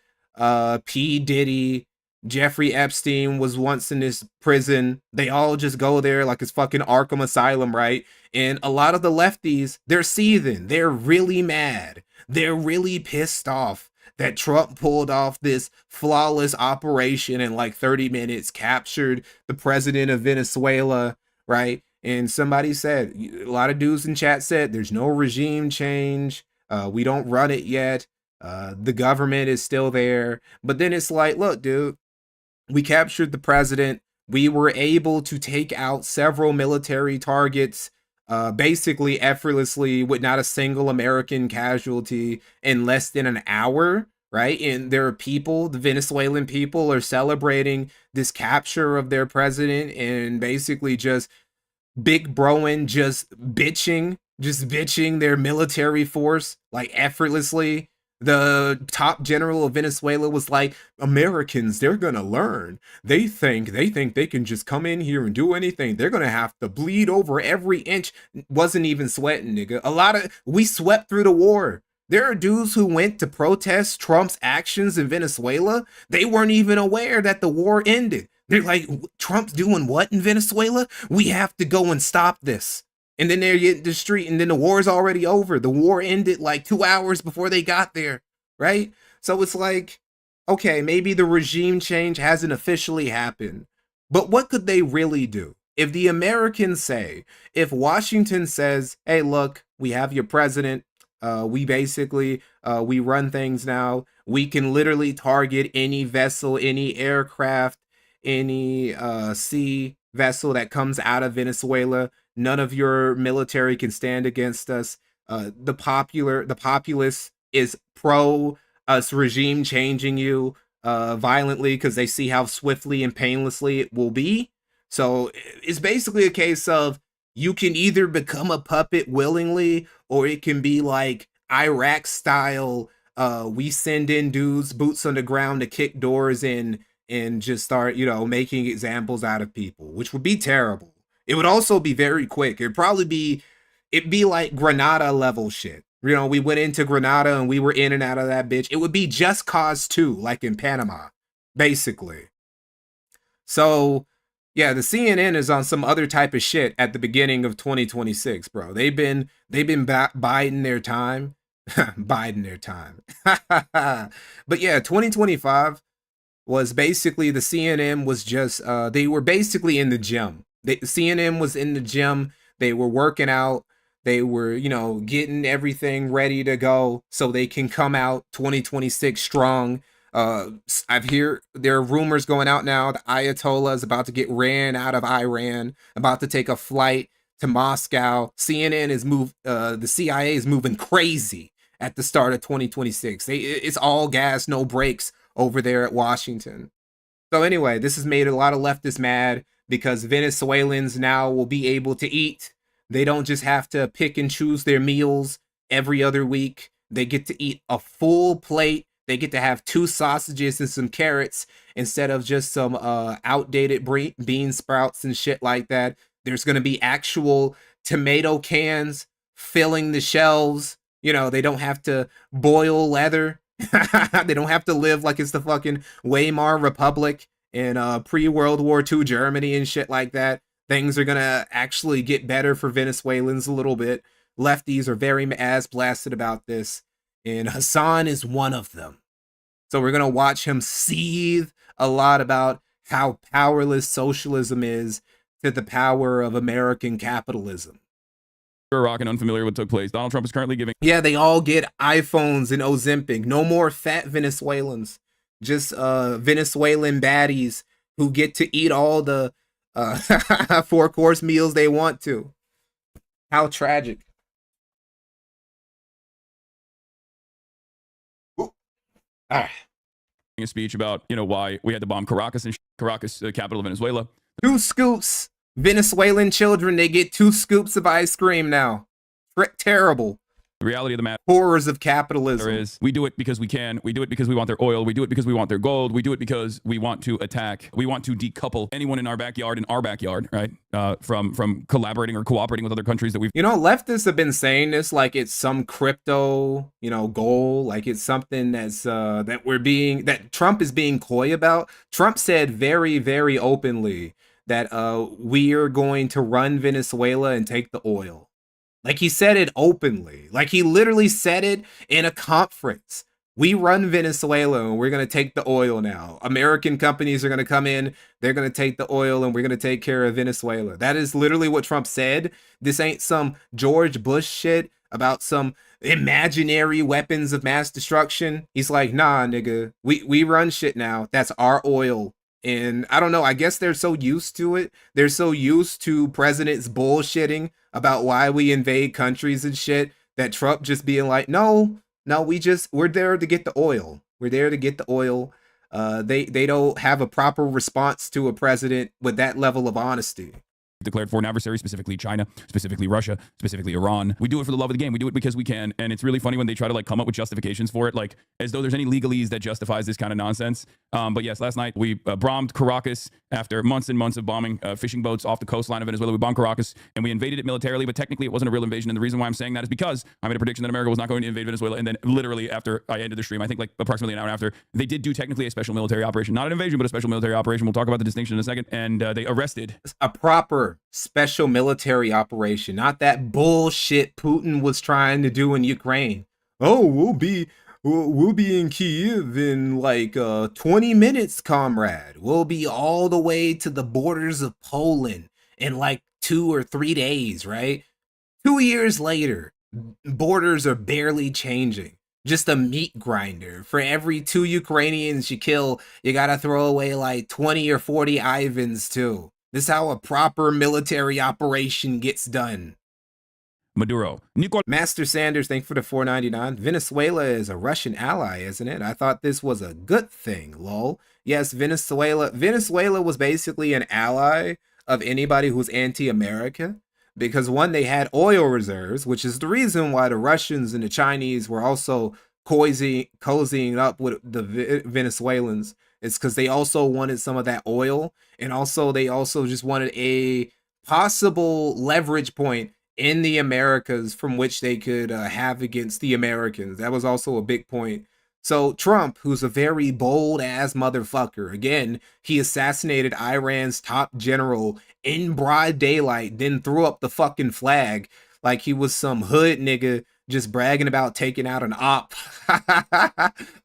[SPEAKER 1] P. Diddy, Jeffrey Epstein was once in this prison. They all just go there like it's fucking Arkham Asylum, right? And a lot of the lefties, they're seething. They're really mad. They're really pissed off that Trump pulled off this flawless operation in like 30 minutes, captured the president of Venezuela, right? And somebody said, a lot of dudes in chat said, there's no regime change. We don't run it yet. The government is still there. But then it's like, look, dude, we captured the president. We were able to take out several military targets basically effortlessly with not a single American casualty in less than an hour, right? And there are people, the Venezuelan people are celebrating this capture of their president and basically just big broing, just bitching their military force like effortlessly. The top general of Venezuela was like, Americans, they're gonna learn. They think they can just come in here and do anything. They're gonna have to bleed over every inch. Wasn't even sweating, nigga. We swept through the war. There are dudes who went to protest Trump's actions in Venezuela. They weren't even aware that the war ended. They're like, Trump's doing what in Venezuela? We have to go and stop this. And then they're getting the street, and then the war's already over. The war ended like 2 hours before they got there, right? So it's like, okay, maybe the regime change hasn't officially happened, but what could they really do? If the Americans say, if Washington says, hey, look, we have your president, we basically, we run things now. We can literally target any vessel, any aircraft, any sea vessel that comes out of Venezuela. None of your military can stand against us. The populace is pro us regime changing you violently because they see how swiftly and painlessly it will be. So it's basically a case of you can either become a puppet willingly, or it can be like Iraq style. We send in dudes, boots on the ground to kick doors in and just start, making examples out of people, which would be terrible. It would also be very quick. It'd be like Grenada level shit. We went into Grenada and we were in and out of that bitch. It would be Just Cause 2, like in Panama, basically. So, yeah, the CNN is on some other type of shit at the beginning of 2026, bro. They've been biding their time. Biding their time. But yeah, 2025 was basically, the CNN was just, they were basically in the gym. CNN was in the gym. They were working out. They were, getting everything ready to go so they can come out 2026 strong. There are rumors going out now. The Ayatollah is about to get ran out of Iran, about to take a flight to Moscow. CNN is the CIA is moving crazy at the start of 2026. It's all gas, no brakes over there at Washington. So anyway, this has made a lot of leftists mad because Venezuelans now will be able to eat. They don't just have to pick and choose their meals every other week. They get to eat a full plate. They get to have 2 sausages and some carrots instead of just some outdated bean sprouts and shit like that. There's going to be actual tomato cans filling the shelves You know, they don't have to boil leather. They don't have to live like it's the fucking Weimar Republic in pre-World War II Germany and shit like that. Things are gonna actually get better for Venezuelans a little bit. Lefties are very ass blasted about this, and Hasan is one of them. So we're gonna watch him seethe a lot about how powerless socialism is to the power of American capitalism.
[SPEAKER 2] Iraq and unfamiliar with what took place. Donald Trump is currently giving.
[SPEAKER 1] Yeah, they all get iPhones and Ozempic. No more fat Venezuelans. Just Venezuelan baddies who get to eat all the 4-course meals they want to. How tragic.
[SPEAKER 2] A speech about, you know, why we had to bomb Caracas and Caracas, capital of Venezuela.
[SPEAKER 1] 2 scoops. Venezuelan children, they get 2 scoops of ice cream now. Terrible.
[SPEAKER 2] The reality of the matter
[SPEAKER 1] horrors of capitalism
[SPEAKER 2] is we do it because we can. We do it because we want their oil. We do it because we want their gold. We do it because we want to attack. We want to decouple anyone in our backyard, right? From collaborating or cooperating with other countries that we've.
[SPEAKER 1] You know, leftists have been saying this like it's some crypto, you know, goal, like it's something that's that Trump is being coy about. Trump said very, very openly that we are going to run Venezuela and take the oil. Like he said it openly. Like he literally said it in a conference. We run Venezuela and we're going to take the oil now. American companies are going to come in. They're going to take the oil and we're going to take care of Venezuela. That is literally what Trump said. This ain't some George Bush shit about some imaginary weapons of mass destruction. He's like, nah, nigga, we run shit now. That's our oil. And I don't know, I guess they're so used to it. They're so used to presidents bullshitting about why we invade countries and shit that Trump just being like, no, we're there to get the oil. We're there to get the oil. They don't have a proper response to a president with that level of honesty.
[SPEAKER 2] Declared foreign adversaries, specifically China, specifically Russia, specifically Iran. We do it for the love of the game. We do it because we can. And it's really funny when they try to like come up with justifications for it, like as though there's any legalese that justifies this kind of nonsense. But yes, last night we bombed Caracas after months and months of bombing fishing boats off the coastline of Venezuela. We bombed Caracas and we invaded it militarily, but technically it wasn't a real invasion. And the reason why I'm saying that is because I made a prediction that America was not going to invade Venezuela. And then literally after I ended the stream, I think like approximately an hour after, they did do technically a special military operation, not an invasion, but a special military operation. We'll talk about the distinction in a second. And they arrested
[SPEAKER 1] a proper special military operation, not that bullshit Putin was trying to do in Ukraine. Oh, we'll be in Kyiv in like 20 minutes, comrade. We'll be all the way to the borders of Poland in like 2 or 3 days, right? 2 years later, borders are barely changing. Just a meat grinder. For every 2 Ukrainians you kill, you gotta throw away like 20 or 40 Ivans too. This is how a proper military operation gets done.
[SPEAKER 2] Maduro.
[SPEAKER 1] Master Sanders, thanks for the $4.99. Venezuela is a Russian ally, isn't it? I thought this was a good thing, lol. Yes, Venezuela was basically an ally of anybody who's anti-America. Because one, they had oil reserves, which is the reason why the Russians and the Chinese were also cozying up with the Venezuelans. It's because they also wanted some of that oil, and also they also just wanted a possible leverage point in the Americas from which they could have against the Americans. That was also a big point. So Trump, who's a very bold ass motherfucker, again, he assassinated Iran's top general in broad daylight, then threw up the fucking flag like he was some hood nigga just bragging about taking out an op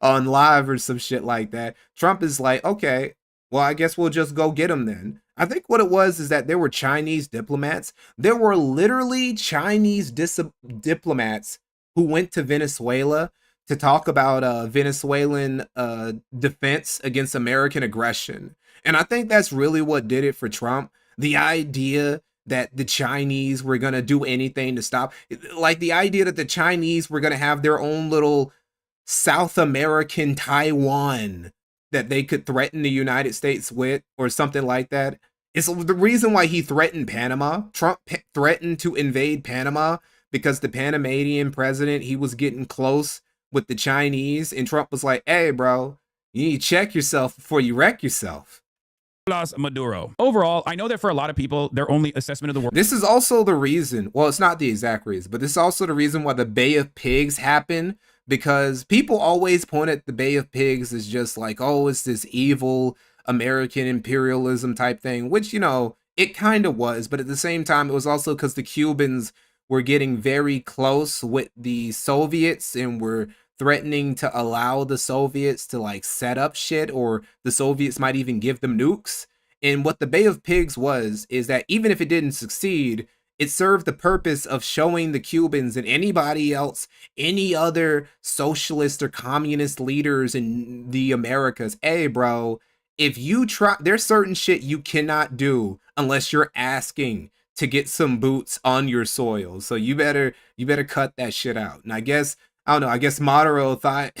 [SPEAKER 1] on live or some shit like that. Trump is like, okay, well, I guess we'll just go get him then. I think what it was is that there were Chinese diplomats. There were literally Chinese diplomats who went to Venezuela to talk about Venezuelan defense against American aggression. And I think that's really what did it for Trump. The idea that the Chinese were going to do anything to stop, like the idea that the Chinese were going to have their own little South American Taiwan that they could threaten the United States with or something like that. It's the reason why he threatened Panama. Trump threatened to invade Panama because the Panamanian president, he was getting close with the Chinese, and Trump was like, hey, bro, you need to check yourself before you wreck yourself.
[SPEAKER 2] Maduro. Overall, I know that for a lot of people, their only assessment of the world.
[SPEAKER 1] This is also the reason, well, it's not the exact reason, but this is also the reason why the Bay of Pigs happened, because people always point at the Bay of Pigs as just like, oh, it's this evil American imperialism type thing, which, you know, it kind of was, but at the same time, it was also because the Cubans were getting very close with the Soviets and were threatening to allow the Soviets to like set up shit, or the Soviets might even give them nukes. And what the Bay of Pigs was, is that even if it didn't succeed, it served the purpose of showing the Cubans and anybody else, any other socialist or communist leaders in the Americas, hey bro, if you try, there's certain shit you cannot do unless you're asking to get some boots on your soil. So you better cut that shit out. And I guess, I don't know, I guess Maduro thought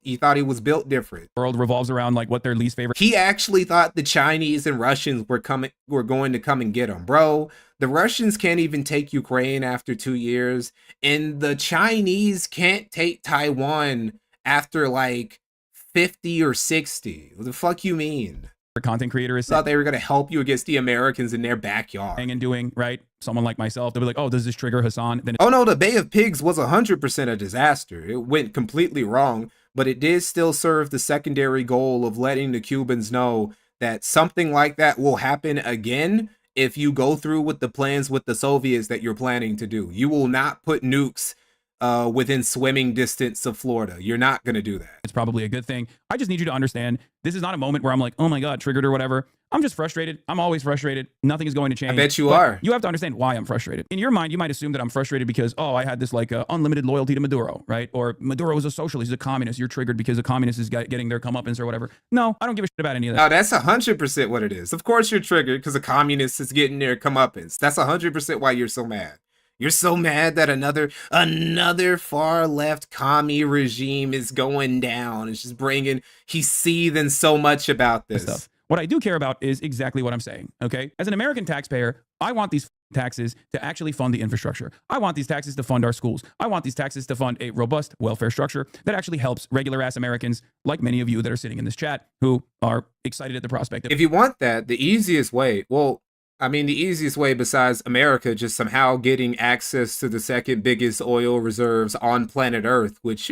[SPEAKER 1] he thought he was built different.
[SPEAKER 2] World revolves around like what their least favorite.
[SPEAKER 1] He actually thought the Chinese and Russians were going to come and get him. Bro, the Russians can't even take Ukraine after 2 years, and the Chinese can't take Taiwan after like 50 or 60. What the fuck you mean?
[SPEAKER 2] Content creators
[SPEAKER 1] thought they were going to help you against the Americans in their backyard.
[SPEAKER 2] And doing, right? Someone like myself, they'll be like, oh, does this trigger Hasan? Then
[SPEAKER 1] oh no, the Bay of Pigs was 100% a disaster. It went completely wrong, but it did still serve the secondary goal of letting the Cubans know that something like that will happen again if you go through with the plans with the Soviets that you're planning to do. You will not put nukes within swimming distance of Florida. You're not going to do that.
[SPEAKER 2] It's probably a good thing. I just need you to understand, this is not a moment where I'm like, oh my God, triggered or whatever. I'm just frustrated. I'm always frustrated. Nothing is going to change.
[SPEAKER 1] I bet you are.
[SPEAKER 2] You have to understand why I'm frustrated. In your mind, you might assume that I'm frustrated because, oh, I had this like unlimited loyalty to Maduro, right? Or Maduro is a socialist, he's a communist. You're triggered because a communist is getting their comeuppance or whatever. No, I don't give a shit about any of that.
[SPEAKER 1] No, that's 100% what it is. Of course you're triggered because a communist is getting their comeuppance. That's 100% why you're so mad. You're so mad that another far left commie regime is going down. It's just he's seething so much about this
[SPEAKER 2] stuff. What I do care about is exactly what I'm saying, okay? As an American taxpayer, I want these taxes to actually fund the infrastructure. I want these taxes to fund our schools. I want these taxes to fund a robust welfare structure that actually helps regular ass Americans like many of you that are sitting in this chat who are excited at the prospect of.
[SPEAKER 1] If you want that, the easiest way, the easiest way besides America just somehow getting access to the second biggest oil reserves on planet Earth, which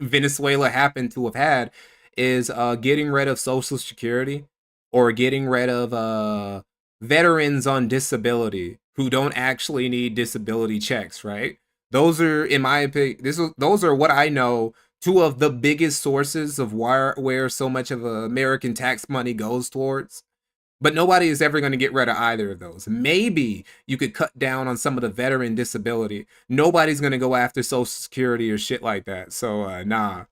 [SPEAKER 1] Venezuela happened to have had, is getting rid of Social Security or getting rid of veterans on disability who don't actually need disability checks, right? Those are, in my opinion, those are what I know, two of the biggest sources of where so much of American tax money goes towards. But nobody is ever going to get rid of either of those. Maybe you could cut down on some of the veteran disability. Nobody's going to go after Social Security or shit like that. So, nah.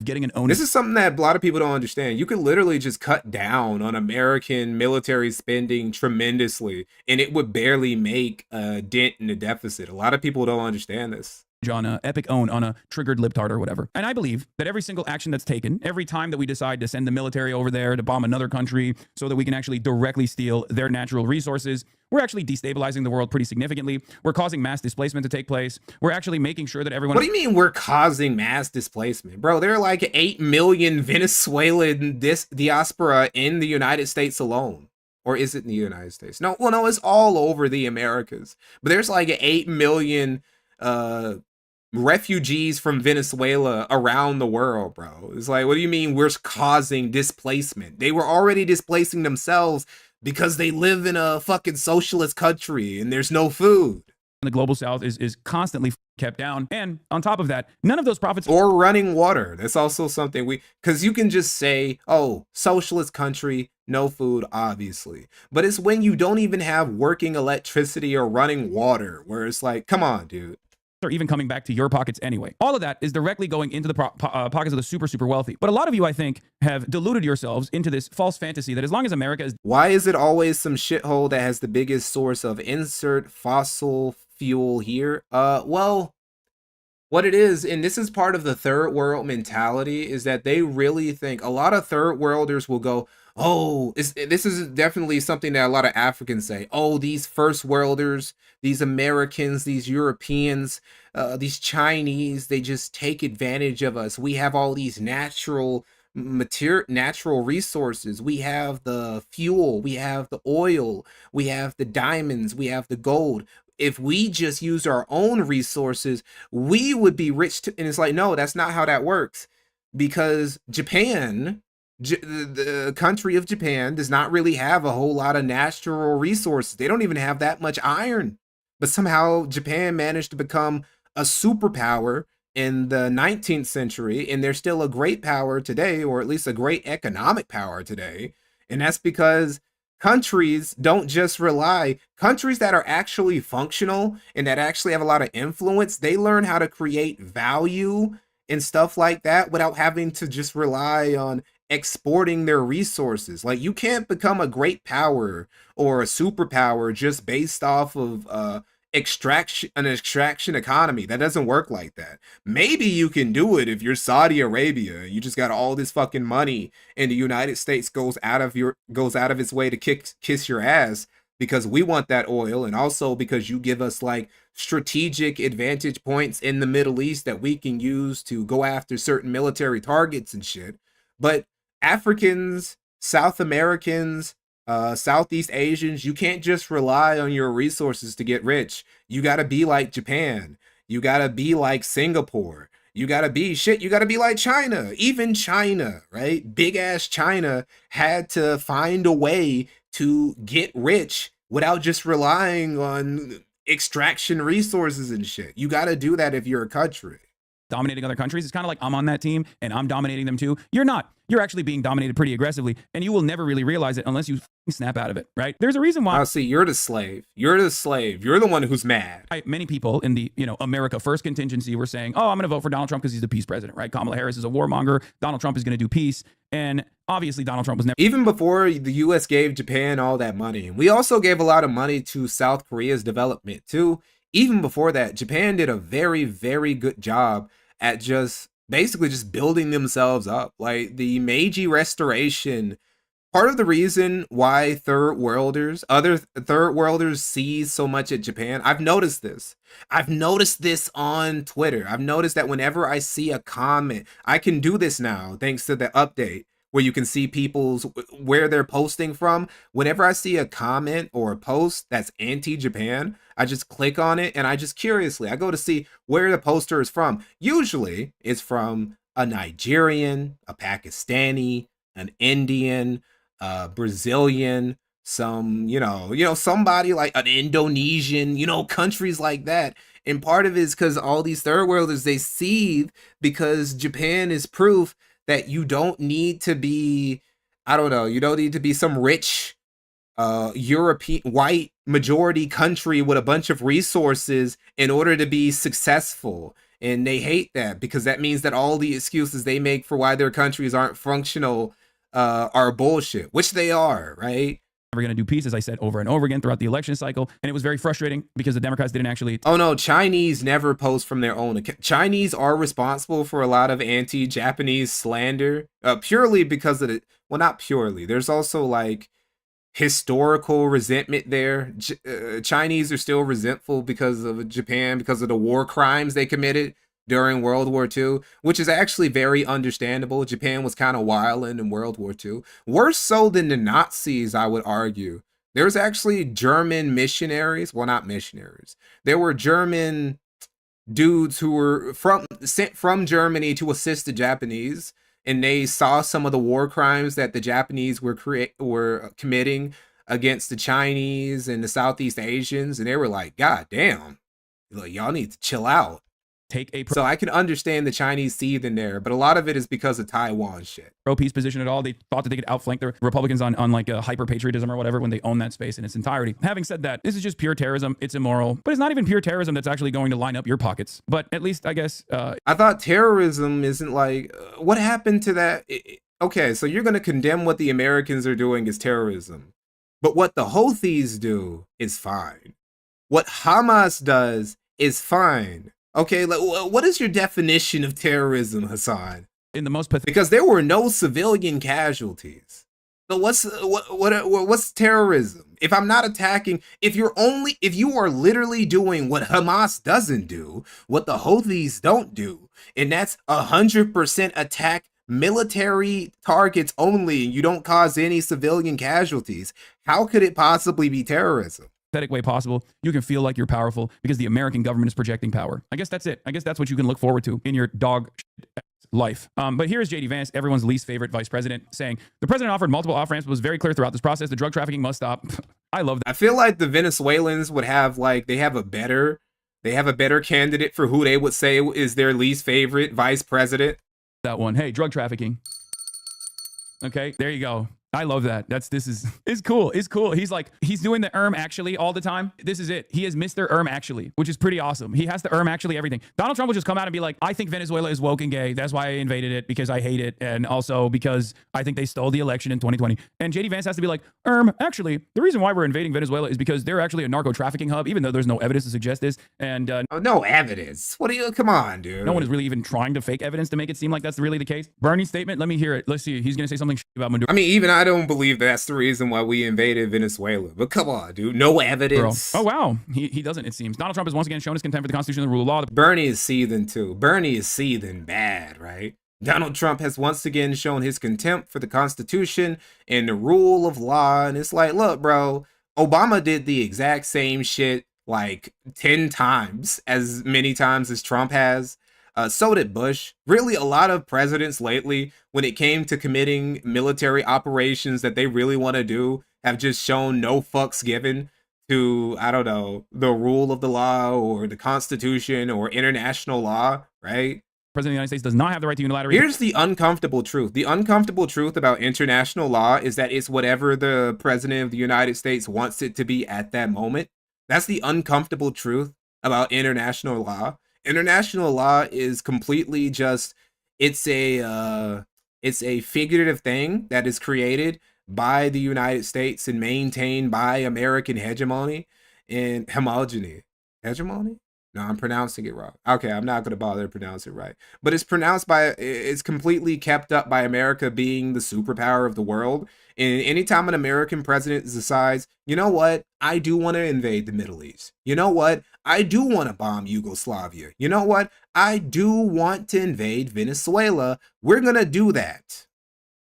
[SPEAKER 2] Getting an own.
[SPEAKER 1] This is something that a lot of people don't understand. You could literally just cut down on American military spending tremendously, and it would barely make a dent in the deficit. A lot of people don't understand this.
[SPEAKER 2] On a epic own on a triggered libtard or whatever. And I believe that every single action that's taken, every time that we decide to send the military over there to bomb another country so that we can actually directly steal their natural resources, we're actually destabilizing the world pretty significantly. We're causing mass displacement to take place. We're actually making sure that everyone...
[SPEAKER 1] What do you mean we're causing mass displacement? Bro, there are like 8 million Venezuelan diaspora in the United States alone. Or is it in the United States? No, well, no, it's all over the Americas. But there's like 8 million refugees from Venezuela around the world, bro. It's like, what do you mean we're causing displacement? They were already displacing themselves because they live in a fucking socialist country and there's no food.
[SPEAKER 2] The global south is constantly kept down. And on top of that, none of those profits...
[SPEAKER 1] Or running water. That's also something because you can just say, oh, socialist country, no food, obviously. But it's when you don't even have working electricity or running water where it's like, come on, dude.
[SPEAKER 2] Or even coming back to your pockets anyway. All of that is directly going into the pockets of the super wealthy. But a lot of you, I think, have deluded yourselves into this false fantasy that as long as America is...
[SPEAKER 1] Why is it always some shithole that has the biggest source of insert fossil fuel here? Well, what it is, and this is part of the third world mentality, is that they really think a lot of third worlders will go, oh, this is definitely something that a lot of Africans say. Oh, these first worlders, these Americans, these Europeans, these Chinese, they just take advantage of us. We have all these natural natural resources. We have the fuel, we have the oil, we have the diamonds, we have the gold. If we just used our own resources, we would be rich too. And it's like, no, that's not how that works, because Japan, the country of Japan, does not really have a whole lot of natural resources. They don't even have that much iron, but somehow Japan managed to become a superpower in the 19th century, and they're still a great power today, or at least a great economic power today. And that's because countries don't just rely, countries that are actually functional and that actually have a lot of influence, they learn how to create value and stuff like that without having to just rely on exporting their resources. Like, you can't become a great power or a superpower just based off of an extraction economy. That doesn't work like that. Maybe you can do it if you're Saudi Arabia. You just got all this fucking money, and the United States goes out of its way to kiss your ass because we want that oil, and also because you give us like strategic advantage points in the Middle East that we can use to go after certain military targets and shit. But Africans, South Americans, Southeast Asians, you can't just rely on your resources to get rich. You got to be like Japan. You got to be like Singapore. You got to be like China. Even China, right? Big ass China had to find a way to get rich without just relying on extraction resources and shit. You got to do that if you're a country.
[SPEAKER 2] Dominating other countries. It's kind of like I'm on that team and I'm dominating them too. You're not. You're actually being dominated pretty aggressively, and you will never really realize it unless you snap out of it, right? There's a reason why.
[SPEAKER 1] Oh, see, you're the slave. You're the slave. You're the one who's mad.
[SPEAKER 2] Many people in the America First contingency were saying, "Oh, I'm going to vote for Donald Trump because he's the peace president," right? Kamala Harris is a warmonger. Donald Trump is going to do peace, and obviously Donald Trump was never.
[SPEAKER 1] Even before the U.S. gave Japan all that money, we also gave a lot of money to South Korea's development too. Even before that, Japan did a very, very good job at basically just building themselves up. Like the Meiji Restoration, part of the reason why other third worlders see so much at Japan, I've noticed this on Twitter. I've noticed that whenever I see a comment, I can do this now thanks to the update where you can see where they're posting from. Whenever I see a comment or a post that's anti-Japan, I just click on it and I go to see where the poster is from. Usually it's from a Nigerian, a Pakistani, an Indian, Brazilian, somebody like an Indonesian, countries like that. And part of it is because all these third worlders, they seethe because Japan is proof that you don't need to be, you don't need to be some rich European white majority country with a bunch of resources in order to be successful. And they hate that because that means that all the excuses they make for why their countries aren't functional are bullshit, which they are, right?
[SPEAKER 2] We're going to do peace, as I said over and over again throughout the election cycle. And it was very frustrating because the Democrats didn't actually.
[SPEAKER 1] Oh no, Chinese never post from their own account. Chinese are responsible for a lot of anti-Japanese slander, purely because of well, not purely. There's also like historical resentment there. Chinese are still resentful because of Japan, because of the war crimes they committed during World War II, which is actually very understandable. Japan was kind of wilding in World War II. Worse so than the Nazis, I would argue. There's actually German missionaries. Well, not missionaries. There were German dudes who were sent from Germany to assist the Japanese, and they saw some of the war crimes that the Japanese were committing against the Chinese and the Southeast Asians, and they were like, God damn, y'all need to chill out. So I can understand the Chinese seethe in there, but a lot of it is because of Taiwan shit.
[SPEAKER 2] Pro-peace position at all. They thought that they could outflank the Republicans on like a hyper-patriotism or whatever when they own that space in its entirety. Having said that, this is just pure terrorism. It's immoral, but it's not even pure terrorism that's actually going to line up your pockets. But at least, I guess...
[SPEAKER 1] I thought terrorism isn't like... what happened to that? Okay, so you're going to condemn what the Americans are doing as terrorism. But what the Houthis do is fine. What Hamas does is fine. Okay, what is your definition of terrorism, Hasan?
[SPEAKER 2] In the most pathetic,
[SPEAKER 1] because there were no civilian casualties. So what's terrorism? If I'm not attacking, if you are literally doing what Hamas doesn't do, what the Houthis don't do, and that's 100% attack military targets only. You don't cause any civilian casualties. How could it possibly be terrorism?
[SPEAKER 2] Way possible, you can feel like you're powerful because the American government is projecting power. I guess that's it. I guess that's what you can look forward to in your dog life. But here's JD Vance, everyone's least favorite vice president, saying the president offered multiple off-ramps, but was very clear throughout this process. The drug trafficking must stop. I love that.
[SPEAKER 1] I feel like the Venezuelans would have they have a better candidate for who they would say is their least favorite vice president.
[SPEAKER 2] That one. Hey, drug trafficking. Okay, there you go. I love that. It's cool. It's cool. He's doing the actually all the time. This is it. He is Mr. Actually, which is pretty awesome. He has the actually everything. Donald Trump will just come out and be like, I think Venezuela is woke and gay. That's why I invaded it, because I hate it. And also because I think they stole the election in 2020. And JD Vance has to be like, actually, the reason why we're invading Venezuela is because they're actually a narco trafficking hub, even though there's no evidence to suggest this. And
[SPEAKER 1] no evidence. Come on, dude.
[SPEAKER 2] No one is really even trying to fake evidence to make it seem like that's really the case. Bernie's statement, let me hear it. Let's see. He's going to say something about Maduro.
[SPEAKER 1] I mean, even I don't believe that's the reason why we invaded Venezuela. But come on, dude. No evidence.
[SPEAKER 2] Bro. Oh, wow. He doesn't, it seems. Donald Trump has once again shown his contempt for the Constitution and the rule of law.
[SPEAKER 1] Bernie is seething, too. Bernie is seething bad, right? Donald Trump has once again shown his contempt for the Constitution and the rule of law. And it's like, look, bro, Obama did the exact same shit like 10 times, as many times as Trump has. So did Bush. Really, a lot of presidents lately, when it came to committing military operations that they really want to do, have just shown no fucks given to, I don't know, the rule of the law or the Constitution or international law, right?
[SPEAKER 2] President of the United States does not have the right to unilaterally.
[SPEAKER 1] Here's the uncomfortable truth. The uncomfortable truth about international law is that it's whatever the president of the United States wants it to be at that moment. That's the uncomfortable truth about international law. International law is completely just, it's a figurative thing that is created by the United States and maintained by American hegemony and homogeny. Hegemony? No, I'm pronouncing it wrong. Okay, I'm not going to bother to pronounce it right. But it's completely kept up by America being the superpower of the world. And anytime an American president decides, you know what, I do want to invade the Middle East. You know what, I do want to bomb Yugoslavia. You know what, I do want to invade Venezuela. We're going to do that.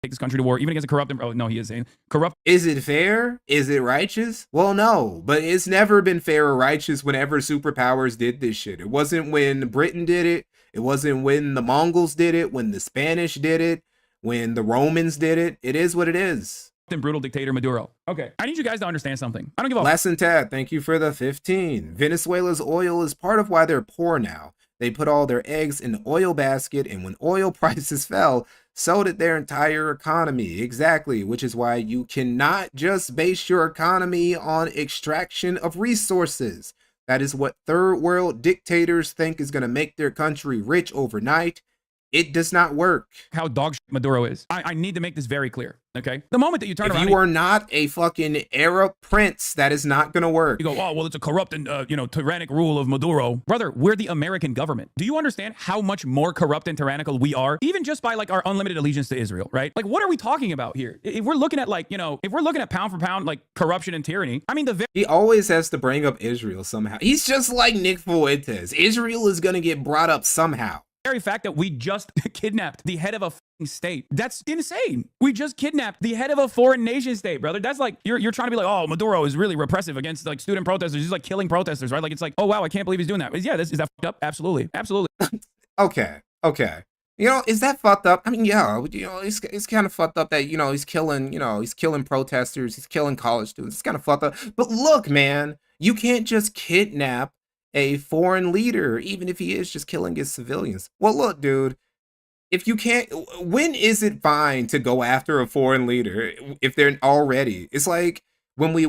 [SPEAKER 2] Take this country to war, even against a corrupt. Oh, no, he is saying corrupt.
[SPEAKER 1] Is it fair? Is it righteous? Well, no, but it's never been fair or righteous whenever superpowers did this shit. It wasn't when Britain did it. It wasn't when the Mongols did it, when the Spanish did it, when the Romans did it. It is what it is.
[SPEAKER 2] Brutal dictator Maduro. Okay, I need you guys to understand something. I don't give a
[SPEAKER 1] Lesson Tad, thank you for the 15. Venezuela's oil is part of why they're poor now. They put all their eggs in the oil basket, and when oil prices fell, so did their entire economy. Exactly, which is why you cannot just base your economy on extraction of resources. That is what third world dictators think is going to make their country rich overnight. It does not work.
[SPEAKER 2] How dog shit Maduro is. I need to make this very clear, okay? The moment that you turn around...
[SPEAKER 1] If you are not a fucking Arab prince, that is not going to work.
[SPEAKER 2] You go, oh, well, it's a corrupt and, tyrannic rule of Maduro. Brother, we're the American government. Do you understand how much more corrupt and tyrannical we are? Even just by, our unlimited allegiance to Israel, right? What are we talking about here? If we're looking at, if we're looking at pound for pound, corruption and tyranny, I mean,
[SPEAKER 1] he always has to bring up Israel somehow. He's just like Nick Fuentes. Israel is going to get brought up somehow.
[SPEAKER 2] Very fact that we just kidnapped the head of a state. That's insane. We just kidnapped the head of a foreign nation state, brother. That's you're trying to be like, oh, Maduro is really repressive against student protesters. He's killing protesters, right? It's oh, wow, I can't believe he's doing that. Yeah, is that fucked up? Absolutely. Absolutely.
[SPEAKER 1] Okay. Is that fucked up? I mean, yeah, it's kind of fucked up that, he's killing protesters. He's killing college students. It's kind of fucked up. But look, man, you can't just kidnap a foreign leader, even if he is just killing his civilians. Well, look, dude, if you can't, when is it fine to go after a foreign leader if they're already? It's like when we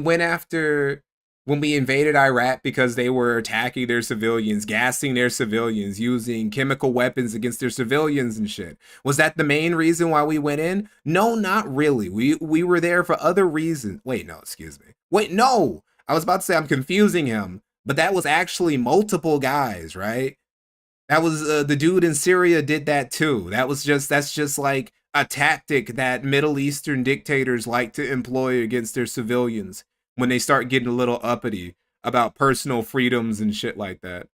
[SPEAKER 1] invaded Iraq because they were attacking their civilians, gassing their civilians, using chemical weapons against their civilians and shit. Was that the main reason why we went in? No, not really. We were there for other reasons. Wait, no, excuse me. Wait, no, I was about to say I'm confusing him. But that was actually multiple guys, right? That was the dude in Syria did that too. That's just like a tactic that Middle Eastern dictators like to employ against their civilians when they start getting a little uppity about personal freedoms and shit like that.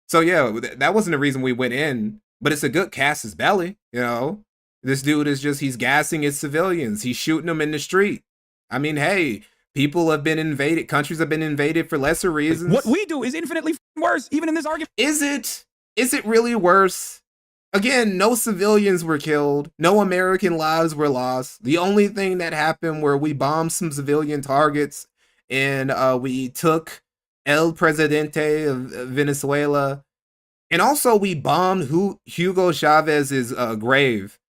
[SPEAKER 1] So yeah, that wasn't the reason we went in, but it's a good casus belli, This dude is just, he's gassing his civilians. He's shooting them in the street. I mean, hey, people have been invaded. Countries have been invaded for lesser reasons.
[SPEAKER 2] What we do is infinitely worse, even in this argument.
[SPEAKER 1] Is it? Is it really worse? Again, no civilians were killed. No American lives were lost. The only thing that happened where we bombed some civilian targets and we took El Presidente of Venezuela. And also we bombed Hugo Chavez's grave,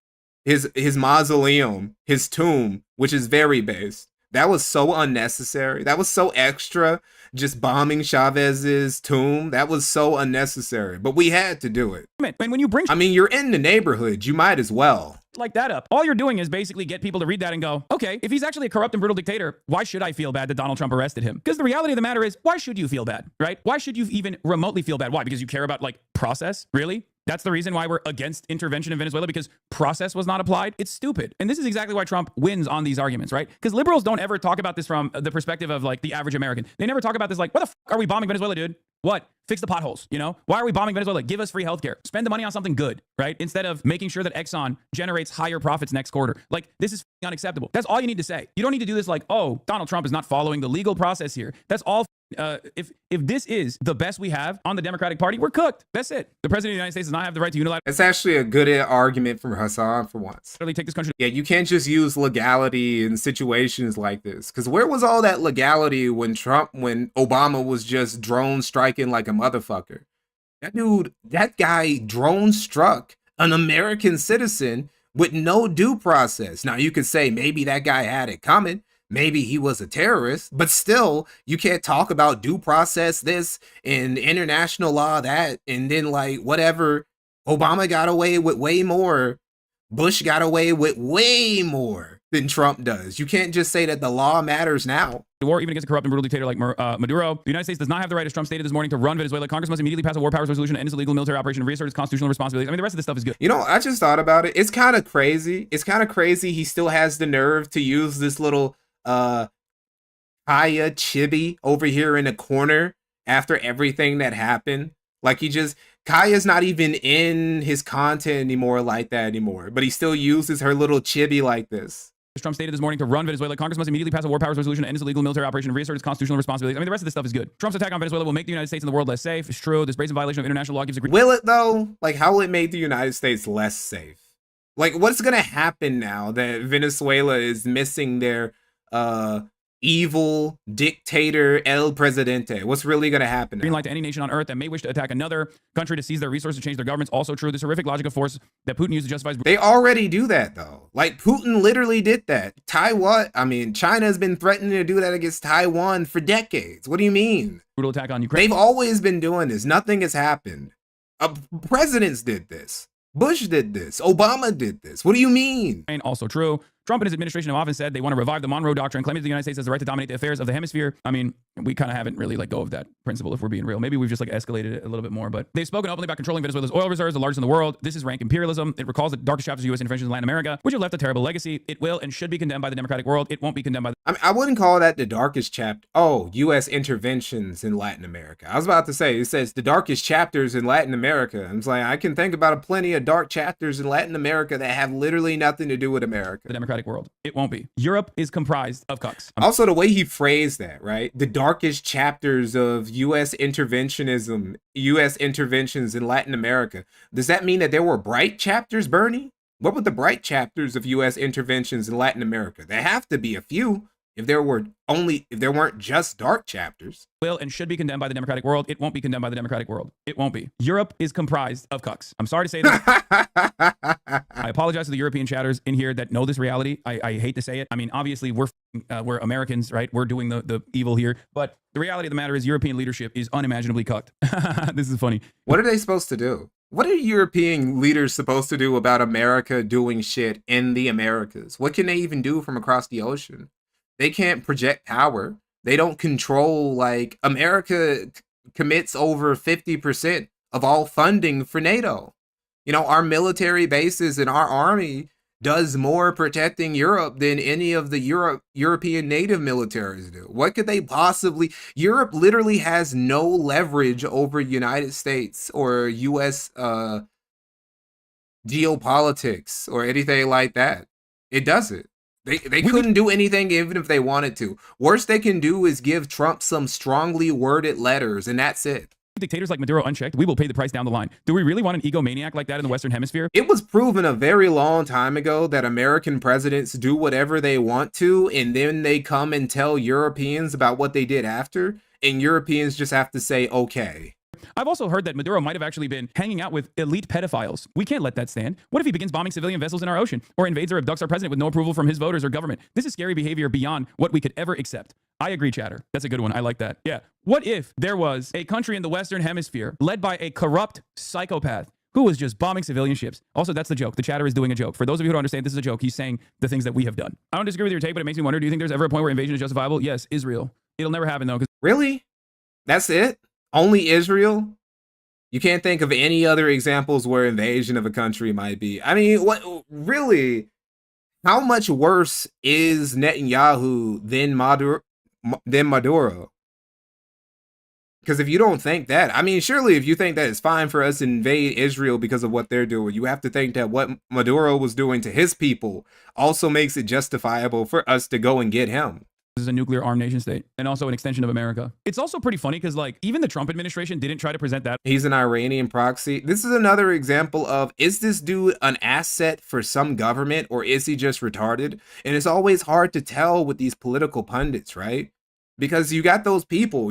[SPEAKER 1] his mausoleum, his tomb, which is very base. That was so unnecessary. That was so extra, just bombing Chavez's tomb. That was so unnecessary, but we had to do it.
[SPEAKER 2] And when you bring,
[SPEAKER 1] I mean, you're in the neighborhood, you might as well.
[SPEAKER 2] Like that up. All you're doing is basically get people to read that and go, okay, if he's actually a corrupt and brutal dictator, why should I feel bad that Donald Trump arrested him? Because the reality of the matter is, why should you feel bad, right? Why should you even remotely feel bad? Why? Because you care about like process? Really? That's the reason why we're against intervention in Venezuela, because process was not applied. It's stupid. And this is exactly why Trump wins on these arguments, right? Because liberals don't ever talk about this from the perspective of like the average American. They never talk about this like, what the fuck are we bombing Venezuela, dude? What? Fix the potholes, you know? Why are we bombing Venezuela? Give us free healthcare. Spend the money on something good, right? Instead of making sure that Exxon generates higher profits next quarter. Like, this is unacceptable. That's all you need to say. You don't need to do this like, oh, Donald Trump is not following the legal process here. That's all. If this is the best we have on the Democratic Party, we're cooked. That's it. The president of the United States does not have the right to unilaterally.
[SPEAKER 1] It's actually a good argument from Hasan for once.
[SPEAKER 2] Really take this country.
[SPEAKER 1] Yeah, you can't just use legality in situations like this. Because where was all that legality when Obama was just drone striking like a motherfucker? That guy drone struck an American citizen with no due process. Now you could say maybe that guy had it coming. Maybe he was a terrorist, but still, you can't talk about due process this and international law that, and then like whatever. Obama got away with way more. Bush got away with way more than Trump does. You can't just say that the law matters now.
[SPEAKER 2] The war, even against a corrupt and brutal dictator like Maduro. The United States does not have the right, as Trump stated this morning, to run Venezuela. Congress must immediately pass a war powers resolution and end its illegal military operation and reassert its constitutional responsibilities. I mean, the rest of this stuff is good.
[SPEAKER 1] You know, I just thought about it. It's kind of crazy. It's kind of crazy he still has the nerve to use this little Kaya chibi over here in the corner after everything that happened. Like Kaya's not even in his content anymore like that anymore, but he still uses her little chibi like this.
[SPEAKER 2] As Trump stated this morning, to run Venezuela, Congress must immediately pass a war powers resolution and end its illegal military operation and reassert its constitutional responsibilities. I mean, the rest of this stuff is good. Trump's attack on Venezuela will make the United States and the world less safe. It's true. This brazen violation of international law gives a...
[SPEAKER 1] Will it though? Like, how will it make the United States less safe? Like, what's gonna happen now that Venezuela is missing their evil dictator El Presidente? What's really going to happen now?
[SPEAKER 2] Green light to any nation on earth that may wish to attack another country to seize their resources, change their governments. Also true. This horrific logic of force that Putin used to justify.
[SPEAKER 1] They already do that though. Like Putin literally did that. China has been threatening to do that against Taiwan for decades. What do you mean?
[SPEAKER 2] Brutal attack on Ukraine.
[SPEAKER 1] They've always been doing this. Nothing has happened. Presidents did this. Bush did this. Obama did this. What do you mean?
[SPEAKER 2] And also true. Trump and his administration have often said they want to revive the Monroe Doctrine, claiming that the United States has the right to dominate the affairs of the hemisphere. I mean, we kind of haven't really let go of that principle, if we're being real. Maybe we've just like escalated it a little bit more, but they've spoken openly about controlling Venezuela's oil reserves, the largest in the world. This is rank imperialism. It recalls the darkest chapters of U.S. interventions in Latin America, which have left a terrible legacy. It will and should be condemned by the democratic world. It won't be condemned by the...
[SPEAKER 1] I wouldn't call that the darkest chapter. Oh, U.S. interventions in Latin America. I was about to say, it says the darkest chapters in Latin America. I'm like, I can think about plenty of dark chapters in Latin America that have literally nothing to do with America.
[SPEAKER 2] The democratic world. It won't be. Europe is comprised of cucks.
[SPEAKER 1] Also, the way he phrased that, right? The darkest chapters of U.S. interventionism, U.S. interventions in Latin America. Does that mean that there were bright chapters, Bernie? What were the bright chapters of U.S. interventions in Latin America? There have to be a few. If there weren't just dark chapters.
[SPEAKER 2] Will and should be condemned by the democratic world. It won't be condemned by the democratic world. It won't be. Europe is comprised of cucks. I'm sorry to say that. I apologize to the European chatters in here that know this reality. I hate to say it. I mean, obviously we're Americans, right? We're doing the evil here. But the reality of the matter is European leadership is unimaginably cucked. This is funny.
[SPEAKER 1] What are they supposed to do? What are European leaders supposed to do about America doing shit in the Americas? What can they even do from across the ocean? They can't project power. They don't control, like, America commits over 50% of all funding for NATO. You know, our military bases and our army does more protecting Europe than any of the European native militaries do. What could they possibly... Europe literally has no leverage over United States or U.S. geopolitics or anything like that. It doesn't. They couldn't do anything even if they wanted to. Worst they can do is give Trump some strongly worded letters, and that's it.
[SPEAKER 2] Dictators like Maduro unchecked, we will pay the price down the line. Do we really want an egomaniac like that in the Western Hemisphere?
[SPEAKER 1] It was proven a very long time ago that American presidents do whatever they want to, and then they come and tell Europeans about what they did after, and Europeans just have to say, okay.
[SPEAKER 2] I've also heard that Maduro might have actually been hanging out with elite pedophiles. We can't let that stand. What if he begins bombing civilian vessels in our ocean, or invades or abducts our president with no approval from his voters or government? This is scary behavior beyond what we could ever accept. I agree, chatter. That's a good one. I like that. Yeah. What if there was a country in the Western Hemisphere led by a corrupt psychopath who was just bombing civilian ships? Also, that's the joke. The chatter is doing a joke. For those of you who don't understand, this is a joke. He's saying the things that we have done. I don't disagree with your take, but it makes me wonder, do you think there's ever a point where invasion is justifiable? Yes, Israel. It'll never happen, though.
[SPEAKER 1] Really? That's it? Only Israel? You can't think of any other examples where invasion of a country might be. I mean, what really? How much worse is Netanyahu than Maduro? Because if you don't think that, I mean, surely if you think that it's fine for us to invade Israel because of what they're doing, you have to think that what Maduro was doing to his people also makes it justifiable for us to go and get him.
[SPEAKER 2] This is a nuclear armed nation state and also an extension of America. It's also pretty funny because like even the Trump administration didn't try to present that.
[SPEAKER 1] He's an Iranian proxy. This is another example of, is this dude an asset for some government or is he just retarded? And it's always hard to tell with these political pundits, right? Because you got those people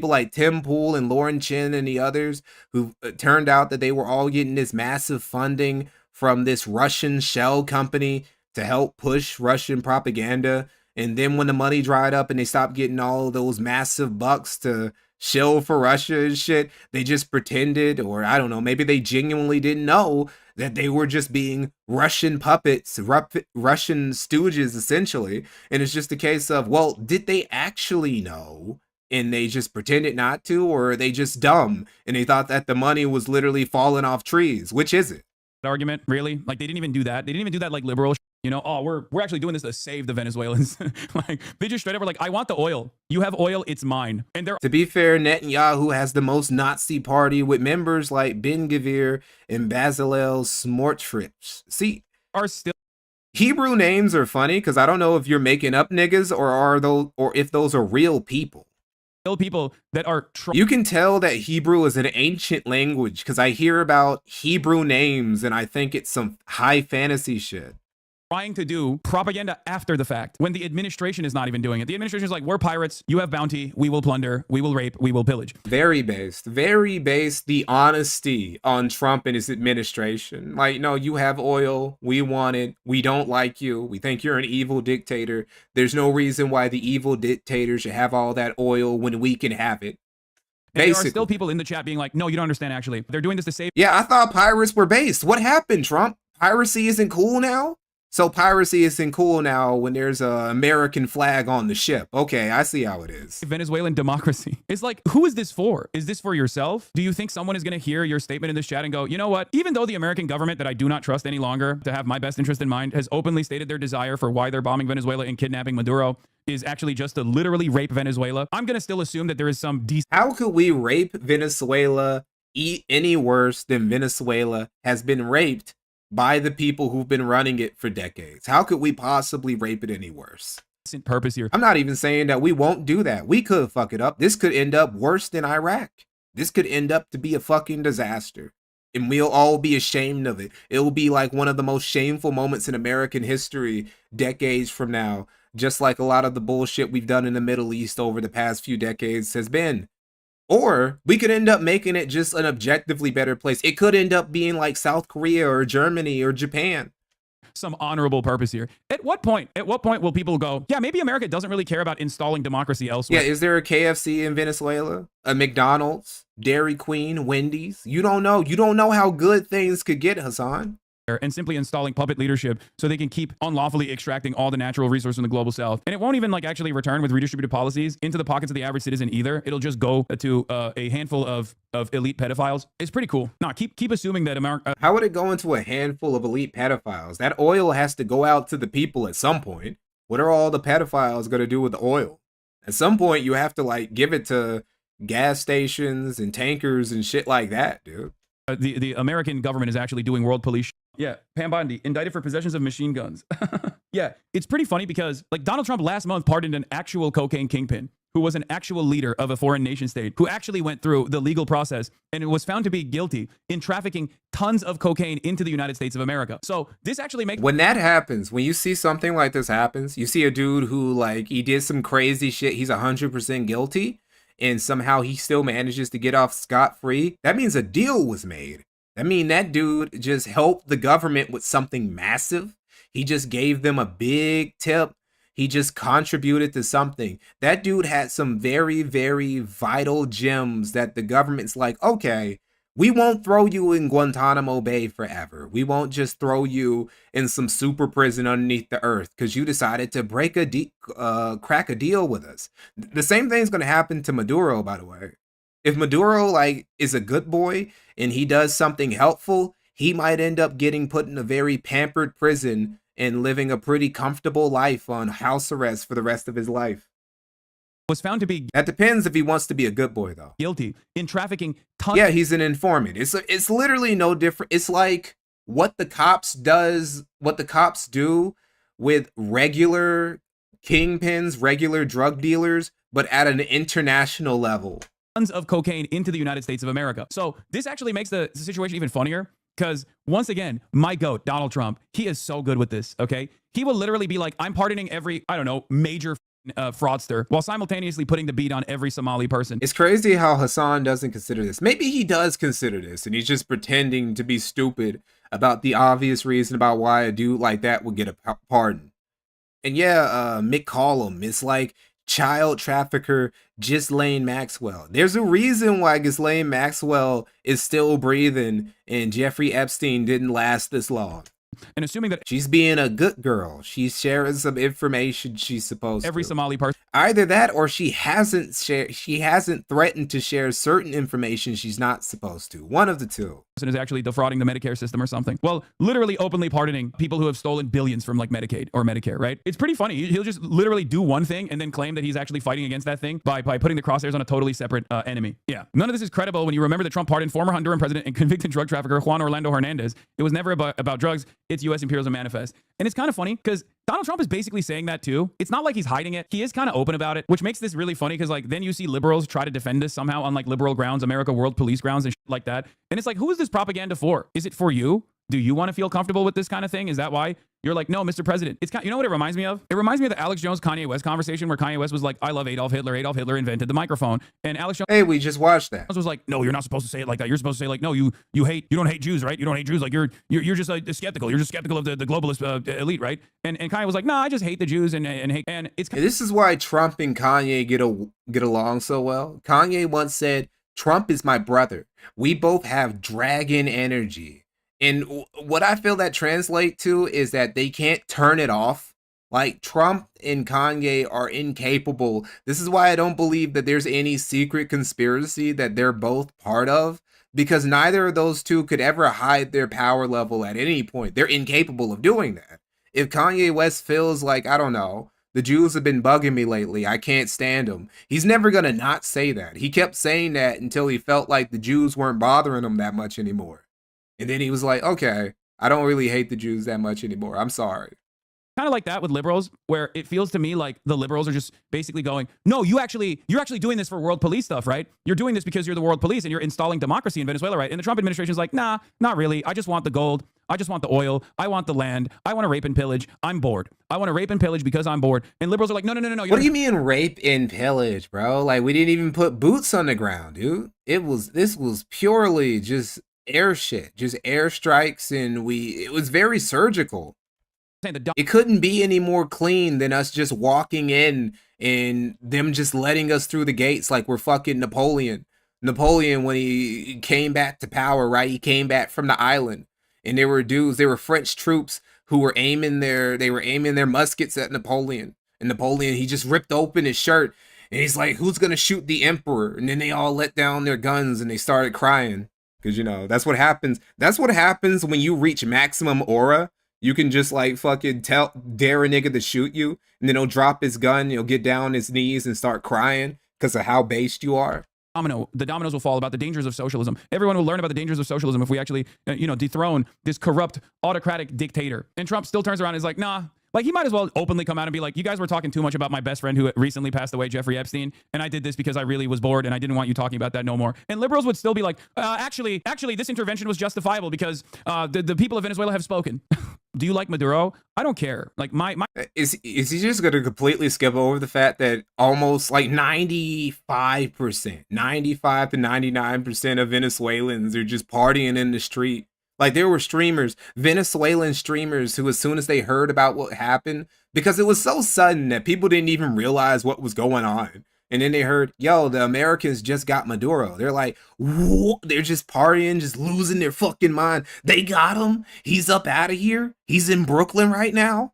[SPEAKER 1] like Tim Pool and Lauren Chin and the others who turned out that they were all getting this massive funding from this Russian shell company to help push Russian propaganda. And then when the money dried up and they stopped getting all those massive bucks to shill for Russia and shit, they just pretended, or I don't know, maybe they genuinely didn't know that they were just being Russian puppets, Russian stooges, essentially. And it's just a case of, well, did they actually know and they just pretended not to, or are they just dumb and they thought that the money was literally falling off trees? Which is it?
[SPEAKER 2] Argument, really? Like they didn't even do that. They didn't even do that like liberal. You know, oh, we're actually doing this to save the Venezuelans. Like they just straight up were like, I want the oil. You have oil, it's mine. And they're
[SPEAKER 1] to be fair, Netanyahu has the most Nazi party with members like Ben Gvir and Bezalel Smotrich. See,
[SPEAKER 2] are still
[SPEAKER 1] Hebrew names are funny because I don't know if you're making up niggas or if those are real people.
[SPEAKER 2] People that are
[SPEAKER 1] you can tell that Hebrew is an ancient language because I hear about Hebrew names and I think it's some high fantasy shit.
[SPEAKER 2] Trying to do propaganda after the fact when the administration is not even doing it. The administration is like, we're pirates, you have bounty, we will plunder, we will rape, we will pillage.
[SPEAKER 1] Very based the honesty on Trump and his administration. Like, no, you have oil, we want it, we don't like you, we think you're an evil dictator. There's no reason why the evil dictator should have all that oil when we can have it.
[SPEAKER 2] And there are still people in the chat being like, no, you don't understand actually. They're doing this to save.
[SPEAKER 1] Yeah, I thought pirates were based. What happened, Trump? Piracy isn't cool now? So piracy isn't cool now when there's an American flag on the ship. Okay, I see how it is.
[SPEAKER 2] Venezuelan democracy. It's like, who is this for? Is this for yourself? Do you think someone is going to hear your statement in this chat and go, you know what? Even though the American government that I do not trust any longer to have my best interest in mind has openly stated their desire for why they're bombing Venezuela and kidnapping Maduro is actually just to literally rape Venezuela, I'm going to still assume that there is some
[SPEAKER 1] How could we rape Venezuela any worse than Venezuela has been raped by the people who've been running it for decades? How could we possibly rape it any worse?
[SPEAKER 2] Purpose here.
[SPEAKER 1] I'm not even saying that we won't do that. We could fuck it up. This could end up worse than Iraq. This could end up to be a fucking disaster. And we'll all be ashamed of it. It will be like one of the most shameful moments in American history decades from now. Just like a lot of the bullshit we've done in the Middle East over the past few decades has been. Or we could end up making it just an objectively better place. It could end up being like South Korea or Germany or Japan.
[SPEAKER 2] Some honorable purpose here. At what point will people go, yeah, maybe America doesn't really care about installing democracy elsewhere?
[SPEAKER 1] Yeah, is there a KFC in Venezuela? A McDonald's? Dairy Queen? Wendy's? You don't know. You don't know how good things could get, Hasan.
[SPEAKER 2] And simply installing puppet leadership so they can keep unlawfully extracting all the natural resources from the global south. And it won't even like actually return with redistributive policies into the pockets of the average citizen either. It'll just go to a handful of elite pedophiles. It's pretty cool. Nah, keep assuming that America...
[SPEAKER 1] How would it go into a handful of elite pedophiles? That oil has to go out to the people at some point. What are all the pedophiles going to do with the oil? At some point, you have to like give it to gas stations and tankers and shit like that, dude.
[SPEAKER 2] The American government is actually doing world police Yeah, Pam Bondi, indicted for possessions of machine guns. Yeah, it's pretty funny because like Donald Trump last month pardoned an actual cocaine kingpin who was an actual leader of a foreign nation state who actually went through the legal process and was found to be guilty in trafficking tons of cocaine into the United States of America. So this actually makes...
[SPEAKER 1] When that happens, when you see something like this happens, you see a dude who like he did some crazy shit, he's 100% guilty, and somehow he still manages to get off scot-free. That means a deal was made. That means that dude just helped the government with something massive. He just gave them a big tip. He just contributed to something. That dude had some very, very vital gems that the government's like, okay, we won't throw you in Guantanamo Bay forever. We won't just throw you in some super prison underneath the earth because you decided to break crack a deal with us. The same thing's going to happen to Maduro, by the way. If Maduro like is a good boy and he does something helpful, he might end up getting put in a very pampered prison and living a pretty comfortable life on house arrest for the rest of his life.
[SPEAKER 2] Was found to be...
[SPEAKER 1] That depends if he wants to be a good boy, though.
[SPEAKER 2] Guilty in trafficking tons...
[SPEAKER 1] Yeah, he's an informant. It's literally no different. It's like what the cops do with regular kingpins, regular drug dealers, but at an international level.
[SPEAKER 2] Tons of cocaine into the United States of America. So this actually makes the situation even funnier because once again, my goat, Donald Trump, he is so good with this, okay? He will literally be like, I'm pardoning every, I don't know, major fraudster while simultaneously putting the beat on every Somali person.
[SPEAKER 1] It's crazy how Hasan doesn't consider this. Maybe he does consider this and he's just pretending to be stupid about the obvious reason about why a dude like that would get a pardon. And yeah, Mick Callum, it's like child trafficker Ghislaine Maxwell. There's a reason why Ghislaine Maxwell is still breathing and Jeffrey Epstein didn't last this long.
[SPEAKER 2] And assuming that
[SPEAKER 1] she's being a good girl, she's sharing some information she's supposed
[SPEAKER 2] every
[SPEAKER 1] to.
[SPEAKER 2] Somali person.
[SPEAKER 1] Either that or she hasn't threatened to share certain information she's not supposed to. One of the two.
[SPEAKER 2] Is actually defrauding the Medicare system or something. Well, literally openly pardoning people who have stolen billions from like Medicaid or Medicare, right? It's pretty funny. He'll just literally do one thing and then claim that he's actually fighting against that thing by putting the crosshairs on a totally separate enemy. Yeah. None of this is credible when you remember that Trump pardoned former Honduran president and convicted drug trafficker Juan Orlando Hernandez. It was never about drugs. It's U.S. imperialism manifest. And it's kind of funny because Donald Trump is basically saying that too. It's not like he's hiding it. He is kind of open about it, which makes this really funny because like then you see liberals try to defend this somehow on like liberal grounds, America World Police grounds and shit like that. And it's like, who is this propaganda for? Is it for you? Do you want to feel comfortable with this kind of thing? Is that why you're like, no, Mr. President? It's kind, you know what it reminds me of? It reminds me of the Alex Jones Kanye West conversation where Kanye West was like, I love Adolf Hitler. Adolf Hitler invented the microphone. And Alex Jones,
[SPEAKER 1] hey, we just watched that.
[SPEAKER 2] Was like, no, you're not supposed to say it like that. You're supposed to say like, no, you don't hate Jews, right? You don't hate Jews. Like you're just skeptical. You're just skeptical of the globalist elite, right? And Kanye was like, no, I just hate the Jews and hate. And it's
[SPEAKER 1] this is why Trump and Kanye get along so well. Kanye once said, Trump is my brother. We both have dragon energy. And what I feel that translate to is that they can't turn it off. Like Trump and Kanye are incapable. This is why I don't believe that there's any secret conspiracy that they're both part of, because neither of those two could ever hide their power level at any point. They're incapable of doing that. If Kanye West feels like, I don't know, the Jews have been bugging me lately, I can't stand them, he's never going to not say that. He kept saying that until he felt like the Jews weren't bothering him that much anymore. And then he was like, okay, I don't really hate the Jews that much anymore. I'm sorry.
[SPEAKER 2] Kind of like that with liberals, where it feels to me like the liberals are just basically going, no, you're actually doing this for world police stuff, right? You're doing this because you're the world police and you're installing democracy in Venezuela, right? And the Trump administration is like, nah, not really. I just want the gold. I just want the oil. I want the land. I want to rape and pillage. I'm bored. I want to rape and pillage because I'm bored. And liberals are like, no.
[SPEAKER 1] What do you mean rape and pillage, bro? Like we didn't even put boots on the ground, dude. This was purely just air shit, just airstrikes, and it was very surgical. It couldn't be any more clean than us just walking in and them just letting us through the gates like we're fucking Napoleon. Napoleon, when he came back to power, right? He came back from the island, and there were French troops who were aiming their muskets at Napoleon. And Napoleon, he just ripped open his shirt, and he's like, "Who's gonna shoot the emperor?" And then they all let down their guns and they started crying. Because, you know, that's what happens. That's what happens when you reach maximum aura. You can just like fucking dare a nigga to shoot you, and then he'll drop his gun, he'll get down on his knees and start crying because of how based you are.
[SPEAKER 2] the dominoes will fall about the dangers of socialism. Everyone will learn about the dangers of socialism if we actually, dethrone this corrupt autocratic dictator. And Trump still turns around and is like, nah. Like, he might as well openly come out and be like, you guys were talking too much about my best friend who recently passed away, Jeffrey Epstein, and I did this because I really was bored and I didn't want you talking about that no more. And liberals would still be like, actually, this intervention was justifiable because the people of Venezuela have spoken. Do you like Maduro? I don't care. Like, my
[SPEAKER 1] Is he just going to completely skip over the fact that almost like 95%, 95 to 99% of Venezuelans are just partying in the street? Like, there were streamers, Venezuelan streamers, who as soon as they heard about what happened, because it was so sudden that people didn't even realize what was going on. And then they heard, yo, the Americans just got Maduro. They're like, whoa, they're just partying, just losing their fucking mind. They got him. He's up out of here. He's in Brooklyn right now.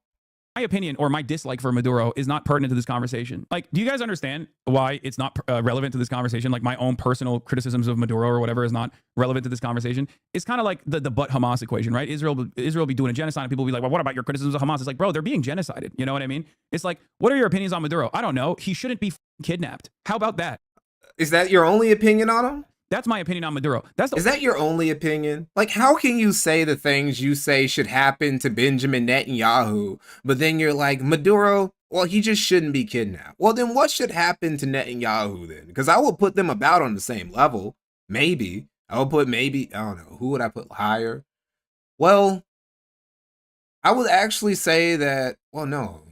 [SPEAKER 2] my opinion or my dislike for Maduro is not pertinent to this conversation. Like, do you guys understand why it's not relevant to this conversation? Like, my own personal criticisms of Maduro or whatever is not relevant to this conversation. It's kind of like the but Hamas equation, right? Israel be doing a genocide, and people will be like, well, what about your criticisms of Hamas? It's like, bro, they're being genocided. You know what I mean? It's like, what are your opinions on Maduro? I don't know. He shouldn't be kidnapped. How about that?
[SPEAKER 1] Is that your only opinion on him?
[SPEAKER 2] That's my opinion on Maduro.
[SPEAKER 1] Is that your only opinion? Like, how can you say the things you say should happen to Benjamin Netanyahu, but then you're like, Maduro, well, he just shouldn't be kidnapped. Well, then what should happen to Netanyahu then? Because I would put them about on the same level. Maybe. I would put I don't know, who would I put higher? Well, I would actually say that, well, no.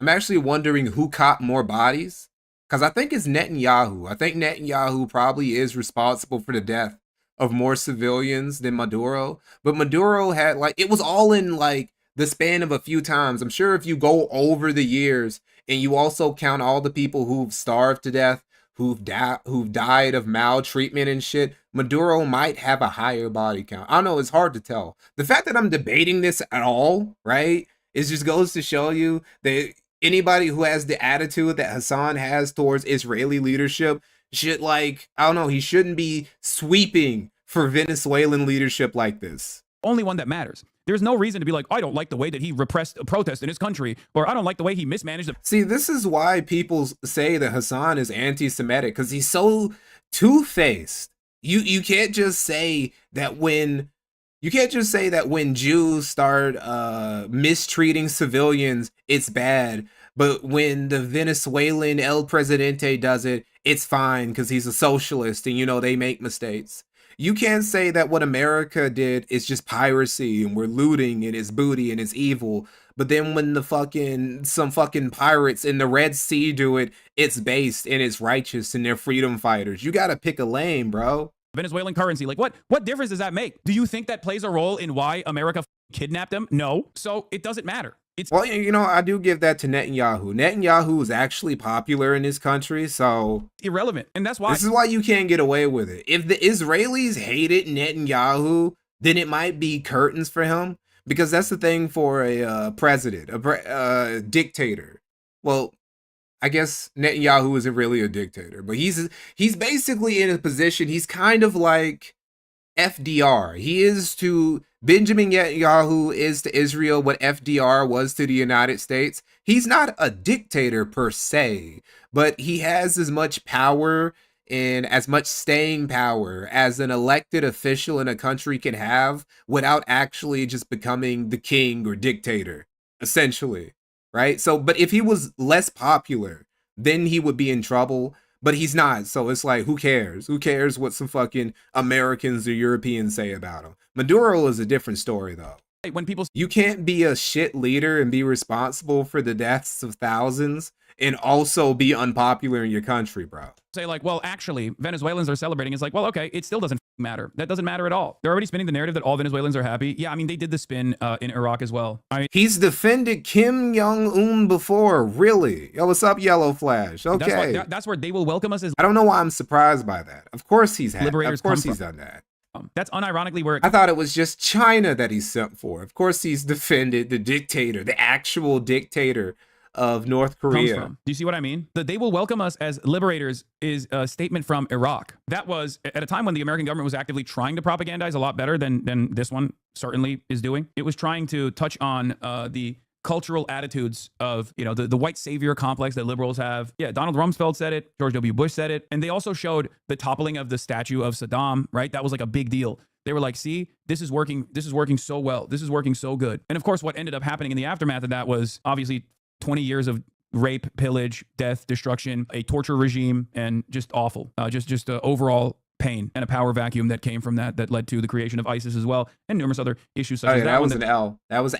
[SPEAKER 1] I'm actually wondering who caught more bodies. Because I think it's Netanyahu. I think Netanyahu probably is responsible for the death of more civilians than Maduro. But Maduro had, like, it was all in, like, the span of a few times. I'm sure if you go over the years and you also count all the people who've starved to death, who've died of maltreatment and shit, Maduro might have a higher body count. I don't know. It's hard to tell. The fact that I'm debating this at all, right, it just goes to show you that anybody who has the attitude that Hasan has towards Israeli leadership should, like, I don't know, he shouldn't be sweeping for Venezuelan leadership like this.
[SPEAKER 2] Only one that matters. There's no reason to be like, I don't like the way that he repressed a protest in his country, or I don't like the way he mismanaged it.
[SPEAKER 1] See, this is why people say that Hasan is anti-Semitic, because he's so two-faced. You can't just say that when Jews start mistreating civilians, it's bad. But when the Venezuelan El Presidente does it, it's fine because he's a socialist and, you know, they make mistakes. You can't say that what America did is just piracy and we're looting and it's booty and it's evil. But then when some fucking pirates in the Red Sea do it, it's based and it's righteous and they're freedom fighters. You got to pick a lane, bro.
[SPEAKER 2] Venezuelan currency. Like, what difference does that make? Do you think that plays a role in why America kidnapped them? No. So it doesn't matter.
[SPEAKER 1] Well, you know, I do give that to Netanyahu. Netanyahu is actually popular in this country, so
[SPEAKER 2] irrelevant. And that's why.
[SPEAKER 1] This is why you can't get away with it. If the Israelis hated Netanyahu, then it might be curtains for him, because that's the thing for a president, a dictator. Well, I guess Netanyahu isn't really a dictator, but he's basically in a position, he's kind of like FDR. He is to Benjamin Netanyahu is to Israel what FDR was to the United States. He's not a dictator per se, but he has as much power and as much staying power as an elected official in a country can have without actually just becoming the king or dictator, essentially. Right? So, but if he was less popular, then he would be in trouble. But he's not, so it's like, who cares? Who cares what some fucking Americans or Europeans say about him? Maduro is a different story, though.
[SPEAKER 2] When people,
[SPEAKER 1] you can't be a shit leader and be responsible for the deaths of thousands and also be unpopular in your country, bro.
[SPEAKER 2] Say like, well, actually, Venezuelans are celebrating. It's like, well, okay, it still doesn't matter. That doesn't matter at all. They're already spinning the narrative that all Venezuelans are happy. Yeah, I mean, they did the spin in Iraq as well.
[SPEAKER 1] He's defended Kim Jong-un before, really? Yo, what's up, Yellow Flash? Okay.
[SPEAKER 2] That's where they will welcome us as...
[SPEAKER 1] I don't know why I'm surprised by that. Of course he's had.
[SPEAKER 2] Liberators.
[SPEAKER 1] Of course he's done that.
[SPEAKER 2] That's unironically where...
[SPEAKER 1] I thought it was just China that he's sent for. Of course he's defended the dictator, the actual dictator of North Korea.
[SPEAKER 2] Do you see what I mean? The they will welcome us as liberators is a statement from Iraq. That was at a time when the American government was actively trying to propagandize a lot better than this one certainly is doing. It was trying to touch on the cultural attitudes of, you know, the white savior complex that liberals have. Yeah, Donald Rumsfeld said it, George W. Bush said it, and they also showed the toppling of the statue of Saddam, right? That was like a big deal. They were like, see, this is working so well. This is working so good. And of course, what ended up happening in the aftermath of that was obviously 20 years of rape, pillage, death, destruction, a torture regime, and just awful. Just overall pain and a power vacuum that came from that led to the creation of ISIS as well, and numerous other issues such as
[SPEAKER 1] that was an L. That was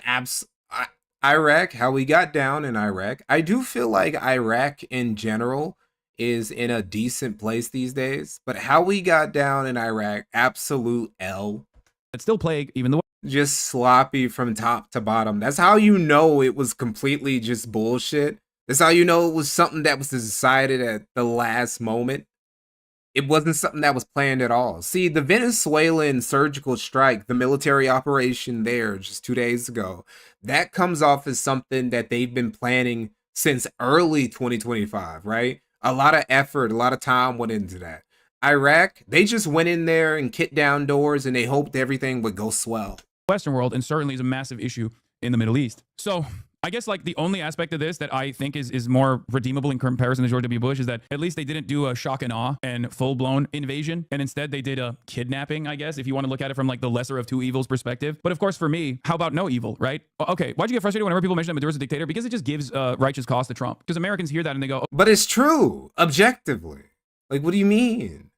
[SPEAKER 1] Iraq, how we got down in Iraq. I do feel like Iraq in general is in a decent place these days, but how we got down in Iraq, absolute L.
[SPEAKER 2] It's still plague, even though
[SPEAKER 1] just sloppy from top to bottom. That's how you know it was completely just bullshit. That's how you know it was something that was decided at the last moment. It wasn't something that was planned at all. See, the Venezuelan surgical strike, the military operation there just 2 days ago, that comes off as something that they've been planning since early 2025, right? A lot of effort, a lot of time went into that. Iraq, they just went in there and kicked down doors and they hoped everything would go swell.
[SPEAKER 2] Western world, and certainly is a massive issue in the Middle East. So I guess like the only aspect of this that I think is more redeemable in comparison to George W. Bush is that at least they didn't do a shock and awe and full-blown invasion, and instead they did a kidnapping, I guess, if you want to look at it from like the lesser of two evils perspective. But of course, for me, how about no evil, right? Okay, why'd you get frustrated whenever people mention that Maduro's a dictator? Because it just gives righteous cause to Trump. Because Americans hear that and they go, oh.
[SPEAKER 1] But it's true, objectively. Like, what do you mean?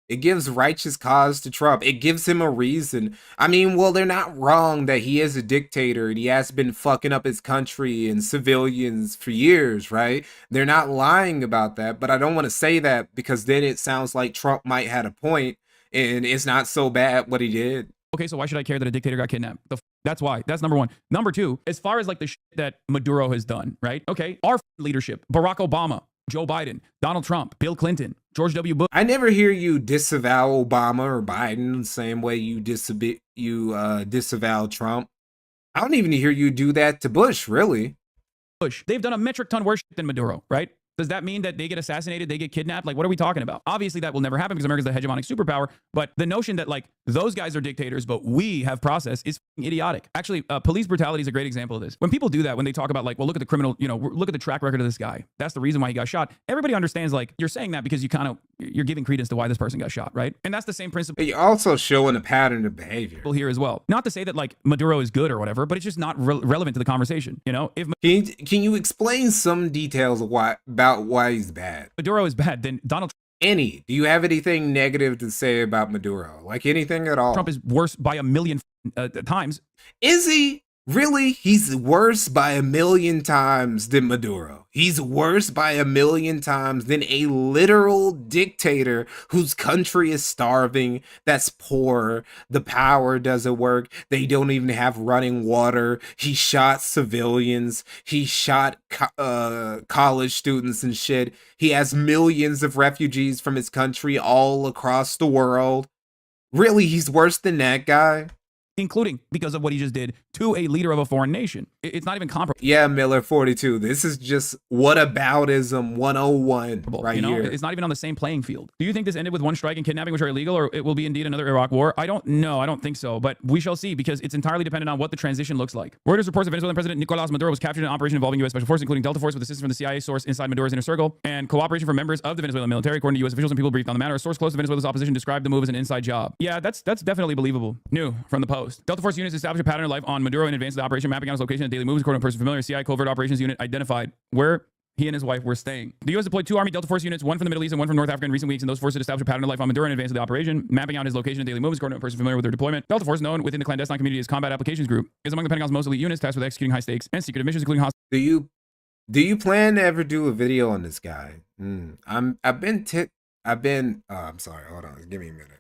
[SPEAKER 1] It gives righteous cause to Trump. It gives him a reason. I mean, well, they're not wrong that he is a dictator and he has been fucking up his country and civilians for years, right? They're not lying about that, but I don't want to say that because then it sounds like Trump might had a point and it's not so bad what he did.
[SPEAKER 2] Okay, so why should I care that a dictator got kidnapped? That's why. That's number one. Number two, as far as like the shit that Maduro has done, right? Okay, our leadership, Barack Obama, Joe Biden, Donald Trump, Bill Clinton, George W. Bush.
[SPEAKER 1] I never hear you disavow Obama or Biden the same way you disavow Trump. I don't even hear you do that to Bush, really.
[SPEAKER 2] Bush. They've done a metric ton worse than Maduro, right? Does that mean that they get assassinated, they get kidnapped? Like, what are we talking about? Obviously, that will never happen because America's the hegemonic superpower. But the notion that, like, those guys are dictators, but we have process is idiotic. Actually, police brutality is a great example of this. When people do that, when they talk about, like, well, look at the criminal, you know, look at the track record of this guy. That's the reason why he got shot. Everybody understands, like, you're saying that because you're giving credence to why this person got shot, right? And that's the same principle.
[SPEAKER 1] You're also showing a pattern of behavior
[SPEAKER 2] here as well. Not to say that, like, Maduro is good or whatever, but it's just not relevant to the conversation, you know?
[SPEAKER 1] Can you explain some details of about why he's bad?
[SPEAKER 2] Maduro is bad, then Donald
[SPEAKER 1] Trump. Do you have anything negative to say about Maduro? Like anything at all?
[SPEAKER 2] Trump is worse by a million times.
[SPEAKER 1] Is he? Really? He's worse by a million times than Maduro. He's worse by a million times than a literal dictator whose country is starving, that's poor, the power doesn't work, they don't even have running water, he shot civilians, he shot college students and shit, he has millions of refugees from his country all across the world. Really, he's worse than that guy?
[SPEAKER 2] Including because of what he just did to a leader of a foreign nation. It's not even comparable.
[SPEAKER 1] Yeah, Miller 42. This is just whataboutism 101 right here.
[SPEAKER 2] It's not even on the same playing field. Do you think this ended with one strike and kidnapping, which are illegal, or it will be indeed another Iraq war? I don't know. I don't think so, but we shall see because it's entirely dependent on what the transition looks like. Reuters reports that Venezuelan President Nicolas Maduro was captured in an operation involving U.S. Special Forces, including Delta Force, with assistance from the CIA source inside Maduro's inner circle and cooperation from members of the Venezuelan military. According to U.S. officials and people briefed on the matter, a source close to Venezuela's opposition described the move as an inside job. Yeah, that's definitely believable. New from the Post. Delta Force units established a pattern of life on Maduro in advance of the operation, mapping out his location and daily moves. According to a person familiar, CIA covert operations unit identified where he and his wife were staying. The U.S. deployed 2 Army Delta Force units, one from the Middle East and one from North Africa in recent weeks, and those forces established a pattern of life on Maduro in advance of the operation, mapping out his location and daily moves. According to a person familiar with their deployment, Delta Force, known within the clandestine community as Combat Applications Group, is among the Pentagon's most elite units tasked with executing high stakes and secretive missions, including hostile.
[SPEAKER 1] Do you plan to ever do a video on this guy? I'm sorry, hold on, give me a minute.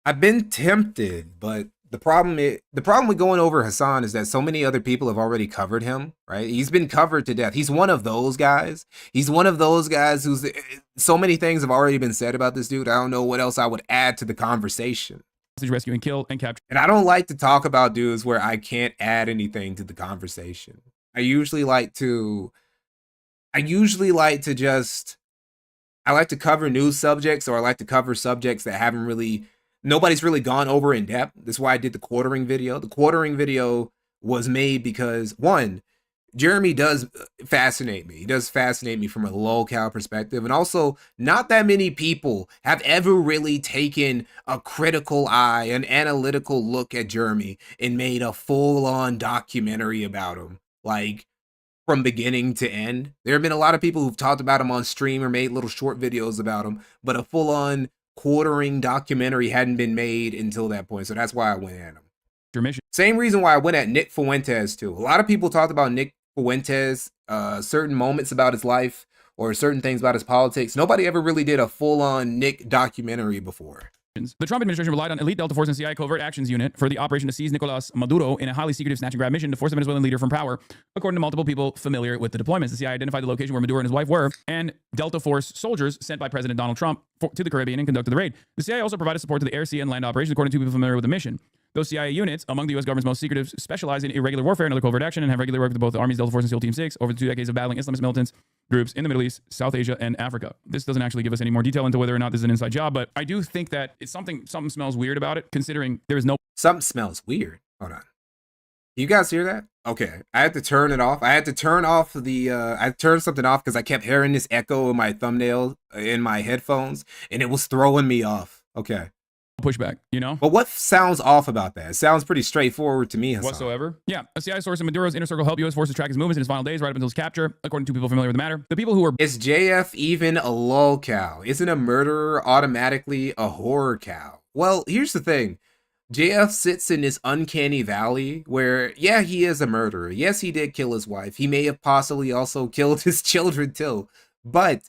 [SPEAKER 1] I've been tempted, but the problem with going over Hasan is that so many other people have already covered him, right? He's been covered to death. He's one of those guys. He's one of those guys who's so many things have already been said about this dude. I don't know what else I would add to the conversation.
[SPEAKER 2] Rescue and kill and capture.
[SPEAKER 1] And I don't like to talk about dudes where I can't add anything to the conversation. I usually like to cover new subjects, or I like to cover subjects that haven't really nobody's really gone over in depth. That's why I did the quartering video. The quartering video was made because, one, Jeremy does fascinate me. He does fascinate me from a locale perspective. And also, not that many people have ever really taken a critical eye, an analytical look at Jeremy and made a full-on documentary about him. Like, from beginning to end. There have been a lot of people who've talked about him on stream or made little short videos about him, but a full-on quartering documentary hadn't been made until that point. So that's why I went at him.
[SPEAKER 2] Your mission.
[SPEAKER 1] Same reason why I went at Nick Fuentes too. A lot of people talked about Nick Fuentes, certain moments about his life or certain things about his politics. Nobody ever really did a full-on Nick documentary before.
[SPEAKER 2] The Trump administration relied on elite Delta Force and CIA Covert Actions Unit for the operation to seize Nicolas Maduro in a highly secretive snatch and grab mission to force the Venezuelan leader from power, according to multiple people familiar with the deployments. The CIA identified the location where Maduro and his wife were, and Delta Force soldiers sent by President Donald Trump to the Caribbean and conducted the raid. The CIA also provided support to the air, sea, and land operations, according to people familiar with the mission. Those CIA units, among the U.S. government's most secretive, specialize in irregular warfare and other covert action and have regularly worked with both the Army's Delta Force and SEAL Team 6 over the 2 decades of battling Islamist militants groups in the Middle East, South Asia, and Africa. This doesn't actually give us any more detail into whether or not this is an inside job, but I do think that it's something smells weird about it, considering there is no...
[SPEAKER 1] Something smells weird. Hold on. You guys hear that? Okay. I had to turn it off. I had to turn off the, I turned something off because I kept hearing this echo in my thumbnail, in my headphones, and it was throwing me off. Okay.
[SPEAKER 2] Pushback, you know?
[SPEAKER 1] But what sounds off about that? It sounds pretty straightforward to me, Hasan.
[SPEAKER 2] Whatsoever. Yeah. A CIA source in Maduro's inner circle helped U.S. forces track his movements in his final days right up until his capture, according to people familiar with the matter. The people who were...
[SPEAKER 1] Is JF even a lol-cow? Isn't a murderer automatically a horror cow? Well, here's the thing. JF sits in this uncanny valley where, yeah, he is a murderer. Yes, he did kill his wife. He may have possibly also killed his children too. But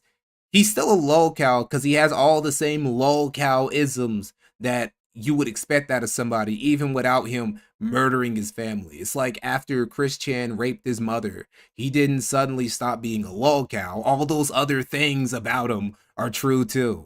[SPEAKER 1] he's still a lol-cow because he has all the same lol-cow-isms that you would expect out of somebody, even without him murdering his family. It's like after Chris Chan raped his mother, he didn't suddenly stop being a lol-cow. All those other things about him are true too.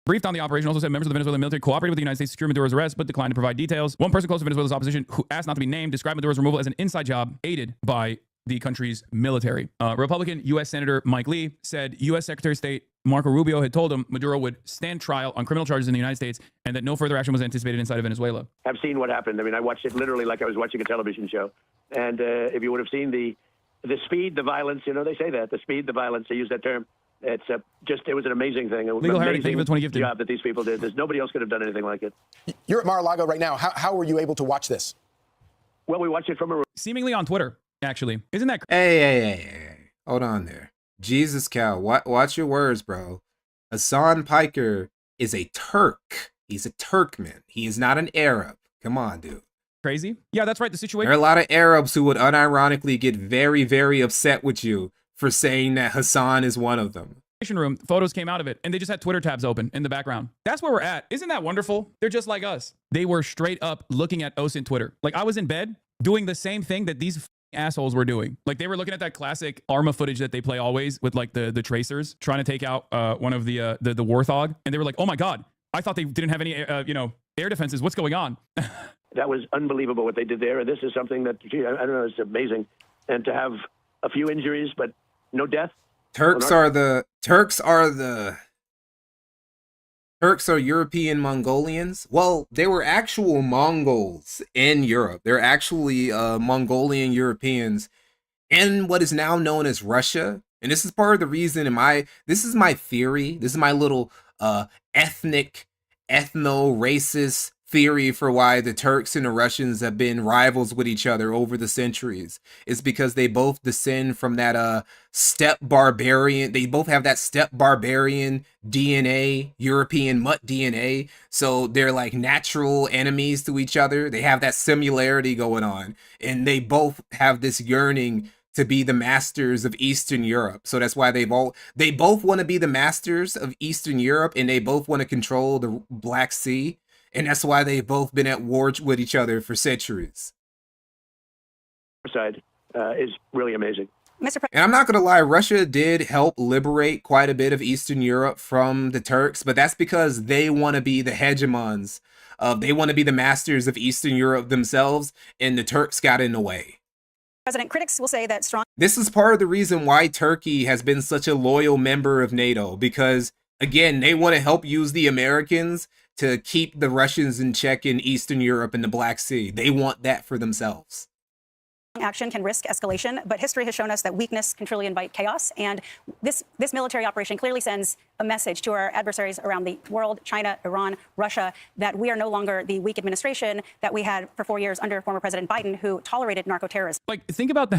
[SPEAKER 2] Briefed on the operation, also said members of the Venezuelan military cooperated with the United States to secure Maduro's arrest, but declined to provide details. One person close to Venezuela's opposition, who asked not to be named, described Maduro's removal as an inside job aided by the country's military. Republican U.S. Senator Mike Lee said U.S. Secretary of State Marco Rubio had told him Maduro would stand trial on criminal charges in the United States and that no further action was anticipated inside of Venezuela.
[SPEAKER 11] I've seen what happened. I mean, I watched it literally like I was watching a television show. And if you would have seen the speed, the violence, you know, they say that, the speed, the violence, they use that term. It's it was an amazing thing.
[SPEAKER 2] Legal Harry, thank you for the 20 gifted.
[SPEAKER 11] Job that these people did. There's nobody else could have done anything like it.
[SPEAKER 14] You're at Mar-a-Lago right now. How were you able to watch this?
[SPEAKER 11] Well, we watched it from a...
[SPEAKER 2] Seemingly on Twitter, actually. Isn't that...
[SPEAKER 1] Hey. Hold on there. Jesus cow. Watch your words, bro. Hasan Piker is a Turk. He's a Turkman. He is not an Arab. Come on, dude.
[SPEAKER 2] Crazy? Yeah, that's right. The situation...
[SPEAKER 1] There are a lot of Arabs who would unironically get very, very upset with you for saying that Hasan is one of them.
[SPEAKER 2] Room, photos came out of it, and they just had Twitter tabs open in the background. That's where we're at. Isn't that wonderful? They're just like us. They were straight up looking at OSINT Twitter. Like, I was in bed doing the same thing that these assholes were doing. Like, they were looking at that classic Arma footage that they play always with like the tracers trying to take out one of the Warthog, and they were like, oh my god, I thought they didn't have any air defenses. What's going on?
[SPEAKER 11] That was unbelievable what they did there, and this is something that, gee, I don't know, it's amazing. And to have a few injuries but no death.
[SPEAKER 1] Turks are European Mongolians. Well, they were actual Mongols in Europe. They're actually Mongolian Europeans in what is now known as Russia. And this is part of the reason this is my theory. This is my little ethno-racist theory for why the Turks and the Russians have been rivals with each other over the centuries. It's because they both descend from that steppe barbarian. They both have that steppe barbarian DNA, European mutt DNA. So they're like natural enemies to each other. They have that similarity going on, and they both have this yearning to be the masters of Eastern Europe. So that's why they both want to be the masters of Eastern Europe, and they both want to control the Black Sea. And that's why they've both been at war with each other for centuries.
[SPEAKER 11] Side is really amazing.
[SPEAKER 1] And I'm not going to lie, Russia did help liberate quite a bit of Eastern Europe from the Turks, but that's because they want to be the hegemons. They want to be the masters of Eastern Europe themselves, and the Turks got in the way.
[SPEAKER 23] President, critics will say that strong...
[SPEAKER 1] This is part of the reason why Turkey has been such a loyal member of NATO, because Again, they want to help use the Americans to keep the Russians in check in Eastern Europe and the Black Sea. They want that for themselves.
[SPEAKER 23] Action can risk escalation, but history has shown us that weakness can truly invite chaos. And this military operation clearly sends a message to our adversaries around the world, China, Iran, Russia, that we are no longer the weak administration that we had for 4 years under former President Biden, who tolerated narco-terrorism.
[SPEAKER 2] Like, think about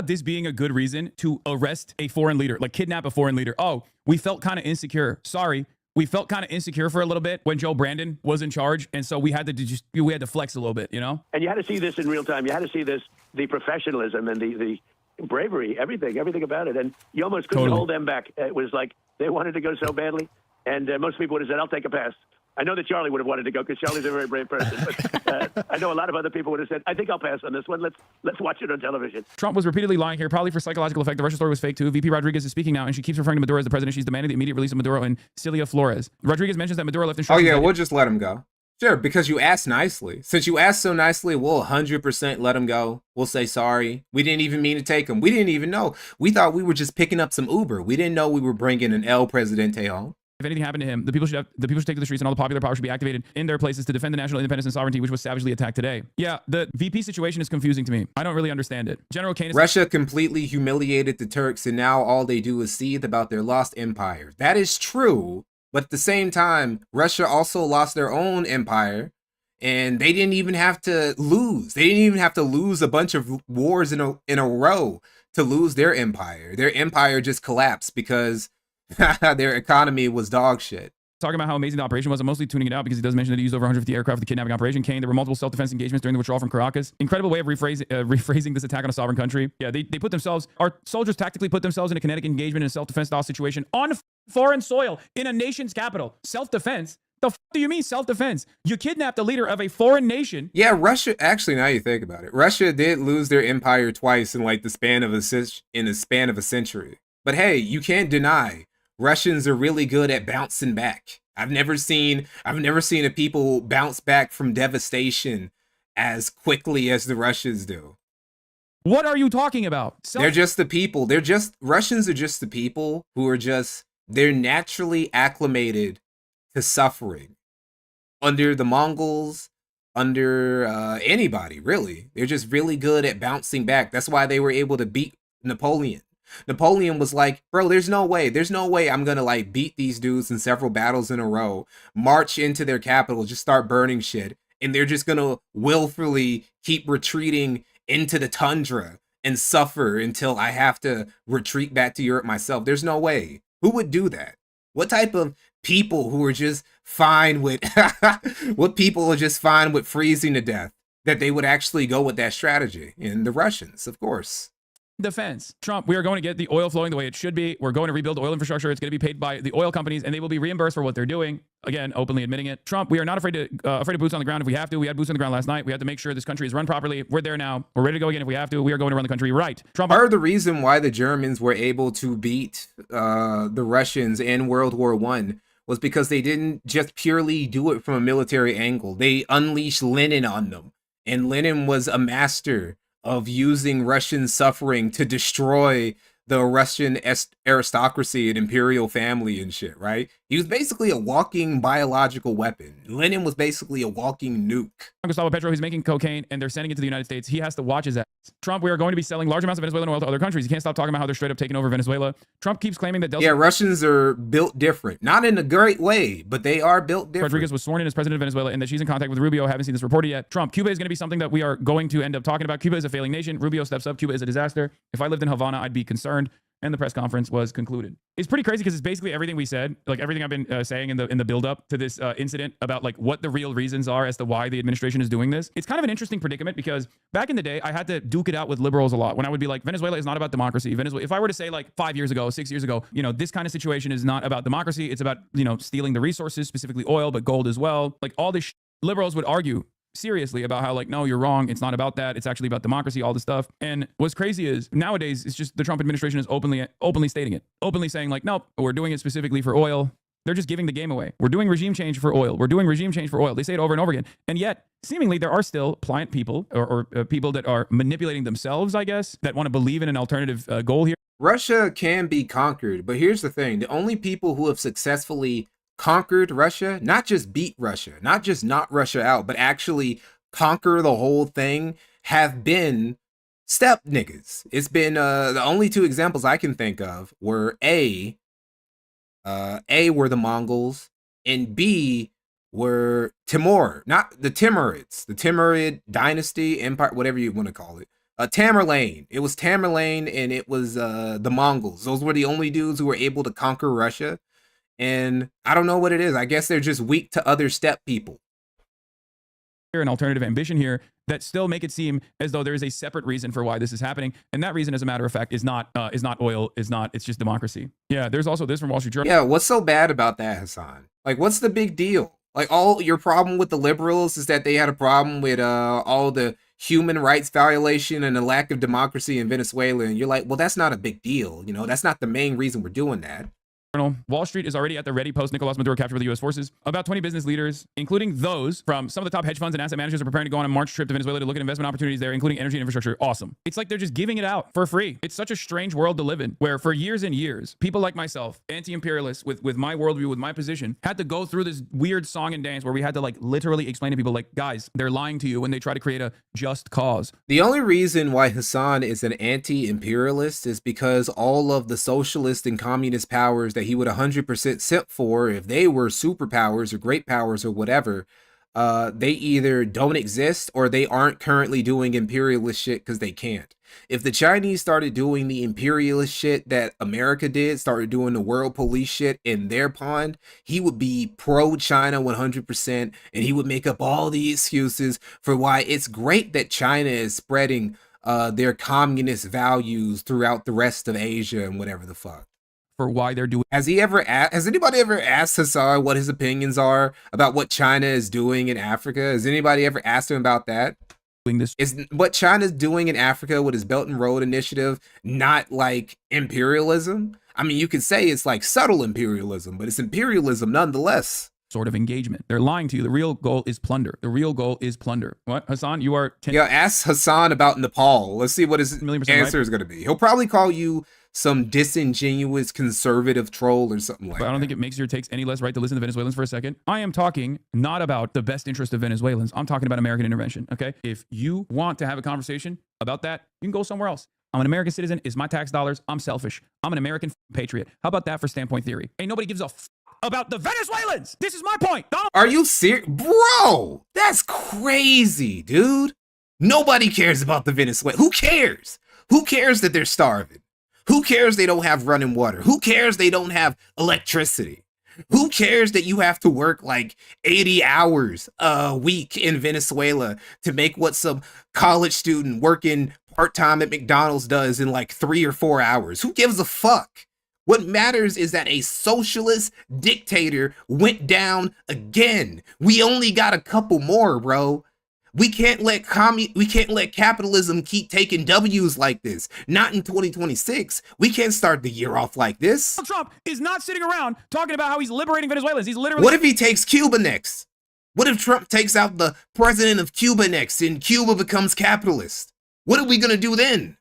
[SPEAKER 2] this being a good reason to arrest a foreign leader, like kidnap a foreign leader. Oh, we felt kind of insecure. Sorry. We felt kind of insecure for a little bit when Joe Brandon was in charge. And so we had to flex a little bit, you know?
[SPEAKER 11] And you had to see this in real time. You had to see this, the professionalism and the bravery, everything about it. And you almost couldn't hold them back. It was like they wanted to go so badly. And most people would have said, I'll take a pass. I know that Charlie would have wanted to go because Charlie's a very brave person. But I know a lot of other people would have said, I think I'll pass on this one. Let's watch it on television.
[SPEAKER 2] Trump was repeatedly lying here, probably for psychological effect. The Russia story was fake too. VP Rodriguez is speaking now, and she keeps referring to Maduro as the president. She's demanding the immediate release of Maduro and Celia Flores. Rodriguez mentions that Maduro left instructions.
[SPEAKER 1] Oh yeah, we'll just let him go. Sure, because you asked nicely. Since you asked so nicely, we'll 100% let him go. We'll say sorry. We didn't even mean to take him. We didn't even know. We thought we were just picking up some Uber. We didn't know we were bringing an El Presidente home.
[SPEAKER 2] If anything happened to him, the people should take to the streets, and all the popular power should be activated in their places to defend the national independence and sovereignty, which was savagely attacked today. Yeah, the VP situation is confusing to me. I don't really understand it. General Kane is
[SPEAKER 1] Russia completely humiliated the Turks, and now all they do is seethe about their lost empire. That is true, but at the same time, Russia also lost their own empire, and they didn't even have to lose. They didn't even have to lose a bunch of wars in a row to lose their empire. Their empire just collapsed because their economy was dog shit.
[SPEAKER 2] talking about how amazing the operation was. I'm mostly tuning it out because he does mention that he used over 150 aircraft for the kidnapping operation. Kane, there were multiple self-defense engagements during the withdrawal from Caracas. Incredible way of rephrasing this attack on a sovereign country. Yeah, they put themselves, our soldiers tactically put themselves in a kinetic engagement in a self-defense style situation on foreign soil in a nation's capital. Self-defense? The f do you mean self-defense? You kidnapped the leader of a foreign nation.
[SPEAKER 1] Yeah, Russia, actually, now you think about it, Russia did lose their empire twice in like the span of a century. But hey, you can't deny Russians are really good at bouncing back. I've never seen a people bounce back from devastation as quickly as the Russians do.
[SPEAKER 2] What are you talking about?
[SPEAKER 1] They're just the people. Russians are just the people who are they're naturally acclimated to suffering. Under the Mongols, under anybody, really. They're just really good at bouncing back. That's why they were able to beat Napoleon. Napoleon was like, bro, there's no way I'm gonna like beat these dudes in several battles in a row, march into their capital, just start burning shit, and they're just gonna willfully keep retreating into the tundra and suffer until I have to retreat back to Europe myself. There's no way. Who would do that? What type of people who are just fine with what people are just fine with freezing to death that they would actually go with that strategy? And the Russians, of course.
[SPEAKER 2] Defense. Trump, we are going to get the oil flowing the way it should be. We're going to rebuild the oil infrastructure. It's going to be paid by the oil companies, and they will be reimbursed for what they're doing. Again, openly admitting it. Trump, we are not afraid of boots on the ground if we have to. We had boots on the ground last night. We had to make sure this country is run properly. We're there now. We're ready to go again if we have to. We are going to run the country right. Trump.
[SPEAKER 1] Part of the reason why the Germans were able to beat the Russians in World War I was because they didn't just purely do it from a military angle. They unleashed Lenin on them, and Lenin was a master of using Russian suffering to destroy the Russian aristocracy and imperial family and shit, right? He was basically a walking biological weapon. Lenin was basically a walking nuke.
[SPEAKER 2] Gustavo Petro, he's making cocaine and they're sending it to the United States. He has to watch his ass. Trump, we are going to be selling large amounts of Venezuelan oil to other countries. You can't stop talking about how they're straight up taking over Venezuela. Trump keeps claiming that
[SPEAKER 1] yeah, Russians are built different. Not in a great way, but they are built different.
[SPEAKER 2] Rodriguez was sworn in as president of Venezuela and that she's in contact with Rubio. Haven't seen this reported yet. Trump, Cuba is going to be something that we are going to end up talking about. Cuba is a failing nation. Rubio steps up. Cuba is a disaster. If I lived in Havana, I'd be concerned. And the press conference was concluded. It's pretty crazy because it's basically everything we said, like everything I've been saying in the build up to this incident about like what the real reasons are as to why the administration is doing this. It's kind of an interesting predicament because back in the day, I had to duke it out with liberals a lot when I would be like, Venezuela is not about democracy. Venezuela, if I were to say like 5 years ago, 6 years ago, you know, this kind of situation is not about democracy. It's about, you know, stealing the resources, specifically oil, but gold as well. Like all this liberals would argue seriously about how like, no, you're wrong. It's not about that. It's actually about democracy, all this stuff. And what's crazy is nowadays it's just the Trump administration is openly stating it, openly saying like, nope, we're doing it specifically for oil. They're just giving the game away. We're doing regime change for oil. We're doing regime change for oil. They say it over and over again. And yet, seemingly, there are still pliant people or people that are manipulating themselves, I guess, that want to believe in an alternative goal here.
[SPEAKER 1] Russia can be conquered, but here's the thing. The only people who have successfully conquered Russia, not just beat Russia, not just knock Russia out, but actually conquer the whole thing, have been steppe niggas. It's been the only two examples I can think of were A were the Mongols, and B were Timur, not the Timurids, the Timurid dynasty, empire, whatever you want to call it. Tamerlane. It was Tamerlane, and it was the Mongols. Those were the only dudes who were able to conquer Russia. And I don't know what it is. I guess they're just weak to other steppe people.
[SPEAKER 2] An alternative ambition here that still make it seem as though there is a separate reason for why this is happening, and that reason, as a matter of fact, is not oil, it's just democracy. Yeah, there's also this from Wall Street Journal.
[SPEAKER 1] Yeah, what's so bad about that, Hasan? Like, what's the big deal? Like, all your problem with the liberals is that they had a problem with all the human rights violation and the lack of democracy in Venezuela, and you're like, well, that's not a big deal. You know, that's not the main reason we're doing that.
[SPEAKER 2] Wall Street is already at the ready post Nicolas Maduro capture by the U.S. forces. About 20 business leaders, including those from some of the top hedge funds and asset managers, are preparing to go on a March trip to Venezuela to look at investment opportunities there, including energy and infrastructure. Awesome. It's like they're just giving it out for free. It's such a strange world to live in, where for years and years, people like myself, anti-imperialists with my worldview, with my position, had to go through this weird song and dance where we had to like literally explain to people like, guys, they're lying to you when they try to create a just cause.
[SPEAKER 1] The only reason why Hasan is an anti-imperialist is because all of the socialist and communist powers that he would 100% sent for, if they were superpowers or great powers or whatever, they either don't exist or they aren't currently doing imperialist shit because they can't. If the Chinese started doing the imperialist shit that America did, started doing the world police shit in their pond, he would be pro-China 100%, and he would make up all the excuses for why it's great that China is spreading their communist values throughout the rest of Asia and whatever the fuck.
[SPEAKER 2] For why they're doing.
[SPEAKER 1] Has anybody ever asked Hasan what his opinions are about what China is doing in Africa? Has anybody ever asked him about that? Is what China's doing in Africa with his Belt and Road Initiative not like imperialism? I mean, you could say it's like subtle imperialism, but it's imperialism nonetheless.
[SPEAKER 2] Sort of engagement. They're lying to you. The real goal is plunder. The real goal is plunder. What, Hasan? You are...
[SPEAKER 1] Yeah, ask Hasan about Nepal. Let's see what his answer is going to be. He'll probably call you some disingenuous conservative troll or something like that.
[SPEAKER 2] But I don't think it makes your takes any less right to listen to Venezuelans for a second. I am talking not about the best interest of Venezuelans. I'm talking about American intervention, okay? If you want to have a conversation about that, you can go somewhere else. I'm an American citizen. It's my tax dollars. I'm selfish. I'm an American patriot. How about that for standpoint theory? Ain't nobody gives a about the Venezuelans. This is my point.
[SPEAKER 1] Are you serious? Bro, that's crazy, dude. Nobody cares about the Venezuela. Who cares? Who cares that they're starving? Who cares they don't have running water? Who cares they don't have electricity? Who cares that you have to work like 80 hours a week in Venezuela to make what some college student working part-time at McDonald's does in like 3 or 4 hours? Who gives a fuck? What matters is that a socialist dictator went down again. We only got a couple more, bro. We can't let capitalism keep taking W's like this. Not in 2026. We can't start the year off like this.
[SPEAKER 2] Trump is not sitting around talking about how he's liberating Venezuelans. He's literally...
[SPEAKER 1] What if he takes Cuba next? What if Trump takes out the president of Cuba next and Cuba becomes capitalist? What are we going to do then?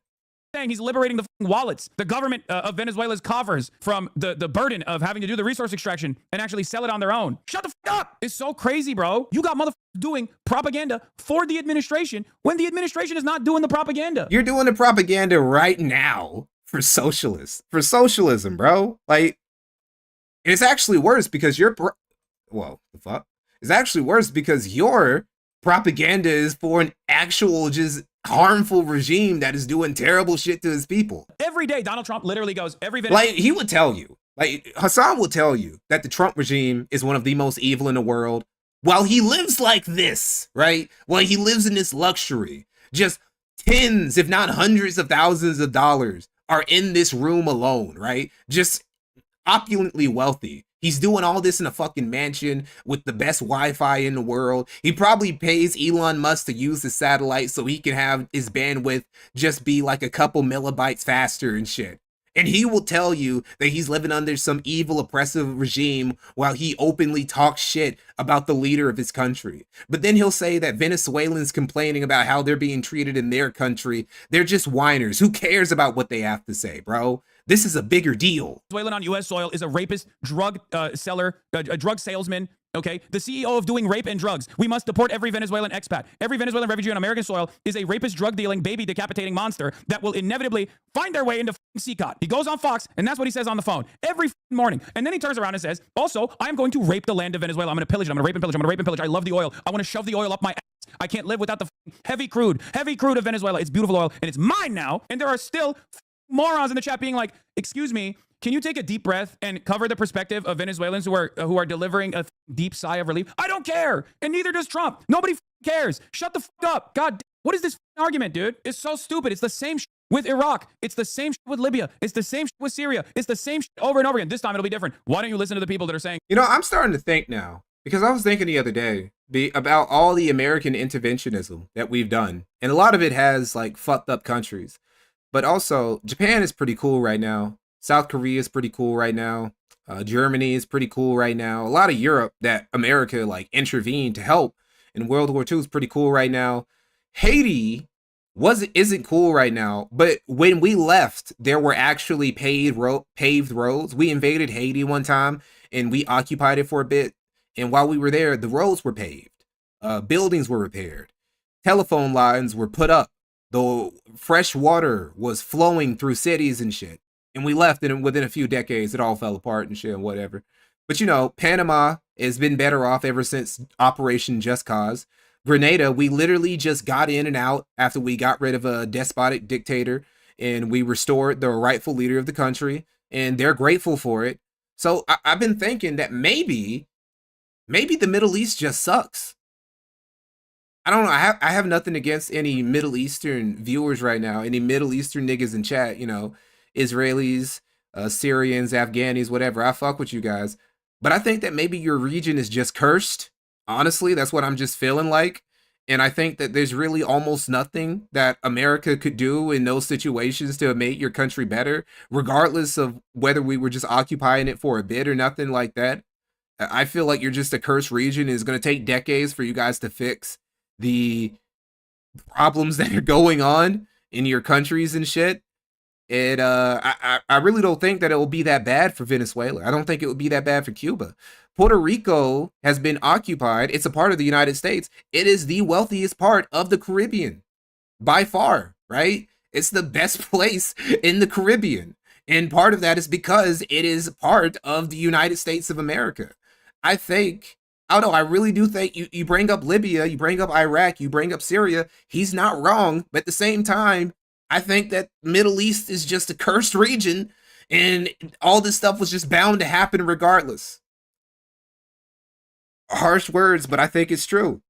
[SPEAKER 2] Saying he's liberating the wallets, the government of Venezuela's coffers from the burden of having to do the resource extraction and actually sell it on their own. Shut the fuck up. It's so crazy, bro. You got motherfuckers doing propaganda for the administration when the administration is not doing the propaganda.
[SPEAKER 1] You're doing the propaganda right now for socialists, for socialism, bro. Like, it's actually worse because the fuck? It's actually worse because your propaganda is for an actual just harmful regime that is doing terrible shit to his people.
[SPEAKER 2] Every day, Donald Trump literally goes,
[SPEAKER 1] like, he would tell you, like, Hasan will tell you that the Trump regime is one of the most evil in the world while he lives like this, right? While he lives in this luxury, just tens, if not hundreds of thousands of dollars are in this room alone, right? Just opulently wealthy. He's doing all this in a fucking mansion with the best Wi-Fi in the world. He probably pays Elon Musk to use the satellite so he can have his bandwidth just be like a couple millibytes faster and shit. And he will tell you that he's living under some evil, oppressive regime while he openly talks shit about the leader of his country. But then he'll say that Venezuelans complaining about how they're being treated in their country, they're just whiners. Who cares about what they have to say, bro? This is a bigger deal.
[SPEAKER 2] Venezuelan on U.S. soil is a rapist, drug seller, a drug salesman. Okay, the CEO of doing rape and drugs. We must deport every Venezuelan expat. Every Venezuelan refugee on American soil is a rapist, drug dealing, baby decapitating monster that will inevitably find their way into CCOT. He goes on Fox, and that's what he says on the phone every morning. And then he turns around and says, also, I'm going to rape the land of Venezuela. I'm going to pillage it. I'm going to rape and pillage. I'm going to rape and pillage. I love the oil. I want to shove the oil up my ass. I can't live without the heavy crude of Venezuela. It's beautiful oil, and it's mine now. And there are still morons in the chat being like, excuse me, can you take a deep breath and cover the perspective of Venezuelans who are delivering a deep sigh of relief? I don't care, and neither does Trump. Nobody cares. Shut the fuck up. God, what is this argument, dude? It's so stupid. It's the same shit with Iraq. It's the same shit with Libya. It's the same shit with Syria. It's the same shit over and over again. This time it'll be different. Why don't you listen to the people that are saying?
[SPEAKER 1] You know, I'm starting to think now, because I was thinking the other day about all the American interventionism that we've done, and a lot of it has like fucked up countries. But also, Japan is pretty cool right now. South Korea is pretty cool right now. Germany is pretty cool right now. A lot of Europe that America like intervened to help in World War II is pretty cool right now. Haiti isn't cool right now, but when we left, there were actually paved roads. We invaded Haiti one time and we occupied it for a bit. And while we were there, the roads were paved, buildings were repaired, telephone lines were put up, the fresh water was flowing through cities and shit. And we left, and within a few decades, it all fell apart and shit and whatever. But, you know, Panama has been better off ever since Operation Just Cause. Grenada, we literally just got in and out after we got rid of a despotic dictator, and we restored the rightful leader of the country, and they're grateful for it. So I've been thinking that maybe the Middle East just sucks. I don't know. I have nothing against any Middle Eastern viewers right now, any Middle Eastern niggas in chat, you know, Israelis, Syrians, Afghanis, whatever. I fuck with you guys. But I think that maybe your region is just cursed. Honestly, that's what I'm just feeling like. And I think that there's really almost nothing that America could do in those situations to make your country better, regardless of whether we were just occupying it for a bit or nothing like that. I feel like you're just a cursed region. It's going to take decades for you guys to fix the problems that are going on in your countries and shit. And I really don't think that it will be that bad for Venezuela. I don't think it would be that bad for Cuba. Puerto Rico has been occupied. It's a part of the United States. It is the wealthiest part of the Caribbean by far, right? It's the best place in the Caribbean. And part of that is because it is part of the United States of America. I don't know, I really do think you bring up Libya, you bring up Iraq, you bring up Syria. He's not wrong. But at the same time, I think that Middle East is just a cursed region, and all this stuff was just bound to happen regardless. Harsh words, but I think it's true.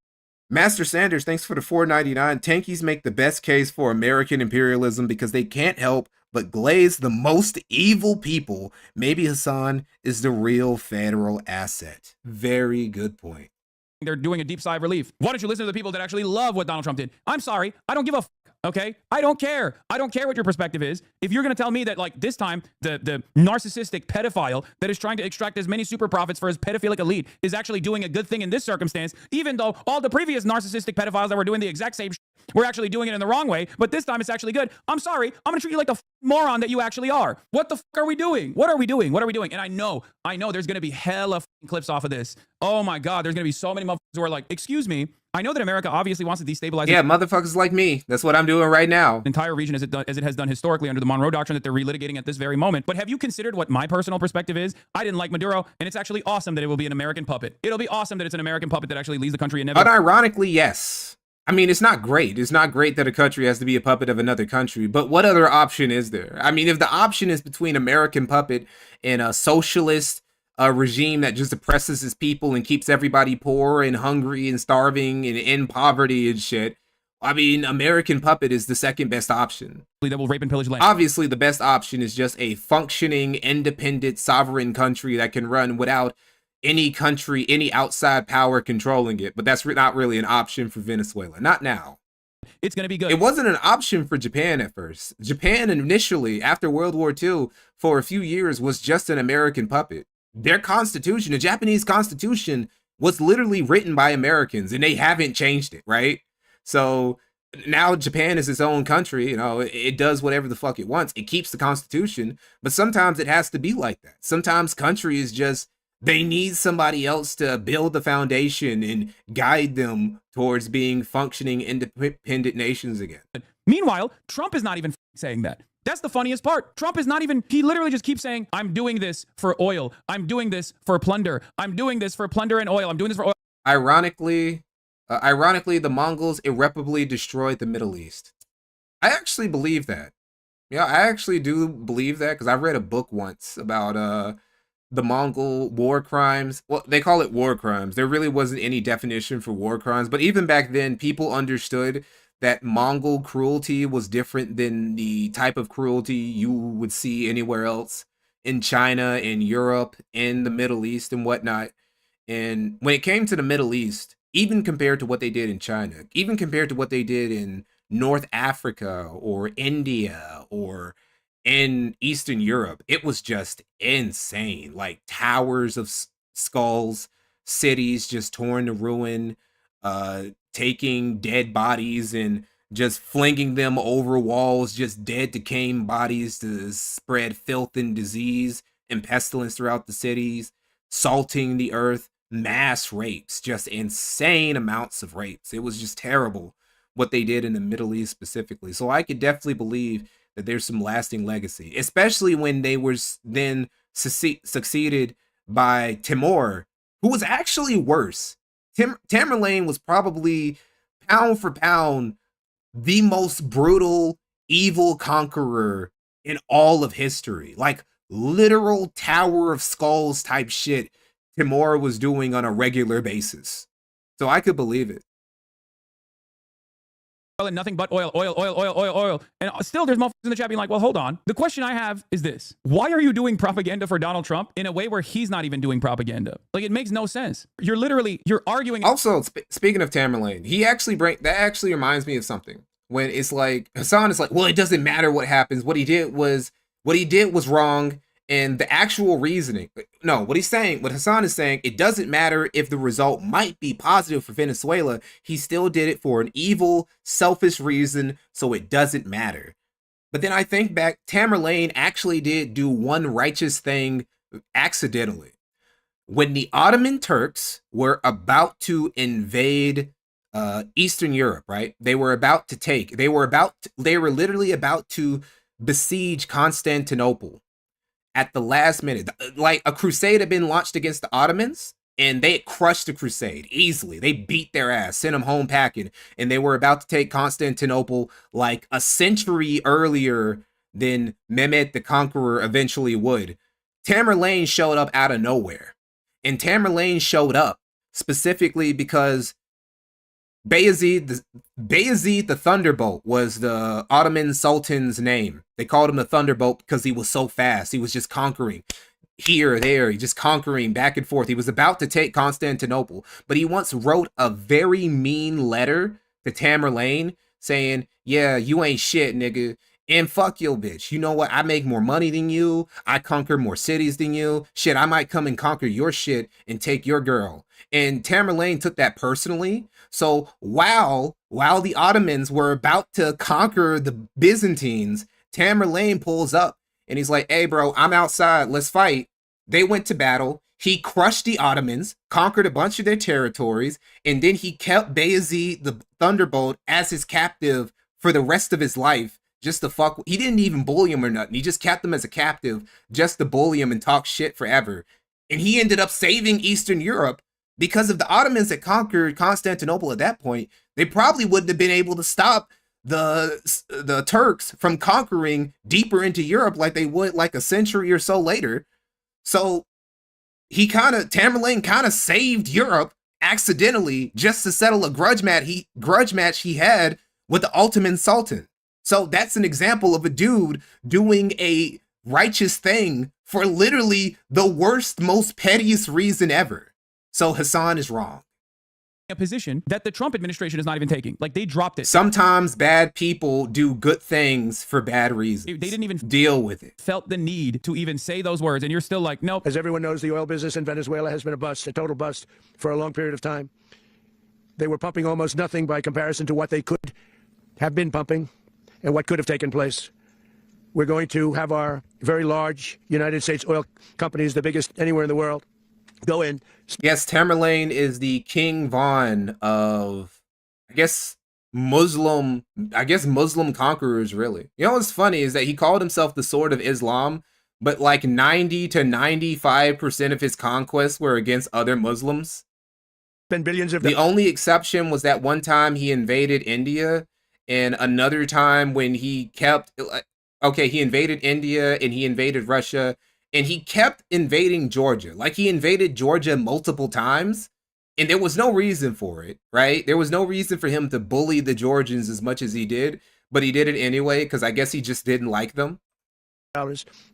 [SPEAKER 1] Master Sanders, thanks for the $4.99. Tankies make the best case for American imperialism because they can't help but glaze the most evil people. Maybe Hasan is the real federal asset. Very good point.
[SPEAKER 2] They're doing a deep sigh of relief. Why don't you listen to the people that actually love what Donald Trump did? I'm sorry. I don't give a okay? I don't care. I don't care what your perspective is. If you're going to tell me that, like, this time, the narcissistic pedophile that is trying to extract as many super profits for his pedophilic elite is actually doing a good thing in this circumstance, even though all the previous narcissistic pedophiles that were doing the exact same shit were actually doing it in the wrong way, but this time it's actually good. I'm sorry. I'm going to treat you like the moron that you actually are. What the fuck are we doing? What are we doing? What are we doing? And I know there's going to be hella clips off of this. Oh my God, there's going to be so many motherfuckers who are like, excuse me, I know that America obviously wants to destabilize.
[SPEAKER 1] Yeah, motherfuckers like me. That's what I'm doing right now.
[SPEAKER 2] Entire region as it has done historically under the Monroe Doctrine that they're relitigating at this very moment. But have you considered what my personal perspective is? I didn't like Maduro, and it's actually awesome that it will be an American puppet. It'll be awesome that it's an American puppet that actually leads the country inevitably.
[SPEAKER 1] Unironically, yes. I mean, it's not great. It's not great that a country has to be a puppet of another country, but what other option is there? I mean, if the option is between American puppet and a socialist regime that just oppresses his people and keeps everybody poor and hungry and starving and in poverty and shit, I mean, American puppet is the second best option.
[SPEAKER 2] That will rape and pillage land.
[SPEAKER 1] Obviously, the best option is just a functioning, independent, sovereign country that can run without any outside power controlling it. But that's not really an option for Venezuela. Not now.
[SPEAKER 2] It's going to be good.
[SPEAKER 1] It wasn't an option for Japan at first. Japan initially, after World War II, for a few years was just an American puppet. Their constitution, the Japanese constitution, was literally written by Americans, and they haven't changed it, right? So now Japan is its own country. You know, it does whatever the fuck it wants. It keeps the constitution, but sometimes it has to be like that. Sometimes countries just, they need somebody else to build the foundation and guide them towards being functioning independent nations again.
[SPEAKER 2] Meanwhile, Trump is not even saying that. That's the funniest part. Trump is not even, he literally just keeps saying, I'm doing this for oil. I'm doing this for plunder. I'm doing this for plunder and oil. I'm doing this for oil.
[SPEAKER 1] Ironically, the Mongols irreparably destroyed the Middle East. I actually believe that. Yeah, I actually do believe that, because I read a book once about the Mongol war crimes. Well, they call it war crimes. There really wasn't any definition for war crimes, but even back then, people understood that Mongol cruelty was different than the type of cruelty you would see anywhere else in China, in Europe, in the Middle East, and whatnot. And when it came to the Middle East, even compared to what they did in China, even compared to what they did in North Africa or India or in Eastern Europe, it was just insane. Like towers of skulls, cities just torn to ruin, taking dead bodies and just flinging them over walls, just dead, decaying bodies to spread filth and disease and pestilence throughout the cities, salting the earth, mass rapes, just insane amounts of rapes. It was just terrible what they did in the Middle East specifically. So I could definitely believe that there's some lasting legacy, especially when they were then succeeded by Timur, who was actually worse. Tamerlane was probably, pound for pound, the most brutal, evil conqueror in all of history. Like literal Tower of Skulls type shit Timur was doing on a regular basis. So I could believe it.
[SPEAKER 2] And nothing but oil. And still there's motherfuckers in the chat being like, well, hold on. The question I have is this. Why are you doing propaganda for Donald Trump in a way where he's not even doing propaganda? Like, it makes no sense. You're arguing.
[SPEAKER 1] Also, speaking of Tamerlane, that actually reminds me of something. When it's like, Hasan is like, well, it doesn't matter what happens. What he did was wrong. And the actual reasoning, no, what Hasan is saying, it doesn't matter if the result might be positive for Venezuela. He still did it for an evil, selfish reason, so it doesn't matter. But then I think back, Tamerlane actually did do one righteous thing accidentally. When the Ottoman Turks were about to invade Eastern Europe, right? They were literally about to besiege Constantinople. At the last minute, like a crusade had been launched against the Ottomans, and they crushed the crusade easily. They beat their ass, sent them home packing, and they were about to take Constantinople like a century earlier than Mehmet the Conqueror eventually would. Tamerlane showed up out of nowhere, and Tamerlane showed up specifically because Bayezid the Thunderbolt was the Ottoman Sultan's name. They called him the Thunderbolt because he was so fast. He was just conquering here, there, just conquering back and forth. He was about to take Constantinople, but he once wrote a very mean letter to Tamerlane saying, yeah, you ain't shit, nigga. And fuck your bitch. You know what? I make more money than you. I conquer more cities than you. Shit, I might come and conquer your shit and take your girl. And Tamerlane took that personally. So while the Ottomans were about to conquer the Byzantines, Tamerlane pulls up and he's like, hey, bro, I'm outside. Let's fight. They went to battle. He crushed the Ottomans, conquered a bunch of their territories, and then he kept Bayezid the Thunderbolt as his captive for the rest of his life. Just to fuck. He didn't even bully him or nothing. He just kept him as a captive just to bully him and talk shit forever. And he ended up saving Eastern Europe because of the Ottomans that conquered Constantinople at that point. They probably wouldn't have been able to stop the Turks from conquering deeper into Europe like they would like a century or so later. So Tamerlane kind of saved Europe accidentally just to settle a grudge match he had with the Ottoman Sultan. So that's an example of a dude doing a righteous thing for literally the worst, most pettiest reason ever. So Hasan is wrong.
[SPEAKER 2] a position that the Trump administration is not even taking. Like, they dropped it.
[SPEAKER 1] Sometimes bad people do good things for bad reasons.
[SPEAKER 2] They didn't even
[SPEAKER 1] deal with it.
[SPEAKER 2] Felt the need to even say those words, and you're still like, nope.
[SPEAKER 13] As everyone knows, the oil business in Venezuela has been a bust, a total bust for a long period of time. They were pumping almost nothing by comparison to what they could have been pumping and what could have taken place. We're going to have our very large United States oil companies, the biggest anywhere in the world, go in.
[SPEAKER 1] Yes, Tamerlane is the King Von of, I guess Muslim conquerors, really. You know what's funny is that he called himself the Sword of Islam, but like 90 to 95% of his conquests were against other Muslims.
[SPEAKER 13] Spend billions of
[SPEAKER 1] the only exception was that one time he invaded India, and another time when he kept, okay, he invaded India and he invaded Russia, and he kept invading Georgia. Like, he invaded Georgia multiple times, and there was no reason for it, right? There was no reason for him to bully the Georgians as much as he did, but he did it anyway because I guess he just didn't like them.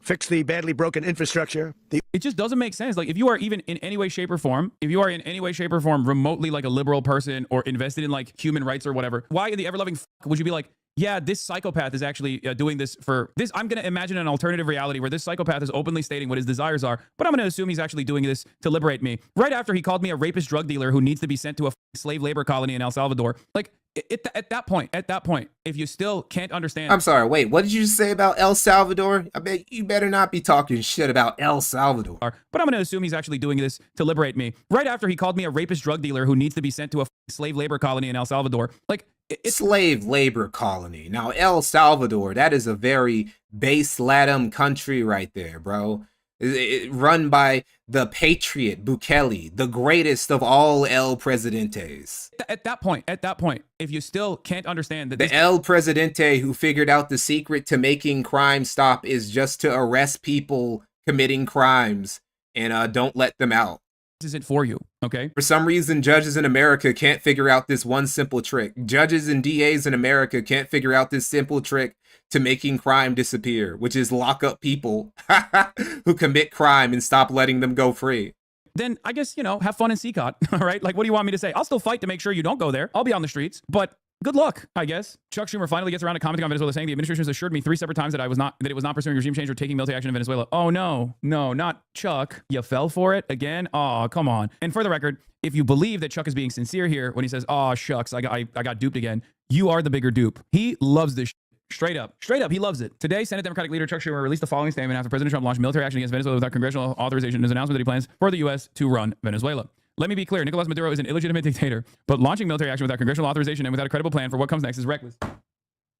[SPEAKER 13] Fix the badly broken infrastructure.
[SPEAKER 2] It just doesn't make sense. Like, if you are even in any way, shape, or form, remotely like a liberal person or invested in like human rights or whatever, why in the ever-loving would you be like, yeah, this psychopath is actually doing this for this? I'm going to imagine an alternative reality where this psychopath is openly stating what his desires are, but I'm going to assume he's actually doing this to liberate me. Right after he called me a rapist drug dealer who needs to be sent to a slave labor colony in El Salvador. Like, at that point, if you still can't understand.
[SPEAKER 1] I'm sorry, wait, what did you say about El Salvador? I bet you better not be talking shit about El Salvador.
[SPEAKER 2] But I'm going to assume he's actually doing this to liberate me. Right after he called me a rapist drug dealer who needs to be sent to a slave labor colony in El Salvador. Like,
[SPEAKER 1] it's slave labor colony. Now, El Salvador, that is a very base Latin country right there, bro. Run by the patriot Bukele, the greatest of all El Presidentes.
[SPEAKER 2] At that point, if you still can't understand that
[SPEAKER 1] the El Presidente who figured out the secret to making crime stop is just to arrest people committing crimes and don't let them out.
[SPEAKER 2] This isn't for you, okay?
[SPEAKER 1] For some reason, judges in America can't figure out this one simple trick. Judges and DAs in America can't figure out this simple trick to making crime disappear, which is lock up people who commit crime and stop letting them go free.
[SPEAKER 2] Then I guess, have fun in CCOT, all right? Like, what do you want me to say? I'll still fight to make sure you don't go there. I'll be on the streets, but good luck, I guess. Chuck Schumer finally gets around to commenting on Venezuela, saying the administration has assured me 3 separate times that it was not pursuing regime change or taking military action in Venezuela. Oh no, not Chuck. You fell for it again? Oh, come on. And for the record, if you believe that Chuck is being sincere here when he says, oh shucks, I got duped again, you are the bigger dupe. He loves this. Straight up, he loves it. Today, Senate Democratic leader Chuck Schumer released the following statement after President Trump launched military action against Venezuela without congressional authorization in his announcement that he plans for the U.S. to run Venezuela. Let me be clear, Nicolas Maduro is an illegitimate dictator, but launching military action without congressional authorization and without a credible plan for what comes next is reckless.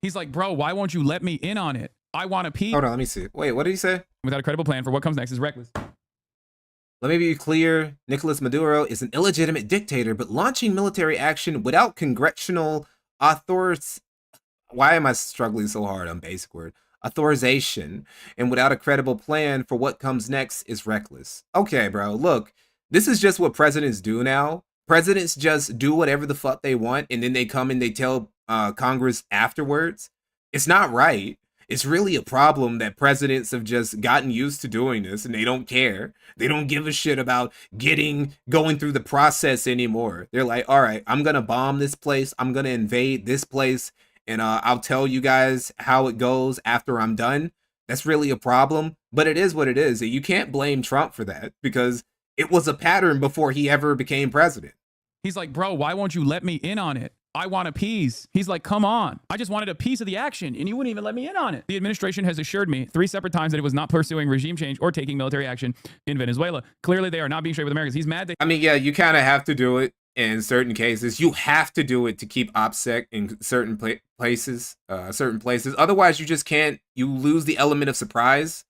[SPEAKER 2] He's like, bro, why won't you let me in on it? I want to pee.
[SPEAKER 1] Hold on, let me see. Wait, what did he say?
[SPEAKER 2] Without a credible plan for what comes next is reckless.
[SPEAKER 1] Let me be clear, Nicolas Maduro is an illegitimate dictator, but launching military action without congressional authorities. Why am I struggling so hard on basic word? Authorization and without a credible plan for what comes next is reckless. Okay, bro, look, this is just what presidents do now. Presidents just do whatever the fuck they want, and then they come and they tell Congress afterwards. It's not right. It's really a problem that presidents have just gotten used to doing this, and they don't care. They don't give a shit about going through the process anymore. They're like, all right, I'm going to bomb this place. I'm going to invade this place. And I'll tell you guys how it goes after I'm done. That's really a problem, but it is what it is. You can't blame Trump for that because it was a pattern before he ever became president.
[SPEAKER 2] He's like, bro, why won't you let me in on it? I want a piece. He's like, come on. I just wanted a piece of the action, and you wouldn't even let me in on it. The administration has assured me 3 separate times that it was not pursuing regime change or taking military action in Venezuela. Clearly, they are not being straight with Americans. He's mad.
[SPEAKER 1] I mean, yeah, you kind of have to do it. In certain cases, you have to do it to keep OPSEC in certain places. Otherwise, you just can't. You lose the element of surprise.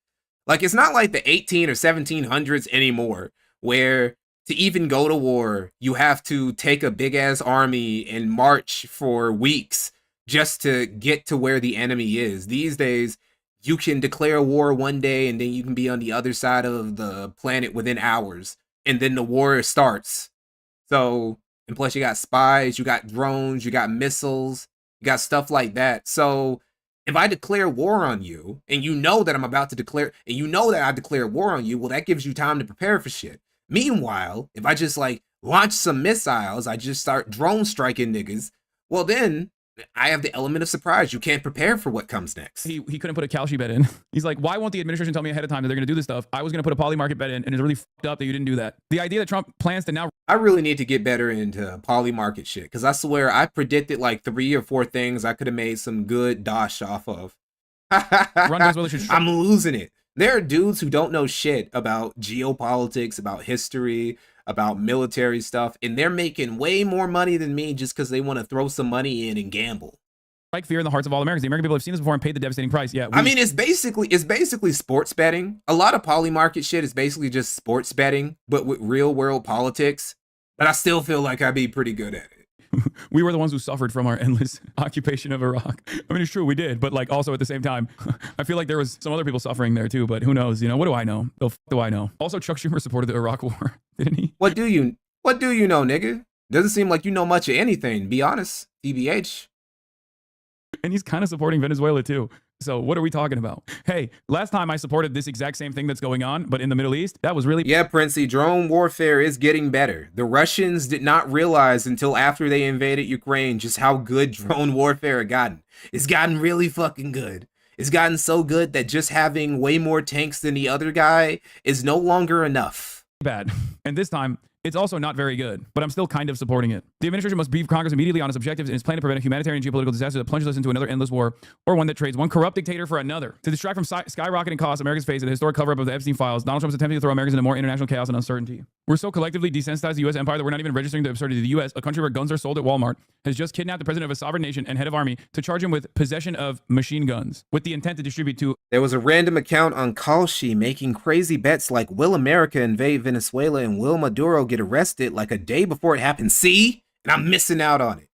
[SPEAKER 1] Like, it's not like the 18 or 1700s anymore, where to even go to war, you have to take a big ass army and march for weeks just to get to where the enemy is. These days, you can declare war one day and then you can be on the other side of the planet within hours, and then the war starts. So, and plus you got spies, you got drones, you got missiles, you got stuff like that. So if I declare war on you, and you know that I'm about to declare, and you know that I declare war on you, well, that gives you time to prepare for shit. Meanwhile, if I just like launch some missiles, I just start drone striking niggas, well then I have the element of surprise. You can't prepare for what comes next.
[SPEAKER 2] He couldn't put a Kalshi bet in. He's like, why won't the administration tell me ahead of time that they're going to do this stuff? I was going to put a poly market bet in, and it's really fucked up that you didn't do that. The idea that Trump plans to now...
[SPEAKER 1] I really need to get better into poly market shit, because I swear I predicted like 3 or 4 things I could have made some good dosh off of. I'm losing it. There are dudes who don't know shit about geopolitics, about history, about military stuff, and they're making way more money than me just because they want to throw some money in and gamble.
[SPEAKER 2] Like fear in the hearts of all Americans. The American people have seen this before and paid the devastating price. Yeah,
[SPEAKER 1] I mean, it's basically sports betting. A lot of poly market shit is basically just sports betting, but with real world politics. But I still feel like I'd be pretty good at it.
[SPEAKER 2] We were the ones who suffered from our endless occupation of Iraq. I mean, it's true, we did, but like also at the same time, I feel like there was some other people suffering there too, but who knows? You know, what do I know? The f do I know? Also, Chuck Schumer supported the Iraq war, didn't he?
[SPEAKER 1] What do you know, nigga? Doesn't seem like you know much of anything, be honest, TBH.
[SPEAKER 2] And he's kind of supporting Venezuela too. So what are we talking about? Hey, last time I supported this exact same thing that's going on, but in the Middle East, that was really...
[SPEAKER 1] Yeah, Princey, drone warfare is getting better. The Russians did not realize until after they invaded Ukraine just how good drone warfare had gotten. It's gotten really fucking good. It's gotten so good that just having way more tanks than the other guy is no longer enough.
[SPEAKER 2] Bad. And this time, it's also not very good, but I'm still kind of supporting it. The administration must brief Congress immediately on its objectives and its plan to prevent a humanitarian and geopolitical disaster that plunges us into another endless war, or one that trades one corrupt dictator for another. To distract from skyrocketing costs America's face and the historic cover-up of the Epstein files, Donald Trump is attempting to throw Americans into more international chaos and uncertainty. We're so collectively desensitized the U.S. empire that we're not even registering the absurdity. The U.S., a country where guns are sold at Walmart, has just kidnapped the president of a sovereign nation and head of army to charge him with possession of machine guns, with the intent to distribute to...
[SPEAKER 1] There was a random account on Kalshi making crazy bets like, will America invade Venezuela and will Maduro get arrested like a day before it happened? See? And I'm missing out on it.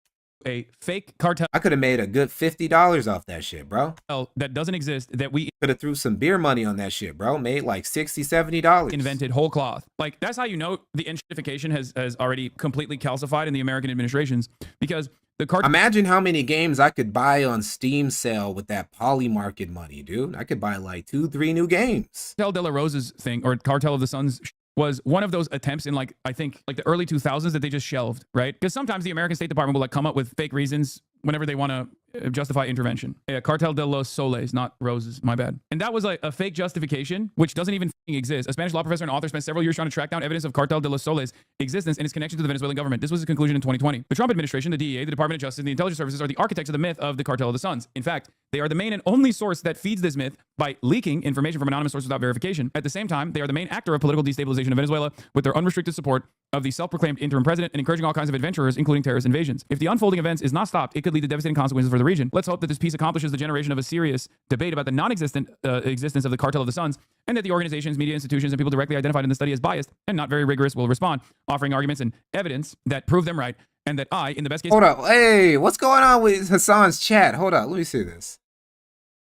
[SPEAKER 2] A fake cartel.
[SPEAKER 1] I could have made a good $50 off that shit, bro.
[SPEAKER 2] That doesn't exist, that we
[SPEAKER 1] could have threw some beer money on that shit, bro. Made like $60, $70.
[SPEAKER 2] Invented whole cloth. Like, that's how you know the initification has already completely calcified in the American administrations, because the cartel...
[SPEAKER 1] Imagine how many games I could buy on Steam sale with that poly market money, dude. I could buy like 2-3 new games.
[SPEAKER 2] Cartel de la Rosa's thing, or Cartel of the Suns, was one of those attempts in like, I think like the early 2000s that they just shelved, right? Because sometimes the American State Department will like come up with fake reasons whenever they want to justify intervention. Yeah, Cartel de los Soles, not Roses, my bad. And that was like a fake justification, which doesn't even exist. A Spanish law professor and author spent several years trying to track down evidence of Cartel de los Soles' existence and its connection to the Venezuelan government. This was his conclusion in 2020. The Trump administration, the DEA, the Department of Justice, and the intelligence services are the architects of the myth of the Cartel of the Suns. In fact, they are the main and only source that feeds this myth by leaking information from anonymous sources without verification. At the same time, they are the main actor of political destabilization of Venezuela with their unrestricted support of the self-proclaimed interim president and encouraging all kinds of adventurers, including terrorist invasions. If the unfolding events is not stopped, it could lead to devastating consequences for the region. Let's hope that this piece accomplishes the generation of a serious debate about the non-existent existence of the Cartel of the Suns, and that the organizations, media institutions, and people directly identified in the study as biased and not very rigorous will respond, offering arguments and evidence that prove them right, and that I, in the best case...
[SPEAKER 1] Hold up. Hey, what's going on with Hasan's chat? Hold up. Let me see this.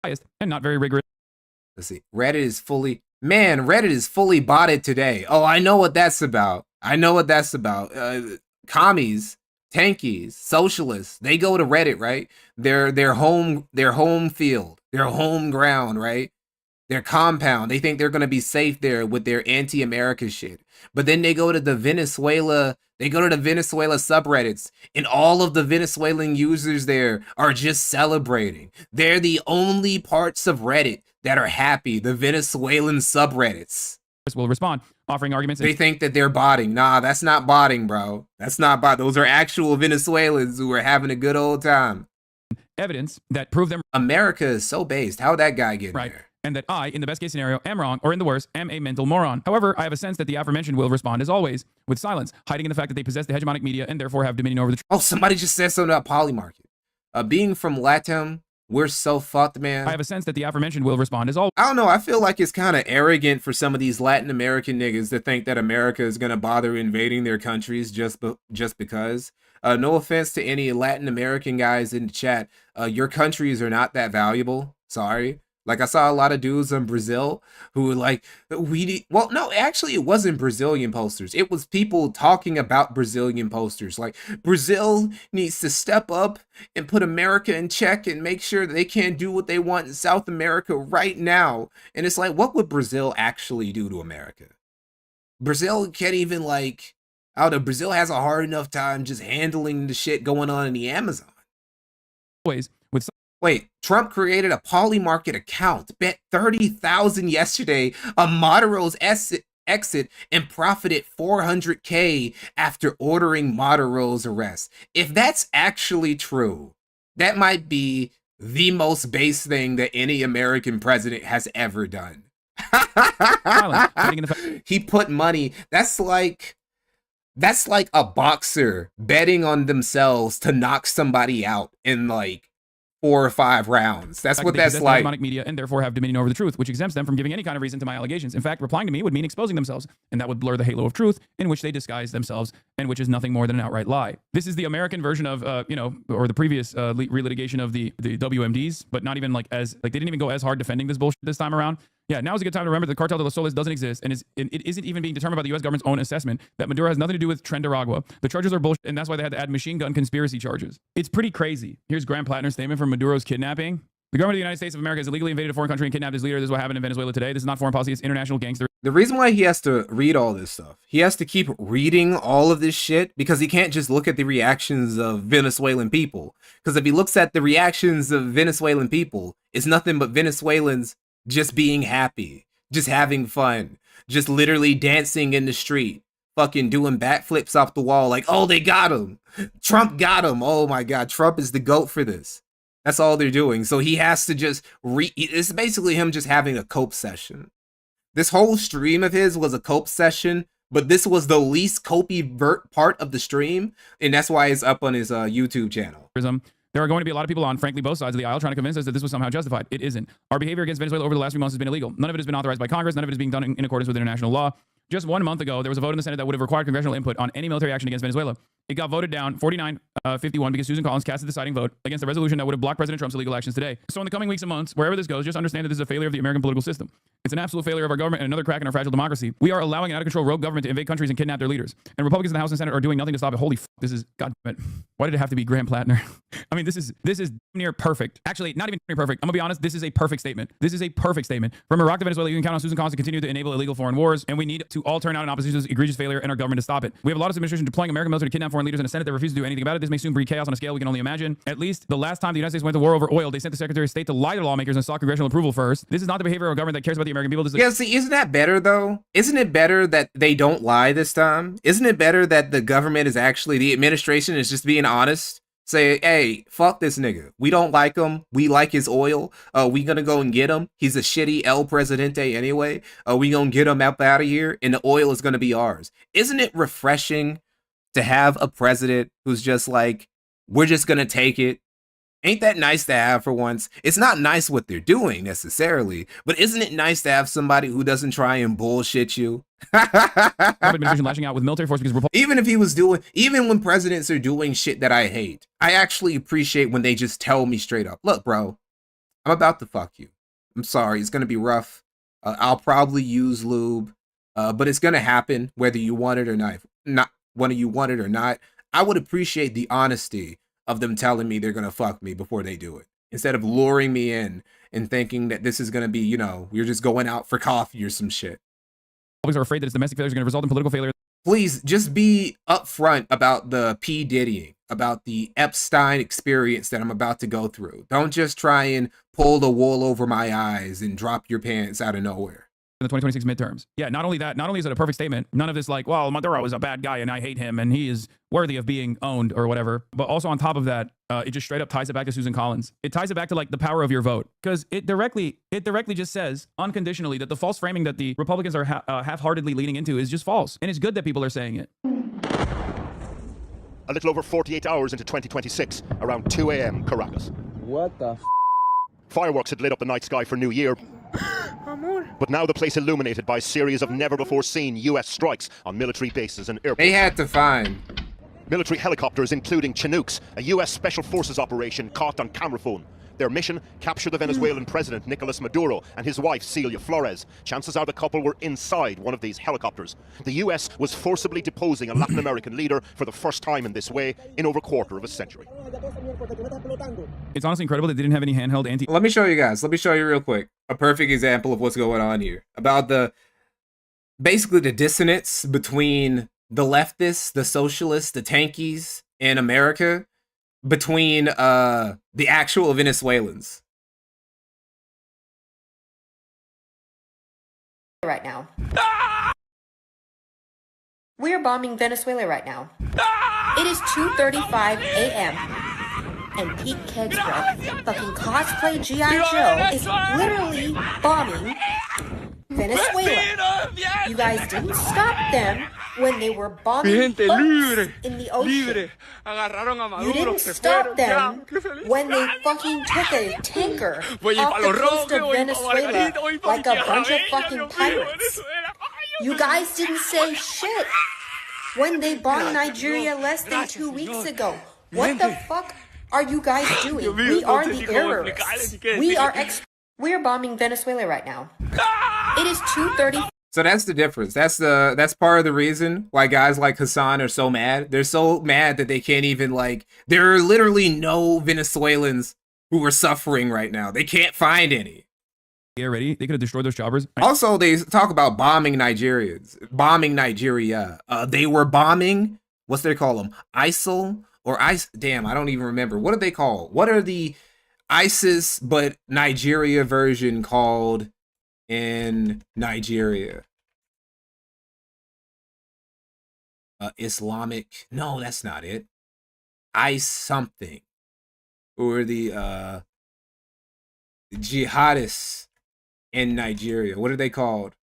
[SPEAKER 2] Biased and not very rigorous.
[SPEAKER 1] Let's see. Reddit is fully... Man, Reddit is fully botted today. Oh, I know what that's about. I know what that's about. Commies, tankies, socialists, they go to Reddit, right? Their home field, their home ground, right? Their compound. They think they're going to be safe there with their anti-America shit. But then they go to the Venezuela subreddits, and all of the Venezuelan users there are just celebrating. They're the only parts of Reddit that are happy, the Venezuelan subreddits.
[SPEAKER 2] Will respond, offering arguments.
[SPEAKER 1] They think that they're botting. Nah, that's not botting, bro. That's not bot. Those are actual Venezuelans who are having a good old time.
[SPEAKER 2] Evidence that prove them.
[SPEAKER 1] America is so based. How'd that guy get there?
[SPEAKER 2] And that I, in the best case scenario, am wrong, or in the worst, am a mental moron. However, I have a sense that the aforementioned will respond, as always, with silence, hiding in the fact that they possess the hegemonic media and therefore have dominion over the...
[SPEAKER 1] Oh, somebody just said something about polymarket. Being from LATAM, we're so fucked, man.
[SPEAKER 2] I have a sense that the aforementioned will respond, as always.
[SPEAKER 1] I don't know. I feel like it's kind of arrogant for some of these Latin American niggas to think that America is going to bother invading their countries just because. No offense to any Latin American guys in the chat. Your countries are not that valuable. Sorry. Like, I saw a lot of dudes in Brazil who were like, well, no, actually, it wasn't Brazilian posters. It was people talking about Brazilian posters. Like, Brazil needs to step up and put America in check and make sure that they can't do what they want in South America right now. And it's like, what would Brazil actually do to America? Brazil can't even, like, Oh, the Brazil has a hard enough time just handling the shit going on in the Amazon.
[SPEAKER 2] With
[SPEAKER 1] Wait, Trump created a Polymarket account, bet 30,000 yesterday on Modero's exit, and profited 400K after ordering Modero's arrest. If that's actually true, that might be the most base thing that any American president has ever done. He put money. That's like a boxer betting on themselves to knock somebody out in like 4 or 5 rounds. That's what that's like.
[SPEAKER 2] Hegemonic media and therefore have dominion over the truth, which exempts them from giving any kind of reason to my allegations. In fact, replying to me would mean exposing themselves, and that would blur the halo of truth in which they disguise themselves, and which is nothing more than an outright lie. This is the American version of, or the previous relitigation of the WMDs, but not even like they didn't even go as hard defending this bullshit this time around. Yeah, now is a good time to remember the Cartel de los Soles doesn't exist, and it isn't even being determined by the U.S. government's own assessment that Maduro has nothing to do with Trendaragua. The charges are bullshit, and that's why they had to add machine gun conspiracy charges. It's pretty crazy. Here's Graham Plattner's statement from Maduro's kidnapping. The government of the United States of America has illegally invaded a foreign country and kidnapped its leader. This is what happened in Venezuela today. This is not foreign policy, it's international gangster.
[SPEAKER 1] The reason why he has to read all this stuff, he has to keep reading all of this shit because he can't just look at the reactions of Venezuelan people. Because if he looks at the reactions of Venezuelan people, it's nothing but Venezuelans just being happy, just having fun, just literally dancing in the street, fucking doing backflips off the wall like, oh, they got him. Trump got him. Oh my God, Trump is the GOAT for this. That's all they're doing. So he has to just it's basically him just having a cope session. This whole stream of his was a cope session, but this was the least copy part of the stream, and that's why it's up on his YouTube channel.
[SPEAKER 2] There are going to be a lot of people on, frankly, both sides of the aisle trying to convince us that this was somehow justified. It isn't. Our behavior against Venezuela over the last few months has been illegal. None of it has been authorized by Congress. None of it is being done in accordance with international law. Just 1 month ago, there was a vote in the Senate that would have required congressional input on any military action against Venezuela. It got voted down 49-51 because Susan Collins cast the deciding vote against a resolution that would have blocked President Trump's illegal actions today. So in the coming weeks and months, wherever this goes, just understand that this is a failure of the American political system. It's an absolute failure of our government and another crack in our fragile democracy. We are allowing an out-of-control rogue government to invade countries and kidnap their leaders. And Republicans in the House and Senate are doing nothing to stop it. Holy f***, this is, God damn it. Why did it have to be Graham Plattner? I mean, this is near perfect. Actually, not even near perfect. I'm gonna be honest, this is a perfect statement. This is a perfect statement. From Iraq to Venezuela, you can count on Susan Collins to continue to enable illegal foreign wars, and we need to all turn out in opposition to this egregious failure and our government to stop it. We have a lot of administration deploying American military to kidnap foreign leaders in a Senate that refuses to do anything about it. This may soon breed chaos on a scale we can only imagine. At least the last time the United States went to war over oil, they sent the Secretary of State to lie to lawmakers and sought congressional approval first. This is not the behavior of a government that cares about the American people.
[SPEAKER 1] Yeah, see, isn't that better though? Isn't it better that they don't lie this time? Isn't it better that the government is actually, the administration is just being honest? Say, hey, fuck this nigga. We don't like him. We like his oil. We gonna go and get him. He's a shitty El Presidente anyway. We gonna get him up out of here, and the oil is gonna be ours. Isn't it refreshing to have a president who's just like, we're just gonna take it? Ain't that nice to have for once? It's not nice what they're doing necessarily, but isn't it nice to have somebody who doesn't try and bullshit you?
[SPEAKER 2] Administration lashing out with military force because
[SPEAKER 1] even if he was doing, even when presidents are doing shit that I hate, I actually appreciate when they just tell me straight up, look, bro, I'm about to fuck you. I'm sorry, it's gonna be rough. I'll probably use lube, but it's gonna happen whether you want it or not. Whether you want it or not. I would appreciate the honesty of them telling me they're gonna fuck me before they do it, instead of luring me in and thinking that this is gonna be, you know, you're just going out for coffee or some shit.
[SPEAKER 2] Are afraid that its domestic failure is going to result in political failure.
[SPEAKER 1] Please just be upfront about the P. Diddying, about the Epstein experience that I'm about to go through. Don't just try and pull the wool over my eyes and drop your pants out of nowhere.
[SPEAKER 2] In the 2026 midterms. Yeah, not only that, not only is it a perfect statement, none of this like, well, Maduro is a bad guy and I hate him and he is worthy of being owned or whatever. But also on top of that, it just straight up ties it back to Susan Collins. It ties it back to like the power of your vote, because it directly just says unconditionally that the false framing that the Republicans are half-heartedly leaning into is just false. And it's good that people are saying it.
[SPEAKER 15] A little over 48 hours into 2026, around 2 a.m. Caracas.
[SPEAKER 5] What the f?
[SPEAKER 15] Fireworks had lit up the night sky for New Year. But now the place illuminated by a series of never-before-seen U.S. strikes on military bases and airports.
[SPEAKER 1] They had to find
[SPEAKER 15] military helicopters, including Chinooks, a U.S. Special Forces operation caught on camera phone. Their mission, capture the Venezuelan president Nicolas Maduro and his wife Celia Flores. Chances are the couple were inside one of these helicopters. The U.S. was forcibly deposing a Latin American leader for the first time in this way in over a quarter of a century.
[SPEAKER 2] It's honestly incredible that they didn't have any handheld anti-
[SPEAKER 1] Let me show you guys. Let me show you real quick. A perfect example of what's going on here. About basically the dissonance between the leftists, the socialists, the tankies in America between the actual Venezuelans.
[SPEAKER 16] Right now. We're bombing Venezuela right now. It is 2:35 a.m. and Pete Kegsbro, fucking cosplay G.I. Joe, is literally bombing Venezuela. You guys didn't stop them when they were bombing boats in the ocean. You didn't stop them when they fucking took a tanker off the coast of Venezuela like a bunch of fucking pirates. You guys didn't say shit when they bombed Nigeria less than 2 weeks ago. What the fuck are you guys doing? We are the terrorists. We're bombing Venezuela right now. It is 2:30.
[SPEAKER 1] So that's the difference. That's part of the reason why guys like Hasan are so mad. They're so mad that they can't even, like, there are literally no Venezuelans who are suffering right now. They can't find any.
[SPEAKER 2] Yeah, ready? They could have destroyed those choppers.
[SPEAKER 1] Also, they talk about bombing Nigerians, bombing Nigeria. They were bombing, what's they call them? ISIL or ISIS? Damn, I don't even remember. What are they called? What are the ISIS but Nigeria version called in Nigeria? Islamic? No, that's not it. ICE something. Or the jihadists in Nigeria. What are they called?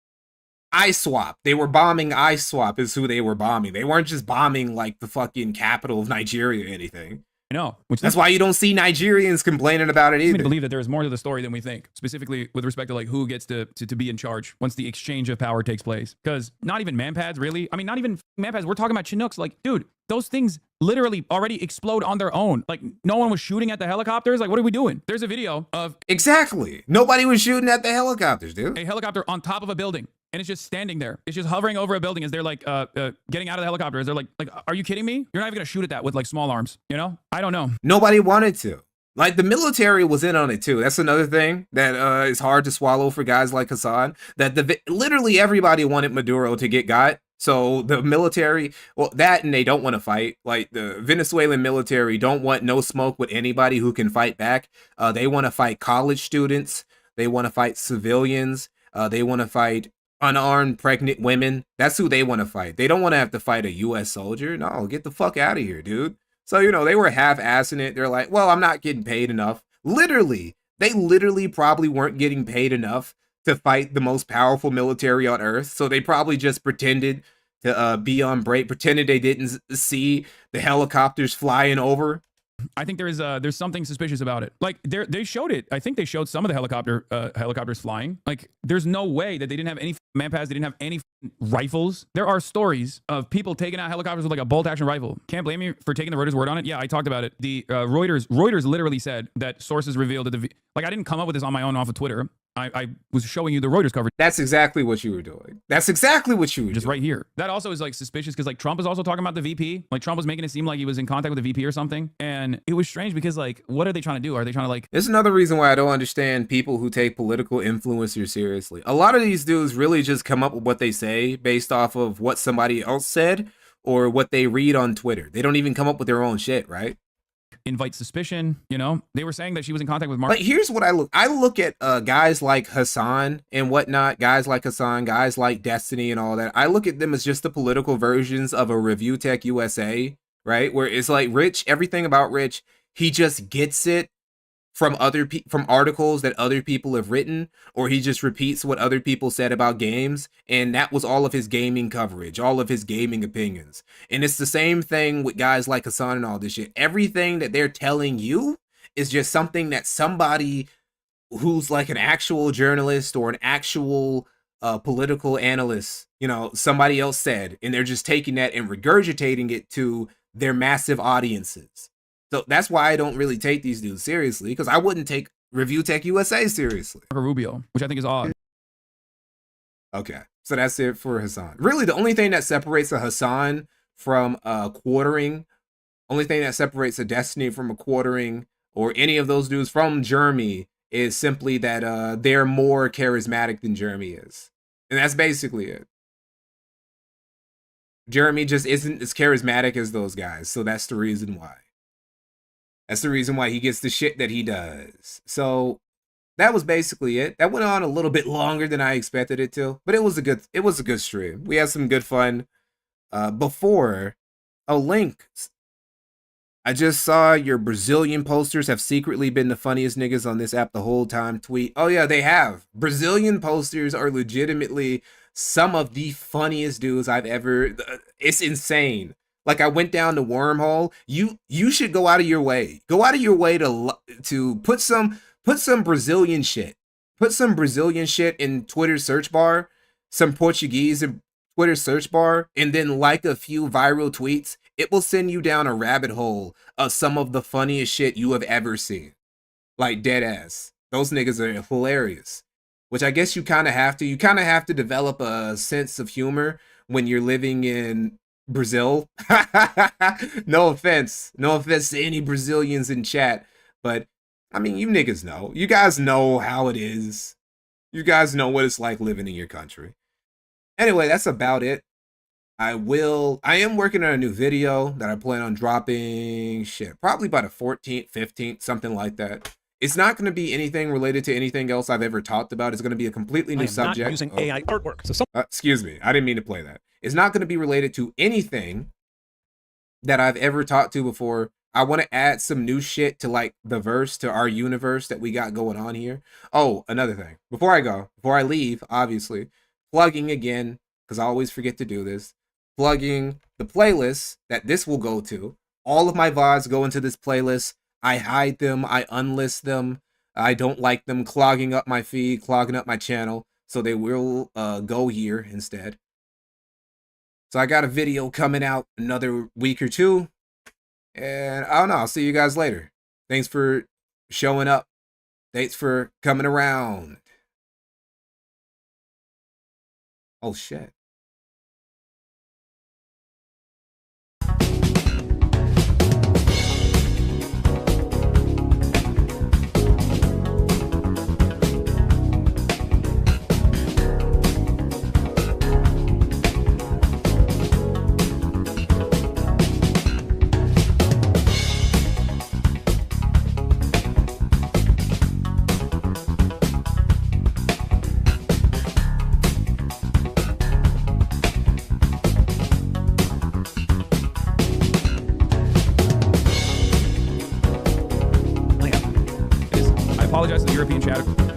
[SPEAKER 1] ISWAP. They were bombing ISWAP is who they were bombing. They weren't just bombing like the fucking capital of Nigeria or anything.
[SPEAKER 2] I know.
[SPEAKER 1] That's why you don't see Nigerians complaining about it either.
[SPEAKER 2] I believe that there is more to the story than we think, specifically with respect to like who gets to be in charge once the exchange of power takes place. Because not even manpads, really. I mean, not even manpads. We're talking about Chinooks. Like, dude, those things literally already explode on their own. Like, no one was shooting at the helicopters. Like, what are we doing? There's a video of...
[SPEAKER 1] Exactly. Nobody was shooting at the helicopters, dude.
[SPEAKER 2] A helicopter on top of a building. And it's just standing there. It's just hovering over a building as they're like getting out of the helicopter. As they're like, are you kidding me? You're not even gonna shoot at that with like small arms, you know? I don't know.
[SPEAKER 1] Nobody wanted to. Like, the military was in on it too. That's another thing that is hard to swallow for guys like Hasan. That literally everybody wanted Maduro to get got. So the military, well, that and they don't want to fight. Like, the Venezuelan military don't want no smoke with anybody who can fight back. They want to fight college students. They want to fight civilians. They want to fight unarmed pregnant women. That's who they want to fight. They don't want to have to fight a U.S. soldier. No, get the fuck out of here, dude. So, you know, they were half-assing it. They're like, well, I'm not getting paid enough. Literally, they literally probably weren't getting paid enough to fight the most powerful military on earth. So they probably just pretended to be on break, pretended they didn't see the helicopters flying over.
[SPEAKER 2] I think there's something suspicious about it. Like, they showed it. I think they showed some of the helicopters flying. Like, there's no way that they didn't have any manpads. They didn't have any rifles. There are stories of people taking out helicopters with like a bolt action rifle. Can't blame me for taking the Reuters word on it. Yeah, I talked about it. The Reuters literally said that sources revealed that like, I didn't come up with this on my own off of Twitter. I was showing you the Reuters coverage.
[SPEAKER 1] That's exactly what you were doing. That's exactly what you were
[SPEAKER 2] just
[SPEAKER 1] doing.
[SPEAKER 2] Right here. That also is like suspicious because like Trump is also talking about the VP. Like, Trump was making it seem like he was in contact with the VP or something. And it was strange because like, what are they trying to do? Are they trying to like...
[SPEAKER 1] It's another reason why I don't understand people who take political influencers seriously. A lot of these dudes really just come up with what they say based off of what somebody else said or what they read on Twitter. They don't even come up with their own shit, right?
[SPEAKER 2] Invite suspicion, you know? They were saying that she was in contact with Mark.
[SPEAKER 1] But here's what I look at guys like Hasan and whatnot, guys like Hasan, guys like Destiny and all that. I look at them as just the political versions of a Review Tech USA, right? Where it's like Rich, everything about Rich, he just gets it from from articles that other people have written, or he just repeats what other people said about games, and that was all of his gaming coverage, all of his gaming opinions. And it's the same thing with guys like Hasan and all this shit. Everything that they're telling you is just something that somebody who's like an actual journalist or an actual political analyst, you know, somebody else said, and they're just taking that and regurgitating it to their massive audiences. So that's why I don't really take these dudes seriously, because I wouldn't take Review Tech USA seriously.
[SPEAKER 2] Rubio, which I think is odd.
[SPEAKER 1] Okay, so that's it for Hasan. Really, the only thing that separates a Hasan from quartering, only thing that separates a Destiny from a quartering, or any of those dudes from Jeremy, is simply that they're more charismatic than Jeremy is. And that's basically it. Jeremy just isn't as charismatic as those guys. So that's the reason why. That's the reason why he gets the shit that he does. So that was basically it. That went on a little bit longer than I expected it to, but it was a good stream. We had some good fun. Before a link, I just saw your Brazilian posters have secretly been the funniest niggas on this app the whole time. Tweet. Oh yeah, they have. Brazilian posters are legitimately some of the funniest dudes I've ever. It's insane. Like, I went down the wormhole. You should go out of your way. Go out of your way to put some Brazilian shit. Put some Brazilian shit in Twitter's search bar, some Portuguese in Twitter's search bar, and then like a few viral tweets. It will send you down a rabbit hole of some of the funniest shit you have ever seen. Like, dead ass. Those niggas are hilarious. Which I guess you kind of have to. You kind of have to develop a sense of humor when you're living in Brazil. No offense to any Brazilians in chat, but I mean, you niggas know. You guys know how it is. You guys know what it's like living in your country. Anyway, that's about it. I am working on a new video that I plan on dropping probably by the 14th, 15th, something like that. It's not going to be anything related to anything else I've ever talked about. It's going to be a completely new subject.
[SPEAKER 7] Not using AI artwork. So
[SPEAKER 1] excuse me. I didn't mean to play that. It's not going to be related to anything that I've ever talked to before. I want to add some new shit to like the verse, to our universe that we got going on here. Oh, another thing. Before I leave, obviously, plugging again, because I always forget to do this. Plugging the playlist that this will go to. All of my VODs go into this playlist. I hide them. I unlist them. I don't like them clogging up my feed, clogging up my channel. So they will go here instead. So I got a video coming out another week or two. And I don't know. I'll see you guys later. Thanks for showing up. Thanks for coming around. Oh, shit.
[SPEAKER 2] I apologize to the European chatter.